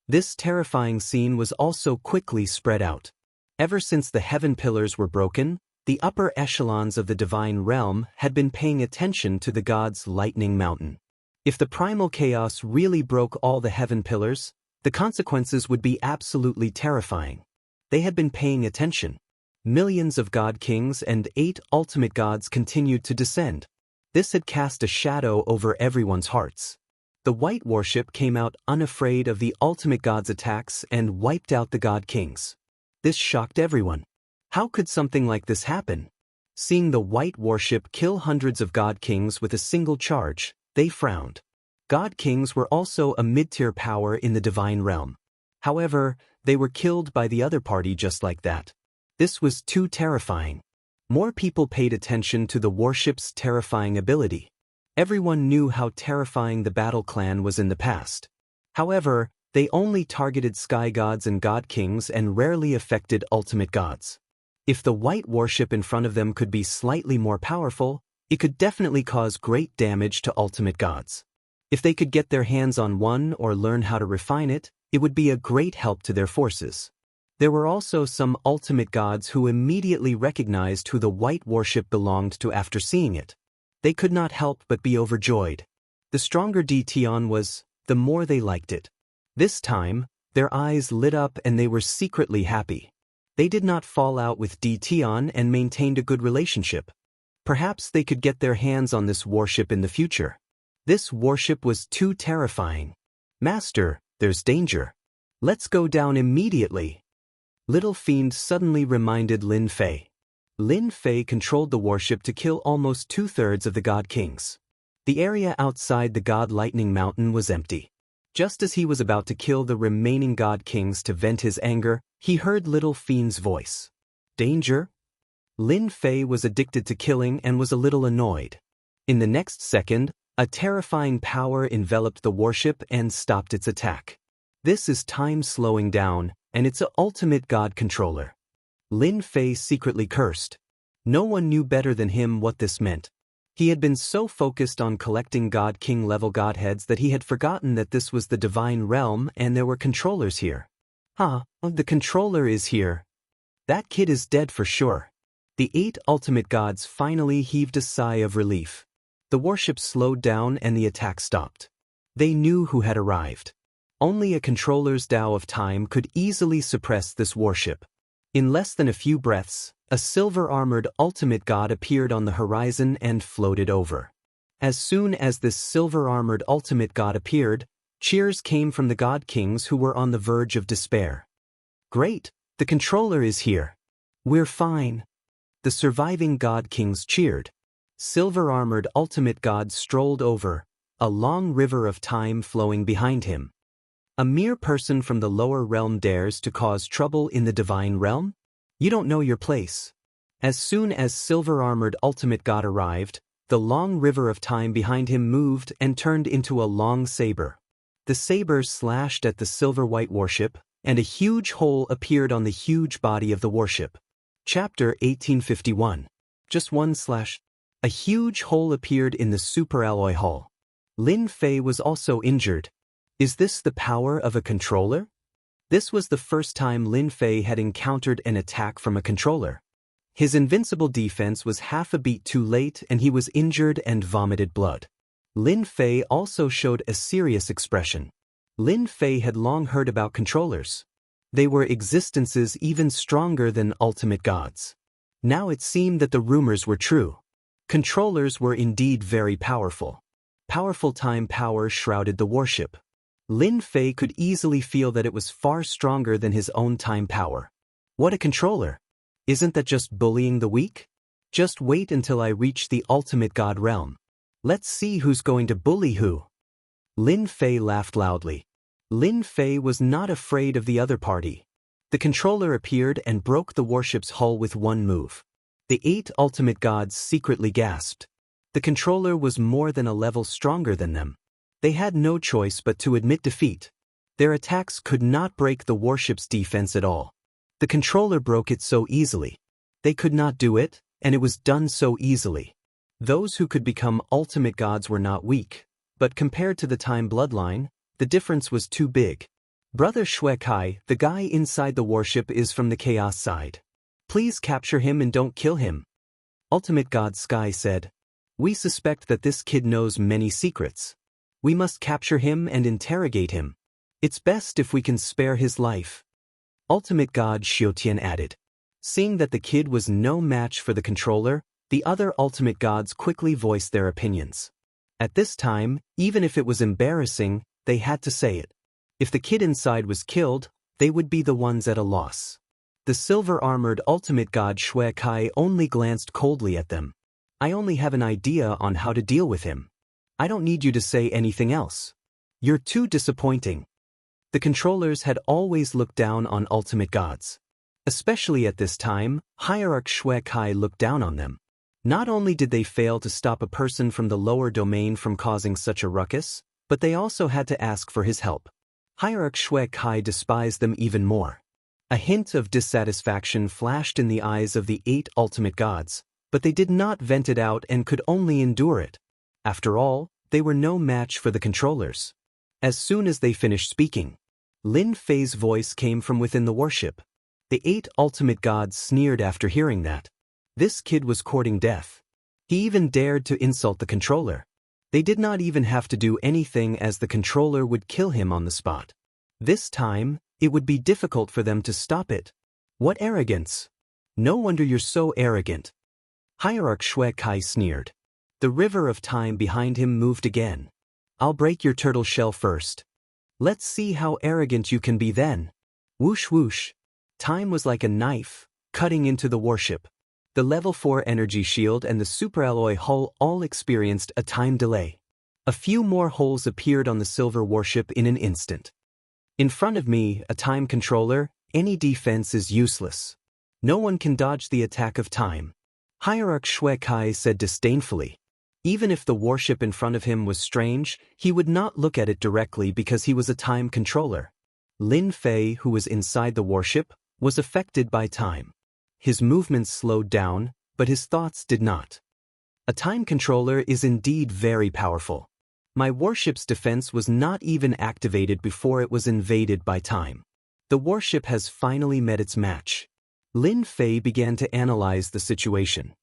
This terrifying scene was also quickly spread out. Ever since the heaven pillars were broken, the upper echelons of the divine realm had been paying attention to the god's lightning mountain. If the primal chaos really broke all the heaven pillars, the consequences would be absolutely terrifying. They had been paying attention. Millions of god kings and 8 ultimate gods continued to descend. This had cast a shadow over everyone's hearts. The white warship came out unafraid of the ultimate god's attacks and wiped out the god kings. This shocked everyone. How could something like this happen? Seeing the white warship kill hundreds of god kings with a single charge, they frowned. God kings were also a mid-tier power in the divine realm. However, they were killed by the other party just like that. This was too terrifying. More people paid attention to the warship's terrifying ability. Everyone knew how terrifying the battle clan was in the past. However, they only targeted sky gods and god kings and rarely affected ultimate gods. If the white warship in front of them could be slightly more powerful, it could definitely cause great damage to ultimate gods. If they could get their hands on one or learn how to refine it, it would be a great help to their forces. There were also some ultimate gods who immediately recognized who the white warship belonged to after seeing it. They could not help but be overjoyed. The stronger Tion was, the more they liked it. This time, their eyes lit up and they were secretly happy. They did not fall out with Tion and maintained a good relationship. Perhaps they could get their hands on this warship in the future. This warship was too terrifying. Master, there's danger. Let's go down immediately. Little Fiend suddenly reminded Lin Fei. Lin Fei controlled the warship to kill almost 2/3 of the god kings. The area outside the god lightning mountain was empty. Just as he was about to kill the remaining god kings to vent his anger, he heard Little Fiend's voice. Danger? Lin Fei was addicted to killing and was a little annoyed. In the next second, a terrifying power enveloped the warship and stopped its attack. This is time slowing down, and it's an ultimate god controller. Lin Fei secretly cursed. No one knew better than him what this meant. He had been so focused on collecting god king level godheads that he had forgotten that this was the divine realm and there were controllers here. The controller is here. That kid is dead for sure. The 8 ultimate gods finally heaved a sigh of relief. The warship slowed down and the attack stopped. They knew who had arrived. Only a controller's Tao of Time could easily suppress this warship. In less than a few breaths, a silver-armored ultimate god appeared on the horizon and floated over. As soon as this silver-armored ultimate god appeared, cheers came from the god kings who were on the verge of despair. Great, the controller is here. We're fine. The surviving god kings cheered. Silver-armored ultimate god strolled over, a long river of time flowing behind him. A mere person from the lower realm dares to cause trouble in the divine realm? You don't know your place. As soon as silver-armored ultimate god arrived, the long river of time behind him moved and turned into a long saber. The saber slashed at the silver-white warship, and a huge hole appeared on the huge body of the warship. Chapter 1851. Just one slash. A huge hole appeared in the superalloy hull. Lin Fei was also injured. Is this the power of a controller? This was the first time Lin Fei had encountered an attack from a controller. His invincible defense was half a beat too late and he was injured and vomited blood. Lin Fei also showed a serious expression. Lin Fei had long heard about controllers. They were existences even stronger than ultimate gods. Now it seemed that the rumors were true. Controllers were indeed very powerful. Powerful time power shrouded the warship. Lin Fei could easily feel that it was far stronger than his own time power. What a controller! Isn't that just bullying the weak? Just wait until I reach the ultimate god realm. Let's see who's going to bully who. Lin Fei laughed loudly. Lin Fei was not afraid of the other party. The controller appeared and broke the warship's hull with one move. The 8 ultimate gods secretly gasped. The controller was more than a level stronger than them. They had no choice but to admit defeat. Their attacks could not break the warship's defense at all. The controller broke it so easily. They could not do it, and it was done so easily. Those who could become ultimate gods were not weak, but compared to the time bloodline, the difference was too big. Brother Xue Kai, the guy inside the warship, is from the chaos side. Please capture him and don't kill him. Ultimate God Sky said. We suspect that this kid knows many secrets. We must capture him and interrogate him. It's best if we can spare his life. Ultimate God Xiaotian added. Seeing that the kid was no match for the controller, the other ultimate gods quickly voiced their opinions. At this time, even if it was embarrassing, they had to say it. If the kid inside was killed, they would be the ones at a loss. The silver-armored ultimate god Xue Kai only glanced coldly at them. I only have an idea on how to deal with him. I don't need you to say anything else. You're too disappointing. The controllers had always looked down on ultimate gods. Especially at this time, Hierarch Xue Kai looked down on them. Not only did they fail to stop a person from the lower domain from causing such a ruckus, but they also had to ask for his help. Hierarch Xue Kai despised them even more. A hint of dissatisfaction flashed in the eyes of the 8 ultimate gods, but they did not vent it out and could only endure it. After all, they were no match for the controllers. As soon as they finished speaking, Lin Fei's voice came from within the warship. The 8 ultimate gods sneered after hearing that. This kid was courting death. He even dared to insult the controller. They did not even have to do anything as the controller would kill him on the spot. This time, it would be difficult for them to stop it. What arrogance! No wonder you're so arrogant. Hierarch Xue Kai sneered. The river of time behind him moved again. I'll break your turtle shell first. Let's see how arrogant you can be then. Whoosh whoosh. Time was like a knife, cutting into the warship. The level 4 energy shield and the superalloy hull all experienced a time delay. A few more holes appeared on the silver warship in an instant. In front of me, a time controller, any defense is useless. No one can dodge the attack of time. Hierarch Xue Kai said disdainfully. Even if the warship in front of him was strange, he would not look at it directly because he was a time controller. Lin Fei, who was inside the warship, was affected by time. His movements slowed down, but his thoughts did not. A time controller is indeed very powerful. My warship's defense was not even activated before it was invaded by time. The warship has finally met its match. Lin Fei began to analyze the situation.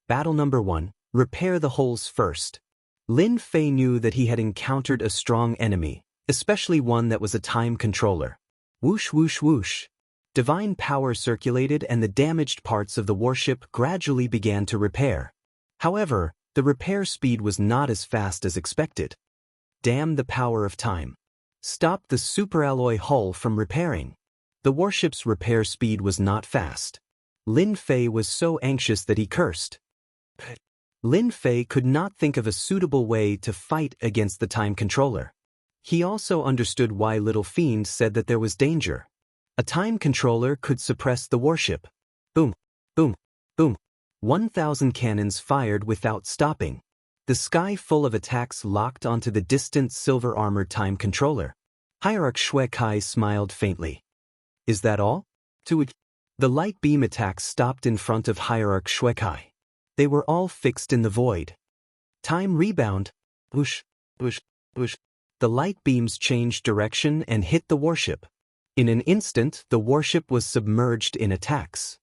Battle number 1, repair the holes first. Lin Fei knew that he had encountered a strong enemy, especially one that was a time controller. Whoosh whoosh whoosh. Divine power circulated and the damaged parts of the warship gradually began to repair. However, the repair speed was not as fast as expected. Damn the power of time. Stop the superalloy hull from repairing. The warship's repair speed was not fast. Lin Fei was so anxious that he cursed. Lin Fei could not think of a suitable way to fight against the time controller. He also understood why Little Fiend said that there was danger. A time controller could suppress the warship. Boom, boom, boom. 1,000 cannons fired without stopping. The sky full of attacks locked onto the distant silver-armored time controller. Hierarch Shui Kai smiled faintly. Is that all? The light beam attacks stopped in front of Hierarch Shui Kai. They were all fixed in the void. Time rebound. Whoosh, whoosh, whoosh. The light beams changed direction and hit the warship. In an instant, the warship was submerged in attacks.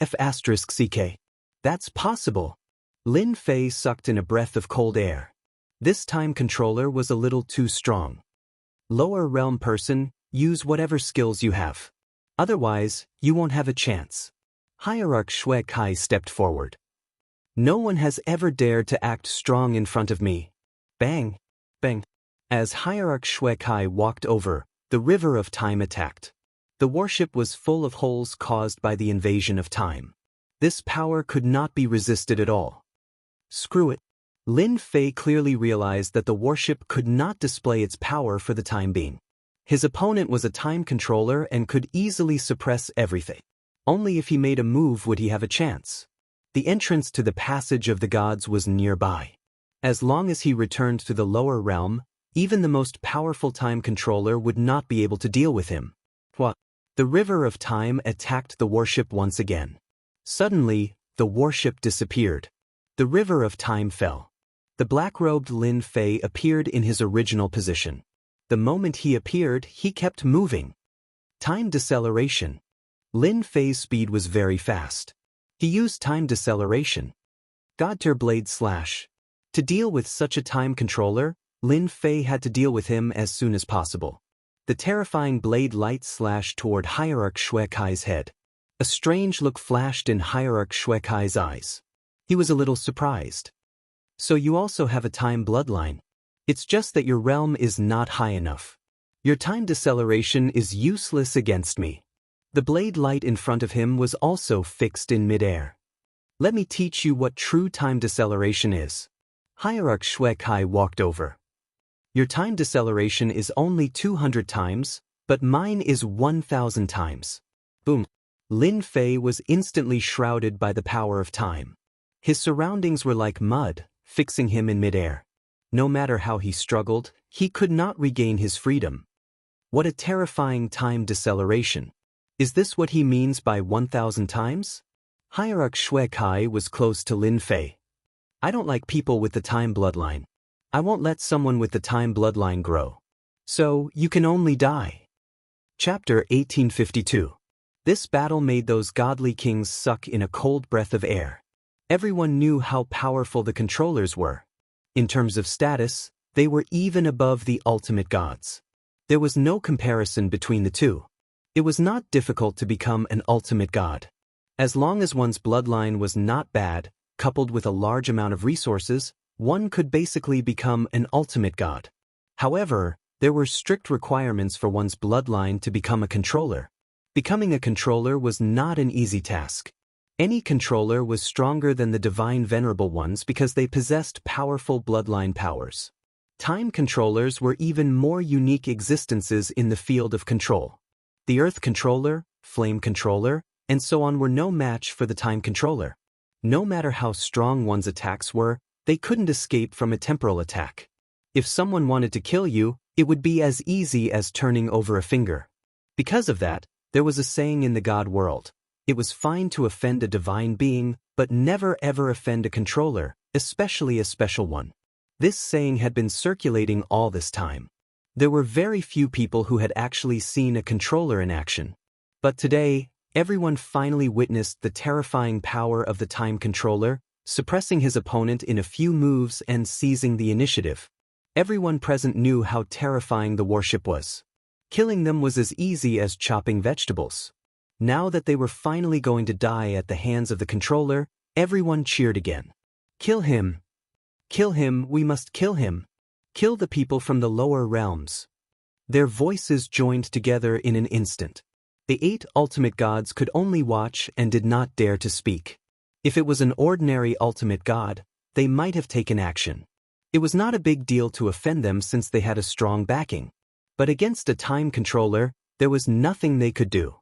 F*CK. That's possible. Lin Fei sucked in a breath of cold air. This time controller was a little too strong. Lower realm person, use whatever skills you have. Otherwise, you won't have a chance. Hierarch Shui Kai stepped forward. No one has ever dared to act strong in front of me. Bang, bang. As Hierarch Shui Kai walked over, the river of time attacked. The warship was full of holes caused by the invasion of time. This power could not be resisted at all. Screw it. Lin Fei clearly realized that the warship could not display its power for the time being. His opponent was a time controller and could easily suppress everything. Only if he made a move would he have a chance. The entrance to the passage of the gods was nearby. As long as he returned to the lower realm, even the most powerful time controller would not be able to deal with him. What? The river of time attacked the warship once again. Suddenly, the warship disappeared. The river of time fell. The black-robed Lin Fei appeared in his original position. The moment he appeared, he kept moving. Time deceleration. Lin Fei's speed was very fast. He used time deceleration. Godtier blade slash. To deal with such a time controller, Lin Fei had to deal with him as soon as possible. The terrifying blade light slashed toward Hierarch Shui Kai's head. A strange look flashed in Hierarch Shui Kai's eyes. He was a little surprised. So you also have a time bloodline. It's just that your realm is not high enough. Your time deceleration is useless against me. The blade light in front of him was also fixed in midair. Let me teach you what true time deceleration is. Hierarch Shui Kai walked over. Your time deceleration is only 200 times, but mine is 1,000 times. Boom. Lin Fei was instantly shrouded by the power of time. His surroundings were like mud, fixing him in midair. No matter how he struggled, he could not regain his freedom. What a terrifying time deceleration. Is this what he means by 1,000 times? Hierarch Shui Kai was close to Lin Fei. I don't like people with the time bloodline. I won't let someone with the time bloodline grow. So, you can only die. Chapter 1852. This battle made those godly kings suck in a cold breath of air. Everyone knew how powerful the controllers were. In terms of status, they were even above the ultimate gods. There was no comparison between the two. It was not difficult to become an ultimate god. As long as one's bloodline was not bad, coupled with a large amount of resources, one could basically become an ultimate god. However, there were strict requirements for one's bloodline to become a controller. Becoming a controller was not an easy task. Any controller was stronger than the divine venerable ones because they possessed powerful bloodline powers. Time controllers were even more unique existences in the field of control. The Earth Controller, Flame Controller, and so on were no match for the Time Controller. No matter how strong one's attacks were, they couldn't escape from a temporal attack. If someone wanted to kill you, it would be as easy as turning over a finger. Because of that, there was a saying in the God world. It was fine to offend a divine being, but never ever offend a controller, especially a special one. This saying had been circulating all this time. There were very few people who had actually seen a controller in action. But today, everyone finally witnessed the terrifying power of the time controller, suppressing his opponent in a few moves and seizing the initiative. Everyone present knew how terrifying the warship was. Killing them was as easy as chopping vegetables. Now that they were finally going to die at the hands of the controller, everyone cheered again. Kill him! Kill him, we must kill him! Kill the people from the lower realms. Their voices joined together in an instant. The 8 ultimate gods could only watch and did not dare to speak. If it was an ordinary ultimate god, they might have taken action. It was not a big deal to offend them since they had a strong backing. But against a time controller, there was nothing they could do.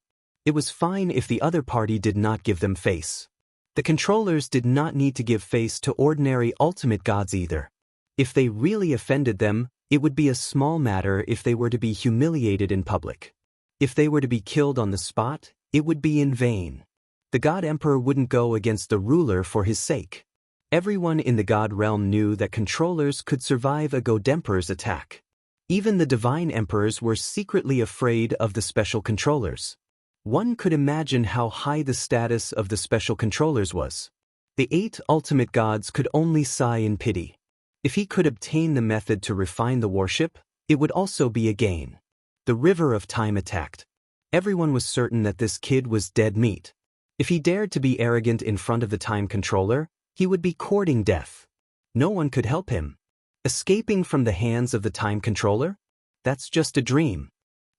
It was fine if the other party did not give them face. The controllers did not need to give face to ordinary ultimate gods either. If they really offended them, it would be a small matter if they were to be humiliated in public. If they were to be killed on the spot, it would be in vain. The God Emperor wouldn't go against the ruler for his sake. Everyone in the God realm knew that controllers could survive a God Emperor's attack. Even the divine emperors were secretly afraid of the special controllers. One could imagine how high the status of the special controllers was. The 8 ultimate gods could only sigh in pity. If he could obtain the method to refine the warship, it would also be a gain. The river of time attacked. Everyone was certain that this kid was dead meat. If he dared to be arrogant in front of the time controller, he would be courting death. No one could help him. Escaping from the hands of the time controller? That's just a dream.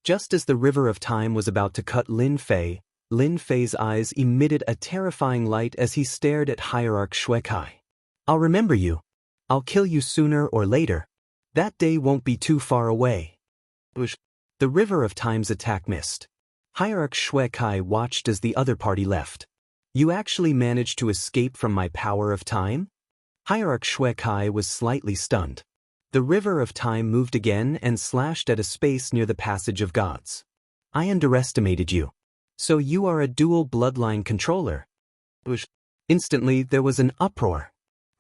Just as the river of time was about to cut Lin Fei's eyes emitted a terrifying light as he stared at Hierarch Xuekai. I'll remember you. I'll kill you sooner or later. That day won't be too far away. The river of time's attack missed. Hierarch Xuekai watched as the other party left. You actually managed to escape from my power of time? Hierarch Xuekai was slightly stunned. The river of time moved again and slashed at a space near the passage of gods. I underestimated you. So you are a dual bloodline controller. Instantly there was an uproar.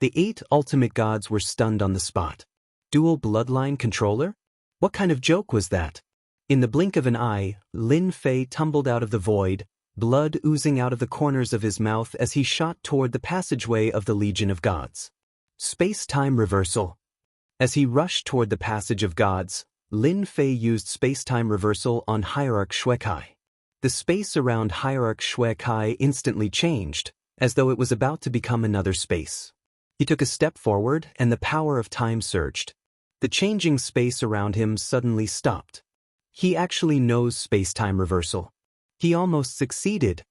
The 8 ultimate gods were stunned on the spot. Dual bloodline controller? What kind of joke was that? In the blink of an eye, Lin Fei tumbled out of the void, blood oozing out of the corners of his mouth as he shot toward the passageway of the Legion of Gods. Space-time reversal. As he rushed toward the passage of gods, Lin Fei used space-time reversal on Hierarch Xuekai. The space around Hierarch Xuekai instantly changed, as though it was about to become another space. He took a step forward and the power of time surged. The changing space around him suddenly stopped. He actually knows space-time reversal. He almost succeeded.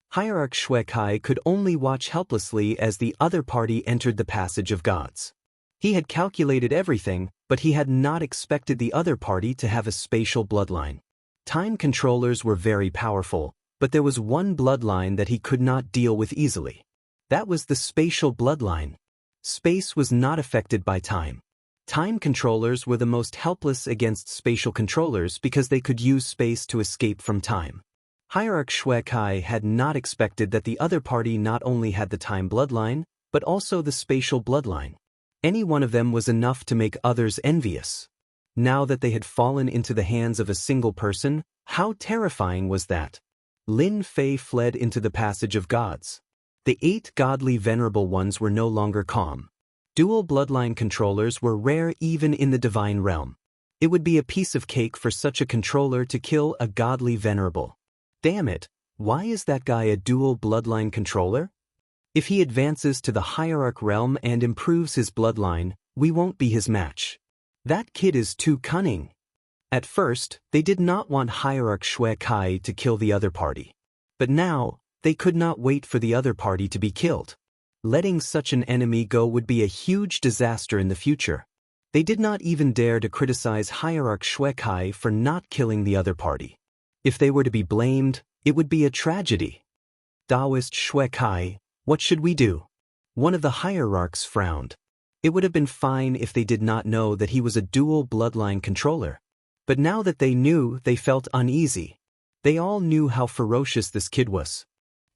Hierarch Xuekai could only watch helplessly as the other party entered the passage of gods. He had calculated everything, but he had not expected the other party to have a spatial bloodline. Time controllers were very powerful, but there was one bloodline that he could not deal with easily. That was the spatial bloodline. Space was not affected by time. Time controllers were the most helpless against spatial controllers because they could use space to escape from time. Hierarch Xuekai had not expected that the other party not only had the time bloodline, but also the spatial bloodline. Any one of them was enough to make others envious. Now that they had fallen into the hands of a single person, how terrifying was that? Lin Fei fled into the passage of gods. The 8 godly venerable ones were no longer calm. Dual bloodline controllers were rare even in the divine realm. It would be a piece of cake for such a controller to kill a godly venerable. Damn it, why is that guy a dual bloodline controller? If he advances to the hierarch realm and improves his bloodline, we won't be his match. That kid is too cunning. At first, they did not want Hierarch Xuekai to kill the other party. But now, they could not wait for the other party to be killed. Letting such an enemy go would be a huge disaster in the future. They did not even dare to criticize Hierarch Xuekai for not killing the other party. If they were to be blamed, it would be a tragedy. Taoist Xuekai, what should we do? One of the hierarchs frowned. It would have been fine if they did not know that he was a dual bloodline controller. But now that they knew, they felt uneasy. They all knew how ferocious this kid was.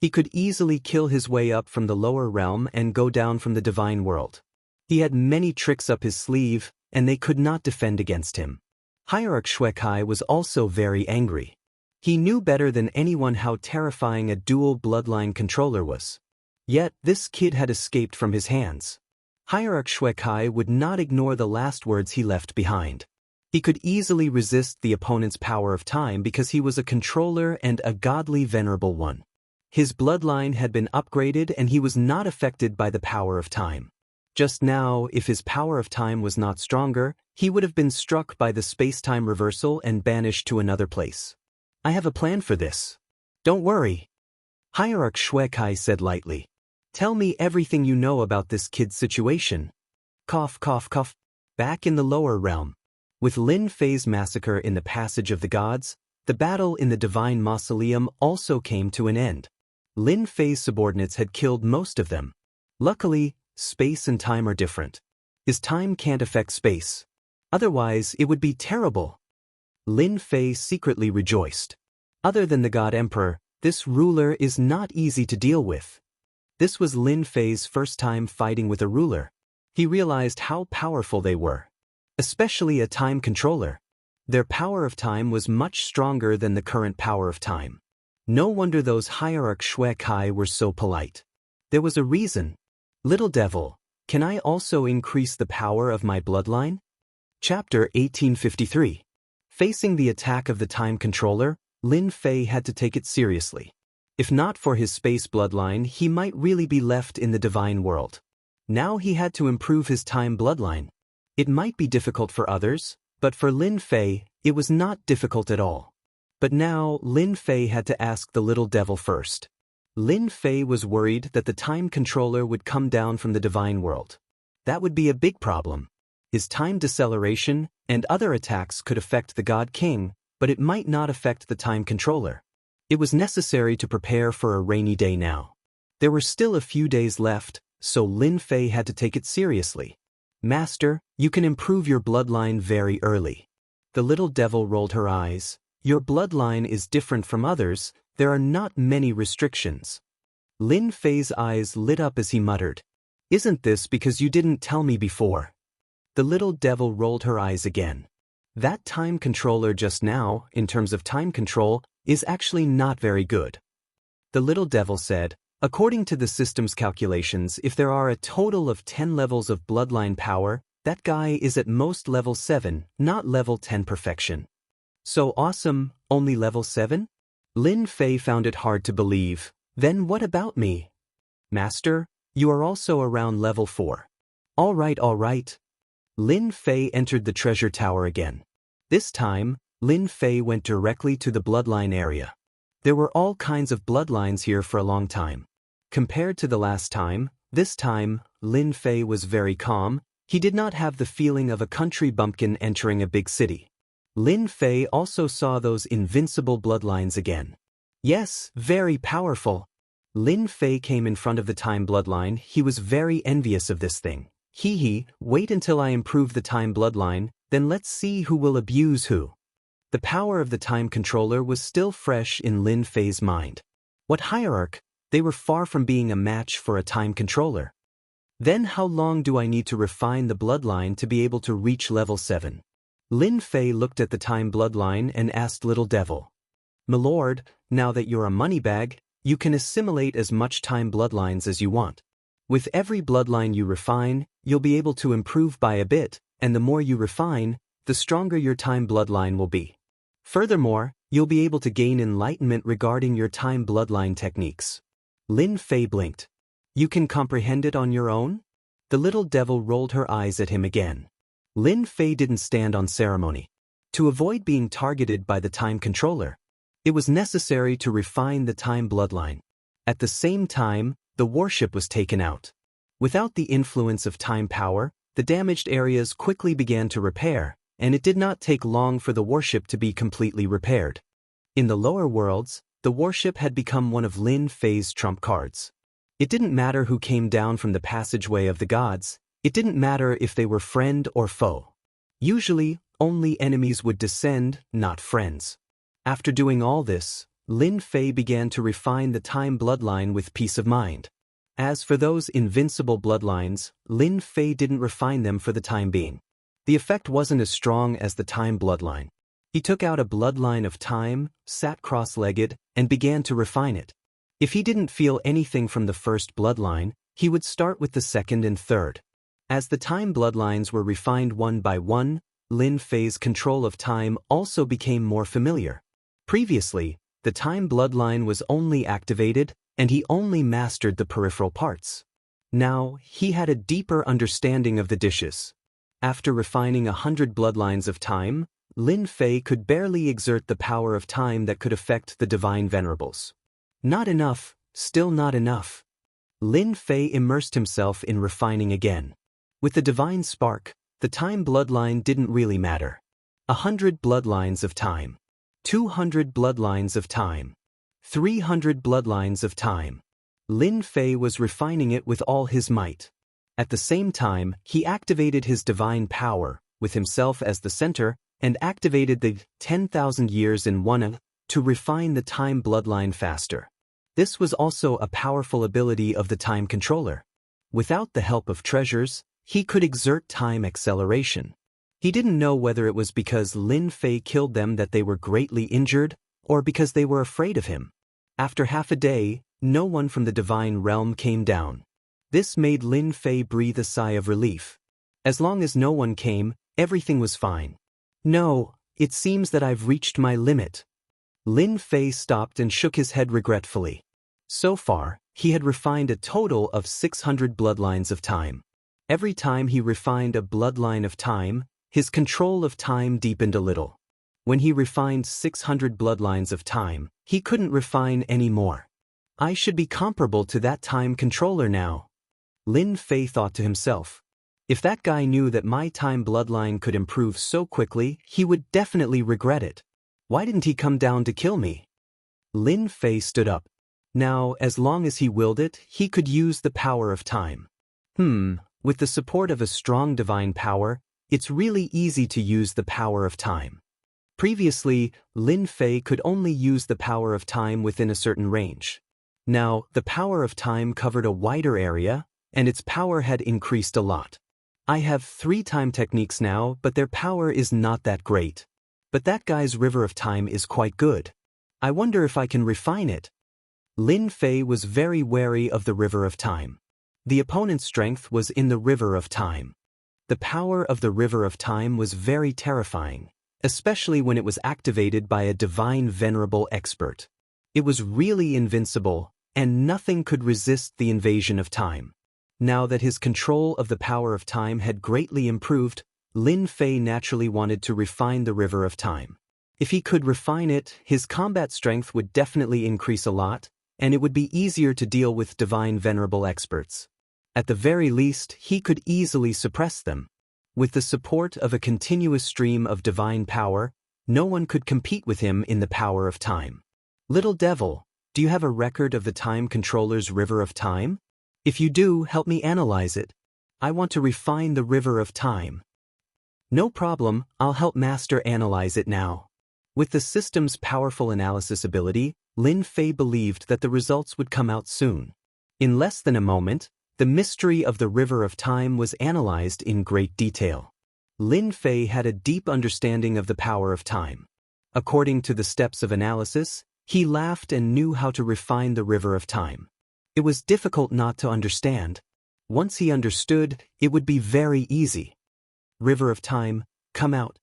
He could easily kill his way up from the lower realm and go down from the divine world. He had many tricks up his sleeve, and they could not defend against him. Hierarch Xuekai was also very angry. He knew better than anyone how terrifying a dual bloodline controller was. Yet, this kid had escaped from his hands. Hierarch Xuekai would not ignore the last words he left behind. He could easily resist the opponent's power of time because he was a controller and a godly venerable one. His bloodline had been upgraded and he was not affected by the power of time. Just now, if his power of time was not stronger, he would have been struck by the space-time reversal and banished to another place. I have a plan for this. Don't worry. Hierarch Xuekai said lightly. Tell me everything you know about this kid's situation. Cough, cough, cough. Back in the lower realm. With Lin Fei's massacre in the Passage of the Gods, the battle in the Divine Mausoleum also came to an end. Lin Fei's subordinates had killed most of them. Luckily, space and time are different. His time can't affect space. Otherwise, it would be terrible. Lin Fei secretly rejoiced. Other than the God Emperor, this ruler is not easy to deal with. This was Lin Fei's first time fighting with a ruler. He realized how powerful they were. Especially a time controller. Their power of time was much stronger than the current power of time. No wonder those Hierarch Xuekai were so polite. There was a reason. Little devil, can I also increase the power of my bloodline? Chapter 1853. Facing the attack of the time controller, Lin Fei had to take it seriously. If not for his space bloodline, he might really be left in the divine world. Now he had to improve his time bloodline. It might be difficult for others, but for Lin Fei, it was not difficult at all. But now, Lin Fei had to ask the little devil first. Lin Fei was worried that the time controller would come down from the divine world. That would be a big problem. His time deceleration and other attacks could affect the God King, but it might not affect the time controller. It was necessary to prepare for a rainy day now. There were still a few days left, so Lin Fei had to take it seriously. Master, you can improve your bloodline very early. The little devil rolled her eyes. Your bloodline is different from others, there are not many restrictions. Lin Fei's eyes lit up as he muttered. Isn't this because you didn't tell me before? The little devil rolled her eyes again. That time controller just now, in terms of time control, is actually not very good. The little devil said, according to the system's calculations, if there are a total of 10 levels of bloodline power, that guy is at most level 7, not level 10 perfection. So awesome, only level 7? Lin Fei found it hard to believe. Then what about me? Master, you are also around level 4. All right. Lin Fei entered the treasure tower again. This time, Lin Fei went directly to the bloodline area. There were all kinds of bloodlines here for a long time. Compared to the last time, this time, Lin Fei was very calm. He did not have the feeling of a country bumpkin entering a big city. Lin Fei also saw those invincible bloodlines again. Yes, very powerful. Lin Fei came in front of the time bloodline. He was very envious of this thing. Wait until I improve the time bloodline, then let's see who will abuse who. The power of the time controller was still fresh in Lin Fei's mind. What hierarch? They were far from being a match for a time controller. Then how long do I need to refine the bloodline to be able to reach level 7? Lin Fei looked at the time bloodline and asked Little Devil. Milord, now that you're a moneybag, you can assimilate as much time bloodlines as you want. With every bloodline you refine, you'll be able to improve by a bit, and the more you refine, the stronger your time bloodline will be. Furthermore, you'll be able to gain enlightenment regarding your time bloodline techniques. Lin Fei blinked. You can comprehend it on your own? The little devil rolled her eyes at him again. Lin Fei didn't stand on ceremony. To avoid being targeted by the time controller, it was necessary to refine the time bloodline. At the same time, the warship was taken out. Without the influence of time power, the damaged areas quickly began to repair, and it did not take long for the warship to be completely repaired. In the lower worlds, the warship had become one of Lin Fei's trump cards. It didn't matter who came down from the passageway of the gods, it didn't matter if they were friend or foe. Usually, only enemies would descend, not friends. After doing all this, Lin Fei began to refine the time bloodline with peace of mind. As for those invincible bloodlines, Lin Fei didn't refine them for the time being. The effect wasn't as strong as the time bloodline. He took out a bloodline of time, sat cross-legged, and began to refine it. If he didn't feel anything from the first bloodline, he would start with the second and third. As the time bloodlines were refined one by one, Lin Fei's control of time also became more familiar. Previously, the time bloodline was only activated, and he only mastered the peripheral parts. Now, he had a deeper understanding of the dishes. After refining 100 bloodlines of time, Lin Fei could barely exert the power of time that could affect the divine venerables. Not enough, still not enough. Lin Fei immersed himself in refining again. With the divine spark, the time bloodline didn't really matter. 100 bloodlines of time. 200 bloodlines of time. 300 bloodlines of time. Lin Fei was refining it with all his might. At the same time, he activated his divine power, with himself as the center, and activated the 10,000 years in one to refine the time bloodline faster. This was also a powerful ability of the time controller. Without the help of treasures, he could exert time acceleration. He didn't know whether it was because Lin Fei killed them that they were greatly injured, or because they were afraid of him. After half a day, no one from the divine realm came down. This made Lin Fei breathe a sigh of relief. As long as no one came, everything was fine. No, it seems that I've reached my limit. Lin Fei stopped and shook his head regretfully. So far, he had refined a total of 600 bloodlines of time. Every time he refined a bloodline of time, his control of time deepened a little. When he refined 600 bloodlines of time, he couldn't refine any more. I should be comparable to that time controller now. Lin Fei thought to himself. If that guy knew that my time bloodline could improve so quickly, he would definitely regret it. Why didn't he come down to kill me? Lin Fei stood up. Now, as long as he willed it, he could use the power of time. With the support of a strong divine power, it's really easy to use the power of time. Previously, Lin Fei could only use the power of time within a certain range. Now, the power of time covered a wider area, and its power had increased a lot. I have 3 time techniques now, but their power is not that great. But that guy's river of time is quite good. I wonder if I can refine it. Lin Fei was very wary of the river of time. The opponent's strength was in the river of time. The power of the river of time was very terrifying, especially when it was activated by a divine venerable expert. It was really invincible, and nothing could resist the invasion of time. Now that his control of the power of time had greatly improved, Lin Fei naturally wanted to refine the river of time. If he could refine it, his combat strength would definitely increase a lot, and it would be easier to deal with divine venerable experts. At the very least, he could easily suppress them. With the support of a continuous stream of divine power, no one could compete with him in the power of time. Little devil, do you have a record of the time controller's river of time? If you do, help me analyze it. I want to refine the river of time. No problem, I'll help Master analyze it now. With the system's powerful analysis ability, Lin Fei believed that the results would come out soon. In less than a moment, the mystery of the river of time was analyzed in great detail. Lin Fei had a deep understanding of the power of time. According to the steps of analysis, he laughed and knew how to refine the river of time. It was difficult not to understand. Once he understood, it would be very easy. River of Time, come out.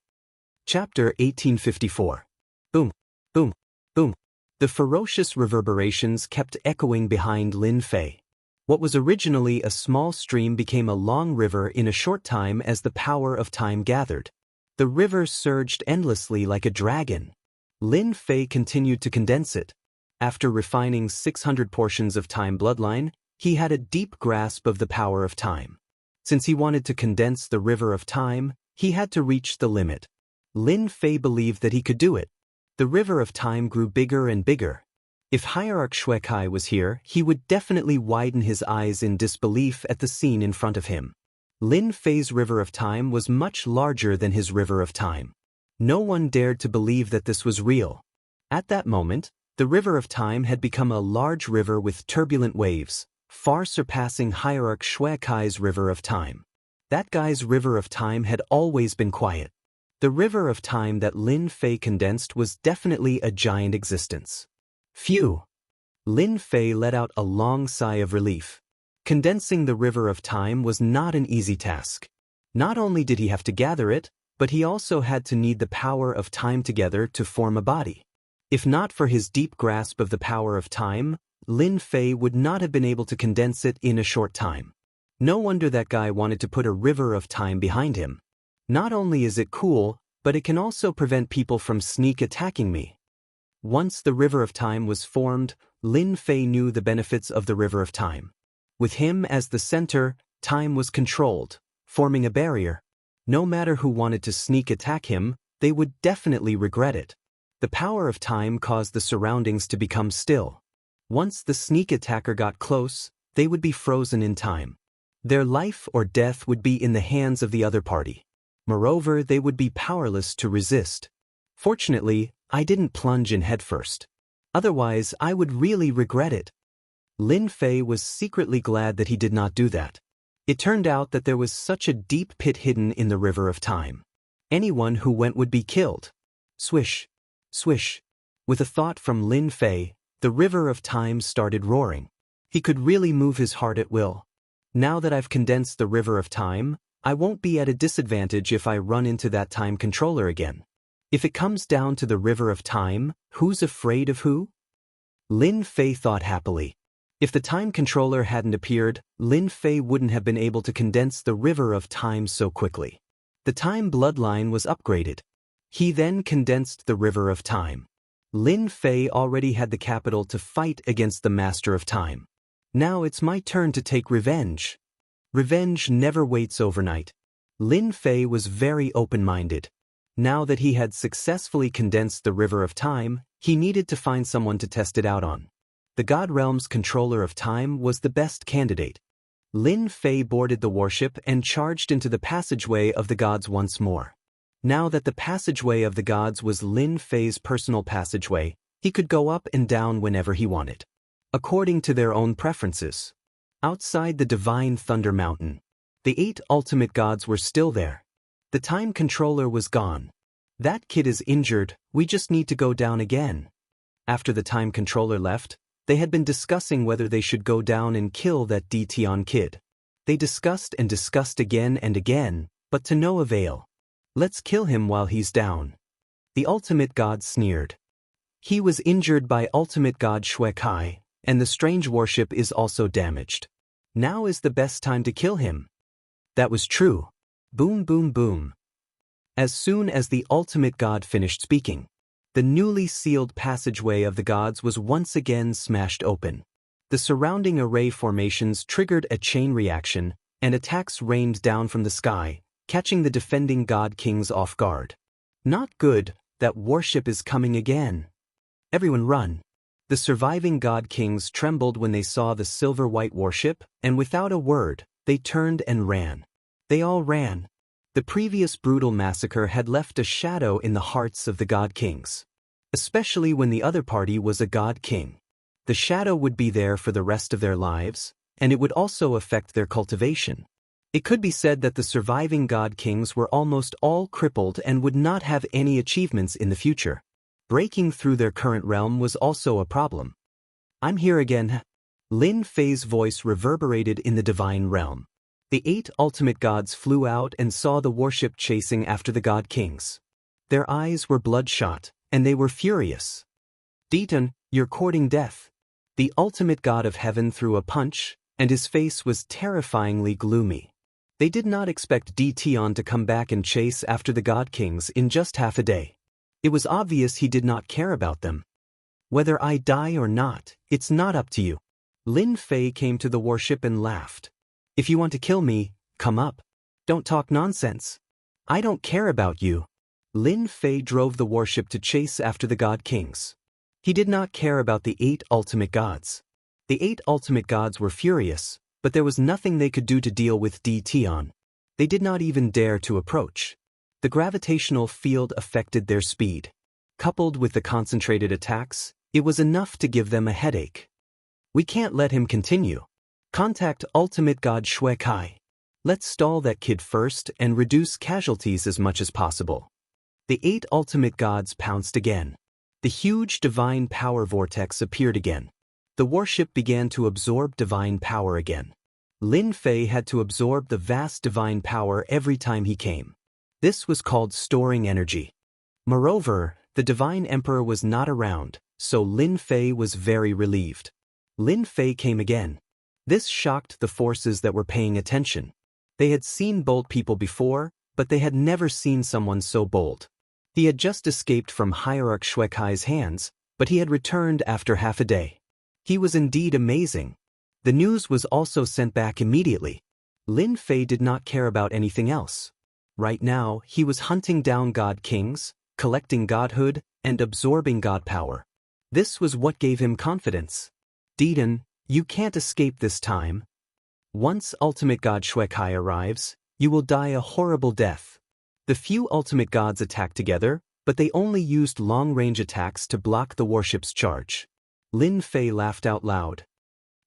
Chapter 1854. Boom, boom, boom. The ferocious reverberations kept echoing behind Lin Fei. What was originally a small stream became a long river in a short time as the power of time gathered. The river surged endlessly like a dragon. Lin Fei continued to condense it. After refining 600 portions of time bloodline, he had a deep grasp of the power of time. Since he wanted to condense the river of time, he had to reach the limit. Lin Fei believed that he could do it. The river of time grew bigger and bigger. If Hierarch Xuekai was here, he would definitely widen his eyes in disbelief at the scene in front of him. Lin Fei's river of time was much larger than his river of time. No one dared to believe that this was real. At that moment, the river of time had become a large river with turbulent waves, far surpassing Hierarch Xuekai's river of time. That guy's river of time had always been quiet. The river of time that Lin Fei condensed was definitely a giant existence. Phew! Lin Fei let out a long sigh of relief. Condensing the river of time was not an easy task. Not only did he have to gather it, but he also had to knead the power of time together to form a body. If not for his deep grasp of the power of time, Lin Fei would not have been able to condense it in a short time. No wonder that guy wanted to put a river of time behind him. Not only is it cool, but it can also prevent people from sneak attacking me. Once the river of time was formed, Lin Fei knew the benefits of the river of time. With him as the center, time was controlled, forming a barrier. No matter who wanted to sneak attack him, they would definitely regret it. The power of time caused the surroundings to become still. Once the sneak attacker got close, they would be frozen in time. Their life or death would be in the hands of the other party. Moreover, they would be powerless to resist. Fortunately, I didn't plunge in headfirst. Otherwise, I would really regret it. Lin Fei was secretly glad that he did not do that. It turned out that there was such a deep pit hidden in the river of time. Anyone who went would be killed. Swish, swish. With a thought from Lin Fei, the river of time started roaring. He could really move his heart at will. Now that I've condensed the river of time, I won't be at a disadvantage if I run into that time controller again. If it comes down to the river of time, who's afraid of who? Lin Fei thought happily. If the time controller hadn't appeared, Lin Fei wouldn't have been able to condense the river of time so quickly. The time bloodline was upgraded. He then condensed the river of time. Lin Fei already had the capital to fight against the master of time. Now it's my turn to take revenge. Revenge never waits overnight. Lin Fei was very open-minded. Now that he had successfully condensed the river of time, he needed to find someone to test it out on. The God Realm's controller of time was the best candidate. Lin Fei boarded the warship and charged into the passageway of the gods once more. Now that the passageway of the gods was Lin Fei's personal passageway, he could go up and down whenever he wanted, according to their own preferences. Outside the divine Thunder Mountain, the 8 ultimate gods were still there. The time controller was gone. That kid is injured, we just need to go down again. After the time controller left, they had been discussing whether they should go down and kill that Tion kid. They discussed and discussed again and again, but to no avail. Let's kill him while he's down. The ultimate god sneered. He was injured by ultimate god Shui Kai, and the strange warship is also damaged. Now is the best time to kill him. That was true. Boom, boom, boom. As soon as the ultimate god finished speaking, the newly sealed passageway of the gods was once again smashed open. The surrounding array formations triggered a chain reaction, and attacks rained down from the sky, catching the defending god kings off guard. Not good, that warship is coming again. Everyone run. The surviving god kings trembled when they saw the silver-white warship, and without a word, they turned and ran. They all ran. The previous brutal massacre had left a shadow in the hearts of the god kings. Especially when the other party was a god king. The shadow would be there for the rest of their lives, and it would also affect their cultivation. It could be said that the surviving god kings were almost all crippled and would not have any achievements in the future. Breaking through their current realm was also a problem. I'm here again. Lin Fei's voice reverberated in the divine realm. The 8 ultimate gods flew out and saw the warship chasing after the god kings. Their eyes were bloodshot, and they were furious. Tion, you're courting death. The ultimate god of heaven threw a punch, and his face was terrifyingly gloomy. They did not expect Tion to come back and chase after the god kings in just half a day. It was obvious he did not care about them. Whether I die or not, it's not up to you. Lin Fei came to the warship and laughed. If you want to kill me, come up. Don't talk nonsense. I don't care about you. Lin Fei drove the warship to chase after the god kings. He did not care about the 8 ultimate gods. The 8 ultimate gods were furious, but there was nothing they could do to deal with Tion. They did not even dare to approach. The gravitational field affected their speed. Coupled with the concentrated attacks, it was enough to give them a headache. We can't let him continue. Contact Ultimate God Shui Kai. Let's stall that kid first and reduce casualties as much as possible. The 8 ultimate gods pounced again. The huge divine power vortex appeared again. The warship began to absorb divine power again. Lin Fei had to absorb the vast divine power every time he came. This was called storing energy. Moreover, the divine emperor was not around, so Lin Fei was very relieved. Lin Fei came again. This shocked the forces that were paying attention. They had seen bold people before, but they had never seen someone so bold. He had just escaped from Hierarch Xuekai's hands, but he had returned after half a day. He was indeed amazing. The news was also sent back immediately. Lin Fei did not care about anything else. Right now, he was hunting down god kings, collecting godhood, and absorbing god power. This was what gave him confidence. Dedan, you can't escape this time. Once ultimate god Xuekai arrives, you will die a horrible death. The few ultimate gods attacked together, but they only used long-range attacks to block the warship's charge. Lin Fei laughed out loud.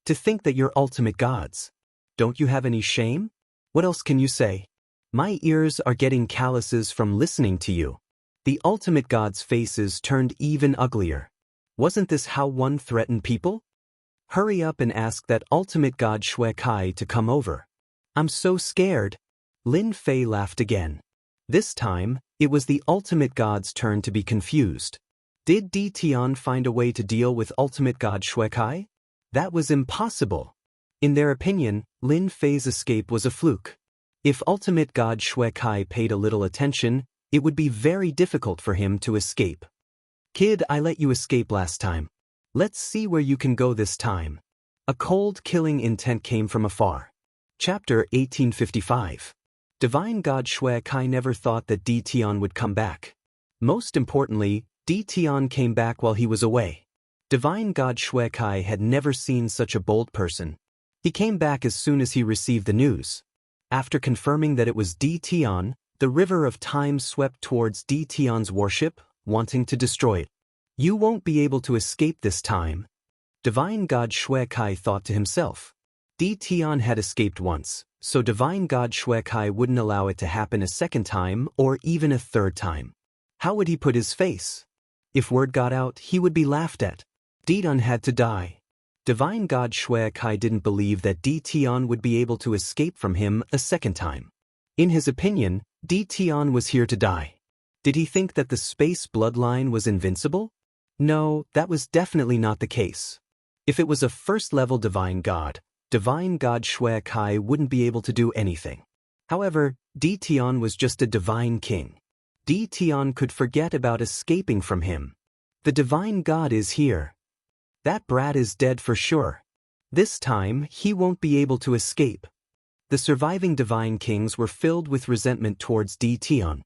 To think that you're ultimate gods. Don't you have any shame? What else can you say? My ears are getting calluses from listening to you. The ultimate gods' faces turned even uglier. Wasn't this how one threatened people? Hurry up and ask that ultimate god Xuekai to come over. I'm so scared. Lin Fei laughed again. This time, it was the ultimate god's turn to be confused. Did Di Tian find a way to deal with ultimate god Xuekai? That was impossible. In their opinion, Lin Fei's escape was a fluke. If ultimate god Xuekai paid a little attention, it would be very difficult for him to escape. Kid, I let you escape last time. Let's see where you can go this time. A cold killing intent came from afar. Chapter 1855. Divine God Xuekai never thought that Di Tian would come back. Most importantly, Di Tian came back while he was away. Divine God Xuekai had never seen such a bold person. He came back as soon as he received the news. After confirming that it was Di Tian, the river of time swept towards Di Tian's warship, wanting to destroy it. You won't be able to escape this time. Divine God Xuekai thought to himself. Di Tian had escaped once, so Divine God Xuekai wouldn't allow it to happen a second time or even a third time. How would he put his face? If word got out, he would be laughed at. Didan had to die. Divine God Xuekai didn't believe that Di Tian would be able to escape from him a second time. In his opinion, Di Tian was here to die. Did he think that the space bloodline was invincible? No, that was definitely not the case. If it was a first-level Divine God Xuekai wouldn't be able to do anything. However, Di Tian was just a Divine King. Di Tian could forget about escaping from him. The Divine God is here. That brat is dead for sure. This time, he won't be able to escape. The surviving Divine Kings were filled with resentment towards Di Tian.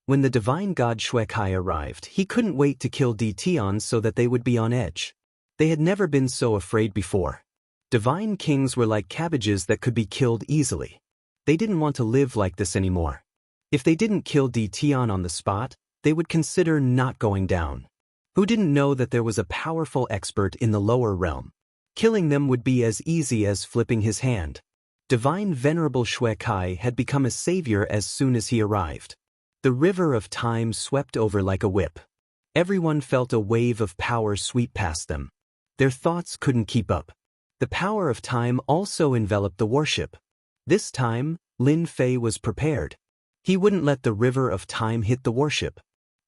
When the Divine God Xuekai arrived, he couldn't wait to kill Di Tian so that they would be on edge. They had never been so afraid before. Divine Kings were like cabbages that could be killed easily. They didn't want to live like this anymore. If they didn't kill Di Tian on the spot, they would consider not going down. Who didn't know that there was a powerful expert in the lower realm? Killing them would be as easy as flipping his hand. Divine Venerable Xuekai had become a savior as soon as he arrived. The river of time swept over like a whip. Everyone felt a wave of power sweep past them. Their thoughts couldn't keep up. The power of time also enveloped the warship. This time, Lin Fei was prepared. He wouldn't let the river of time hit the warship.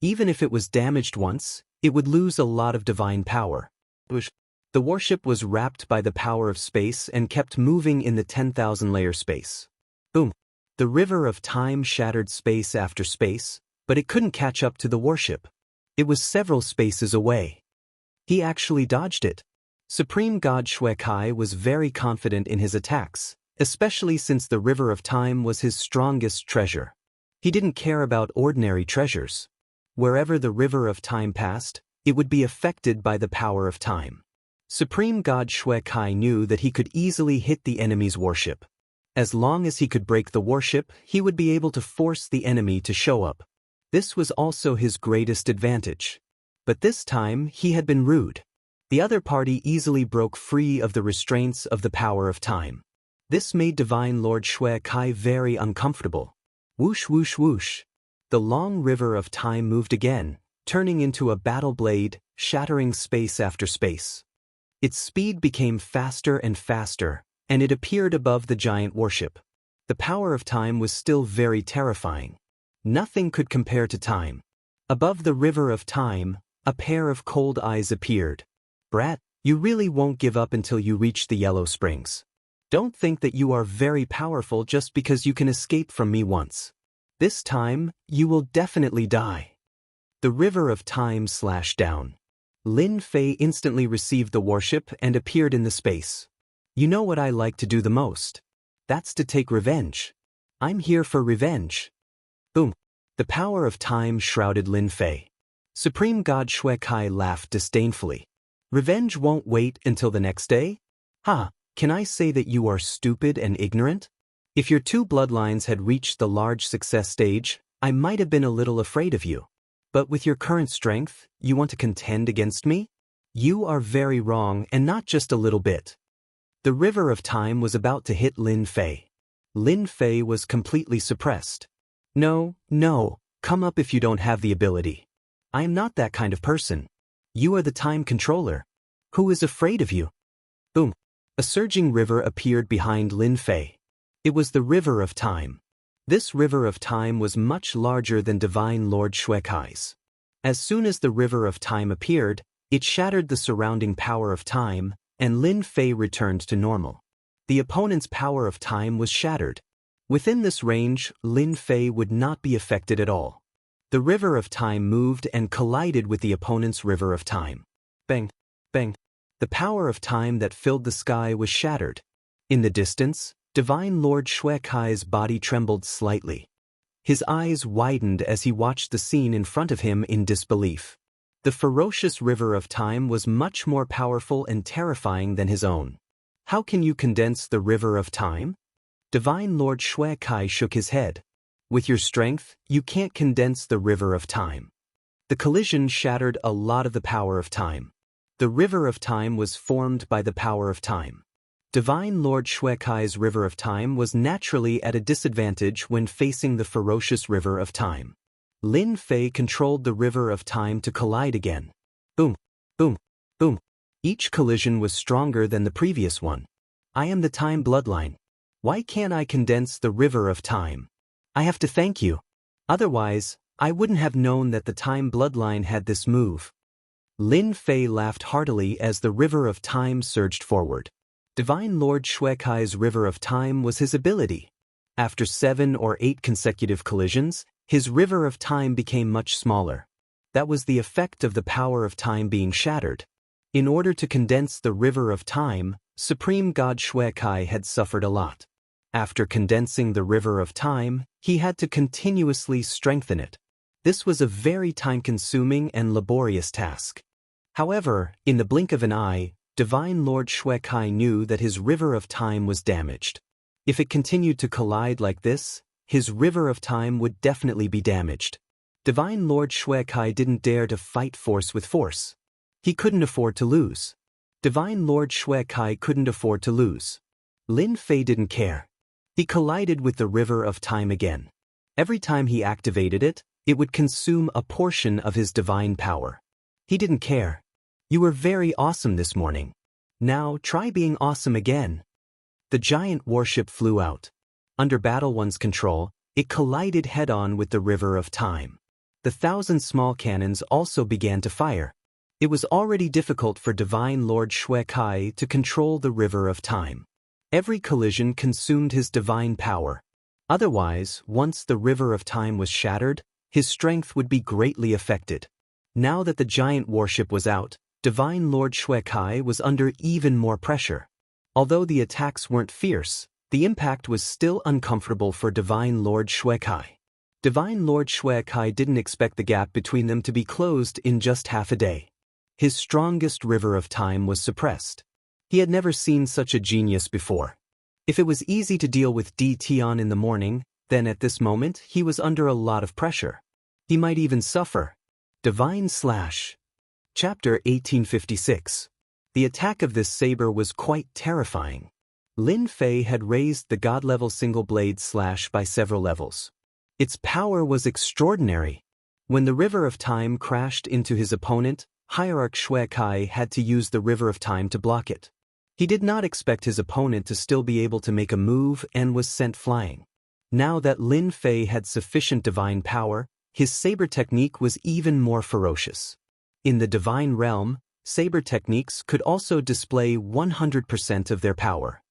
Even if it was damaged once, it would lose a lot of divine power. The warship was wrapped by the power of space and kept moving in the 10,000-layer space. Boom! The river of time shattered space after space, but it couldn't catch up to the warship. It was several spaces away. He actually dodged it. Supreme God Xuekai was very confident in his attacks, especially since the river of time was his strongest treasure. He didn't care about ordinary treasures. Wherever the river of time passed, it would be affected by the power of time. Supreme God Xuekai knew that he could easily hit the enemy's warship. As long as he could break the warship, he would be able to force the enemy to show up. This was also his greatest advantage. But this time, he had been rude. The other party easily broke free of the restraints of the power of time. This made Divine Lord Shui Kai very uncomfortable. Whoosh whoosh whoosh. The long river of time moved again, turning into a battle blade, shattering space after space. Its speed became faster and faster, and it appeared above the giant warship. The power of time was still very terrifying. Nothing could compare to time. Above the river of time, a pair of cold eyes appeared. Brat, you really won't give up until you reach the Yellow Springs. Don't think that you are very powerful just because you can escape from me once. This time, you will definitely die. The river of time slashed down. Lin Fei instantly received the warship and appeared in the space. You know what I like to do the most? That's to take revenge. I'm here for revenge. Boom. The power of time shrouded Lin Fei. Supreme God Shui Kai laughed disdainfully. Revenge won't wait until the next day? Ha, can I say that you are stupid and ignorant? If your two bloodlines had reached the large success stage, I might have been a little afraid of you. But with your current strength, you want to contend against me? You are very wrong, and not just a little bit. The river of time was about to hit Lin Fei. Lin Fei was completely suppressed. No, come up if you don't have the ability. I am not that kind of person. You are the time controller. Who is afraid of you? Boom. A surging river appeared behind Lin Fei. It was the river of time. This river of time was much larger than Divine Lord Shui Kai's. As soon as the river of time appeared, it shattered the surrounding power of time, and Lin Fei returned to normal. The opponent's power of time was shattered. Within this range, Lin Fei would not be affected at all. The river of time moved and collided with the opponent's river of time. Bang, bang. The power of time that filled the sky was shattered. In the distance, Divine Lord Shui Kai's body trembled slightly. His eyes widened as he watched the scene in front of him in disbelief. The ferocious river of time was much more powerful and terrifying than his own. How can you condense the river of time? Divine Lord Shui Kai shook his head. With your strength, you can't condense the river of time. The collision shattered a lot of the power of time. The river of time was formed by the power of time. Divine Lord Shui Kai's river of time was naturally at a disadvantage when facing the ferocious river of time. Lin Fei controlled the river of time to collide again. Boom, boom, boom. Each collision was stronger than the previous one. I am the time bloodline. Why can't I condense the river of time? I have to thank you. Otherwise, I wouldn't have known that the time bloodline had this move. Lin Fei laughed heartily as the river of time surged forward. Divine Lord Shui Kai's river of time was his ability. After 7 or 8 consecutive collisions, his river of time became much smaller. That was the effect of the power of time being shattered. In order to condense the river of time, Supreme God Shui Kai had suffered a lot. After condensing the river of time, he had to continuously strengthen it. This was a very time-consuming and laborious task. However, in the blink of an eye, Divine Lord Shui Kai knew that his river of time was damaged. If it continued to collide like this, his river of time would definitely be damaged. Divine Lord Shui Kai didn't dare to fight force with force. He couldn't afford to lose. Divine Lord Shui Kai couldn't afford to lose. Lin Fei didn't care. He collided with the river of time again. Every time he activated it, it would consume a portion of his divine power. He didn't care. You were very awesome this morning. Now try being awesome again. The giant warship flew out. Under Battle One's control, it collided head-on with the river of time. The 1,000 small cannons also began to fire. It was already difficult for Divine Lord Shui Kai to control the river of time. Every collision consumed his divine power. Otherwise, once the river of time was shattered, his strength would be greatly affected. Now that the giant warship was out, Divine Lord Shui Kai was under even more pressure. Although the attacks weren't fierce, the impact was still uncomfortable for Divine Lord Shui Kai. Divine Lord Shui Kai didn't expect the gap between them to be closed in just half a day. His strongest river of time was suppressed. He had never seen such a genius before. If it was easy to deal with Tion in the morning, then at this moment he was under a lot of pressure. He might even suffer. Divine Slash. Chapter 1856. The attack of this saber was quite terrifying. Lin Fei had raised the god-level single-blade slash by several levels. Its power was extraordinary. When the River of Time crashed into his opponent, Hierarch Shui Kai had to use the River of Time to block it. He did not expect his opponent to still be able to make a move and was sent flying. Now that Lin Fei had sufficient divine power, his saber technique was even more ferocious. In the divine realm, saber techniques could also display 100% of their power.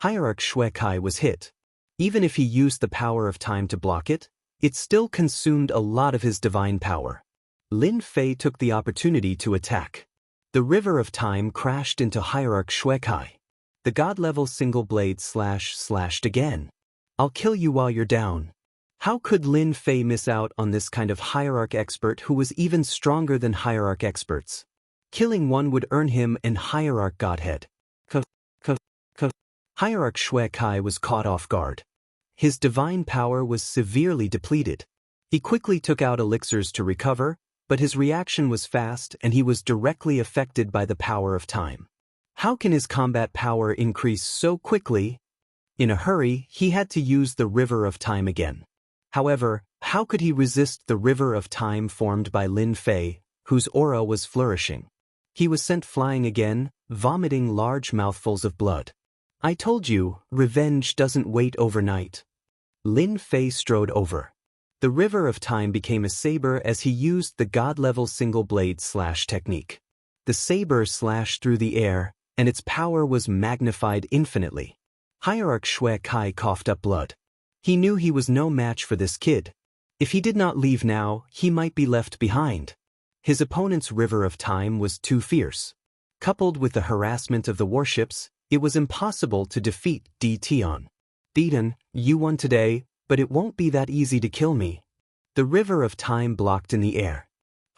Hierarch Shui Kai was hit. Even if he used the power of time to block it, it still consumed a lot of his divine power. Lin Fei took the opportunity to attack. The River of Time crashed into Hierarch Shui Kai. The god-level single-blade slash slashed again. I'll kill you while you're down. How could Lin Fei miss out on this kind of Hierarch expert who was even stronger than Hierarch experts? Killing one would earn him an Hierarch Godhead. Hierarch Shui Kai was caught off guard. His divine power was severely depleted. He quickly took out elixirs to recover, but his reaction was fast and he was directly affected by the power of time. How can his combat power increase so quickly? In a hurry, he had to use the River of Time again. However, how could he resist the River of Time formed by Lin Fei, whose aura was flourishing? He was sent flying again, vomiting large mouthfuls of blood. I told you, revenge doesn't wait overnight. Lin Fei strode over. The River of Time became a saber as he used the god-level single-blade slash technique. The saber slashed through the air, and its power was magnified infinitely. Hierarch Shui Kai coughed up blood. He knew he was no match for this kid. If he did not leave now, he might be left behind. His opponent's River of Time was too fierce. Coupled with the harassment of the warships, it was impossible to defeat Di Tian. Didan, you won today, but it won't be that easy to kill me. The River of Time blocked in the air.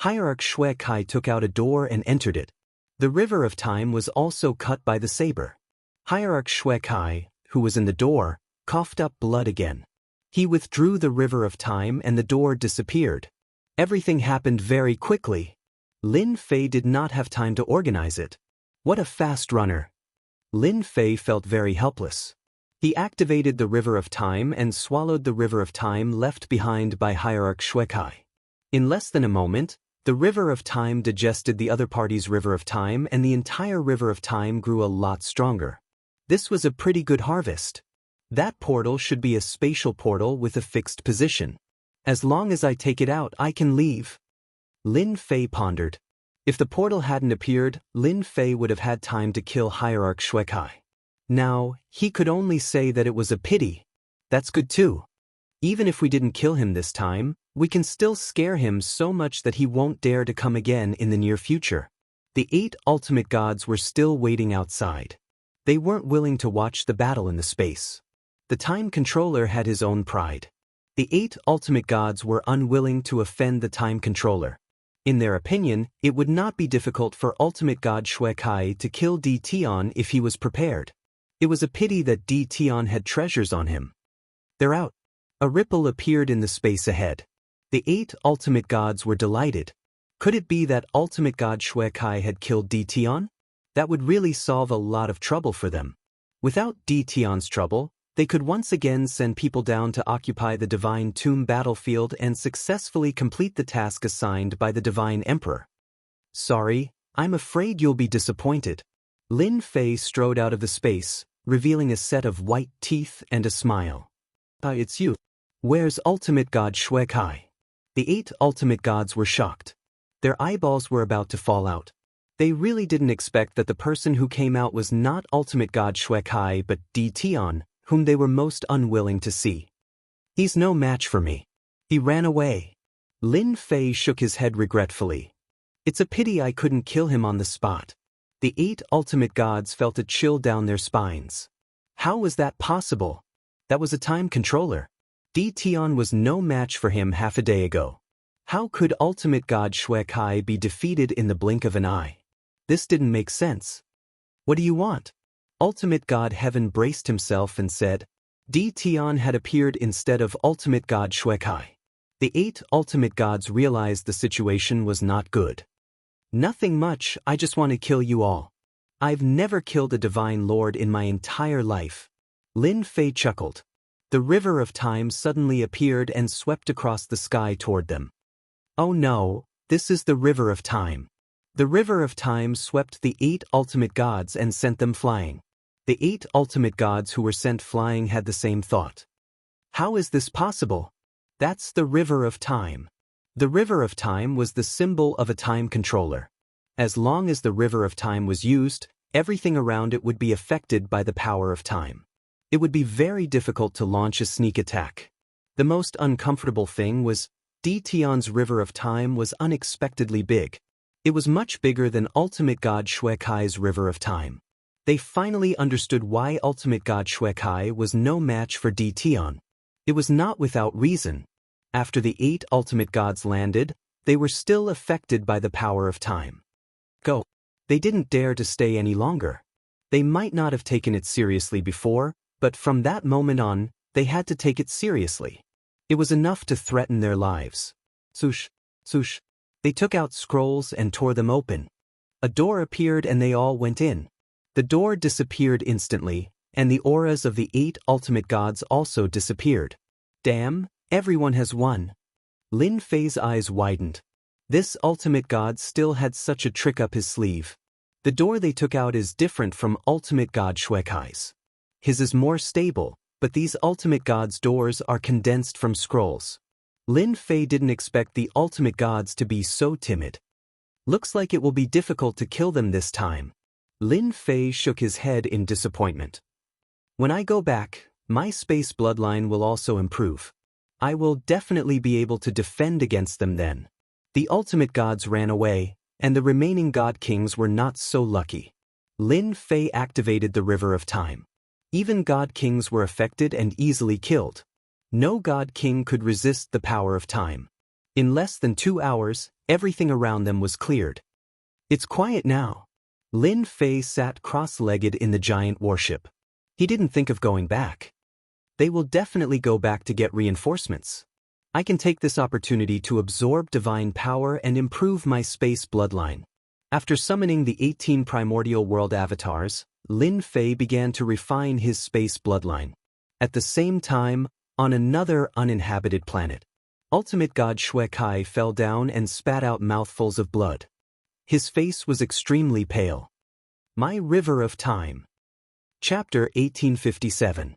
Hierarch Shui Kai took out a door and entered it. The River of Time was also cut by the saber. Hierarch Shui Kai, who was in the door, coughed up blood again. He withdrew the River of Time and the door disappeared. Everything happened very quickly. Lin Fei did not have time to organize it. What a fast runner! Lin Fei felt very helpless. He activated the River of Time and swallowed the River of Time left behind by Hierarch Shui Kai. In less than a moment, the River of Time digested the other party's River of Time and the entire River of Time grew a lot stronger. This was a pretty good harvest. That portal should be a spatial portal with a fixed position. As long as I take it out, I can leave. Lin Fei pondered. If the portal hadn't appeared, Lin Fei would have had time to kill Hierarch Shui Kai. Now, he could only say that it was a pity. That's good too. Even if we didn't kill him this time, we can still scare him so much that he won't dare to come again in the near future. The 8 ultimate gods were still waiting outside. They weren't willing to watch the battle in the space. The time controller had his own pride. The 8 ultimate gods were unwilling to offend the time controller. In their opinion, it would not be difficult for ultimate god Shui Kai to kill Di Tian if he was prepared. It was a pity that Di Tian had treasures on him. They're out. A ripple appeared in the space ahead. The 8 ultimate gods were delighted. Could it be that ultimate god Shui Kai had killed Di Tian? That would really solve a lot of trouble for them. Without Di Tian's trouble, they could once again send people down to occupy the Divine Tomb battlefield and successfully complete the task assigned by the Divine Emperor. Sorry, I'm afraid you'll be disappointed. Lin Fei strode out of the space, revealing a set of white teeth and a smile. It's you. Where's ultimate god Shui Kai? The 8 ultimate gods were shocked. Their eyeballs were about to fall out. They really didn't expect that the person who came out was not ultimate god Shui Kai but Di Tian, whom they were most unwilling to see. He's no match for me. He ran away. Lin Fei shook his head regretfully. It's a pity I couldn't kill him on the spot. The 8 ultimate gods felt a chill down their spines. How was that possible? That was a time controller. Di Tian was no match for him half a day ago. How could ultimate god Shui Kai be defeated in the blink of an eye? This didn't make sense. What do you want? Ultimate God Heaven braced himself and said. Di Tian had appeared instead of ultimate god Shui Kai. The 8 ultimate gods realized the situation was not good. Nothing much, I just want to kill you all. I've never killed a divine lord in my entire life. Lin Fei chuckled. The river of time suddenly appeared and swept across the sky toward them. Oh no, this is the river of time. The river of time swept the 8 ultimate gods and sent them flying. The 8 ultimate gods who were sent flying had the same thought. How is this possible? That's the river of time. The river of time was the symbol of a time controller. As long as the river of time was used, everything around it would be affected by the power of time. It would be very difficult to launch a sneak attack. The most uncomfortable thing was, Tion's river of time was unexpectedly big. It was much bigger than Ultimate God Xuekai's river of time. They finally understood why Ultimate God Xuekai was no match for Tion. It was not without reason. After the 8 ultimate gods landed, they were still affected by the power of time. Go. They didn't dare to stay any longer. They might not have taken it seriously before, but from that moment on, they had to take it seriously. It was enough to threaten their lives. Swoosh, swoosh. They took out scrolls and tore them open. A door appeared and they all went in. The door disappeared instantly, and the auras of the 8 ultimate gods also disappeared. Damn, everyone has won. Lin Fei's eyes widened. This ultimate god still had such a trick up his sleeve. The door they took out is different from ultimate god Xuekai's. His is more stable, but these ultimate gods' doors are condensed from scrolls. Lin Fei didn't expect the ultimate gods to be so timid. Looks like it will be difficult to kill them this time. Lin Fei shook his head in disappointment. When I go back, my space bloodline will also improve. I will definitely be able to defend against them then. The ultimate gods ran away, and the remaining god kings were not so lucky. Lin Fei activated the river of time. Even god kings were affected and easily killed. No god king could resist the power of time. In less than 2 hours, everything around them was cleared. It's quiet now. Lin Fei sat cross-legged in the giant warship. He didn't think of going back. They will definitely go back to get reinforcements. I can take this opportunity to absorb divine power and improve my space bloodline. After summoning the 18 primordial world avatars, Lin Fei began to refine his space bloodline. At the same time, on another uninhabited planet, Ultimate God Xuekai fell down and spat out mouthfuls of blood. His face was extremely pale. My River of Time. Chapter 1857.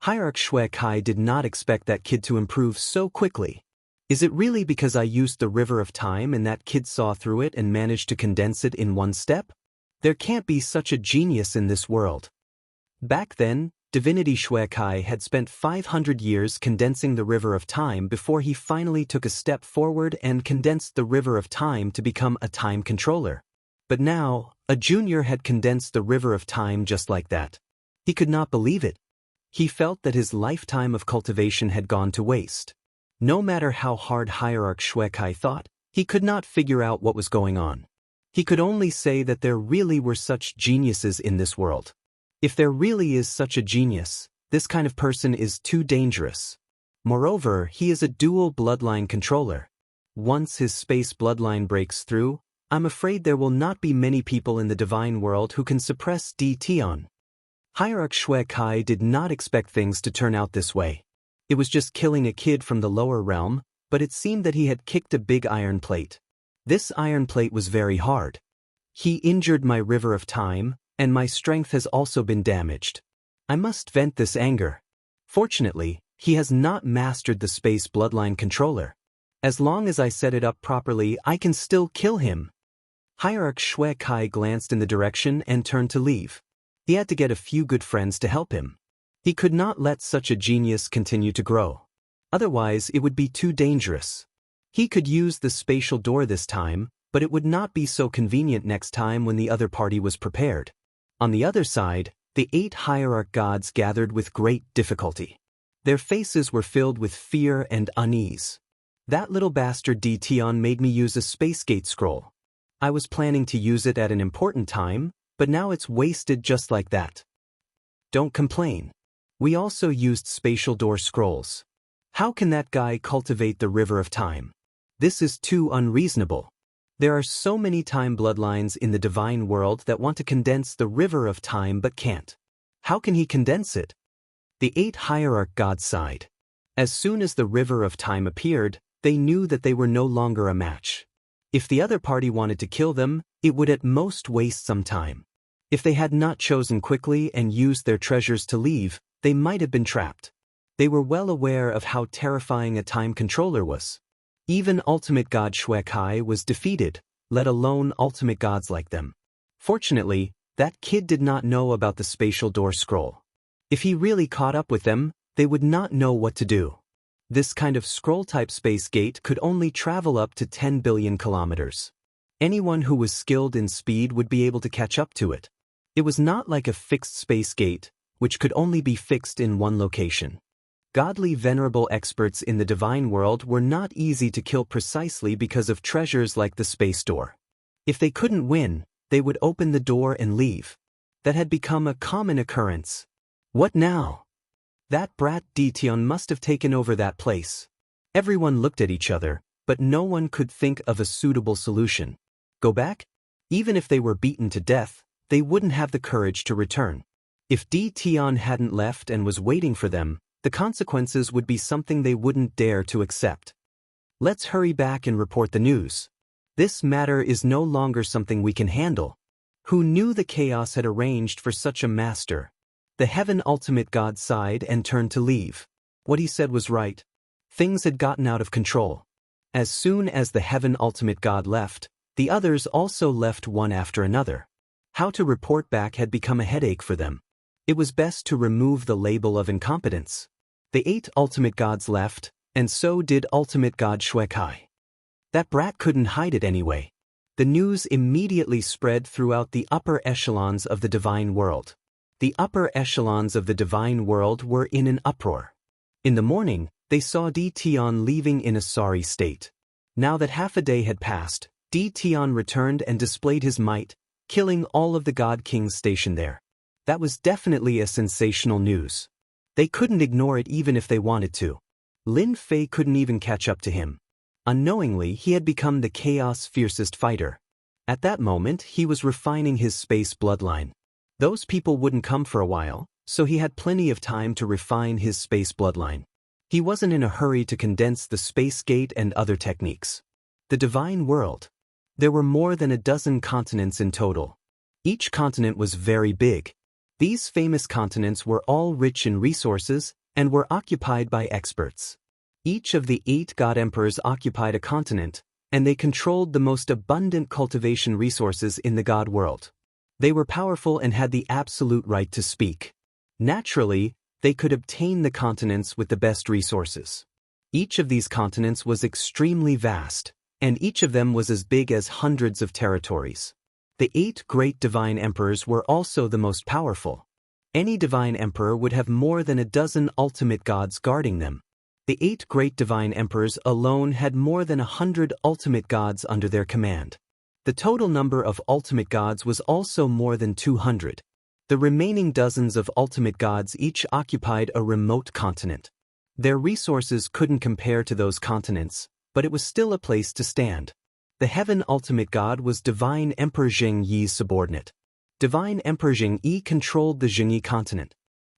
Hierarch Xuekai did not expect that kid to improve so quickly. Is it really because I used the River of Time and that kid saw through it and managed to condense it in one step? There can't be such a genius in this world. Back then, Divinity Xuekai had spent 500 years condensing the River of Time before he finally took a step forward and condensed the River of Time to become a time controller. But now, a junior had condensed the River of Time just like that. He could not believe it. He felt that his lifetime of cultivation had gone to waste. No matter how hard Hierarch Xuekai thought, he could not figure out what was going on. He could only say that there really were such geniuses in this world. If there really is such a genius, this kind of person is too dangerous. Moreover, he is a dual bloodline controller. Once his space bloodline breaks through, I'm afraid there will not be many people in the divine world who can suppress Tion. Hierarch Xuekai did not expect things to turn out this way. It was just killing a kid from the lower realm, but it seemed that he had kicked a big iron plate. This iron plate was very hard. He injured my River of Time, and my strength has also been damaged. I must vent this anger. Fortunately, he has not mastered the space bloodline controller. As long as I set it up properly, I can still kill him. Hierarch Xuekai glanced in the direction and turned to leave. He had to get a few good friends to help him. He could not let such a genius continue to grow. Otherwise, it would be too dangerous. He could use the spatial door this time, but it would not be so convenient next time when the other party was prepared. On the other side, the 8 hierarch gods gathered with great difficulty. Their faces were filled with fear and unease. That little bastard Tion made me use a space gate scroll. I was planning to use it at an important time, but now it's wasted just like that. Don't complain. We also used spatial door scrolls. How can that guy cultivate the River of Time? This is too unreasonable. There are so many time bloodlines in the divine world that want to condense the river of time but can't. How can he condense it? The 8 hierarch gods sighed. As soon as the river of time appeared, they knew that they were no longer a match. If the other party wanted to kill them, it would at most waste some time. If they had not chosen quickly and used their treasures to leave, they might have been trapped. They were well aware of how terrifying a time controller was. Even ultimate god Xuekai was defeated, let alone ultimate gods like them. Fortunately, that kid did not know about the spatial door scroll. If he really caught up with them, they would not know what to do. This kind of scroll-type space gate could only travel up to 10 billion kilometers. Anyone who was skilled in speed would be able to catch up to it. It was not like a fixed space gate, which could only be fixed in one location. Godly venerable experts in the divine world were not easy to kill precisely because of treasures like the space door. If they couldn't win, they would open the door and leave. That had become a common occurrence. What now? That brat Dition must have taken over that place. Everyone looked at each other, but no one could think of a suitable solution. Go back? Even if they were beaten to death, they wouldn't have the courage to return. If Dition hadn't left and was waiting for them, the consequences would be something they wouldn't dare to accept. Let's hurry back and report the news. This matter is no longer something we can handle. Who knew the chaos had arranged for such a master? The Heaven Ultimate God sighed and turned to leave. What he said was right. Things had gotten out of control. As soon as the Heaven Ultimate God left, the others also left one after another. How to report back had become a headache for them. It was best to remove the label of incompetence. The 8 ultimate gods left, and so did ultimate god Xuekai. That brat couldn't hide it anyway. The news immediately spread throughout the upper echelons of the divine world. The upper echelons of the divine world were in an uproar. In the morning, they saw Dition leaving in a sorry state. Now that half a day had passed, Dition returned and displayed his might, killing all of the god kings stationed there. That was definitely a sensational news. They couldn't ignore it even if they wanted to. Lin Fei couldn't even catch up to him. Unknowingly, he had become the chaos' fiercest fighter. At that moment, he was refining his space bloodline. Those people wouldn't come for a while, so he had plenty of time to refine his space bloodline. He wasn't in a hurry to condense the space gate and other techniques. The divine world. There were more than a dozen continents in total. Each continent was very big. These famous continents were all rich in resources and were occupied by experts. Each of the 8 god emperors occupied a continent, and they controlled the most abundant cultivation resources in the god world. They were powerful and had the absolute right to speak. Naturally, they could obtain the continents with the best resources. Each of these continents was extremely vast, and each of them was as big as hundreds of territories. The 8 great divine emperors were also the most powerful. Any divine emperor would have more than a dozen ultimate gods guarding them. The 8 great divine emperors alone had more than 100 ultimate gods under their command. The total number of ultimate gods was also more than 200. The remaining dozens of ultimate gods each occupied a remote continent. Their resources couldn't compare to those continents, but it was still a place to stand. The Heaven Ultimate God was Divine Emperor Zheng Yi's subordinate. Divine Emperor Zheng Yi controlled the Zhengyi continent.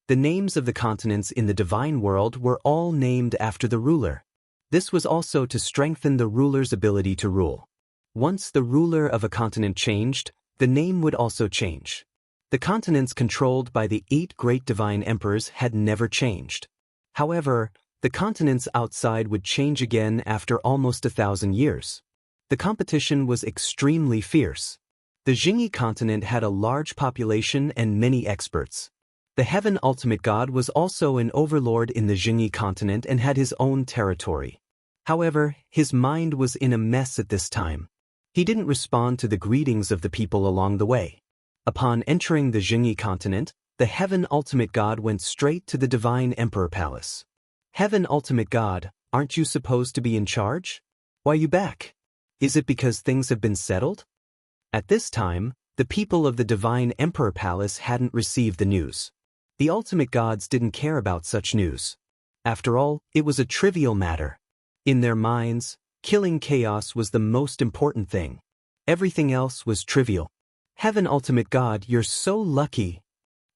The names of the continents in the divine world were all named after the ruler. This was also to strengthen the ruler's ability to rule. Once the ruler of a continent changed, the name would also change. The continents controlled by the 8 great divine emperors had never changed. However, the continents outside would change again after almost 1,000 years. The competition was extremely fierce. The Zhengyi continent had a large population and many experts. The Heaven Ultimate God was also an overlord in the Zhengyi continent and had his own territory. However, his mind was in a mess at this time. He didn't respond to the greetings of the people along the way. Upon entering the Zhengyi continent, the Heaven Ultimate God went straight to the Divine Emperor Palace. Heaven Ultimate God, aren't you supposed to be in charge? Why are you back? Is it because things have been settled? At this time, the people of the Divine Emperor Palace hadn't received the news. The ultimate gods didn't care about such news. After all, it was a trivial matter. In their minds, killing chaos was the most important thing. Everything else was trivial. Heaven Ultimate God, you're so lucky.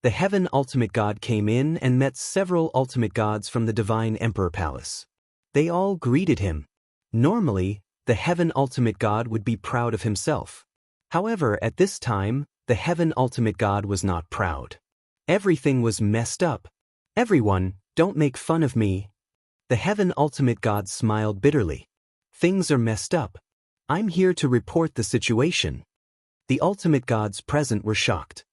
The Heaven Ultimate God came in and met several Ultimate Gods from the Divine Emperor Palace. They all greeted him. Normally, the Heaven Ultimate God would be proud of himself. However, at this time, the Heaven Ultimate God was not proud. Everything was messed up. Everyone, don't make fun of me. The Heaven Ultimate God smiled bitterly. Things are messed up. I'm here to report the situation. The Ultimate Gods present were shocked.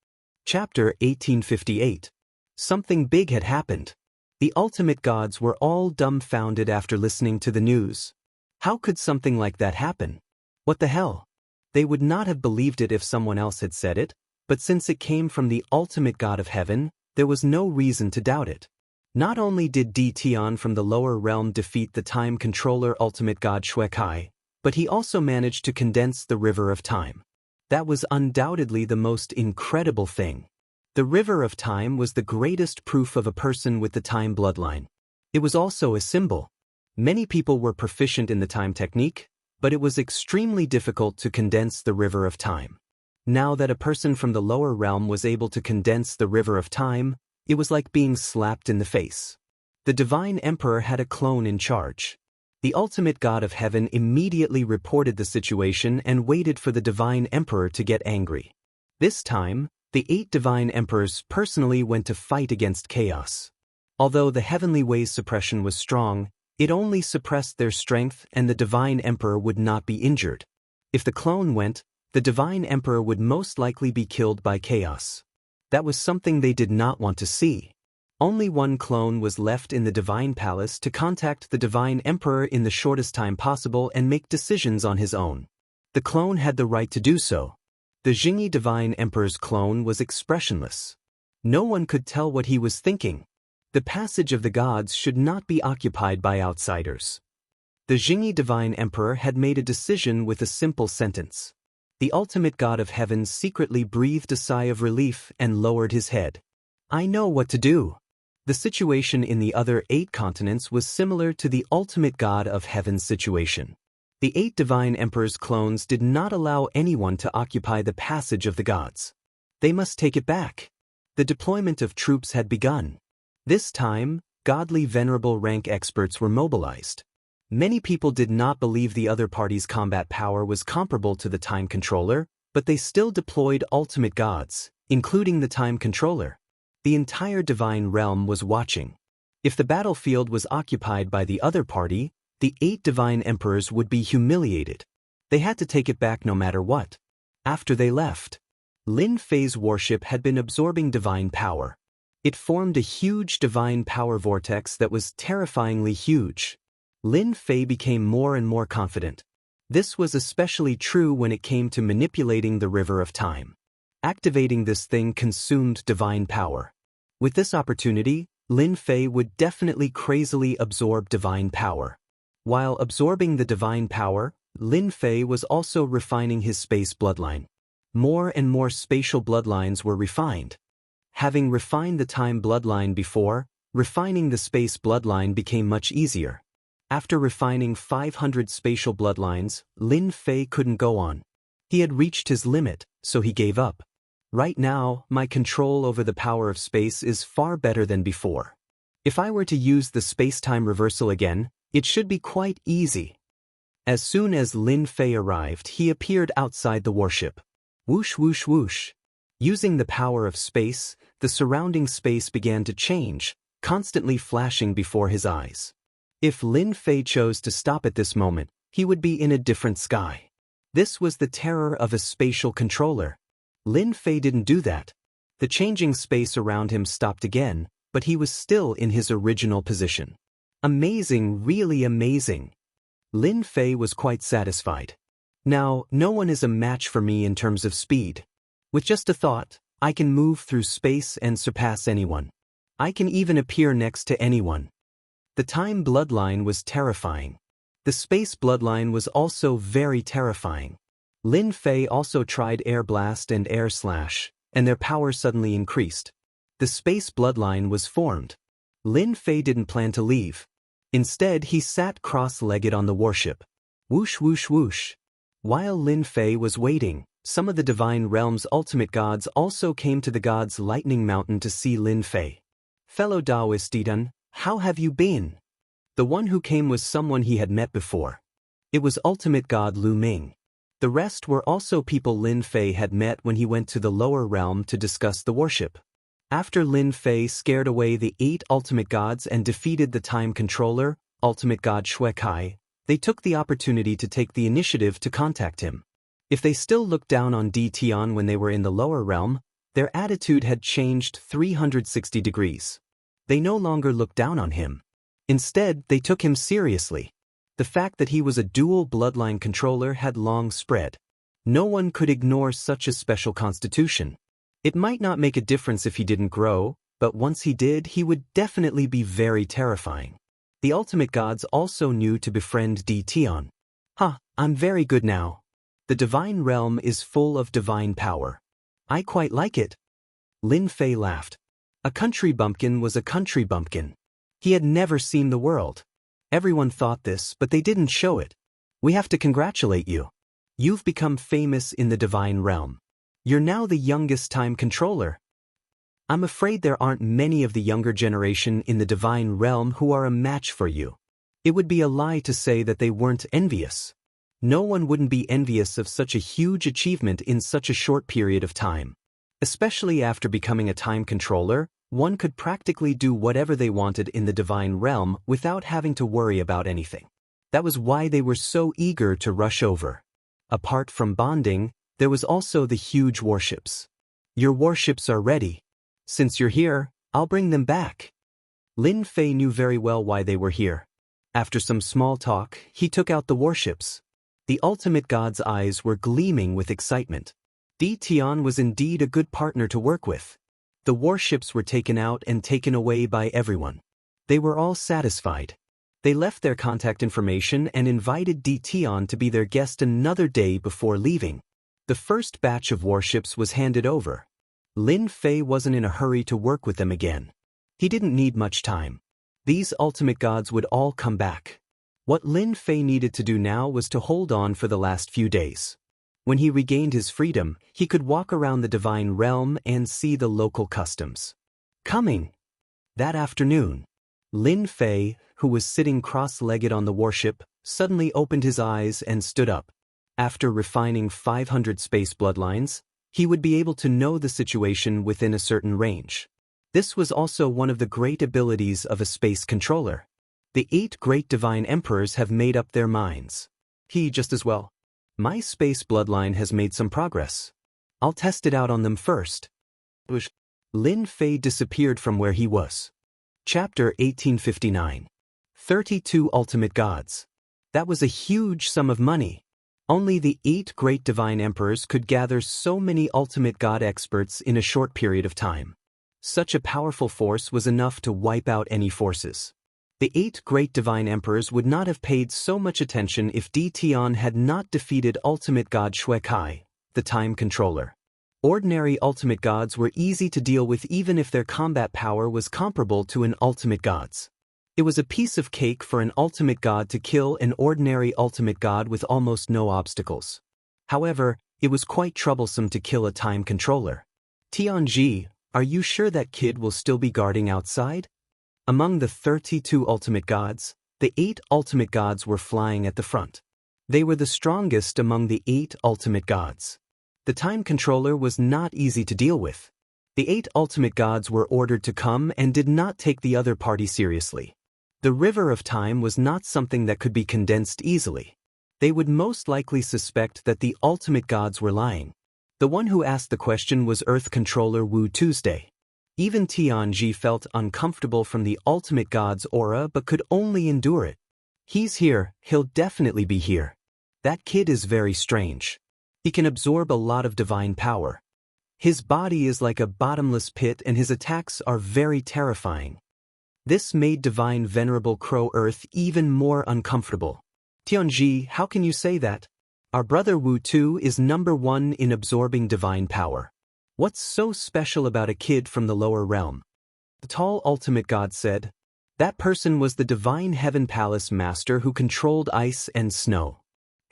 Chapter 1858. Something big had happened. The Ultimate Gods were all dumbfounded after listening to the news. How could something like that happen? What the hell? They would not have believed it if someone else had said it, but since it came from the Ultimate God of Heaven, there was no reason to doubt it. Not only did Di Tian from the lower realm defeat the Time Controller Ultimate God Shui Kai, but he also managed to condense the River of Time. That was undoubtedly the most incredible thing. The River of Time was the greatest proof of a person with the Time bloodline. It was also a symbol. Many people were proficient in the Time technique, but it was extremely difficult to condense the River of Time. Now that a person from the lower realm was able to condense the River of Time, it was like being slapped in the face. The Divine Emperor had a clone in charge. The Ultimate God of Heaven immediately reported the situation and waited for the Divine Emperor to get angry. This time, the 8 Divine Emperors personally went to fight against chaos. Although the Heavenly Way's suppression was strong, it only suppressed their strength and the Divine Emperor would not be injured. If the clone went, the Divine Emperor would most likely be killed by chaos. That was something they did not want to see. Only one clone was left in the Divine Palace to contact the Divine Emperor in the shortest time possible and make decisions on his own. The clone had the right to do so. The Jingyi Divine Emperor's clone was expressionless. No one could tell what he was thinking. The passage of the gods should not be occupied by outsiders. The Jingyi Divine Emperor had made a decision with a simple sentence. The Ultimate God of Heaven secretly breathed a sigh of relief and lowered his head. I know what to do. The situation in the other 8 continents was similar to the Ultimate God of Heaven's situation. The 8 Divine Emperor's clones did not allow anyone to occupy the passage of the gods. They must take it back. The deployment of troops had begun. This time, godly venerable rank experts were mobilized. Many people did not believe the other party's combat power was comparable to the Time Controller, but they still deployed ultimate gods, including the Time Controller. The entire divine realm was watching. If the battlefield was occupied by the other party, the 8 divine emperors would be humiliated. They had to take it back no matter what. After they left, Lin Fei's warship had been absorbing divine power. It formed a huge divine power vortex that was terrifyingly huge. Lin Fei became more and more confident. This was especially true when it came to manipulating the river of time. Activating this thing consumed divine power. With this opportunity, Lin Fei would definitely crazily absorb divine power. While absorbing the divine power, Lin Fei was also refining his space bloodline. More and more spatial bloodlines were refined. Having refined the time bloodline before, refining the space bloodline became much easier. After refining 500 spatial bloodlines, Lin Fei couldn't go on. He had reached his limit, so he gave up. Right now, my control over the power of space is far better than before. If I were to use the space-time reversal again, it should be quite easy. As soon as Lin Fei arrived, he appeared outside the warship. Whoosh whoosh whoosh. Using the power of space, the surrounding space began to change, constantly flashing before his eyes. If Lin Fei chose to stop at this moment, he would be in a different sky. This was the terror of a spatial controller. Lin Fei didn't do that. The changing space around him stopped again, but he was still in his original position. Amazing, really amazing. Lin Fei was quite satisfied. Now, no one is a match for me in terms of speed. With just a thought, I can move through space and surpass anyone. I can even appear next to anyone. The time bloodline was terrifying. The space bloodline was also very terrifying. Lin Fei also tried Air Blast and Air Slash, and their power suddenly increased. The space bloodline was formed. Lin Fei didn't plan to leave. Instead, he sat cross-legged on the warship. Whoosh whoosh whoosh. While Lin Fei was waiting, some of the Divine Realm's ultimate gods also came to the gods' lightning mountain to see Lin Fei. Fellow Taoist Didan, how have you been? The one who came was someone he had met before. It was ultimate god Lu Ming. The rest were also people Lin Fei had met when he went to the lower realm to discuss the worship. After Lin Fei scared away the 8 ultimate gods and defeated the time controller, ultimate god Xue Kai, they took the opportunity to take the initiative to contact him. If they still looked down on Di Tian when they were in the lower realm, their attitude had changed 360 degrees. They no longer looked down on him. Instead, they took him seriously. The fact that he was a dual bloodline controller had long spread. No one could ignore such a special constitution. It might not make a difference if he didn't grow, but once he did, he would definitely be very terrifying. The ultimate gods also knew to befriend Di Tian. I'm very good now. The divine realm is full of divine power. I quite like it. Lin Fei laughed. A country bumpkin was a country bumpkin. He had never seen the world. Everyone thought this, but they didn't show it. We have to congratulate you. You've become famous in the divine realm. You're now the youngest time controller. I'm afraid there aren't many of the younger generation in the divine realm who are a match for you. It would be a lie to say that they weren't envious. No one wouldn't be envious of such a huge achievement in such a short period of time. Especially after becoming a time controller, one could practically do whatever they wanted in the divine realm without having to worry about anything. That was why they were so eager to rush over. Apart from bonding, there was also the huge warships. Your warships are ready. Since you're here, I'll bring them back. Lin Fei knew very well why they were here. After some small talk, he took out the warships. The ultimate god's eyes were gleaming with excitement. Di Tian was indeed a good partner to work with. The warships were taken out and taken away by everyone. They were all satisfied. They left their contact information and invited Di Tian to be their guest another day before leaving. The first batch of warships was handed over. Lin Fei wasn't in a hurry to work with them again. He didn't need much time. These ultimate gods would all come back. What Lin Fei needed to do now was to hold on for the last few days. When he regained his freedom, he could walk around the divine realm and see the local customs. That afternoon, Lin Fei, who was sitting cross-legged on the warship, suddenly opened his eyes and stood up. After refining 500 space bloodlines, he would be able to know the situation within a certain range. This was also one of the great abilities of a space controller. The 8 great divine emperors have made up their minds. He just as well. My space bloodline has made some progress. I'll test it out on them first. Lin Fei disappeared from where he was. Chapter 1859. 32 Ultimate Gods. That was a huge sum of money. Only the 8 great divine emperors could gather so many ultimate god experts in a short period of time. Such a powerful force was enough to wipe out any forces. The 8 great divine emperors would not have paid so much attention if Di Tian had not defeated ultimate god Xue Kai, the time controller. Ordinary ultimate gods were easy to deal with even if their combat power was comparable to an ultimate god's. It was a piece of cake for an ultimate god to kill an ordinary ultimate god with almost no obstacles. However, it was quite troublesome to kill a time controller. Tianji, are you sure that kid will still be guarding outside? Among the 32 ultimate gods, the 8 ultimate gods were flying at the front. They were the strongest among the 8 ultimate gods. The time controller was not easy to deal with. The 8 ultimate gods were ordered to come and did not take the other party seriously. The river of time was not something that could be condensed easily. They would most likely suspect that the ultimate gods were lying. The one who asked the question was Earth controller Wu Tuesday. Even Tianji felt uncomfortable from the ultimate god's aura but could only endure it. He's here, he'll definitely be here. That kid is very strange. He can absorb a lot of divine power. His body is like a bottomless pit and his attacks are very terrifying. This made divine venerable Crow Earth even more uncomfortable. Tianji, how can you say that? Our brother Wu Tu is number 1 in absorbing divine power. What's so special about a kid from the lower realm? The tall ultimate god said. That person was the divine heaven palace master who controlled ice and snow.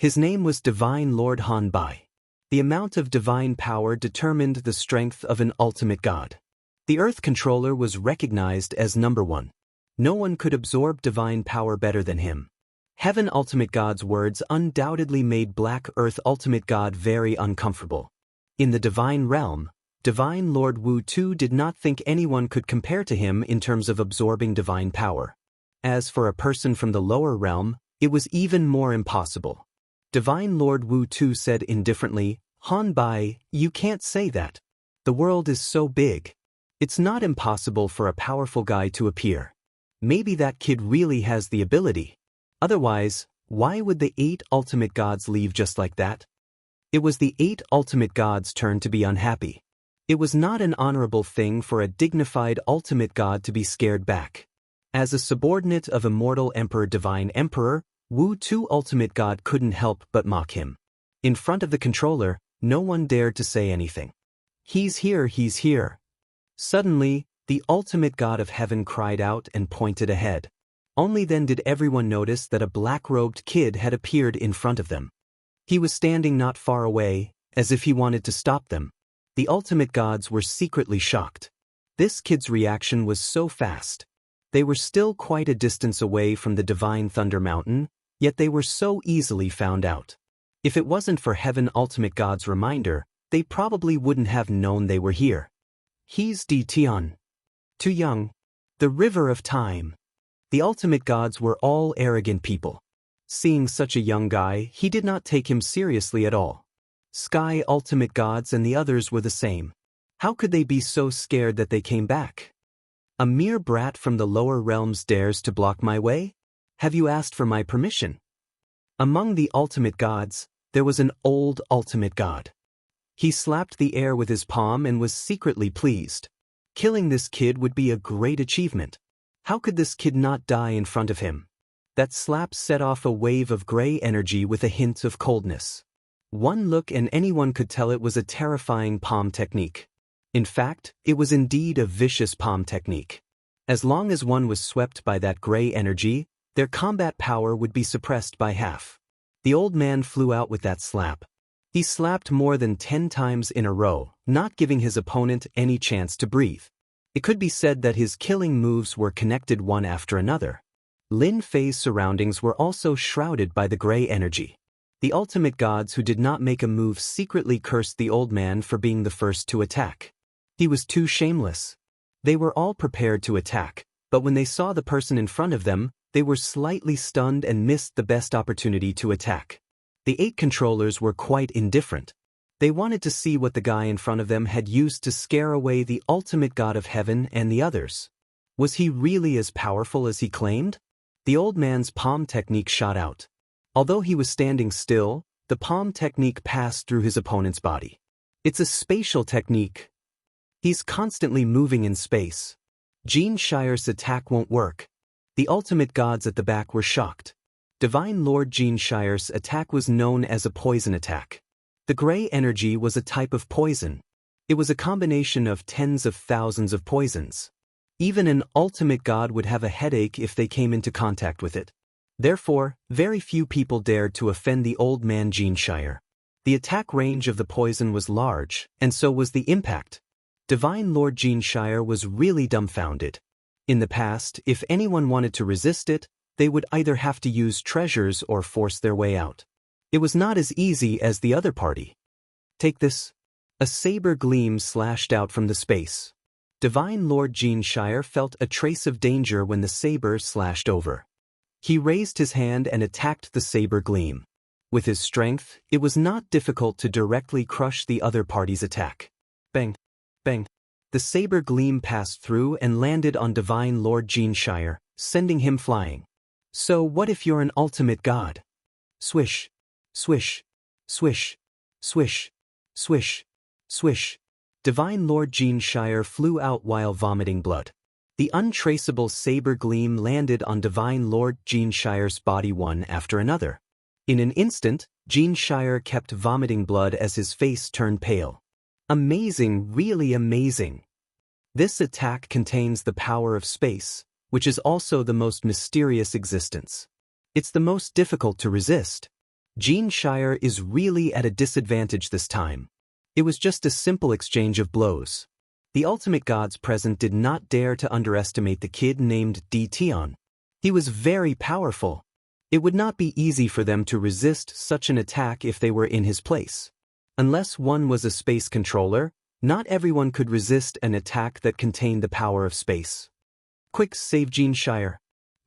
His name was Divine Lord Han Bai. The amount of divine power determined the strength of an ultimate god. The Earth Controller was recognized as number one. No one could absorb divine power better than him. Heaven Ultimate God's words undoubtedly made Black Earth Ultimate God very uncomfortable. In the divine realm, Divine Lord Wu Tu did not think anyone could compare to him in terms of absorbing divine power. As for a person from the lower realm, it was even more impossible. Divine Lord Wu Tu said indifferently, "Han Bai, you can't say that. The world is so big. It's not impossible for a powerful guy to appear. Maybe that kid really has the ability. Otherwise, why would the 8 ultimate gods leave just like that?" It was the 8 ultimate gods' turn to be unhappy. It was not an honorable thing for a dignified ultimate god to be scared back. As a subordinate of Immortal Emperor Divine Emperor, Wu Tu Ultimate God couldn't help but mock him. In front of the controller, no one dared to say anything. "He's here, he's here." Suddenly, the ultimate god of heaven cried out and pointed ahead. Only then did everyone notice that a black-robed kid had appeared in front of them. He was standing not far away, as if he wanted to stop them. The ultimate gods were secretly shocked. This kid's reaction was so fast. They were still quite a distance away from the divine Thunder Mountain, yet they were so easily found out. If it wasn't for Heaven Ultimate God's reminder, they probably wouldn't have known they were here. "He's Di Tian. Too young. The river of time." The ultimate gods were all arrogant people. Seeing such a young guy, he did not take him seriously at all. Sky Ultimate Gods and the others were the same. How could they be so scared that they came back? "A mere brat from the lower realms dares to block my way? Have you asked for my permission?" Among the ultimate gods, there was an old ultimate god. He slapped the air with his palm and was secretly pleased. Killing this kid would be a great achievement. How could this kid not die in front of him? That slap set off a wave of gray energy with a hint of coldness. One look and anyone could tell it was a terrifying palm technique. In fact, it was indeed a vicious palm technique. As long as one was swept by that gray energy, their combat power would be suppressed by half. The old man flew out with that slap. He slapped more than 10 times in a row, not giving his opponent any chance to breathe. It could be said that his killing moves were connected one after another. Lin Fei's surroundings were also shrouded by the gray energy. The ultimate gods who did not make a move secretly cursed the old man for being the first to attack. He was too shameless. They were all prepared to attack, but when they saw the person in front of them, they were slightly stunned and missed the best opportunity to attack. The 8 controllers were quite indifferent. They wanted to see what the guy in front of them had used to scare away the ultimate god of heaven and the others. Was he really as powerful as he claimed? The old man's palm technique shot out. Although he was standing still, the palm technique passed through his opponent's body. It's a spatial technique. He's constantly moving in space. Xianxia's attack won't work. The ultimate gods at the back were shocked. Divine Lord Xianxia's attack was known as a poison attack. The gray energy was a type of poison. It was a combination of tens of thousands of poisons. Even an ultimate god would have a headache if they came into contact with it. Therefore, very few people dared to offend the old man Xianxia. The attack range of the poison was large, and so was the impact. Divine Lord Xianxia was really dumbfounded. In the past, if anyone wanted to resist it, they would either have to use treasures or force their way out. It was not as easy as the other party. "Take this." A saber gleam slashed out from the space. Divine Lord Xianxia felt a trace of danger when the saber slashed over. He raised his hand and attacked the saber gleam. With his strength, it was not difficult to directly crush the other party's attack. Bang! Bang! The saber gleam passed through and landed on Divine Lord Xianxia, sending him flying. "So what if you're an ultimate god?" Swish! Swish! Swish! Swish! Swish! Swish! Divine Lord Xianxia flew out while vomiting blood. The untraceable saber gleam landed on Divine Lord Xianxia's body one after another. In an instant, Xianxia kept vomiting blood as his face turned pale. Amazing, really amazing. This attack contains the power of space, which is also the most mysterious existence. It's the most difficult to resist. Xianxia is really at a disadvantage this time. It was just a simple exchange of blows. The ultimate gods present did not dare to underestimate the kid named Tion. He was very powerful. It would not be easy for them to resist such an attack if they were in his place. Unless one was a space controller, not everyone could resist an attack that contained the power of space. Quick save Xianxia.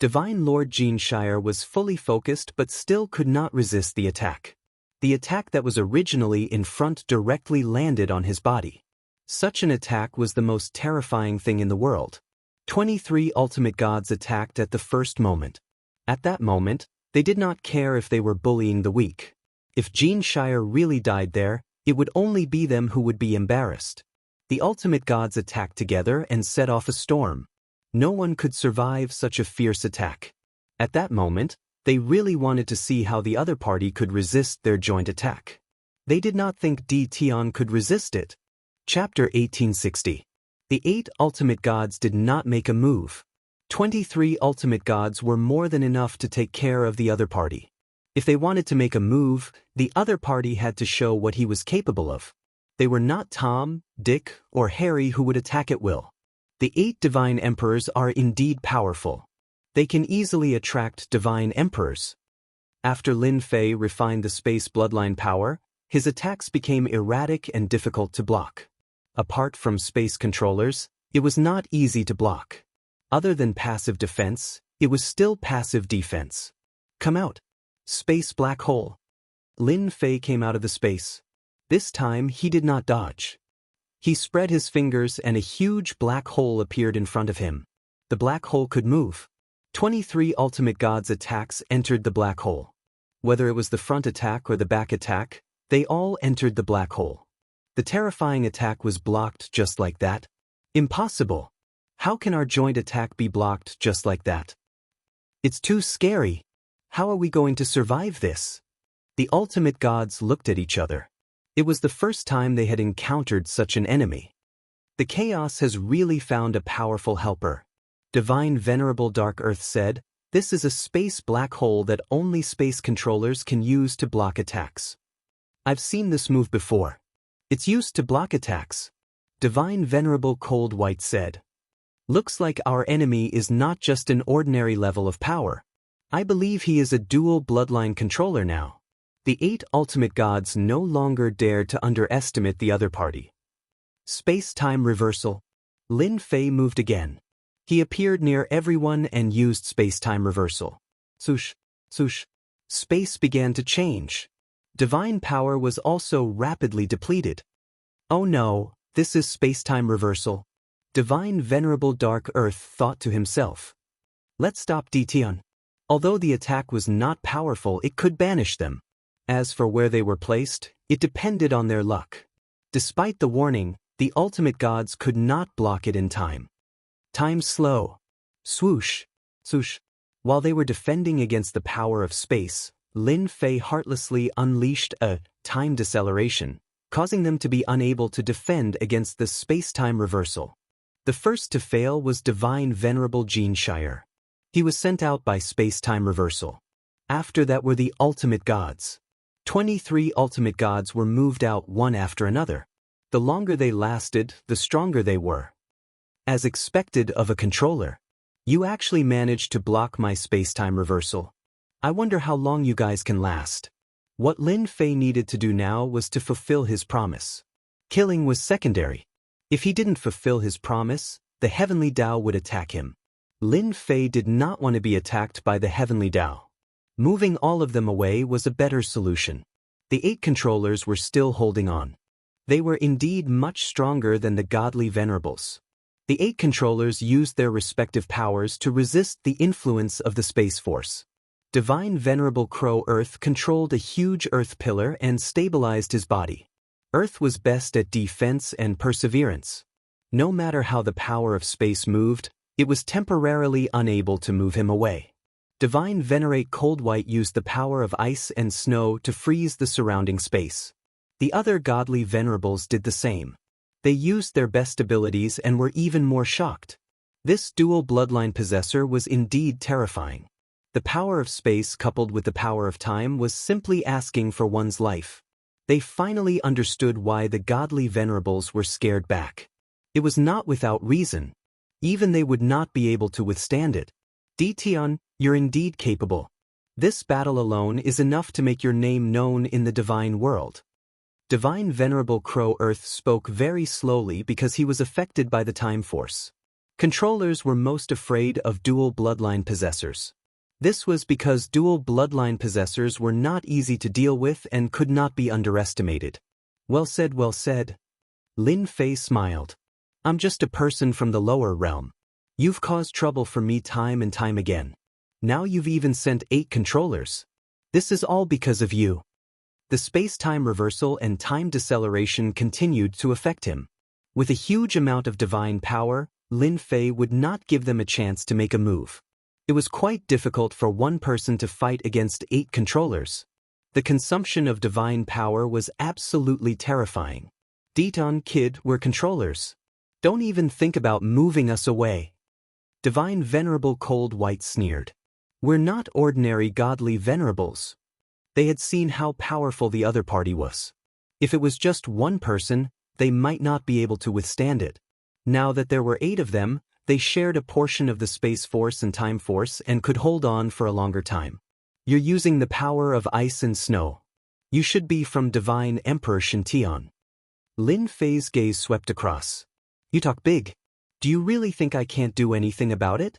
Divine Lord Xianxia was fully focused but still could not resist the attack. The attack that was originally in front directly landed on his body. Such an attack was the most terrifying thing in the world. 23 ultimate gods attacked at the first moment. At that moment, they did not care if they were bullying the weak. If Xianxia really died there, it would only be them who would be embarrassed. The ultimate gods attacked together and set off a storm. No one could survive such a fierce attack. At that moment, they really wanted to see how the other party could resist their joint attack. They did not think Tion could resist it. Chapter 1860. The 8 ultimate gods did not make a move. 23 ultimate gods were more than enough to take care of the other party. If they wanted to make a move, the other party had to show what he was capable of. They were not Tom, Dick, or Harry who would attack at will. The 8 divine emperors are indeed powerful. They can easily attract divine emperors. After Lin Fei refined the space bloodline power, his attacks became erratic and difficult to block. Apart from space controllers, it was not easy to block. Other than passive defense, it was still passive defense. Come out. Space black hole. Lin Fei came out of the space. This time he did not dodge. He spread his fingers and a huge black hole appeared in front of him. The black hole could move. 23 ultimate gods' attacks entered the black hole. Whether it was the front attack or the back attack, they all entered the black hole. The terrifying attack was blocked just like that. Impossible. How can our joint attack be blocked just like that? It's too scary. How are we going to survive this? The ultimate gods looked at each other. It was the first time they had encountered such an enemy. The chaos has really found a powerful helper. Divine Venerable Dark Earth said, "This is a space black hole that only space controllers can use to block attacks." I've seen this move before. It's used to block attacks. Divine Venerable Cold White said, "Looks like our enemy is not just an ordinary level of power. I believe he is a dual bloodline controller now." The 8 ultimate gods no longer dared to underestimate the other party. Space-time reversal. Lin Fei moved again. He appeared near everyone and used space-time reversal. Swoosh, swoosh. Space began to change. Divine power was also rapidly depleted. Oh no, this is space-time reversal. Divine Venerable Dark Earth thought to himself. Let's stop Tion. Although the attack was not powerful, it could banish them. As for where they were placed, it depended on their luck. Despite the warning, the ultimate gods could not block it in time. Time slow. Swoosh, swoosh. While they were defending against the power of space, Lin Fei heartlessly unleashed a time deceleration, causing them to be unable to defend against the space-time reversal. The first to fail was Divine Venerable Xianxia. He was sent out by space-time reversal. After that were the ultimate gods. 23 ultimate gods were moved out one after another. The longer they lasted, the stronger they were. As expected of a controller, you actually managed to block my space-time reversal. I wonder how long you guys can last. What Lin Fei needed to do now was to fulfill his promise. Killing was secondary. If he didn't fulfill his promise, the Heavenly Tao would attack him. Lin Fei did not want to be attacked by the Heavenly Tao. Moving all of them away was a better solution. The 8 controllers were still holding on. They were indeed much stronger than the godly venerables. The 8 controllers used their respective powers to resist the influence of the Space Force. Divine Venerable Crow Earth controlled a huge earth pillar and stabilized his body. Earth was best at defense and perseverance. No matter how the power of space moved, it was temporarily unable to move him away. Divine Venerate Cold White used the power of ice and snow to freeze the surrounding space. The other godly venerables did the same. They used their best abilities and were even more shocked. This dual bloodline possessor was indeed terrifying. The power of space coupled with the power of time was simply asking for one's life. They finally understood why the godly venerables were scared back. It was not without reason. Even they would not be able to withstand it. Ditian, you're indeed capable. This battle alone is enough to make your name known in the divine world. Divine Venerable Crow Earth spoke very slowly because he was affected by the time force. Controllers were most afraid of dual bloodline possessors. This was because dual bloodline possessors were not easy to deal with and could not be underestimated. Well said, well said. Lin Fei smiled. I'm just a person from the lower realm. You've caused trouble for me time and time again. Now you've even sent 8 controllers. This is all because of you. The space-time reversal and time deceleration continued to affect him. With a huge amount of divine power, Lin Fei would not give them a chance to make a move. It was quite difficult for one person to fight against 8 controllers. The consumption of divine power was absolutely terrifying. Diton, kid, we're controllers. Don't even think about moving us away. Divine Venerable Cold White sneered. We're not ordinary godly venerables. They had seen how powerful the other party was. If it was just one person, they might not be able to withstand it. Now that there were 8 of them, they shared a portion of the space force and time force and could hold on for a longer time. You're using the power of ice and snow. You should be from Divine Emperor Xianxia. Lin Fei's gaze swept across. You talk big. Do you really think I can't do anything about it?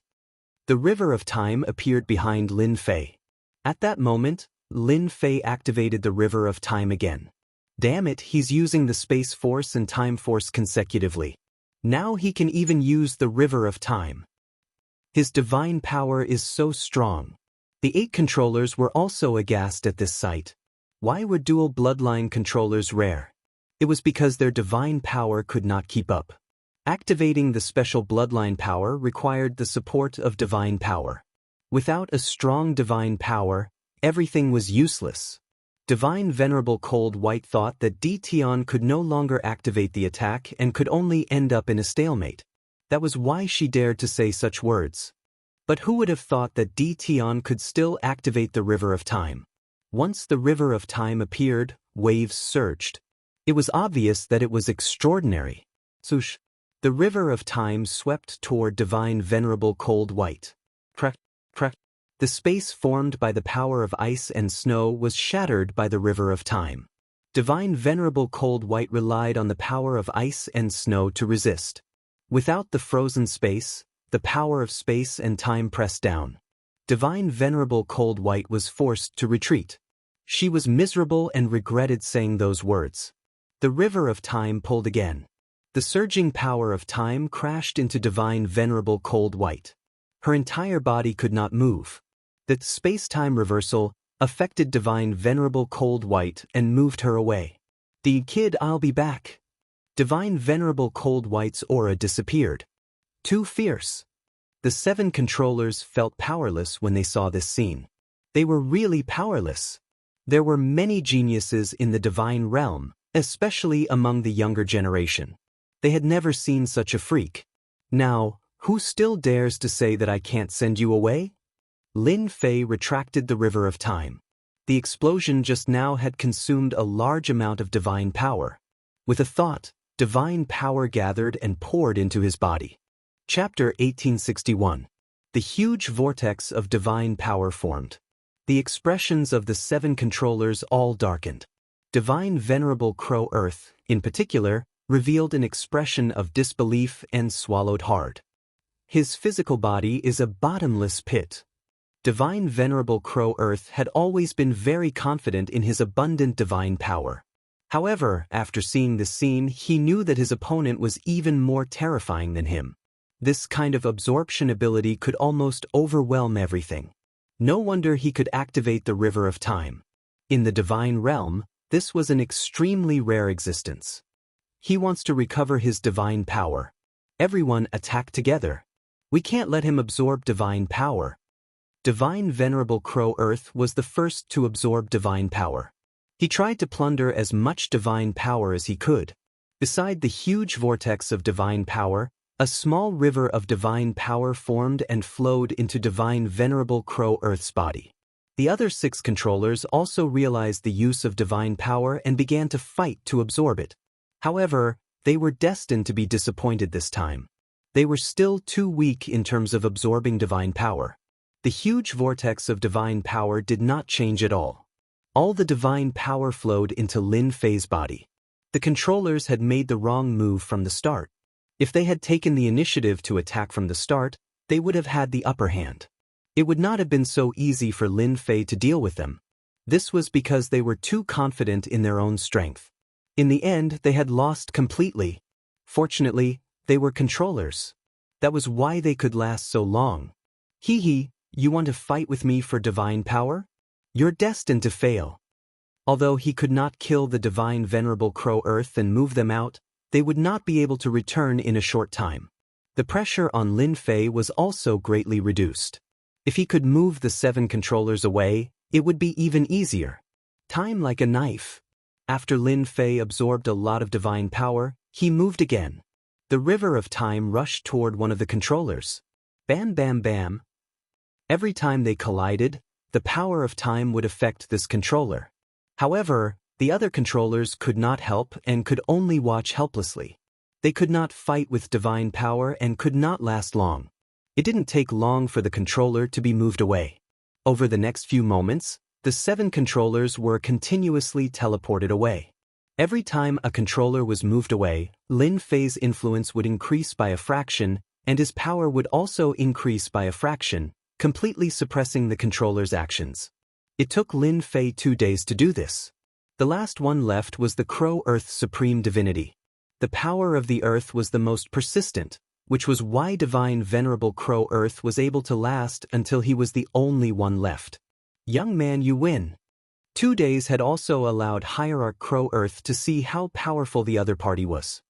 The river of time appeared behind Lin Fei. At that moment, Lin Fei activated the river of time again. Damn it, he's using the space force and time force consecutively. Now he can even use the river of time. His divine power is so strong. The 8 controllers were also aghast at this sight. Why were dual bloodline controllers rare? It was because their divine power could not keep up. Activating the special bloodline power required the support of divine power. Without a strong divine power, everything was useless. Divine Venerable Cold White thought that Dition could no longer activate the attack and could only end up in a stalemate. That was why she dared to say such words. But who would have thought that Dition could still activate the River of Time? Once the River of Time appeared, waves surged. It was obvious that it was extraordinary. Swoosh! The River of Time swept toward Divine Venerable Cold White. Crack, crack. The space formed by the power of ice and snow was shattered by the River of Time. Divine Venerable Cold White relied on the power of ice and snow to resist. Without the frozen space, the power of space and time pressed down. Divine Venerable Cold White was forced to retreat. She was miserable and regretted saying those words. The River of Time pulled again. The surging power of time crashed into Divine Venerable Cold White. Her entire body could not move. The space-time reversal affected Divine Venerable Cold White and moved her away. The kid, I'll be back. Divine Venerable Cold White's aura disappeared. Too fierce. The 7 controllers felt powerless when they saw this scene. They were really powerless. There were many geniuses in the divine realm, especially among the younger generation. They had never seen such a freak. Now, who still dares to say that I can't send you away? Lin Fei retracted the River of Time. The explosion just now had consumed a large amount of divine power. With a thought, divine power gathered and poured into his body. Chapter 1861. The huge vortex of divine power formed. The expressions of the 7 controllers all darkened. Divine Venerable Crow Earth, in particular, revealed an expression of disbelief and swallowed hard. His physical body is a bottomless pit. Divine Venerable Crow Earth had always been very confident in his abundant divine power. However, after seeing this scene, he knew that his opponent was even more terrifying than him. This kind of absorption ability could almost overwhelm everything. No wonder he could activate the River of Time. In the divine realm, this was an extremely rare existence. He wants to recover his divine power. Everyone attack together. We can't let him absorb divine power. Divine Venerable Crow Earth was the first to absorb divine power. He tried to plunder as much divine power as he could. Beside the huge vortex of divine power, A small river of divine power formed and flowed into divine Venerable Crow Earth's body. The other 6 controllers also realized the use of divine power and began to fight to absorb it. However, they were destined to be disappointed this time. They were still too weak in terms of absorbing divine power. The huge vortex of divine power did not change at all. All the divine power flowed into Lin Fei's body. The controllers had made the wrong move from the start. If they had taken the initiative to attack from the start, they would have had the upper hand. It would not have been so easy for Lin Fei to deal with them. This was because they were too confident in their own strength. In the end, they had lost completely. Fortunately, they were controllers. That was why they could last so long. Hee, you want to fight with me for divine power? You're destined to fail. Although he could not kill the divine Venerable Crow Earth and move them out, they would not be able to return in a short time. The pressure on Lin Fei was also greatly reduced. If he could move the 7 controllers away, it would be even easier. Time like a knife. After Lin Fei absorbed a lot of divine power, he moved again. The river of time rushed toward one of the controllers. Bam bam bam. Every time they collided, the power of time would affect this controller. However, the other controllers could not help and could only watch helplessly. They could not fight with divine power and could not last long. It didn't take long for the controller to be moved away. Over the next few moments, the 7 controllers were continuously teleported away. Every time a controller was moved away, Lin Fei's influence would increase by a fraction, and his power would also increase by a fraction, completely suppressing the controller's actions. It took Lin Fei 2 days to do this. The last one left was the Crow Earth's supreme divinity. The power of the Earth was the most persistent, which was why divine Venerable Crow Earth was able to last until he was the only one left. Young man, you win. 2 days had also allowed Hierarch Crow Earth to see how powerful the other party was.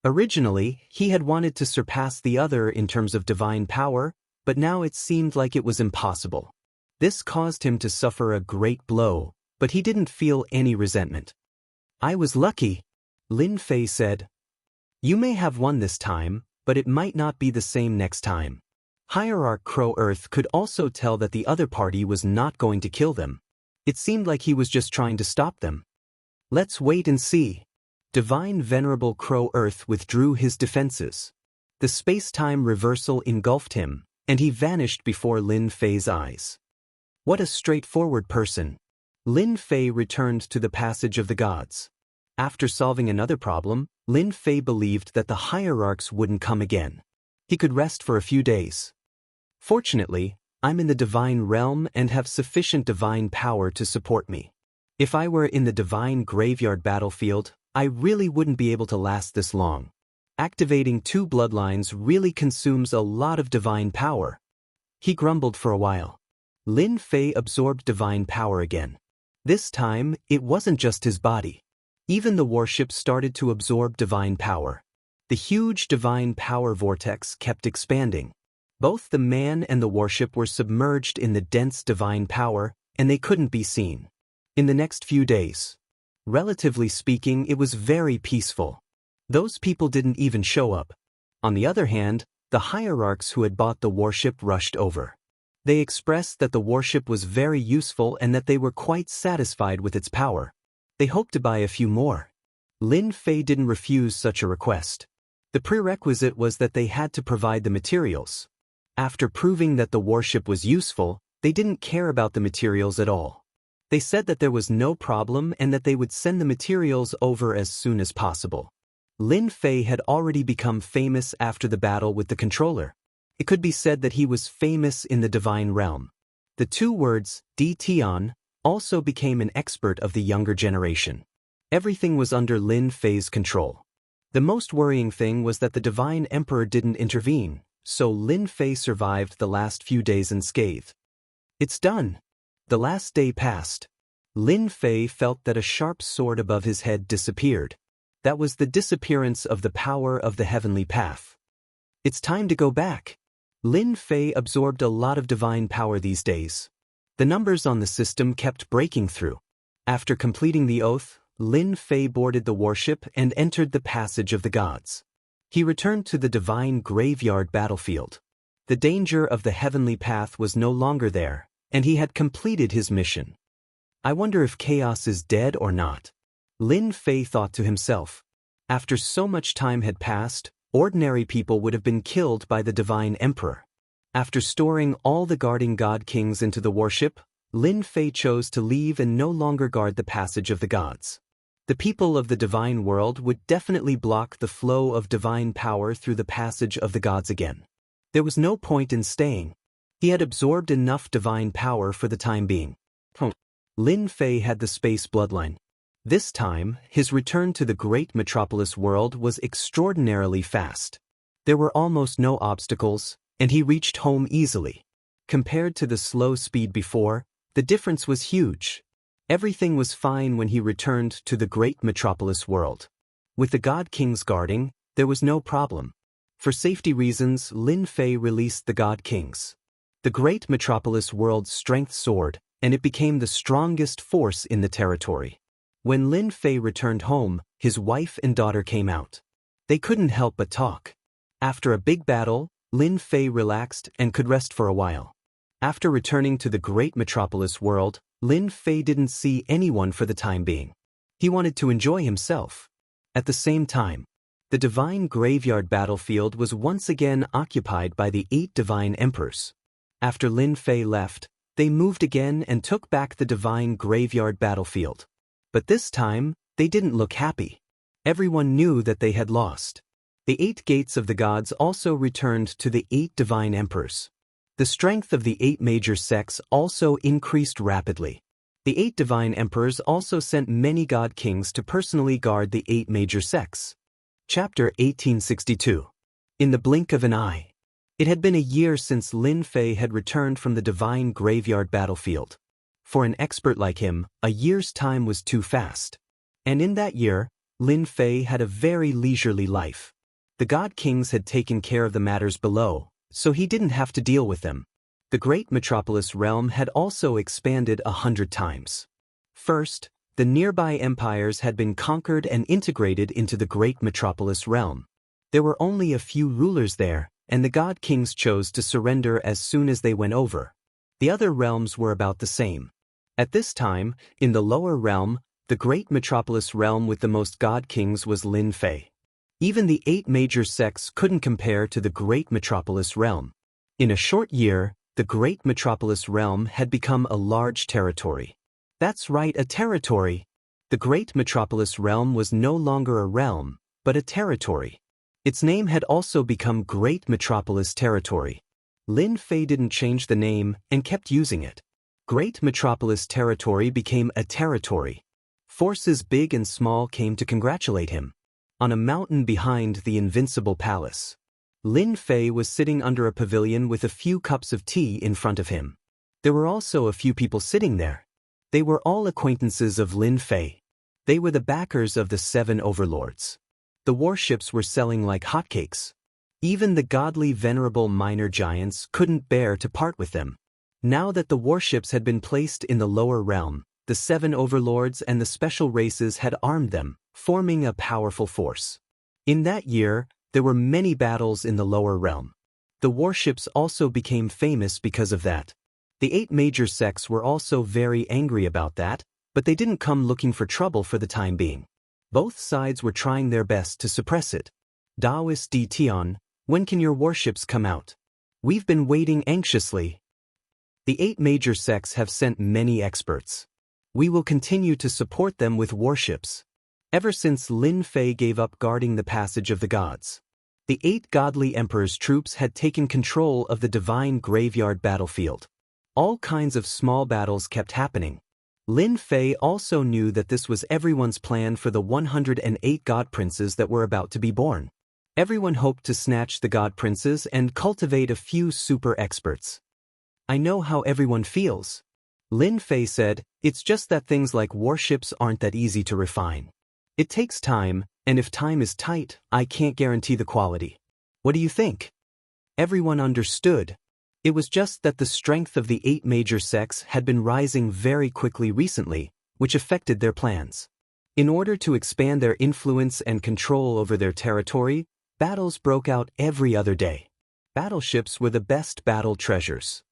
Originally, he had wanted to surpass the other in terms of divine power, but now it seemed like it was impossible. This caused him to suffer a great blow, but he didn't feel any resentment. I was lucky, Lin Fei said. You may have won this time, but it might not be the same next time. Hierarch Crow Earth could also tell that the other party was not going to kill them. It seemed like he was just trying to stop them. Let's wait and see. Divine Venerable Crow Earth withdrew his defenses. The space-time reversal engulfed him, and he vanished before Lin Fei's eyes. What a straightforward person. Lin Fei returned to the passage of the gods. After solving another problem, Lin Fei believed that the hierarchs wouldn't come again. He could rest for a few days. Fortunately, I'm in the divine realm and have sufficient divine power to support me. If I were in the divine graveyard battlefield, I really wouldn't be able to last this long. Activating 2 bloodlines really consumes a lot of divine power. He grumbled for a while. Lin Fei absorbed divine power again. This time, it wasn't just his body. Even the warship started to absorb divine power. The huge divine power vortex kept expanding. Both the man and the warship were submerged in the dense divine power, and they couldn't be seen. In the next few days, relatively speaking, it was very peaceful. Those people didn't even show up. On the other hand, the hierarchs who had bought the warship rushed over. They expressed that the warship was very useful and that they were quite satisfied with its power. They hoped to buy a few more. Lin Fei didn't refuse such a request. The prerequisite was that they had to provide the materials. After proving that the warship was useful, they didn't care about the materials at all. They said that there was no problem and that they would send the materials over as soon as possible. Lin Fei had already become famous after the battle with the controller. It could be said that he was famous in the divine realm. The 2 words, Di Tian, also became an expert of the younger generation. Everything was under Lin Fei's control. The most worrying thing was that the divine emperor didn't intervene, so Lin Fei survived the last few days unscathed. It's done. The last day passed. Lin Fei felt that a sharp sword above his head disappeared. That was the disappearance of the power of the heavenly path. It's time to go back. Lin Fei absorbed a lot of divine power these days. The numbers on the system kept breaking through. After completing the oath, Lin Fei boarded the warship and entered the passage of the gods. He returned to the divine graveyard battlefield. The danger of the heavenly path was no longer there, and he had completed his mission. I wonder if chaos is dead or not. Lin Fei thought to himself. After so much time had passed, ordinary people would have been killed by the divine emperor. After storing all the guarding god kings into the warship, Lin Fei chose to leave and no longer guard the passage of the gods. The people of the divine world would definitely block the flow of divine power through the passage of the gods again. There was no point in staying. He had absorbed enough divine power for the time being. Lin Fei had the space bloodline. This time, his return to the great metropolis world was extraordinarily fast. There were almost no obstacles, and he reached home easily. Compared to the slow speed before, the difference was huge. Everything was fine when he returned to the great metropolis world. With the god kings guarding, there was no problem. For safety reasons, Lin Fei released the god kings. The great metropolis world's strength soared, and it became the strongest force in the territory. When Lin Fei returned home, his wife and daughter came out. They couldn't help but talk. After a big battle, Lin Fei relaxed and could rest for a while. After returning to the great metropolis world, Lin Fei didn't see anyone for the time being. He wanted to enjoy himself. At the same time, the divine graveyard battlefield was once again occupied by the 8 divine emperors. After Lin Fei left, they moved again and took back the divine graveyard battlefield. But this time, they didn't look happy. Everyone knew that they had lost. The 8 gates of the gods also returned to the 8 divine emperors. The strength of the 8 major sects also increased rapidly. The 8 divine emperors also sent many god kings to personally guard the 8 major sects. Chapter 1862. In the blink of an eye. It had been a year since Lin Fei had returned from the divine graveyard battlefield. For an expert like him, a year's time was too fast. And in that year, Lin Fei had a very leisurely life. The god kings had taken care of the matters below, so he didn't have to deal with them. The great metropolis realm had also expanded 100 times. First, the nearby empires had been conquered and integrated into the great metropolis realm. There were only a few rulers there, and the god kings chose to surrender as soon as they went over. The other realms were about the same. At this time, in the lower realm, the great metropolis realm with the most god kings was Lin Fei. Even the 8 major sects couldn't compare to the great metropolis realm. In a short year, the great metropolis realm had become a large territory. That's right, a territory. The great metropolis realm was no longer a realm, but a territory. Its name had also become Great Metropolis Territory. Lin Fei didn't change the name and kept using it. Great Metropolis Territory became a territory. Forces big and small came to congratulate him. On a mountain behind the invincible palace, Lin Fei was sitting under a pavilion with a few cups of tea in front of him. There were also a few people sitting there. They were all acquaintances of Lin Fei. They were the backers of the 7 overlords. The warships were selling like hotcakes. Even the godly venerable minor giants couldn't bear to part with them. Now that the warships had been placed in the lower realm, the 7 overlords and the special races had armed them, forming a powerful force. In that year, there were many battles in the lower realm. The warships also became famous because of that. The 8 major sects were also very angry about that, but they didn't come looking for trouble for the time being. Both sides were trying their best to suppress it. Daoist Di Tian, when can your warships come out? We've been waiting anxiously. The 8 major sects have sent many experts. We will continue to support them with warships. Ever since Lin Fei gave up guarding the passage of the gods, the 8 godly emperors' troops had taken control of the divine graveyard battlefield. All kinds of small battles kept happening. Lin Fei also knew that this was everyone's plan for the 108 god princes that were about to be born. Everyone hoped to snatch the god princes and cultivate a few super experts. I know how everyone feels. Lin Fei said, it's just that things like warships aren't that easy to refine. It takes time, and if time is tight, I can't guarantee the quality. What do you think? Everyone understood. It was just that the strength of the 8 major sects had been rising very quickly recently, which affected their plans. In order to expand their influence and control over their territory, Battles broke out every other day. Battleships were the best battle treasures.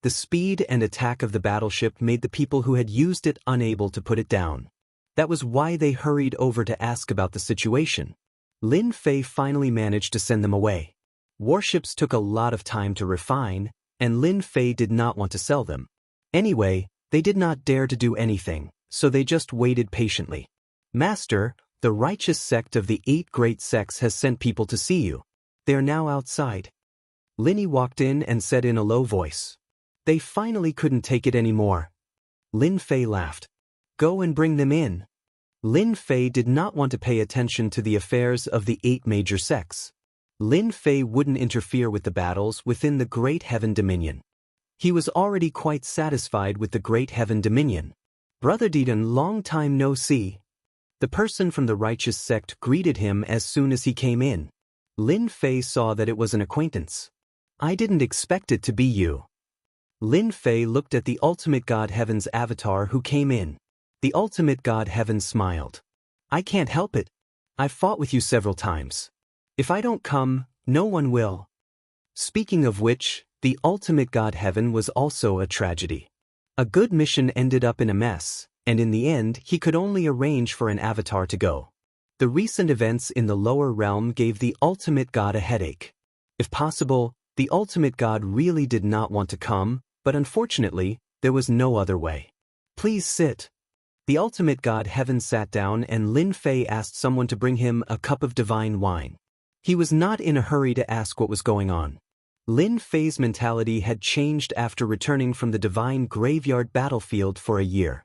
The speed and attack of the battleship made the people who had used it unable to put it down. That was why they hurried over to ask about the situation. Lin Fei finally managed to send them away. Warships took a lot of time to refine, and Lin Fei did not want to sell them. Anyway, they did not dare to do anything, so they just waited patiently. Master, the righteous sect of the 8 great sects has sent people to see you. They are now outside. Linny walked in and said in a low voice. They finally couldn't take it anymore. Lin Fei laughed. Go and bring them in. Lin Fei did not want to pay attention to the affairs of the 8 major sects. Lin Fei wouldn't interfere with the battles within the Great Heaven Dominion. He was already quite satisfied with the Great Heaven Dominion. Brother Dedan, long time no see. The person from the righteous sect greeted him as soon as he came in. Lin Fei saw that it was an acquaintance. I didn't expect it to be you. Lin Fei looked at the ultimate God Heaven's avatar who came in. The ultimate God Heaven smiled. I can't help it. I've fought with you several times. If I don't come, no one will. Speaking of which, the ultimate God Heaven was also a tragedy. A good mission ended up in a mess, and in the end he could only arrange for an avatar to go. The recent events in the lower realm gave the ultimate God a headache. If possible, the ultimate God really did not want to come, but unfortunately, there was no other way. Please sit. The ultimate God Heaven sat down and Lin Fei asked someone to bring him a cup of divine wine. He was not in a hurry to ask what was going on. Lin Fei's mentality had changed after returning from the divine graveyard battlefield for a year.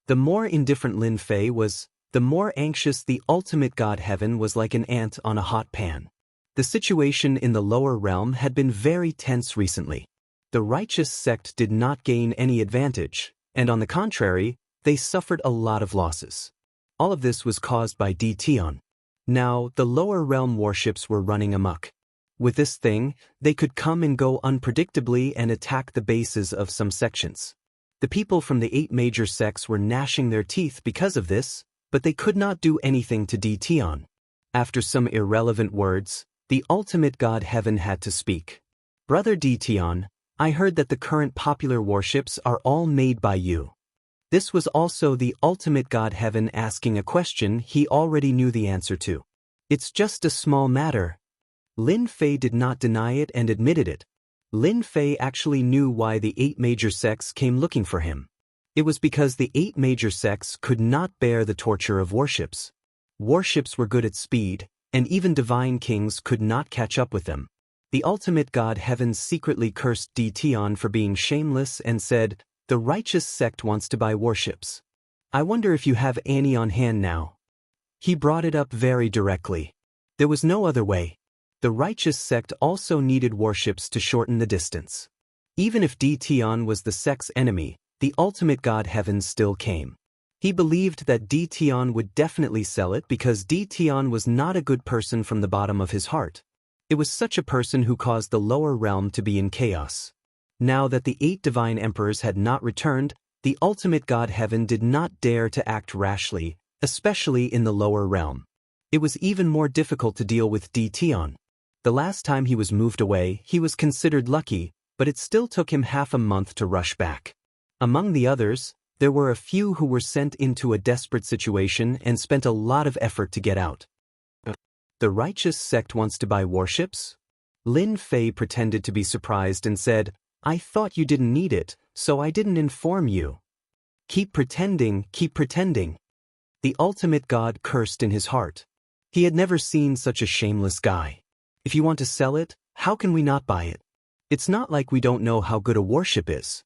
The more indifferent Lin Fei was, the more anxious the ultimate God Heaven was, like an ant on a hot pan. The situation in the lower realm had been very tense recently. The righteous sect did not gain any advantage, and on the contrary, they suffered a lot of losses. All of this was caused by Tion. Now, the lower realm warships were running amok. With this thing, they could come and go unpredictably and attack the bases of some sections. The people from the 8 major sects were gnashing their teeth because of this, but they could not do anything to Tion. After some irrelevant words, the ultimate God Heaven had to speak. Brother Tion, I heard that the current popular warships are all made by you. This was also the ultimate God Heaven asking a question he already knew the answer to. It's just a small matter. Lin Fei did not deny it and admitted it. Lin Fei actually knew why the 8 major sects came looking for him. It was because the 8 major sects could not bear the torture of warships. Warships were good at speed, and even divine kings could not catch up with them. The ultimate God Heaven secretly cursed Tion for being shameless and said, the righteous sect wants to buy warships. I wonder if you have any on hand now. He brought it up very directly. There was no other way. The righteous sect also needed warships to shorten the distance. Even if Tion was the sect's enemy, the ultimate God Heaven still came. He believed that Tion would definitely sell it because Tion was not a good person from the bottom of his heart. It was such a person who caused the lower realm to be in chaos. Now that the 8 divine emperors had not returned, the ultimate God Heaven did not dare to act rashly, especially in the lower realm. It was even more difficult to deal with Tion. The last time he was moved away, he was considered lucky, but it still took him half a month to rush back. Among the others, there were a few who were sent into a desperate situation and spent a lot of effort to get out. The righteous sect wants to buy warships? Lin Fei pretended to be surprised and said, I thought you didn't need it, so I didn't inform you. Keep pretending, keep pretending. The ultimate God cursed in his heart. He had never seen such a shameless guy. If you want to sell it, how can we not buy it? It's not like we don't know how good a warship is.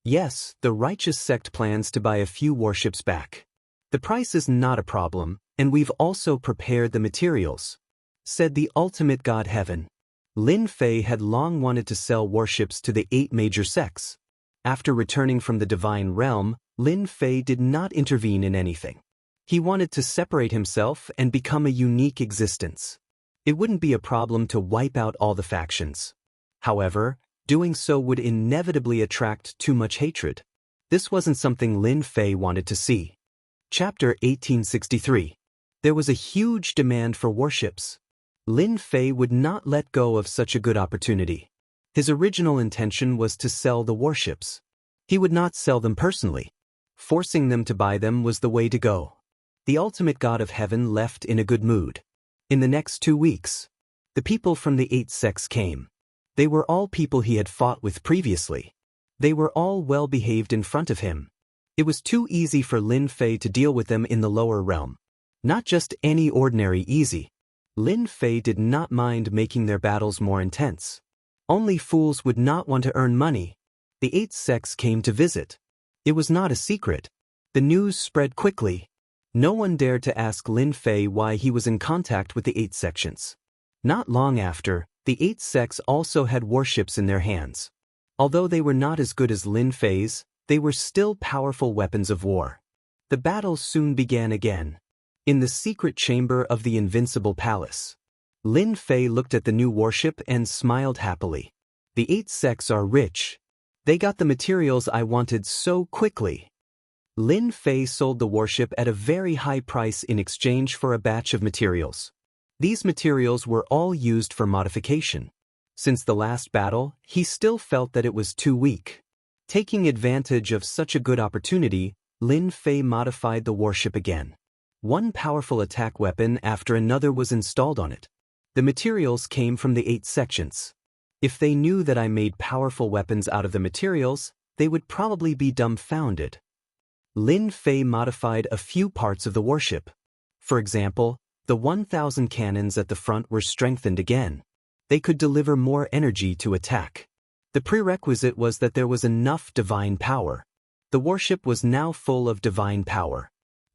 Yes, the righteous sect plans to buy a few warships back. The price is not a problem, and we've also prepared the materials, said the ultimate God Heaven. Lin Fei had long wanted to sell warships to the 8 major sects. After returning from the divine realm, Lin Fei did not intervene in anything. He wanted to separate himself and become a unique existence. It wouldn't be a problem to wipe out all the factions. However, doing so would inevitably attract too much hatred. This wasn't something Lin Fei wanted to see. Chapter 1863. There was a huge demand for warships. Lin Fei would not let go of such a good opportunity. His original intention was to sell the warships. He would not sell them personally. Forcing them to buy them was the way to go. The ultimate god of heaven left in a good mood. In the next 2 weeks, the people from the 8 sects came. They were all people he had fought with previously. They were all well behaved in front of him. It was too easy for Lin Fei to deal with them in the lower realm. Not just any ordinary easy. Lin Fei did not mind making their battles more intense. Only fools would not want to earn money. The 8 sects came to visit. It was not a secret. The news spread quickly. No one dared to ask Lin Fei why he was in contact with the 8 sections. Not long after, the 8 sects also had warships in their hands. Although they were not as good as Lin Fei's, they were still powerful weapons of war. The battle soon began again. In the secret chamber of the Invincible Palace. Lin Fei looked at the new warship and smiled happily. The 8 sects are rich. They got the materials I wanted so quickly. Lin Fei sold the warship at a very high price in exchange for a batch of materials. These materials were all used for modification. Since the last battle, he still felt that it was too weak. Taking advantage of such a good opportunity, Lin Fei modified the warship again. One powerful attack weapon after another was installed on it. The materials came from the 8 sections. If they knew that I made powerful weapons out of the materials, they would probably be dumbfounded. Lin Fei modified a few parts of the warship. For example, the 1,000 cannons at the front were strengthened again. They could deliver more energy to attack. The prerequisite was that there was enough divine power. The warship was now full of divine power.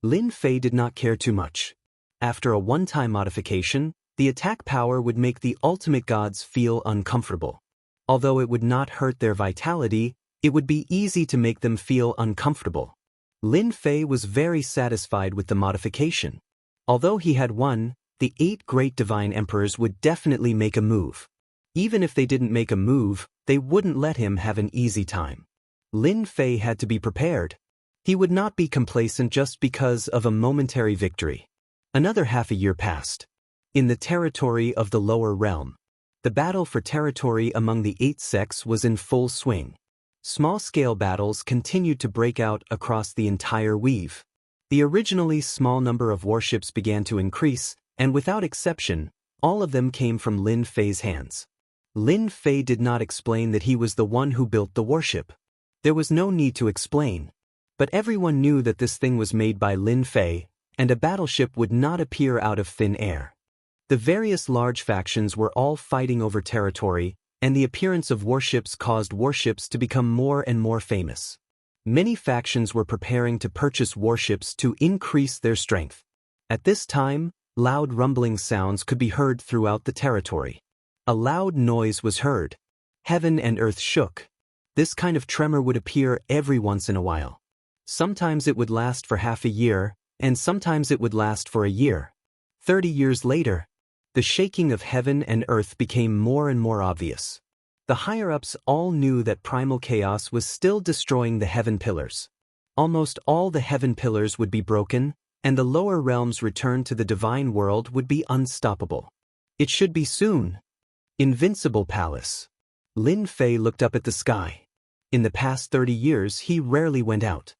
Lin Fei did not care too much. After a one-time modification, the attack power would make the ultimate gods feel uncomfortable. Although it would not hurt their vitality, it would be easy to make them feel uncomfortable. Lin Fei was very satisfied with the modification. Although he had won, the 8 great divine emperors would definitely make a move. Even if they didn't make a move, they wouldn't let him have an easy time. Lin Fei had to be prepared. He would not be complacent just because of a momentary victory. Another half a year passed. In the territory of the lower realm, the battle for territory among the 8 sects was in full swing. Small-scale battles continued to break out across the entire weave. The originally small number of warships began to increase, and without exception, all of them came from Lin Fei's hands. Lin Fei did not explain that he was the one who built the warship. There was no need to explain. But everyone knew that this thing was made by Lin Fei, and a battleship would not appear out of thin air. The various large factions were all fighting over territory, and the appearance of warships caused warships to become more and more famous. Many factions were preparing to purchase warships to increase their strength. At this time, loud rumbling sounds could be heard throughout the territory. A loud noise was heard. Heaven and earth shook. This kind of tremor would appear every once in a while. Sometimes it would last for half a year, and sometimes it would last for a year. 30 years later, the shaking of heaven and earth became more and more obvious. The higher-ups all knew that primal chaos was still destroying the heaven pillars. Almost all the heaven pillars would be broken, and the lower realms' return to the divine world would be unstoppable. It should be soon. Invincible Palace. Lin Fei looked up at the sky. In the past 30 years, he rarely went out.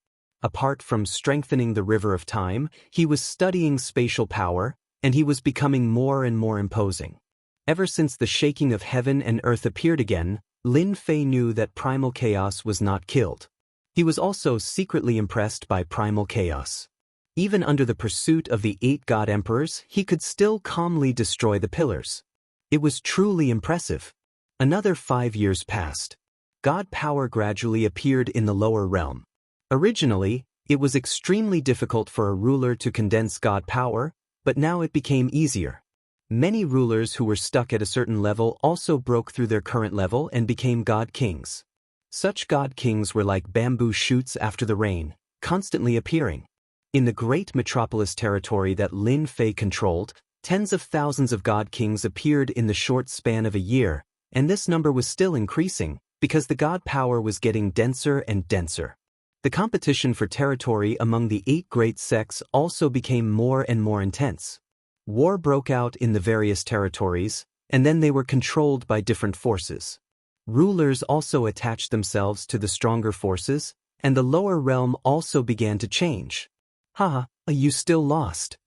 Apart from strengthening the river of time, he was studying spatial power, and he was becoming more and more imposing. Ever since the shaking of heaven and earth appeared again, Lin Fei knew that primal chaos was not killed. He was also secretly impressed by primal chaos. Even under the pursuit of the 8 god emperors, he could still calmly destroy the pillars. It was truly impressive. Another 5 years passed. God power gradually appeared in the lower realm. Originally, it was extremely difficult for a ruler to condense God power, but now it became easier. Many rulers who were stuck at a certain level also broke through their current level and became God kings. Such God kings were like bamboo shoots after the rain, constantly appearing. In the great metropolis territory that Lin Fei controlled, tens of thousands of God kings appeared in the short span of a year, and this number was still increasing, because the God power was getting denser and denser. The competition for territory among the 8 great sects also became more and more intense. War broke out in the various territories, and then they were controlled by different forces. Rulers also attached themselves to the stronger forces, and the lower realm also began to change. Haha, you still lost.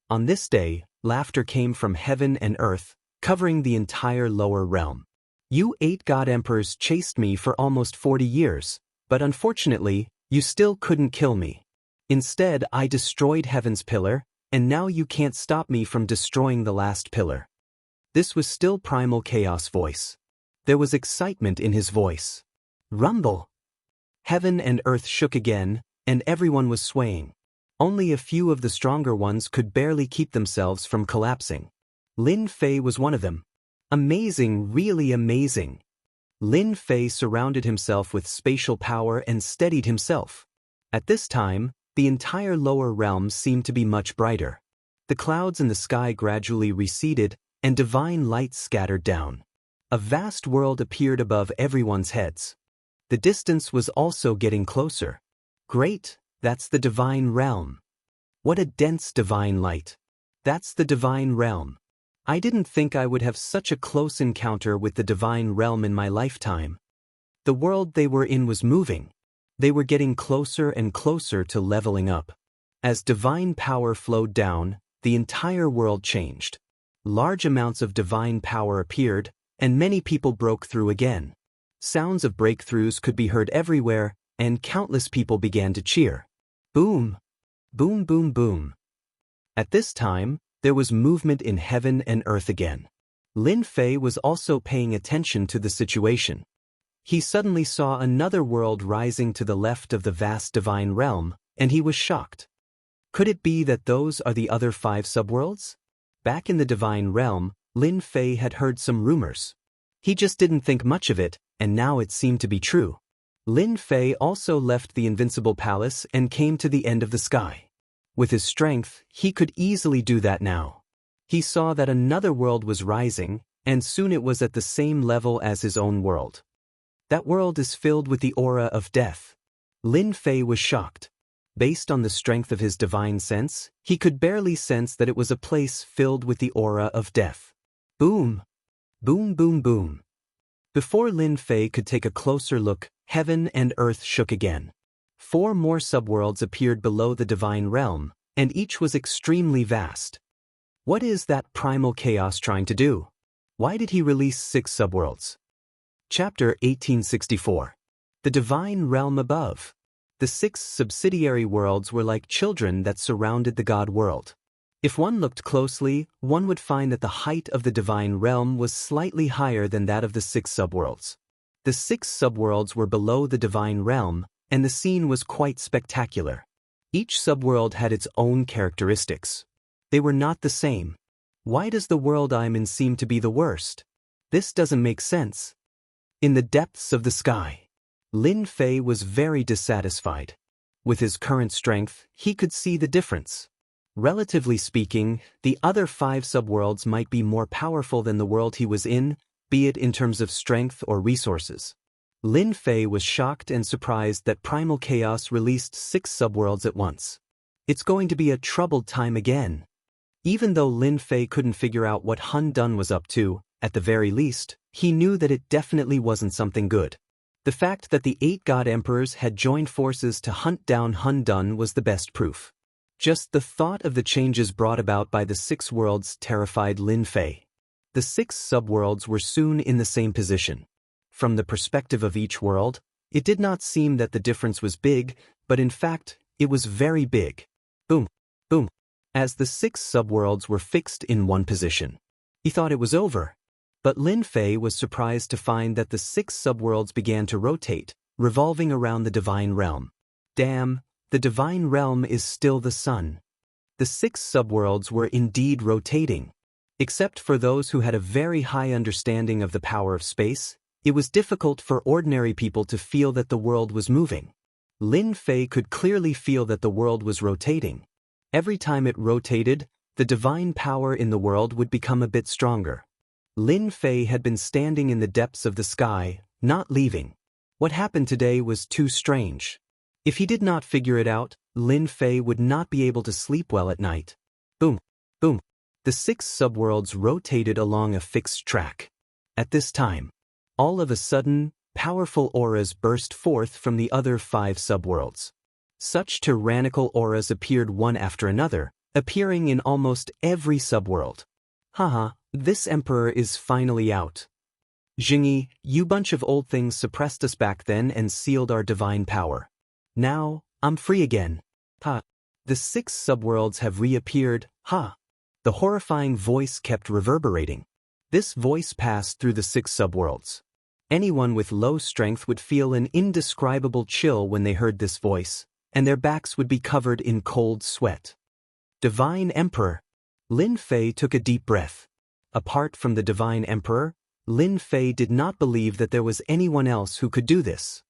On this day, laughter came from heaven and earth, covering the entire lower realm. You 8 god emperors chased me for almost 40 years, but unfortunately, you still couldn't kill me. Instead, I destroyed heaven's pillar, and now you can't stop me from destroying the last pillar. This was still Primal Chaos' voice. There was excitement in his voice. Rumble! Heaven and earth shook again, and everyone was swaying. Only a few of the stronger ones could barely keep themselves from collapsing. Lin Fei was one of them. Amazing, really amazing. Lin Fei surrounded himself with spatial power and steadied himself. At this time, the entire lower realm seemed to be much brighter. The clouds in the sky gradually receded, and divine light scattered down. A vast world appeared above everyone's heads. The distance was also getting closer. Great, that's the divine realm. What a dense divine light. That's the divine realm. I didn't think I would have such a close encounter with the divine realm in my lifetime. The world they were in was moving. They were getting closer and closer to leveling up. As divine power flowed down, the entire world changed. Large amounts of divine power appeared, and many people broke through again. Sounds of breakthroughs could be heard everywhere, and countless people began to cheer. Boom! Boom boom boom. At this time, there was movement in heaven and earth again. Lin Fei was also paying attention to the situation. He suddenly saw another world rising to the left of the vast divine realm, and he was shocked. Could it be that those are the other 5 subworlds? Back in the divine realm, Lin Fei had heard some rumors. He just didn't think much of it, and now it seemed to be true. Lin Fei also left the invincible palace and came to the end of the sky. With his strength, he could easily do that now. He saw that another world was rising, and soon it was at the same level as his own world. That world is filled with the aura of death. Lin Fei was shocked. Based on the strength of his divine sense, he could barely sense that it was a place filled with the aura of death. Boom! Boom boom boom. Before Lin Fei could take a closer look, heaven and earth shook again. 4 more subworlds appeared below the divine realm, and each was extremely vast. What is that primal chaos trying to do? Why did he release 6 subworlds? Chapter 1864. The Divine Realm Above. The 6 subsidiary worlds were like children that surrounded the God world. If one looked closely, one would find that the height of the divine realm was slightly higher than that of the 6 subworlds. The 6 subworlds were below the divine realm, and the scene was quite spectacular. Each subworld had its own characteristics. They were not the same. Why does the world I'm in seem to be the worst? This doesn't make sense. In the depths of the sky, Lin Fei was very dissatisfied. With his current strength, he could see the difference. Relatively speaking, the other 5 subworlds might be more powerful than the world he was in, be it in terms of strength or resources. Lin Fei was shocked and surprised that Primal Chaos released 6 subworlds at once. It's going to be a troubled time again. Even though Lin Fei couldn't figure out what Hun Dun was up to, at the very least, he knew that it definitely wasn't something good. The fact that the 8 god emperors had joined forces to hunt down Hun Dun was the best proof. Just the thought of the changes brought about by the 6 worlds terrified Lin Fei. The 6 subworlds were soon in the same position. From the perspective of each world, it did not seem that the difference was big, but in fact, it was very big. Boom, boom. As the 6 subworlds were fixed in one position, he thought it was over. But Lin Fei was surprised to find that the 6 subworlds began to rotate, revolving around the divine realm. Damn, the divine realm is still the sun. The 6 subworlds were indeed rotating. Except for those who had a very high understanding of the power of space, it was difficult for ordinary people to feel that the world was moving. Lin Fei could clearly feel that the world was rotating. Every time it rotated, the divine power in the world would become a bit stronger. Lin Fei had been standing in the depths of the sky, not leaving. What happened today was too strange. If he did not figure it out, Lin Fei would not be able to sleep well at night. Boom, boom. The 6 subworlds rotated along a fixed track. At this time, all of a sudden, powerful auras burst forth from the other 5 subworlds. Such tyrannical auras appeared one after another, appearing in almost every subworld. Haha, this emperor is finally out. Jingyi, you bunch of old things suppressed us back then and sealed our divine power. Now, I'm free again. Ha. The 6 subworlds have reappeared, ha. The horrifying voice kept reverberating. This voice passed through the 6 subworlds. Anyone with low strength would feel an indescribable chill when they heard this voice, and their backs would be covered in cold sweat. Divine Emperor. Lin Fei took a deep breath. Apart from the Divine Emperor, Lin Fei did not believe that there was anyone else who could do this.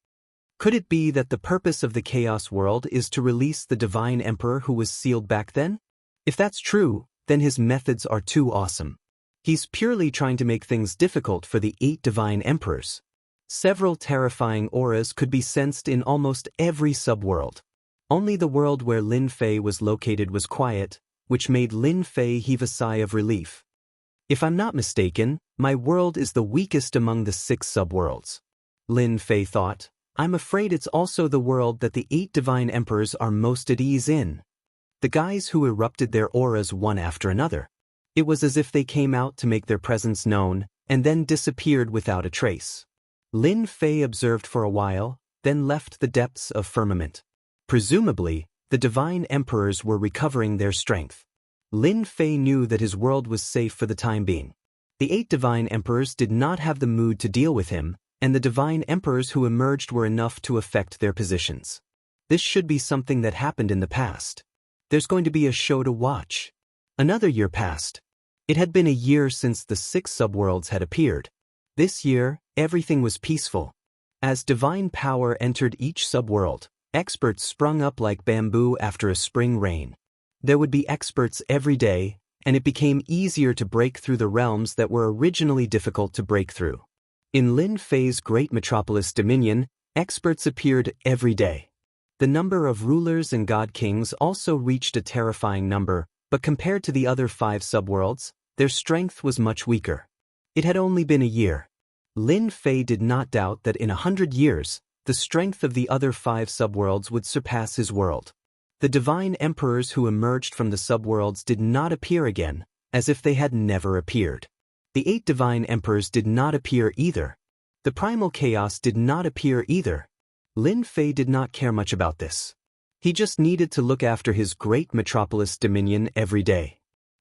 Could it be that the purpose of the Chaos World is to release the Divine Emperor who was sealed back then? If that's true, then his methods are too awesome. He's purely trying to make things difficult for the 8 Divine Emperors. Several terrifying auras could be sensed in almost every subworld. Only the world where Lin Fei was located was quiet, which made Lin Fei heave a sigh of relief. If I'm not mistaken, my world is the weakest among the 6 subworlds. Lin Fei thought, I'm afraid it's also the world that the 8 Divine Emperors are most at ease in. The guys who erupted their auras one after another. It was as if they came out to make their presence known, and then disappeared without a trace. Lin Fei observed for a while, then left the depths of firmament. Presumably, the Divine Emperors were recovering their strength. Lin Fei knew that his world was safe for the time being. The 8 Divine Emperors did not have the mood to deal with him, and the Divine Emperors who emerged were enough to affect their positions. This should be something that happened in the past. There's going to be a show to watch. Another year passed. It had been a year since the 6 subworlds had appeared. This year, everything was peaceful. As divine power entered each subworld, experts sprung up like bamboo after a spring rain. There would be experts every day, and it became easier to break through the realms that were originally difficult to break through. In Lin Fei's great metropolis dominion, experts appeared every day. The number of rulers and god kings also reached a terrifying number, but compared to the other 5 subworlds, their strength was much weaker. It had only been a year. Lin Fei did not doubt that in 100 years, the strength of the other 5 subworlds would surpass his world. The Divine Emperors who emerged from the subworlds did not appear again, as if they had never appeared. The 8 Divine Emperors did not appear either. The Primal Chaos did not appear either. Lin Fei did not care much about this. He just needed to look after his great metropolis dominion every day.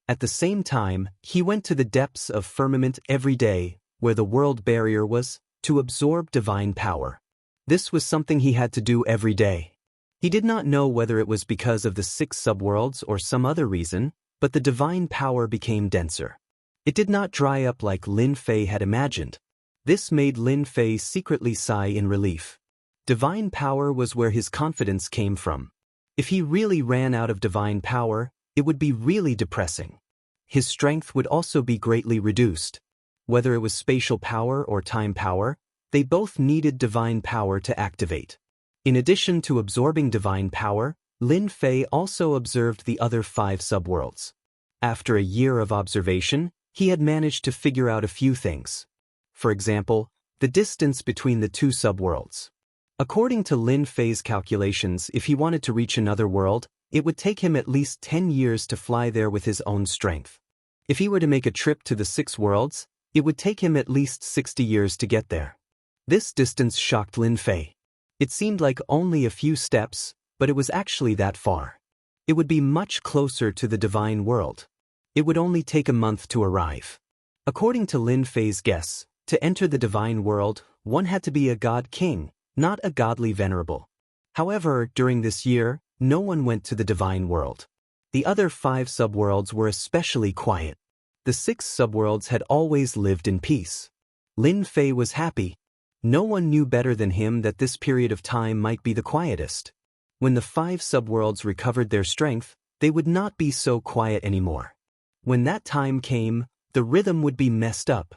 At the same time, he went to the depths of firmament every day, where the world barrier was, to absorb divine power. This was something he had to do every day. He did not know whether it was because of the 6 subworlds or some other reason, but the divine power became denser. It did not dry up like Lin Fei had imagined. This made Lin Fei secretly sigh in relief. Divine power was where his confidence came from. If he really ran out of divine power, it would be really depressing. His strength would also be greatly reduced. Whether it was spatial power or time power, they both needed divine power to activate. In addition to absorbing divine power, Lin Fei also observed the other 5 subworlds. After a year of observation, he had managed to figure out a few things. For example, the distance between the 2 subworlds. According to Lin Fei's calculations, if he wanted to reach another world, it would take him at least 10 years to fly there with his own strength. If he were to make a trip to the 6 worlds, it would take him at least 60 years to get there. This distance shocked Lin Fei. It seemed like only a few steps, but it was actually that far. It would be much closer to the divine world. It would only take a month to arrive. According to Lin Fei's guess, to enter the divine world, one had to be a god king, not a godly venerable. However, during this year, no one went to the divine world. The other 5 subworlds were especially quiet. The 6 subworlds had always lived in peace. Lin Fei was happy. No one knew better than him that this period of time might be the quietest. When the 5 subworlds recovered their strength, they would not be so quiet anymore. When that time came, the rhythm would be messed up.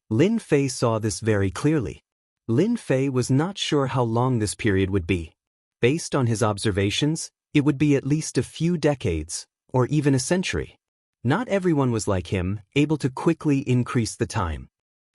Lin Fei saw this very clearly. Lin Fei was not sure how long this period would be. Based on his observations, it would be at least a few decades, or even a century. Not everyone was like him, able to quickly increase the time.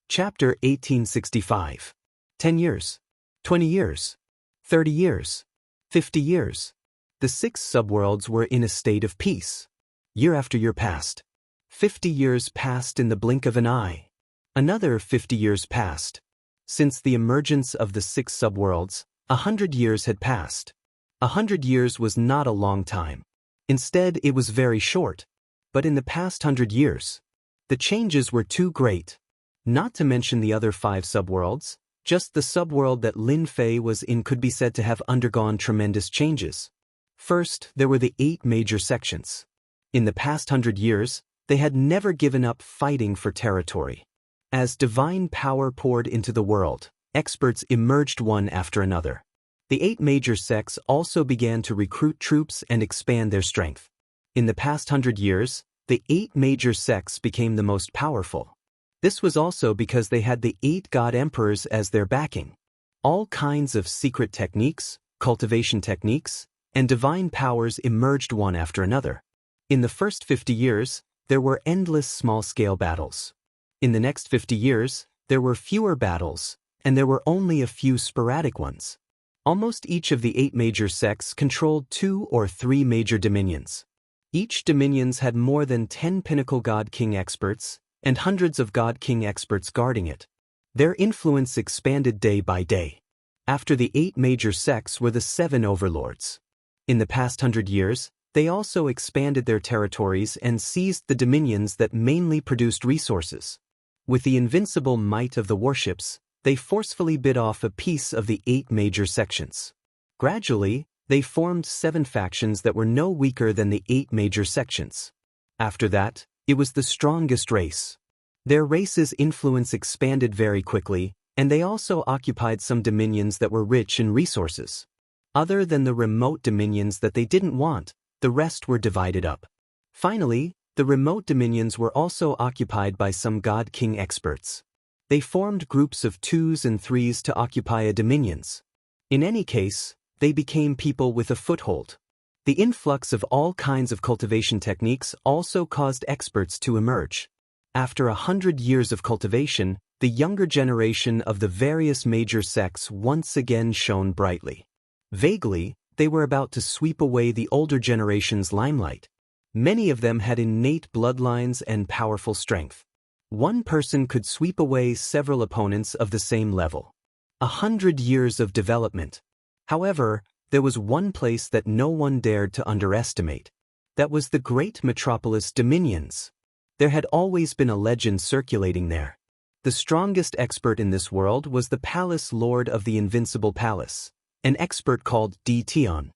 Chapter 1865. 10 years. 20 years. 30 years. 50 years. The 6 subworlds were in a state of peace. Year after year passed. 50 years passed in the blink of an eye. Another 50 years passed. Since the emergence of the 6 subworlds, 100 years had passed. 100 years was not a long time. Instead, it was very short. But in the past 100 years, the changes were too great. Not to mention the other 5 subworlds, just the subworld that Lin Fei was in could be said to have undergone tremendous changes. First, there were the 8 major sections. In the past 100 years, they had never given up fighting for territory. As divine power poured into the world, experts emerged one after another. The 8 major sects also began to recruit troops and expand their strength. In the past 100 years, the 8 major sects became the most powerful. This was also because they had the 8 god emperors as their backing. All kinds of secret techniques, cultivation techniques, and divine powers emerged one after another. In the first 50 years, there were endless small-scale battles. In the next 50 years, there were fewer battles, and there were only a few sporadic ones. Almost each of the 8 major sects controlled 2 or 3 major dominions. Each dominions had more than 10 pinnacle god king experts, and hundreds of god king experts guarding it. Their influence expanded day by day. After the 8 major sects were the 7 overlords. In the past 100 years, they also expanded their territories and seized the dominions that mainly produced resources. With the invincible might of the warships, they forcefully bit off a piece of the 8 major sections. Gradually, they formed 7 factions that were no weaker than the 8 major sections. After that, it was the strongest race. Their race's influence expanded very quickly, and they also occupied some dominions that were rich in resources. Other than the remote dominions that they didn't want, the rest were divided up. Finally, the remote dominions were also occupied by some god king experts. They formed groups of 2s and 3s to occupy a dominions. In any case, they became people with a foothold. The influx of all kinds of cultivation techniques also caused experts to emerge. After 100 years of cultivation, the younger generation of the various major sects once again shone brightly. Vaguely, they were about to sweep away the older generation's limelight. Many of them had innate bloodlines and powerful strength. One person could sweep away several opponents of the same level. 100 years of development. However, there was one place that no one dared to underestimate. That was the great metropolis Dominions. There had always been a legend circulating there. The strongest expert in this world was the Palace Lord of the Invincible Palace, an expert called Di Tian.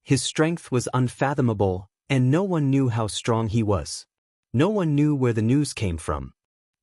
His strength was unfathomable, and no one knew how strong he was. No one knew where the news came from.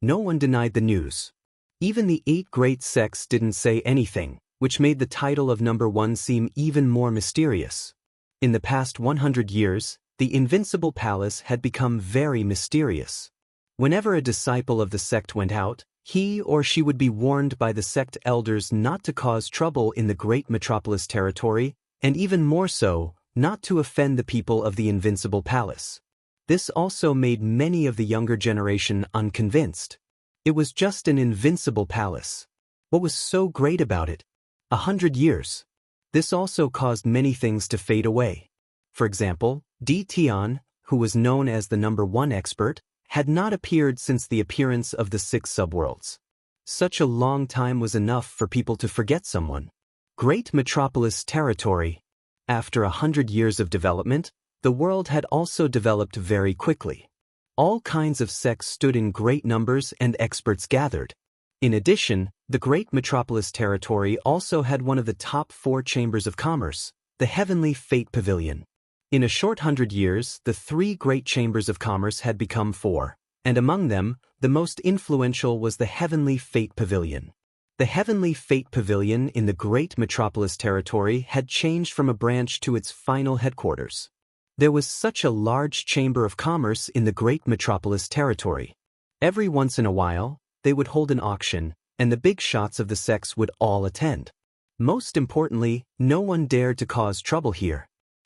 No one denied the news. Even the 8 great sects didn't say anything, which made the title of number 1 seem even more mysterious. In the past 100 years, the Invincible Palace had become very mysterious. Whenever a disciple of the sect went out, he or she would be warned by the sect elders not to cause trouble in the great metropolis territory, and even more so, not to offend the people of the Invincible Palace. This also made many of the younger generation unconvinced. It was just an invincible palace. What was so great about it? 100 years. This also caused many things to fade away. For example, Di Tian, who was known as the number 1 expert, had not appeared since the appearance of the 6 subworlds. Such a long time was enough for people to forget someone. Great metropolis territory. After 100 years of development, the world had also developed very quickly. All kinds of sects stood in great numbers and experts gathered. In addition, the great metropolis territory also had one of the top 4 chambers of commerce, the Heavenly Fate Pavilion. In a short 100 years, the 3 great chambers of commerce had become 4, and among them, the most influential was the Heavenly Fate Pavilion. The Heavenly Fate Pavilion in the great metropolis territory had changed from a branch to its final headquarters. There was such a large chamber of commerce in the great metropolis territory. Every once in a while, they would hold an auction, and the big shots of the sects would all attend. Most importantly, no one dared to cause trouble here.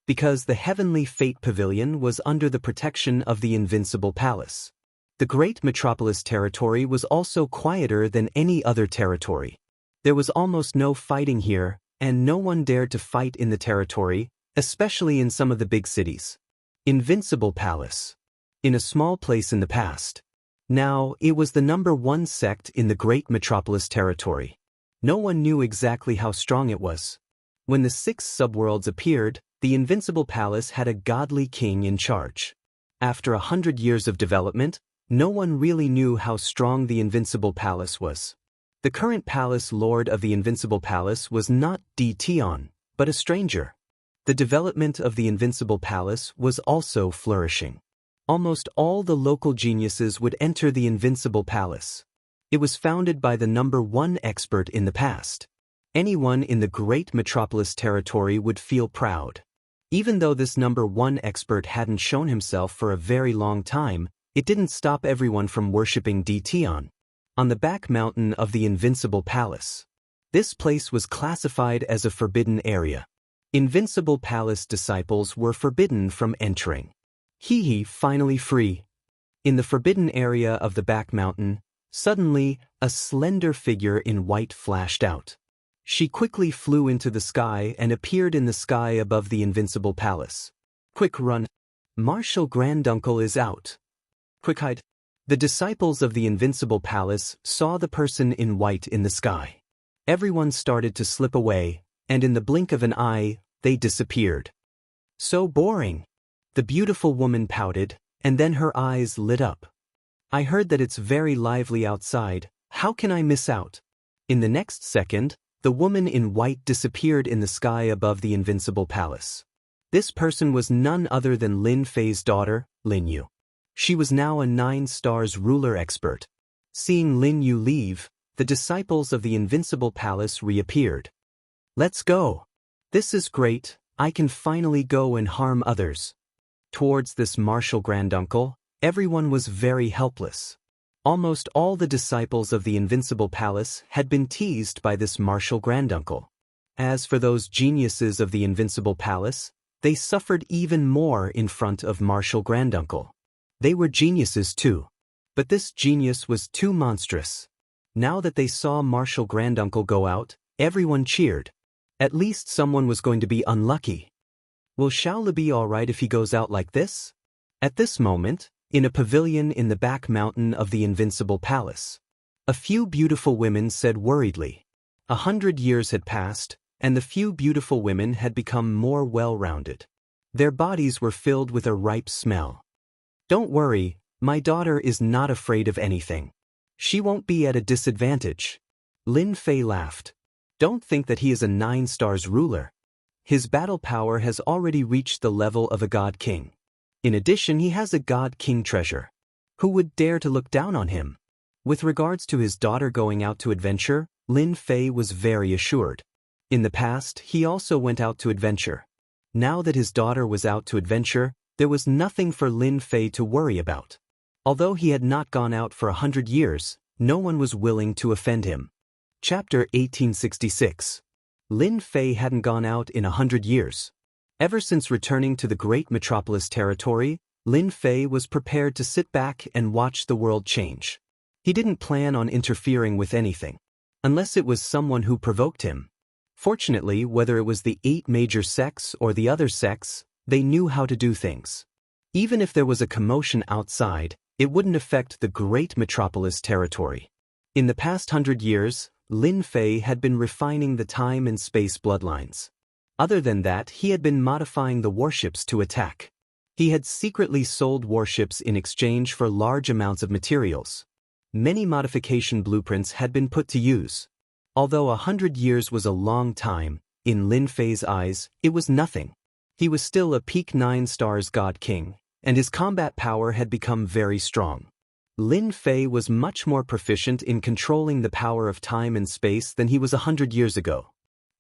because the Heavenly Fate Pavilion was under the protection of the Invincible Palace. The Great Metropolis territory was also quieter than any other territory. There was almost no fighting here, and no one dared to fight in the territory, especially in some of the big cities. Invincible Palace. In a small place in the past. Now, it was the #1 sect in the Great Metropolis territory. No one knew exactly how strong it was. When the 6 subworlds appeared, the Invincible Palace had a godly king in charge. After 100 years of development, no one really knew how strong the Invincible Palace was. The current palace lord of the Invincible Palace was not Tion, but a stranger. The development of the Invincible Palace was also flourishing. Almost all the local geniuses would enter the Invincible Palace. It was founded by the #1 expert in the past. Anyone in the Great Metropolis territory would feel proud. Even though this #1 expert hadn't shown himself for a very long time, it didn't stop everyone from worshipping Tion. On the back mountain of the Invincible Palace. This place was classified as a forbidden area. Invincible Palace disciples were forbidden from entering. Finally free. In the forbidden area of the back mountain, suddenly, a slender figure in white flashed out. She quickly flew into the sky and appeared in the sky above the Invincible Palace. Quick run. Martial Granduncle is out. Quick hide. The disciples of the Invincible Palace saw the person in white in the sky. Everyone started to slip away, and in the blink of an eye, they disappeared. So boring. The beautiful woman pouted, and then her eyes lit up. I heard that it's very lively outside, how can I miss out? In the next second, the woman in white disappeared in the sky above the Invincible Palace. This person was none other than Lin Fei's daughter, Lin Yu. She was now a 9 stars ruler expert. Seeing Lin Yu leave, the disciples of the Invincible Palace reappeared. Let's go. This is great, I can finally go and harm others. Towards this martial granduncle, everyone was very helpless. Almost all the disciples of the Invincible Palace had been teased by this martial granduncle. As for those geniuses of the Invincible Palace, they suffered even more in front of martial granduncle. They were geniuses too. But this genius was too monstrous. Now that they saw martial granduncle go out, everyone cheered. At least someone was going to be unlucky. Will Xiaoli be alright if he goes out like this? At this moment, in a pavilion in the back mountain of the Invincible Palace, a few beautiful women said worriedly. 100 years had passed, and the few beautiful women had become more well-rounded. Their bodies were filled with a ripe smell. Don't worry, my daughter is not afraid of anything. She won't be at a disadvantage. Lin Fei laughed. Don't think that he is a 9 stars ruler. His battle power has already reached the level of a god king. In addition, he has a god king treasure. Who would dare to look down on him? With regards to his daughter going out to adventure, Lin Fei was very assured. In the past, he also went out to adventure. Now that his daughter was out to adventure, there was nothing for Lin Fei to worry about. Although he had not gone out for 100 years, no one was willing to offend him. Chapter 1866. Lin Fei hadn't gone out in 100 years. Ever since returning to the Great Metropolis territory, Lin Fei was prepared to sit back and watch the world change. He didn't plan on interfering with anything, unless it was someone who provoked him. Fortunately, whether it was the 8 major sects or the other sects, they knew how to do things. Even if there was a commotion outside, it wouldn't affect the Great Metropolis territory. In the past 100 years, Lin Fei had been refining the time and space bloodlines. Other than that, he had been modifying the warships to attack. He had secretly sold warships in exchange for large amounts of materials. Many modification blueprints had been put to use. Although 100 years was a long time, in Lin Fei's eyes, it was nothing. He was still a peak 9 stars god king, and his combat power had become very strong. Lin Fei was much more proficient in controlling the power of time and space than he was 100 years ago.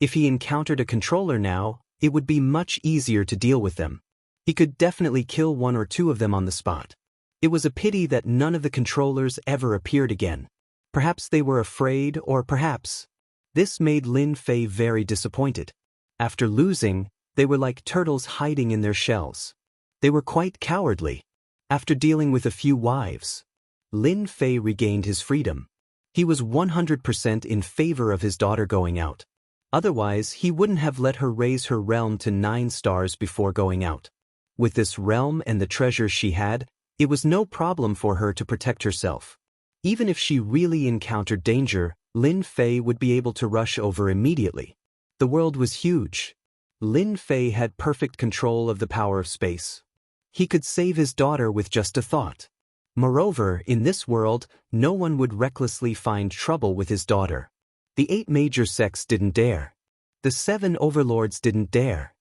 If he encountered a controller now, it would be much easier to deal with them. He could definitely kill 1 or 2 of them on the spot. It was a pity that none of the controllers ever appeared again. Perhaps they were afraid, or perhaps. This made Lin Fei very disappointed. After losing, They were like turtles hiding in their shells. They were quite cowardly. After dealing with a few wives, Lin Fei regained his freedom. He was 100% in favor of his daughter going out. Otherwise, he wouldn't have let her raise her realm to 9 stars before going out. With this realm and the treasures she had, it was no problem for her to protect herself. Even if she really encountered danger, Lin Fei would be able to rush over immediately. The world was huge. Lin Fei had perfect control of the power of space. He could save his daughter with just a thought. Moreover, in this world, no one would recklessly find trouble with his daughter. The 8 major sects didn't dare. The 7 overlords didn't dare.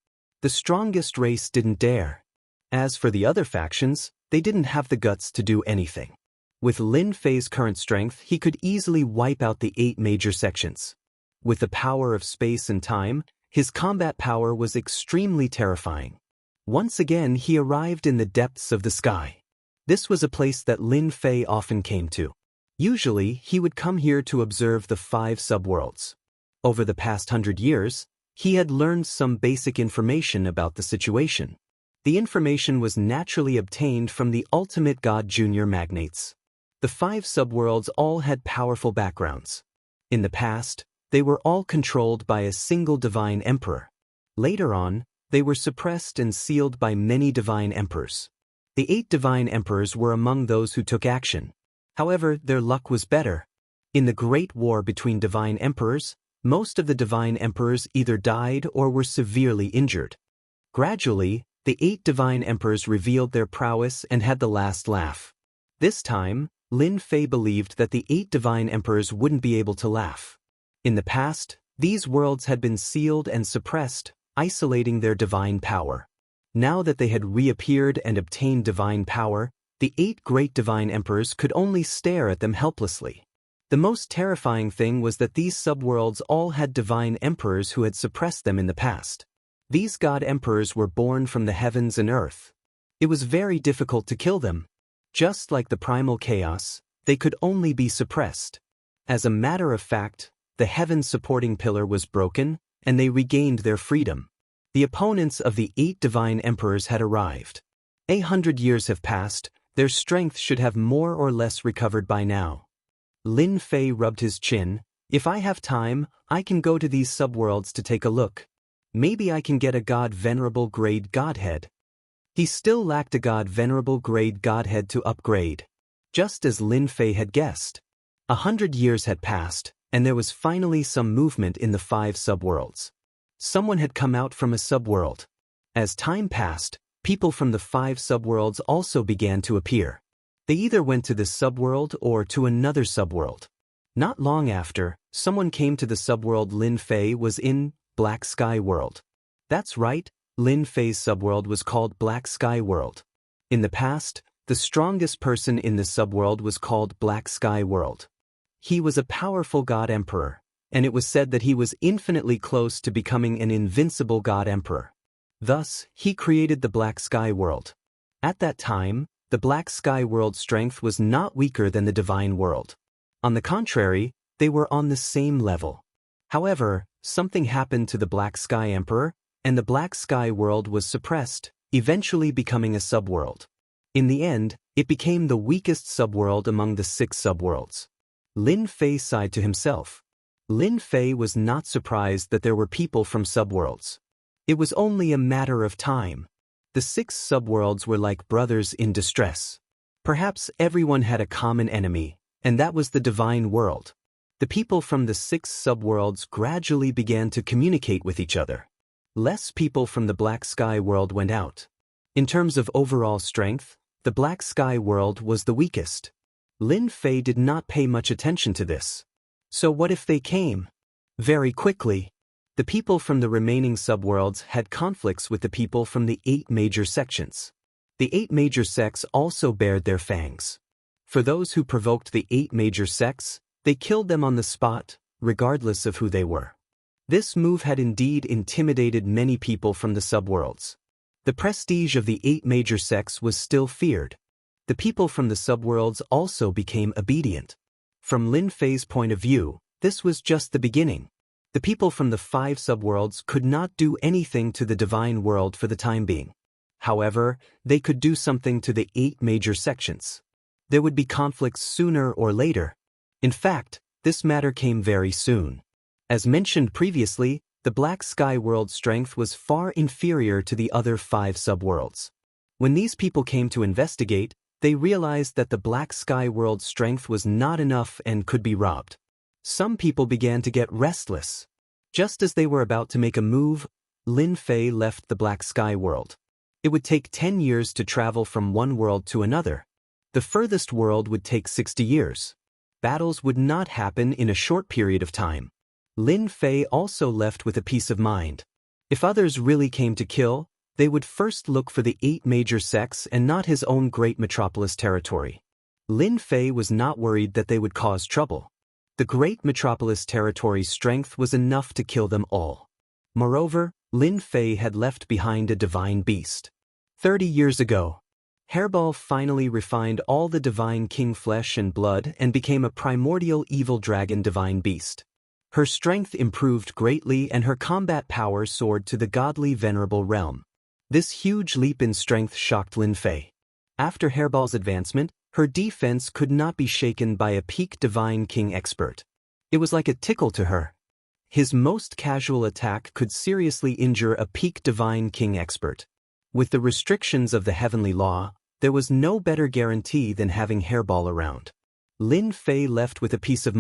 The strongest race didn't dare. As for the other factions, they didn't have the guts to do anything. With Lin Fei's current strength, he could easily wipe out the 8 major sections. With the power of space and time, his combat power was extremely terrifying. Once again, he arrived in the depths of the sky. This was a place that Lin Fei often came to. Usually, he would come here to observe the 5 subworlds. Over the past 100 years, he had learned some basic information about the situation. The information was naturally obtained from the ultimate god junior magnates. The 5 subworlds all had powerful backgrounds. In the past, they were all controlled by a single divine emperor. Later on, they were suppressed and sealed by many divine emperors. The 8 divine emperors were among those who took action. However, their luck was better. In the Great War between divine emperors, most of the divine emperors either died or were severely injured. Gradually, the 8 divine emperors revealed their prowess and had the last laugh. This time, Lin Fei believed that the 8 divine emperors wouldn't be able to laugh. In the past, these worlds had been sealed and suppressed, isolating their divine power. Now that they had reappeared and obtained divine power, the 8 great divine emperors could only stare at them helplessly. The most terrifying thing was that these subworlds all had divine emperors who had suppressed them in the past. These god emperors were born from the heavens and earth. It was very difficult to kill them. Just like the primal chaos, they could only be suppressed. As a matter of fact, the heaven supporting pillar was broken, and they regained their freedom. The opponents of the 8 divine emperors had arrived. 100 years have passed, their strength should have more or less recovered by now. Lin Fei rubbed his chin. If I have time, I can go to these subworlds to take a look. Maybe I can get a god venerable grade godhead. He still lacked a god venerable grade godhead to upgrade. Just as Lin Fei had guessed. 100 years had passed, and there was finally some movement in the 5 subworlds. Someone had come out from a subworld. As time passed, people from the 5 subworlds also began to appear. They either went to this subworld or to another subworld. Not long after, someone came to the subworld Lin Fei was in, Black Sky World. That's right, Lin Fei's subworld was called Black Sky World. In the past, the strongest person in this subworld was called Black Sky World. He was a powerful god emperor, and it was said that he was infinitely close to becoming an invincible god emperor. Thus, he created the Black Sky World. At that time, the Black Sky World's strength was not weaker than the divine world. On the contrary, they were on the same level. However, something happened to the Black Sky Emperor, and the Black Sky World was suppressed, eventually becoming a subworld. In the end, it became the weakest subworld among the 6 subworlds. Lin Fei sighed to himself. Lin Fei was not surprised that there were people from subworlds. It was only a matter of time. The 6 subworlds were like brothers in distress. Perhaps everyone had a common enemy, and that was the divine world. The people from the 6 subworlds gradually began to communicate with each other. Less people from the Black Sky World went out. In terms of overall strength, the Black Sky World was the weakest. Lin Fei did not pay much attention to this. So what if they came? Very quickly. The people from the remaining subworlds had conflicts with the people from the 8 major sections. The 8 major sects also bared their fangs. For those who provoked the 8 major sects, they killed them on the spot, regardless of who they were. This move had indeed intimidated many people from the subworlds. The prestige of the 8 major sects was still feared. The people from the subworlds also became obedient. From Lin Fei's point of view, this was just the beginning. The The people from the 5 subworlds could not do anything to the divine world for the time being. However, they could do something to the 8 major sections. There would be conflicts sooner or later. In fact, this matter came very soon. As mentioned previously, the Black Sky World's strength was far inferior to the other 5 subworlds. When these people came to investigate, they realized that the Black Sky World's strength was not enough and could be robbed. Some people began to get restless. Just as they were about to make a move, Lin Fei left the Black Sky World. It would take 10 years to travel from one world to another. The furthest world would take 60 years. Battles would not happen in a short period of time. Lin Fei also left with a peace of mind. If others really came to kill, they would first look for the 8 major sects and not his own great metropolis territory. Lin Fei was not worried that they would cause trouble. The great metropolis territory's strength was enough to kill them all. Moreover, Lin Fei had left behind a divine beast. 30 years ago, Hairball finally refined all the divine king flesh and blood and became a primordial evil dragon divine beast. Her strength improved greatly and her combat power soared to the godly venerable realm. This huge leap in strength shocked Lin Fei. After Hairball's advancement, her defense could not be shaken by a peak divine king expert. It was like a tickle to her. His most casual attack could seriously injure a peak divine king expert. With the restrictions of the heavenly law, there was no better guarantee than having Hairball around. Lin Fei left with a peace of